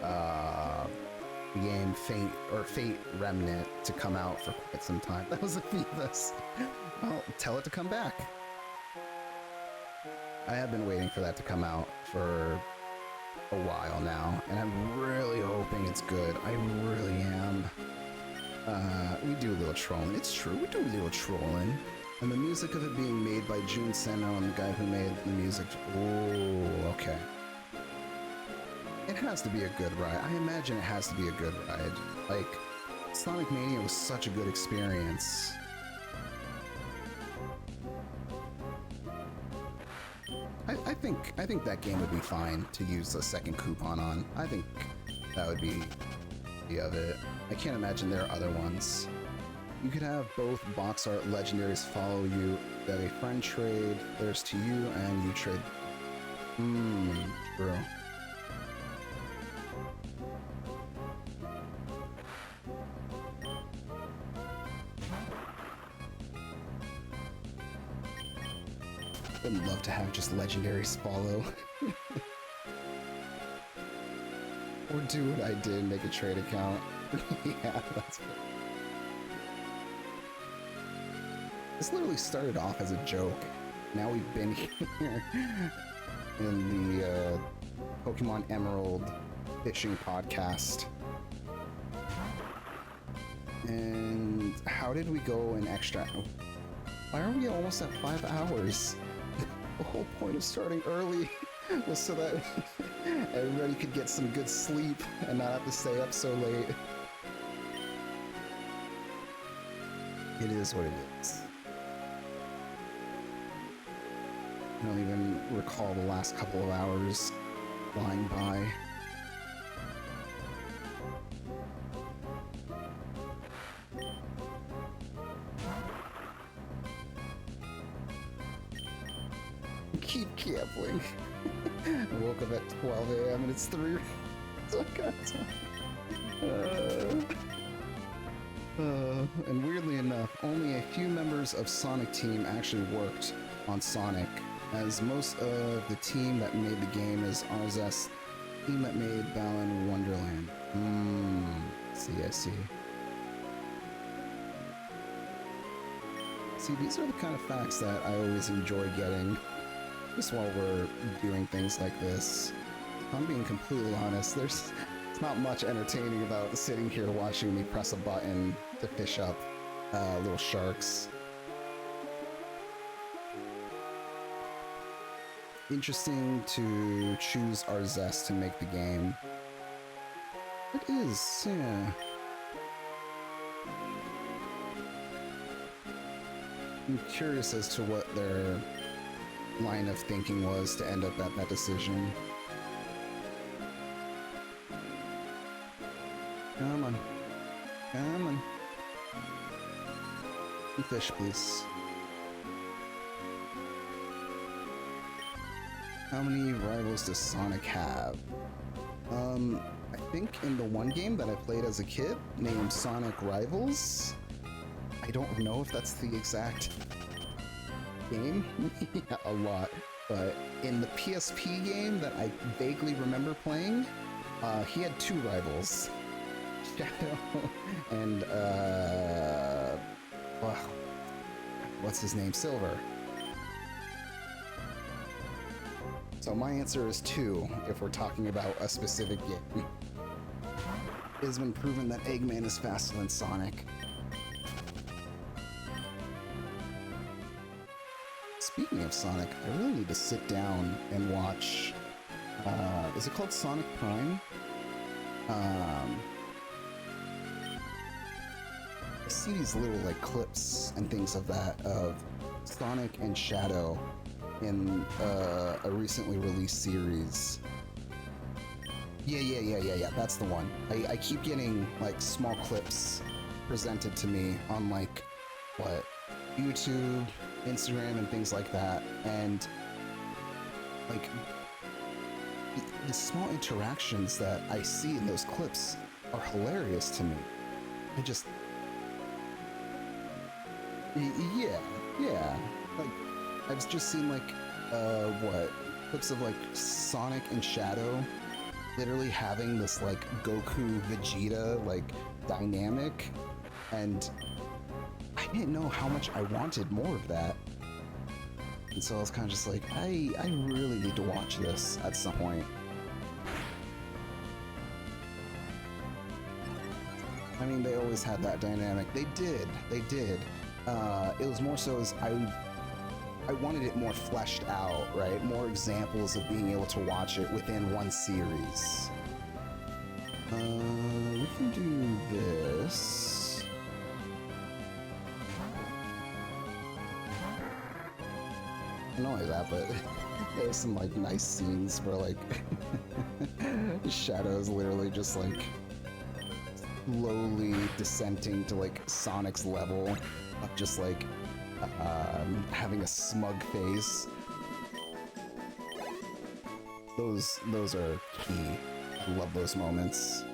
the game Fate Remnant to come out for quite some time. That was a Phoebus. Well, tell it to come back. I have been waiting for that to come out for a while now, and I'm really hoping it's good. I really am. We do a little trolling. It's true, we do a little trolling. And the music of it being made by Jun Seno and the guy who made the music. Oh, okay. It has to be a good ride. I imagine it has to be a good ride. Like, Sonic Mania was such a good experience. think that game would be fine to use a second coupon on. I think that would be the of it. I can't imagine there are other ones. You could have both box art legendaries follow you. You have a friend trade theirs to you, and you trade. True. Would love to have just legendaries follow. Or do what I did, make a trade account. Yeah, that's good. This literally started off as a joke. Now we've been here in the Pokemon Emerald fishing podcast. And how did we go in extra? Why are we almost at 5 hours? The whole point of starting early was so that everybody could get some good sleep and not have to stay up so late. It is what it is. I don't even recall the last couple of hours flying by. Keep gambling. I woke up at 12 a.m. and it's 3. So I got time. And weirdly enough, only a few members of Sonic Team actually worked on Sonic, as most of the team that made the game is Arzest, team that made Balan Wonderland. I see. See, these are the kind of facts that I always enjoy getting, just while we're doing things like this. If I'm being completely honest, it's not much entertaining about sitting here watching me press a button to fish up little sharks. Interesting to choose Arzest to make the game. It is, yeah. I'm curious as to what their line of thinking was to end up at that decision. Come on. Come on. Fish, please. How many rivals does Sonic have? I think in the one game that I played as a kid, named Sonic Rivals. I don't know if that's the exact game. Yeah, a lot. But in the PSP game that I vaguely remember playing, he had 2 rivals. Shadow and, what's his name? Silver. So my answer is 2, if we're talking about a specific game. It has been proven that Eggman is faster than Sonic. Speaking of Sonic, I really need to sit down and watch, is it called Sonic Prime? I see these little, like, clips and things of that, of Sonic and Shadow in a recently released series. Yeah, that's the one. I keep getting, like, small clips presented to me on, like, what, YouTube, Instagram, and things like that, and, like, the small interactions that I see in those clips are hilarious to me. I just... Yeah. Like, I've just seen, like, clips of, like, Sonic and Shadow literally having this, like, Goku Vegeta, like, dynamic, and I didn't know how much I wanted more of that. And so I was kind of just like, I really need to watch this at some point. I mean, they always had that dynamic. They did. It was more so as I wanted it more fleshed out, right? More examples of being able to watch it within one series. We can do this. Not only that, but there's some like nice scenes where like Shadow is literally just like slowly descending to like Sonic's level of just like having a smug face. Those are key. I love those moments.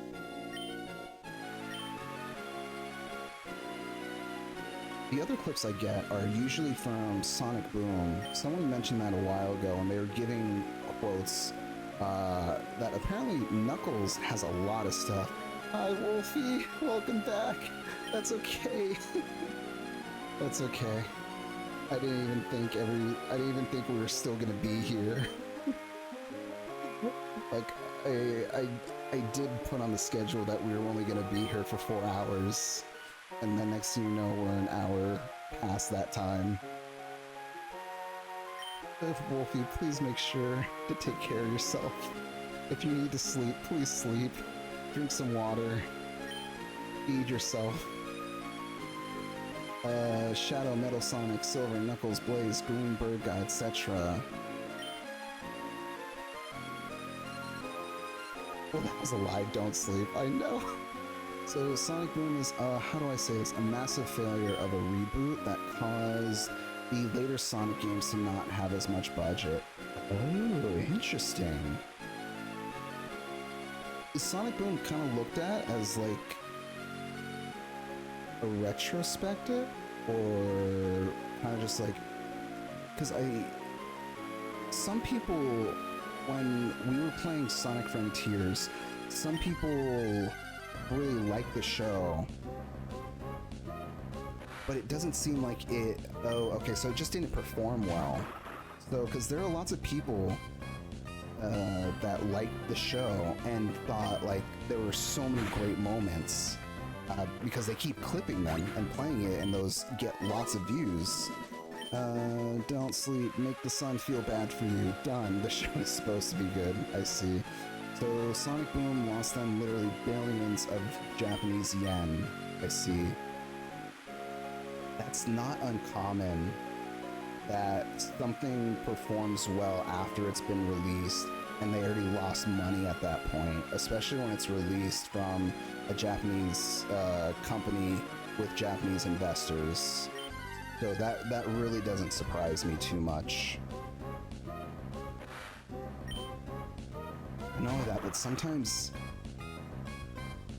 The other clips I get are usually from Sonic Boom. Someone mentioned that a while ago, and they were giving quotes that apparently Knuckles has a lot of stuff. Hi, Wolfie. Welcome back. That's okay. That's okay. I didn't even think we were still gonna be here. Like, I did put on the schedule that we were only gonna be here for 4 hours. And then next thing you know, we're an hour past that time. Wolfie, please make sure to take care of yourself. If you need to sleep, please sleep. Drink some water. Feed yourself. Shadow, Metal Sonic, Silver, Knuckles, Blaze, Green Bird Guy, etc. Well, that was a lie, don't sleep. I know. So Sonic Boom is, how do I say this, a massive failure of a reboot that caused the later Sonic games to not have as much budget. Oh, interesting. Is Sonic Boom kind of looked at as like a retrospective, or kind of just like, because some people, when we were playing Sonic Frontiers, some people really like the show, but it doesn't seem like it. Oh, okay, so it just didn't perform well. So, because there are lots of people that liked the show and thought like there were so many great moments because they keep clipping them and playing it, and those get lots of views. Don't sleep. Make the sun feel bad for you. Done. The show is supposed to be good. I see. So Sonic Boom lost them literally billions of Japanese yen. I see. That's not uncommon that something performs well after it's been released and they already lost money at that point, especially when it's released from a Japanese company with Japanese investors. So that really doesn't surprise me too much. Not only that, but sometimes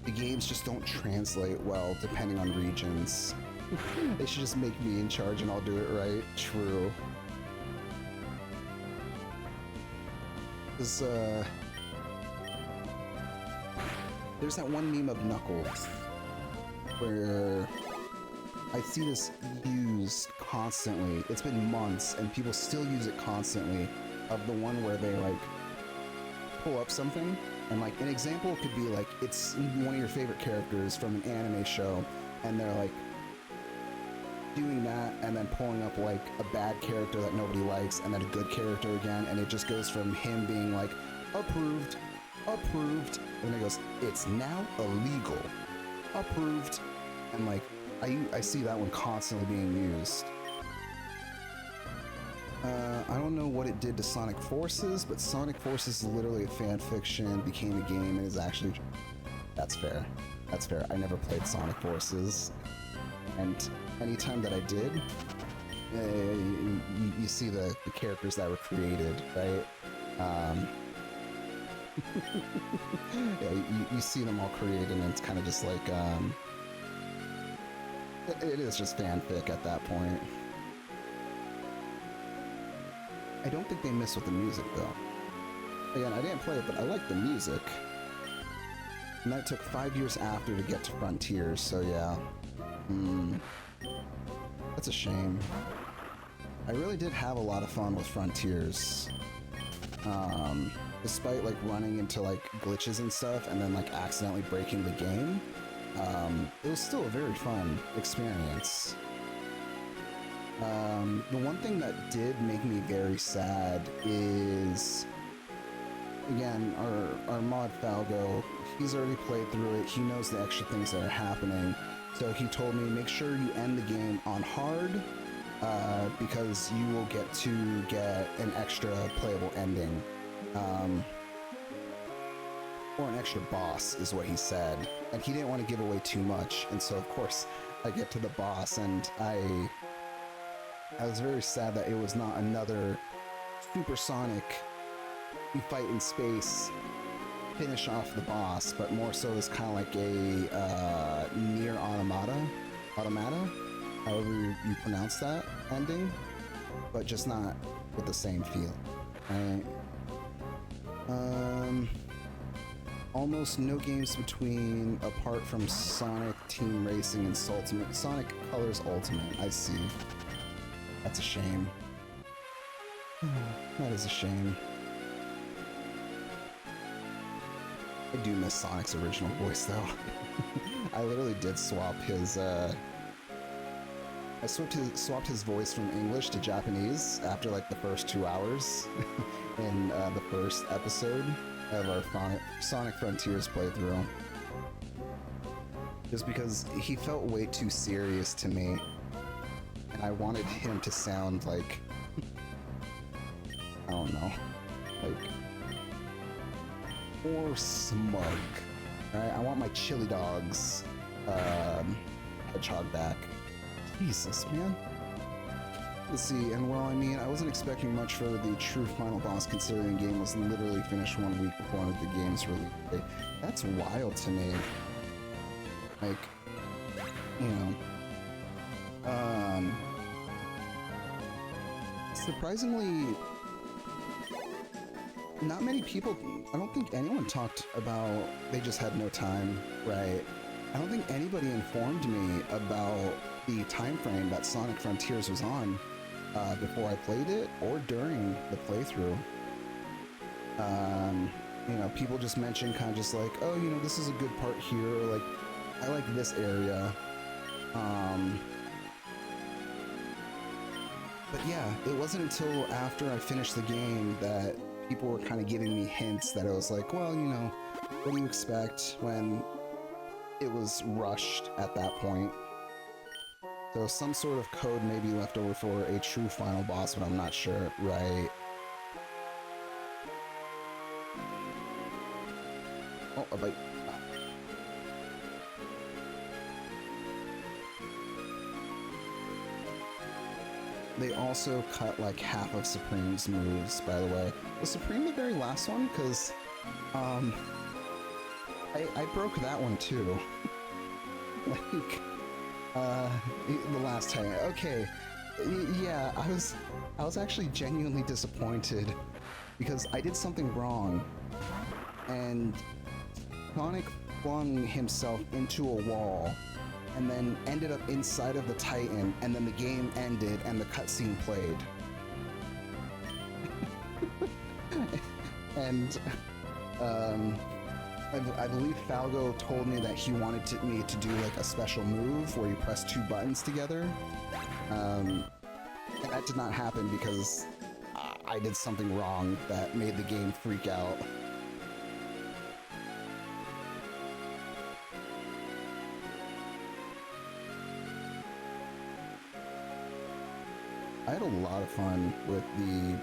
the games just don't translate well depending on regions. They should just make me in charge and I'll do it right. True. Because, there's that one meme of Knuckles where I see this used constantly. It's been months and people still use it constantly, of the one where they like pull up something, and like an example could be like it's one of your favorite characters from an anime show, and they're like doing that and then pulling up like a bad character that nobody likes and then a good character again, and it just goes from him being like approved, approved, and then it goes, it's now illegal, approved, and like I see that one constantly being used. I don't know what it did to Sonic Forces, but Sonic Forces is literally a fan fiction, became a game, and is actually... That's fair. That's fair. I never played Sonic Forces. And anytime that I did, you see the characters that were created, right? Yeah, you see them all created, and it's kind of just like... it is just fanfic at that point. I don't think they miss with the music, though. Again, I didn't play it, but I like the music. And that took 5 years after to get to Frontiers, so yeah. That's a shame. I really did have a lot of fun with Frontiers. Despite, like, running into, like, glitches and stuff, and then, like, accidentally breaking the game, it was still a very fun experience. The one thing that did make me very sad is, again, our mod Falgo, he's already played through it, he knows the extra things that are happening, so he told me, make sure you end the game on hard, because you will get to get an extra playable ending. Or an extra boss is what he said, and he didn't want to give away too much, and so of course I get to the boss, and I was very sad that it was not another supersonic, you fight in space, finish off the boss, but more so as kind of like a near automata, however you pronounce that ending, but just not with the same feel, right? Almost no games between, apart from Sonic Team Racing and Sonic Colors Ultimate. I see. That's a shame. That is a shame. I do miss Sonic's original voice, though. I literally did swap his, I swapped his voice from English to Japanese after, like, the first 2 hours in the first episode of our Sonic Frontiers playthrough. Just because he felt way too serious to me, and I wanted him to sound like, I don't know, like, more smug, right? I want my chili dogs, hedgehog back. Jesus, man. Let's see, and well, I mean, I wasn't expecting much for the true final boss, considering the game was literally finished 1 week before the game's release date. That's wild to me. Like, you know, surprisingly, not many people, I don't think anyone talked about, they just had no time, right? I don't think anybody informed me about the time frame that Sonic Frontiers was on before I played it or during the playthrough. You know, people just mentioned kind of just like, oh, you know, this is a good part here, or like, I like this area. But yeah, it wasn't until after I finished the game that people were kind of giving me hints that I was like, well, you know, what do you expect when it was rushed at that point? So some sort of code may be left over for a true final boss, but I'm not sure, right? Oh, a bite. They also cut like half of Supreme's moves, by the way. Was Supreme the very last one? Because, I broke that one too. Like, the last time. Okay, yeah, I was actually genuinely disappointed because I did something wrong, and Sonic flung himself into a wall and then ended up inside of the Titan, and then the game ended and the cutscene played. And I believe Falgo told me that he wanted me to do like a special move where you press 2 buttons together. And that did not happen because I did something wrong that made the game freak out. I had a lot of fun with the,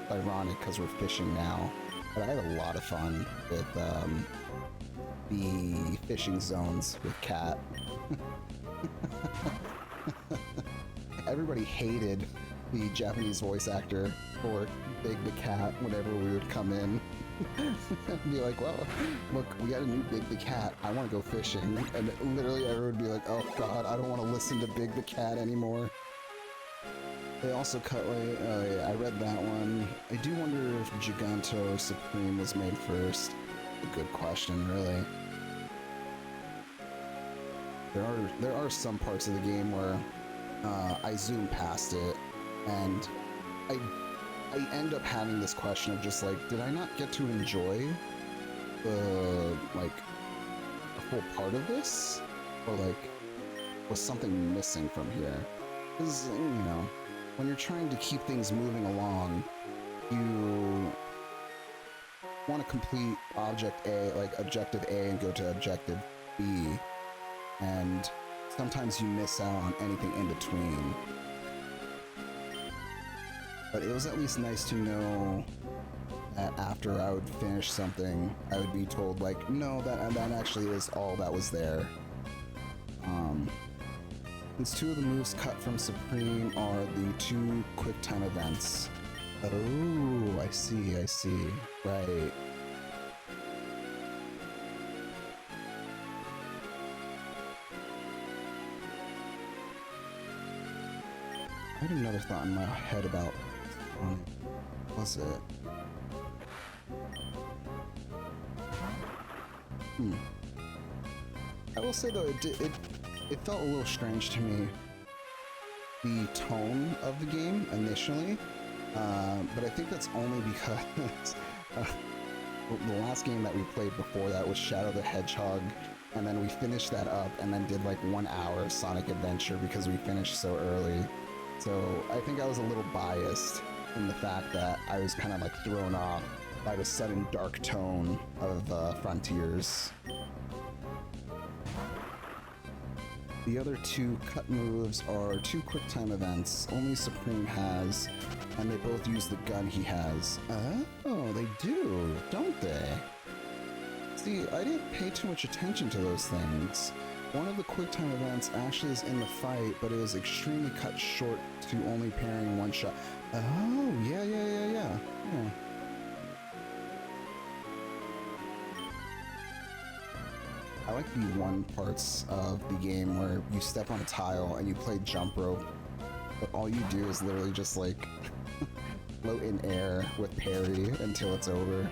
ironic because we're fishing now, but I had a lot of fun with the fishing zones with Cat. Everybody hated the Japanese voice actor for Big the Cat whenever we would come in. And be like, well, look, we got a new Big the Cat. I want to go fishing. And literally everyone would be like, oh god, I don't want to listen to Big the Cat anymore. They also cut, like, oh yeah, I read that one. I do wonder if Giganto or Supreme was made first. A good question, really. There are some parts of the game where I zoom past it, and I end up having this question of just like, did I not get to enjoy the, like, a full part of this? Or like, was something missing from here? Because, you know, when you're trying to keep things moving along, you want to complete object A, like objective A, and go to objective B, and sometimes you miss out on anything in between. but it was at least nice to know that after I would finish something, I would be told like, no, that actually is all that was there. Since two of the moves cut from Supreme are the two quick time events. Oh, I see, right. I had another thought in my head about, what was it? I will say though, it felt a little strange to me, the tone of the game initially, but I think that's only because the last game that we played before that was Shadow the Hedgehog, and then we finished that up and then did like 1 hour of Sonic Adventure because we finished so early. So I think I was a little biased in the fact that I was kind of like thrown off by the sudden dark tone of Frontiers. The other two cut moves are two quick time events only Supreme has, and they both use the gun he has. Oh, they do, don't they? See, I didn't pay too much attention to those things. One of the quick time events actually is in the fight, but it was extremely cut short to only pairing one shot. Oh, yeah. I like the one parts of the game where you step on a tile and you play jump rope, but all you do is literally just like float in air with parry until it's over.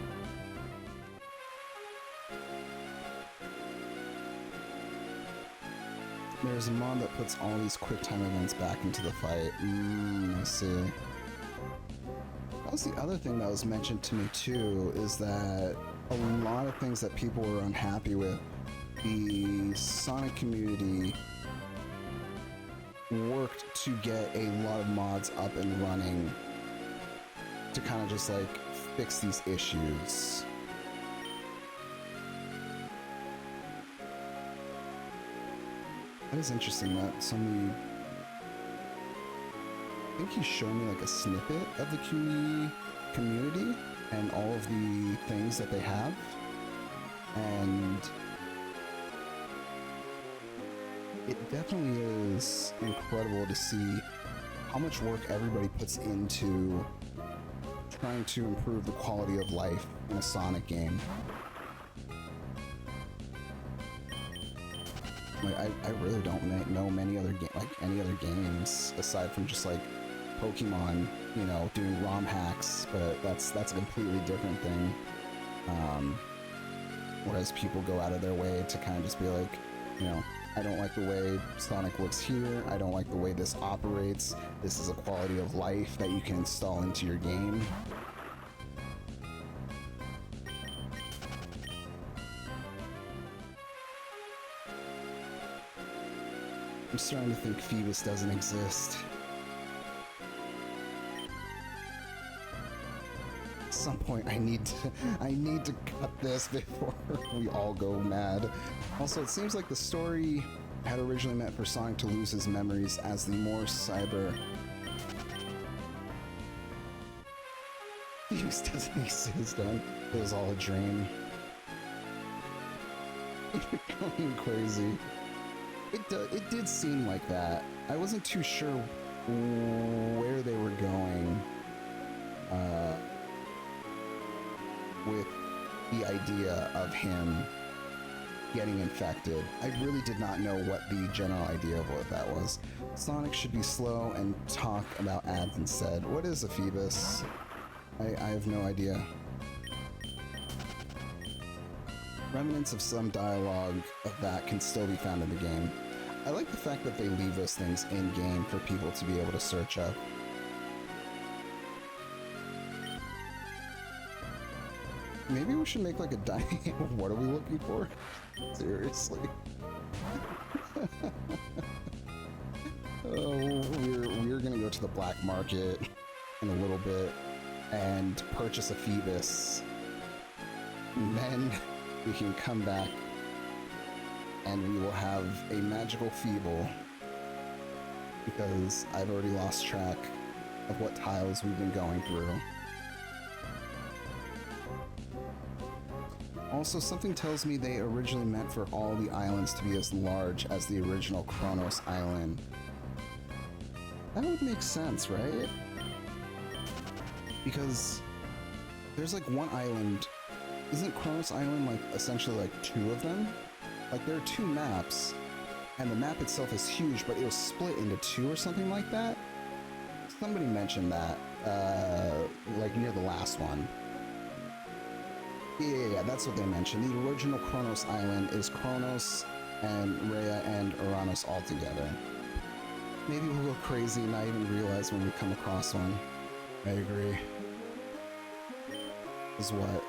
There's a mod that puts all these quick time events back into the fight. I see. That was the other thing that was mentioned to me too, is that a lot of things that people were unhappy with, the Sonic community worked to get a lot of mods up and running to kind of just like fix these issues. That is interesting that somebody, I think he showed me like a snippet of the community and all of the things that they have, and it definitely is incredible to see how much work everybody puts into trying to improve the quality of life in a Sonic game. Like, I really don't know many other any other games aside from just like Pokemon, you know, doing ROM hacks, but that's a completely different thing. Whereas people go out of their way to kind of just be like, you know, I don't like the way Sonic looks here, I don't like the way this operates, this is a quality of life that you can install into your game. I'm starting to think Phoebus doesn't exist. At some point I need to cut this before we all go mad. Also, it seems like the story had originally meant for Sonic to lose his memories as the more cyber... Phoebus doesn't exist, it was all a dream. You're going crazy. It did seem like that. I wasn't too sure where they were going with the idea of him getting infected. I really did not know what the general idea of what that was. Sonic should be slow and talk about ads instead. What is a Phoebus? I have no idea. Remnants of some dialogue of that can still be found in the game. I like the fact that they leave those things in-game for people to be able to search up. Maybe we should make like a what are we looking for? Seriously. Oh, we're gonna go to the black market in a little bit and purchase a Phoebus. And then we can come back and we will have a magical Feeble, because I've already lost track of what tiles we've been going through. Also, something tells me they originally meant for all the islands to be as large as the original Kronos island. That would make sense, right? Because there's like one island. Isn't Kronos Island like essentially like two of them? Like there are two maps, and the map itself is huge, but it was split into two or something like that. Somebody mentioned that, like near the last one. Yeah, that's what they mentioned. The original Kronos Island is Kronos and Rhea and Uranus all together. Maybe we'll go crazy and not even realize when we come across one. I agree. Is what?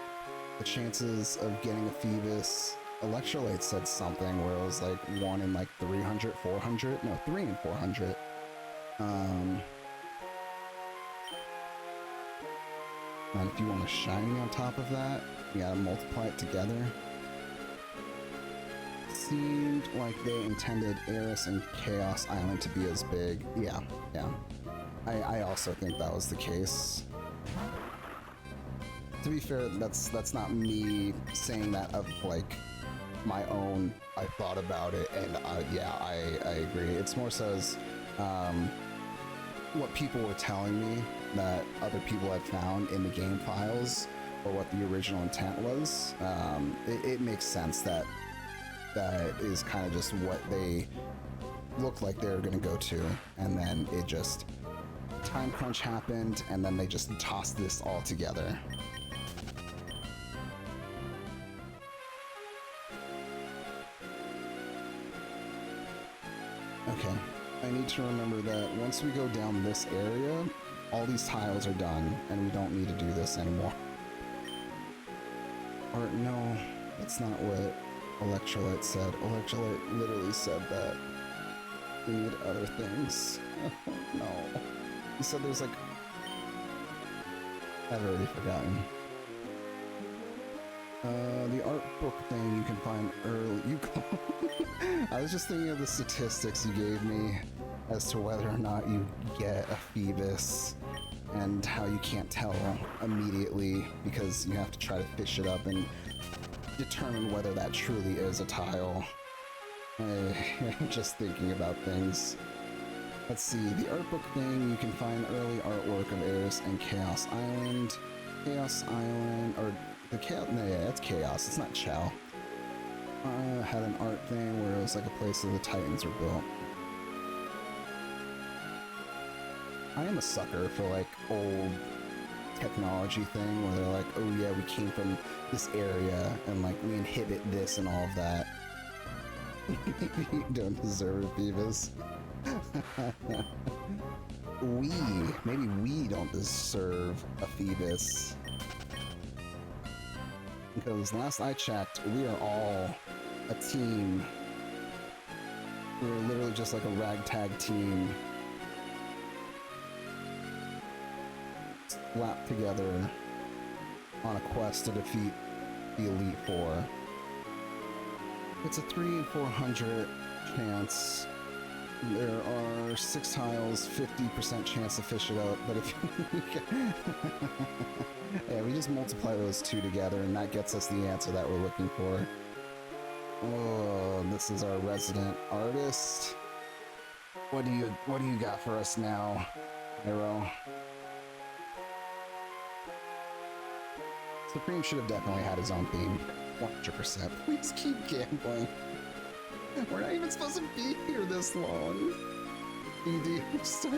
The chances of getting a Phoebus... Electrolyte said something where it was like 1 in like 300, 400? No, 3 in 400. And if you want a shiny on top of that, you gotta multiply it together. Seemed like they intended Eris and Chaos Island to be as big. Yeah. I also think that was the case. To be fair, that's not me saying that of like my own. I thought about it, and yeah, I agree. It's more so as what people were telling me that other people had found in the game files, or what the original intent was. It makes sense that is kind of just what they looked like they were going to go to, and then it just time crunch happened, and then they just tossed this all together. Okay, I need to remember that once we go down this area, all these tiles are done, and we don't need to do this anymore. Or no, that's not what Electrolyte said. Electrolyte literally said that we need other things. Oh, no. He said there's like... I've already forgotten. The art book thing you can find early. I was just thinking of the statistics you gave me as to whether or not you get a Phoebus, and how you can't tell immediately because you have to try to fish it up and determine whether that truly is a tile. I'm just thinking about things. Let's see, the art book thing, you can find early artwork of Eris and Chaos Island. Chaos Island, or the Chaos, no, yeah, it's Chaos, it's not Chow. Had an art thing where it was like a place where the Titans were built. I am a sucker for like old technology thing where they're like, oh yeah, we came from this area and like we inhibit this and all of that. You don't deserve a Phoebus. Maybe we don't deserve a Phoebus. Because last I checked, we are all a team. We're literally just like a ragtag team. Slapped together on a quest to defeat the Elite Four. It's a 3 in 400 chance. There are 6 tiles, 50% chance to fish it out, but if yeah, we just multiply those two together and that gets us the answer that we're looking for. Oh, this is our resident artist. What do you got for us now, Hiro? Supreme should have definitely had his own theme. 100%. Please keep gambling. We're not even supposed to be here this long. ED, so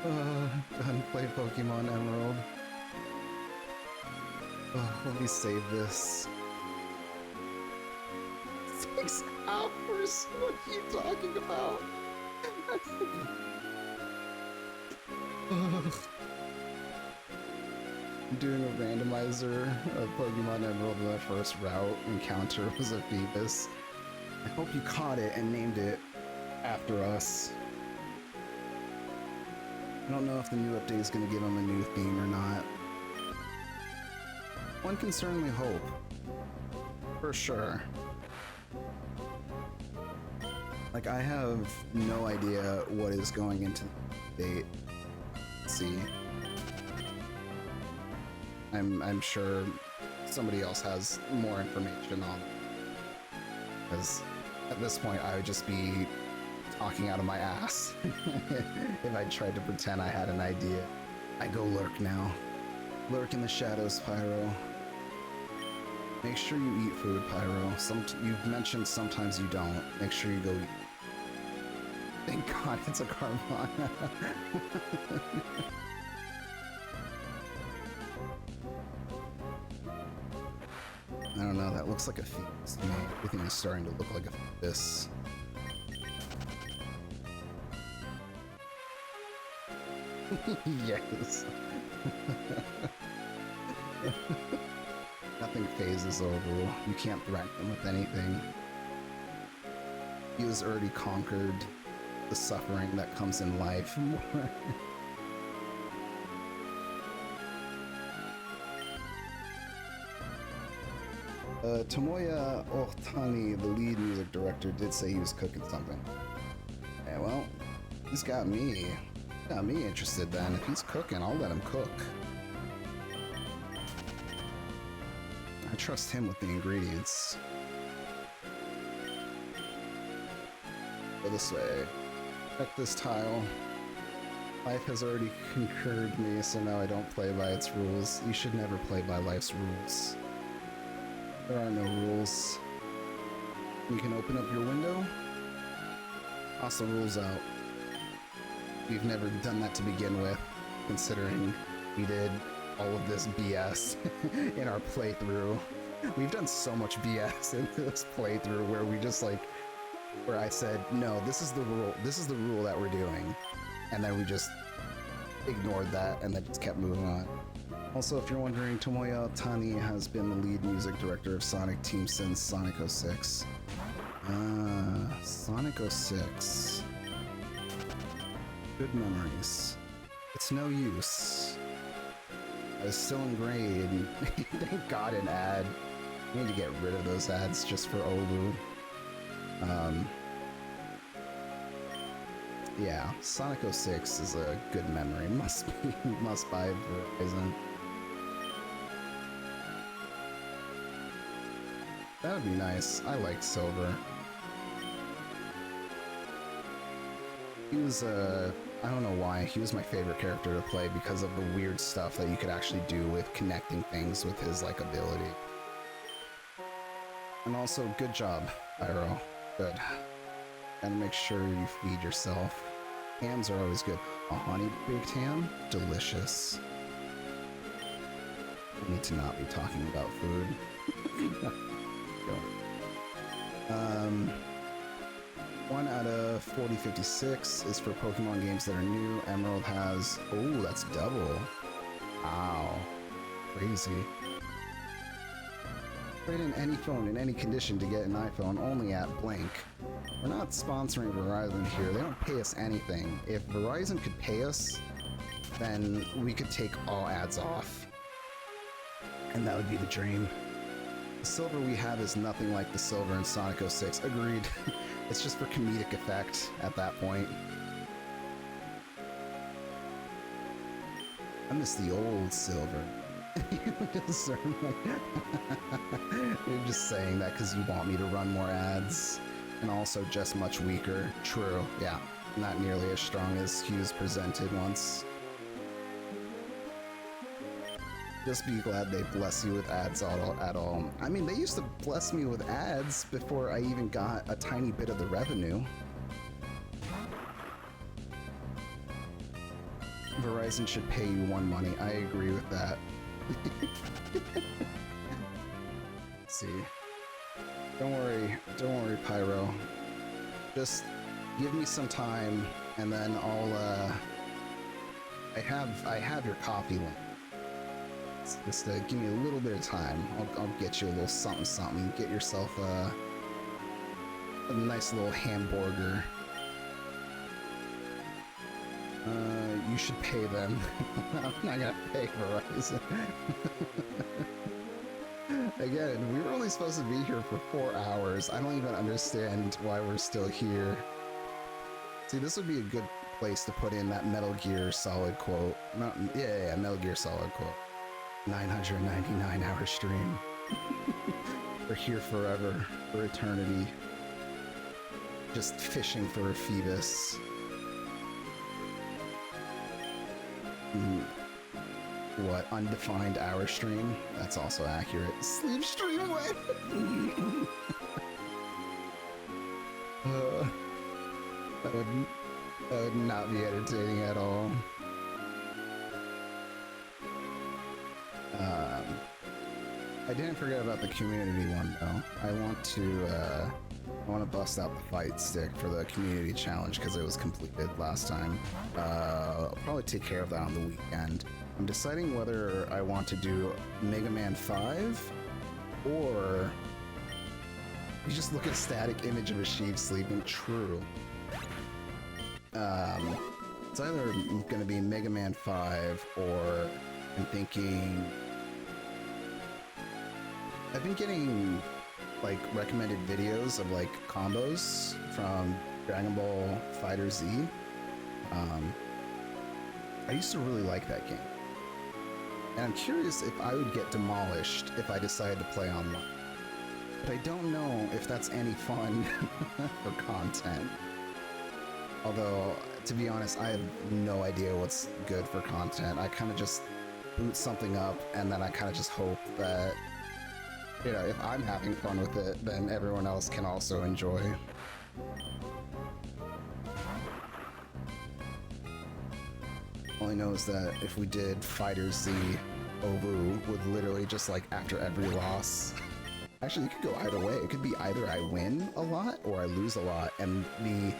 done play Pokemon Emerald. Let me save this. 6 hours? What are you talking about? I'm doing a randomizer of Pokemon Emerald, and the first route encounter was a Phoebus. I hope you caught it and named it after us. I don't know if the new update is going to give them a new theme or not. One can certainly hope. For sure. Like, I have no idea what is going into the date. Let's see. I'm sure somebody else has more information on it. Because at this point, I would just be talking out of my ass if I tried to pretend I had an idea. I go lurk now. Lurk in the shadows, Pyro. Make sure you eat food, Pyro. You've mentioned sometimes you don't. Make sure you go eat. Thank God it's a Carbon. I don't know, that looks like a fetus to me. Everything is starting to look like a fetus. Yes. Nothing phases over. You can't threaten him with anything. He has already conquered the suffering that comes in life. Tomoya Ohtani, the lead music director, did say he was cooking something. Yeah, well, he's got me. Got me interested then. If he's cooking, I'll let him cook. I trust him with the ingredients. Go this way. Check this tile. Life has already concurred me, so now I don't play by its rules. You should never play by life's rules. There are no rules. You can open up your window. Toss the rules out. We've never done that to begin with, considering we did all of this BS in our playthrough. We've done so much BS in this playthrough where we just like, where I said, no, this is the rule that we're doing. And then we just ignored that and then just kept moving on. Also, if you're wondering, Tomoya Ohtani has been the lead music director of Sonic Team since Sonic 06. Sonic 06. Good memories. It's no use. I was still in grade. Thank God an ad. I need to get rid of those ads just for Obu. Yeah, Sonic 06 is a good memory. Must buy Verizon. That would be nice. I like Silver. He was, I don't know why, he was my favorite character to play because of the weird stuff that you could actually do with connecting things with his, like, ability. And also, good job, Pyro. Good. Gotta make sure you feed yourself. Hams are always good. A honey baked ham? Delicious. I need to not be talking about food. Go. 1 out of 4056 is for Pokemon games that are new. Emerald has... Oh, that's double. Wow. Crazy. Trade in any phone in any condition to get an iPhone only at blank. We're not sponsoring Verizon here. They don't pay us anything. If Verizon could pay us, then we could take all ads off. And that would be the dream. The silver we have is nothing like the silver in Sonic 06. Agreed. It's just for comedic effect at that point. I miss the old silver. You're just saying that because you want me to run more ads. And also just much weaker. True, yeah. Not nearly as strong as Hughes presented once. Just be glad they bless you with ads at all. I mean, they used to bless me with ads before I even got a tiny bit of the revenue. Verizon should pay you one money. I agree with that. Let's see. Don't worry, Pyro. Just give me some time, and then I'll, I have your coffee link. Just give me a little bit of time. I'll get you a little something. Get yourself a nice little hamburger. You should pay them. I'm not gonna pay Verizon. Again, we were only supposed to be here for 4 hours. I don't even understand why we're still here. See, this would be a good place to put in that Metal Gear Solid quote. Not, yeah, Metal Gear Solid quote. 999-hour stream. We're here forever, for eternity. Just fishing for a Phoebus. What, undefined hour stream? That's also accurate. Sleep stream what? That would not be entertaining at all. I didn't forget about the community one though. I want to bust out the fight stick for the community challenge because it was completed last time. I'll probably take care of that on the weekend. I'm deciding whether I want to do Mega Man 5 or you just look at a static image of a sheep sleeping. True. It's either going to be Mega Man 5 or I'm thinking... I've been getting like recommended videos of like combos from Dragon Ball Fighter Z. I used to really like that game. And I'm curious if I would get demolished if I decided to play online. But I don't know if that's any fun for content. Although, to be honest, I have no idea what's good for content. I kind of just boot something up and then I kind of just hope that, you know, if I'm having fun with it, then everyone else can also enjoy. All I know is that if we did Fighter Z, Ovu would literally just like after every loss. Actually, it could go either way. It could be either I win a lot or I lose a lot, and the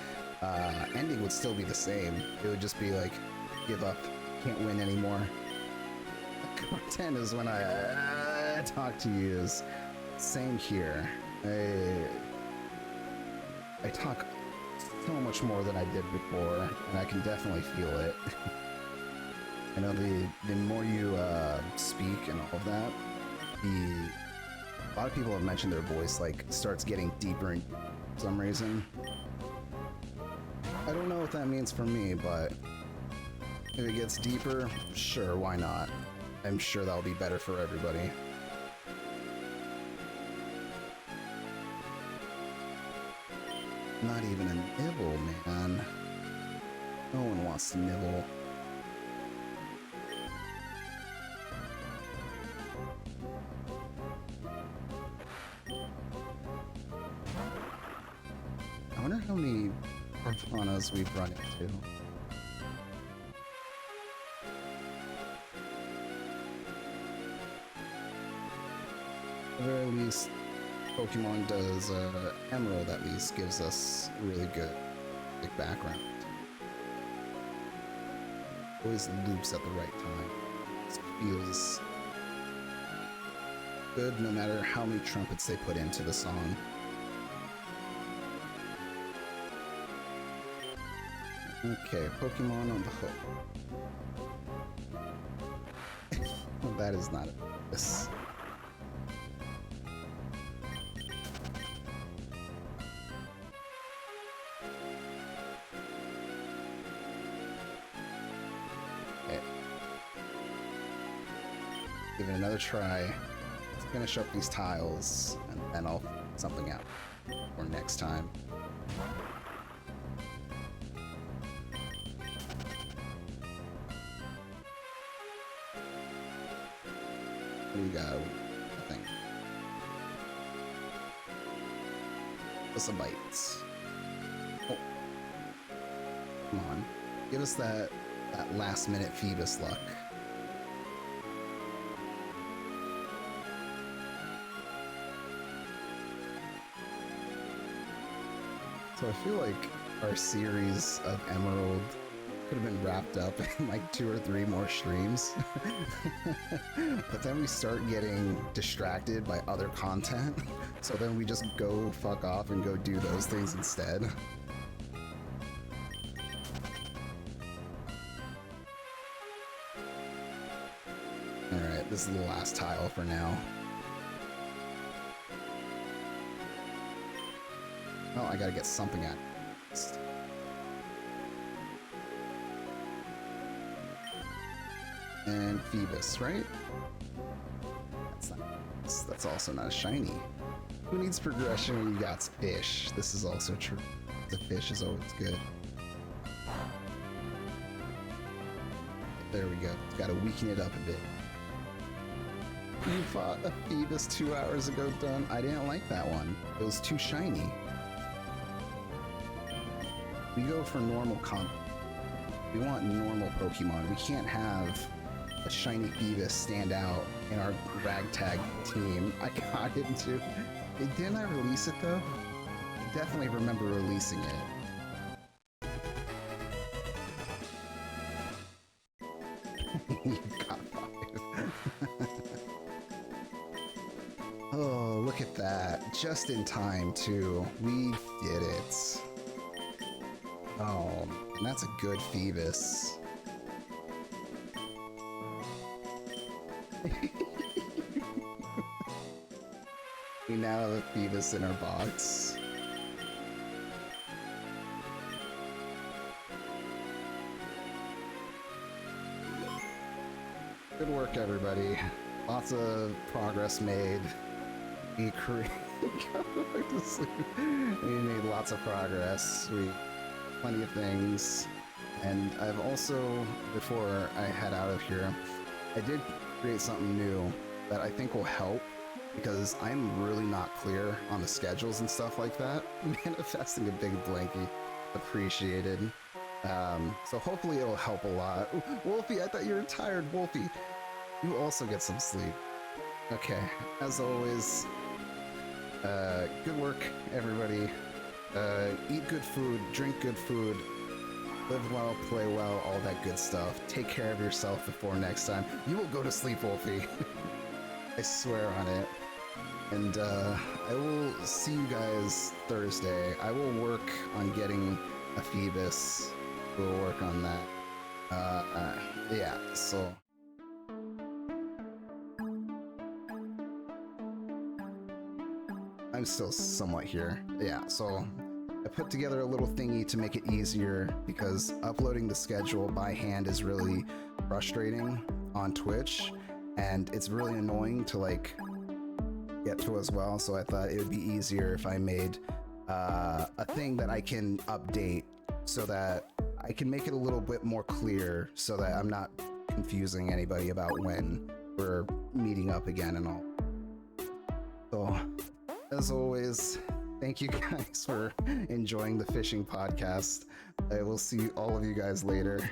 ending would still be the same. It would just be like, give up, can't win anymore. Content is when I talk to you. Same here. I talk so much more than I did before, and I can definitely feel it. I know the more you speak and all of that, a lot of people have mentioned their voice like starts getting deeper and for some reason. I don't know what that means for me, but if it gets deeper, sure, why not? I'm sure that'll be better for everybody. Not even a nibble, man. No one wants to nibble. I wonder how many Cortanas we've run into. At the very least, Pokemon does, Emerald at least gives us really good, like, background. Always loops at the right time. It feels good no matter how many trumpets they put into the song. Okay, Pokemon on the hook. Well, that is not this. Okay. Give it another try. Let's finish up these tiles, and then I'll figure something out for next time. We got nothing. Just some bites. Oh. Come on. Give us that last minute Phoebus luck. So I feel like our series of Emerald could have been wrapped up in like 2 or 3 more streams. But then we start getting distracted by other content, so then we just go fuck off and go do those things instead. Alright, this is the last tile for now. Oh, I gotta get something at it. And Phoebus, right? That's also not a shiny. Who needs progression when you got fish? This is also true. The fish is always good. There we go. Gotta weaken it up a bit. You fought a Phoebus 2 hours ago, done. I didn't like that one. It was too shiny. We go for normal comp. We want normal Pokemon. We can't have a shiny Phoebus stand out in our ragtag team. I got it too. Didn't I release it though? I definitely remember releasing it. You got 5. Oh, look at that. Just in time too. We did it. Oh, and that's a good Phoebus. We now have a Phoebus in our box. Good work, everybody. Lots of progress made. We made lots of progress. Plenty of things. And I've also, before I head out of here, I did create something new that I think will help because I'm really not clear on the schedules and stuff like that. Manifesting a big blankie. Appreciated. So hopefully it'll help a lot. Ooh, Wolfie, I thought you were tired, Wolfie. You also get some sleep. Okay, as always, good work, everybody. Eat good food, drink good food, live well, play well, all that good stuff. Take care of yourself before next time. You will go to sleep, Wolfie. I swear on it. And I will see you guys Thursday. I will work on getting a Phoebus. We'll work on that. Yeah, so... I'm still somewhat here. Yeah, so I put together a little thingy to make it easier because uploading the schedule by hand is really frustrating on Twitch and it's really annoying to like get to as well. So I thought it would be easier if I made a thing that I can update so that I can make it a little bit more clear so that I'm not confusing anybody about when we're meeting up again and all. So, as always, thank you guys for enjoying the fishing podcast. I will see all of you guys later.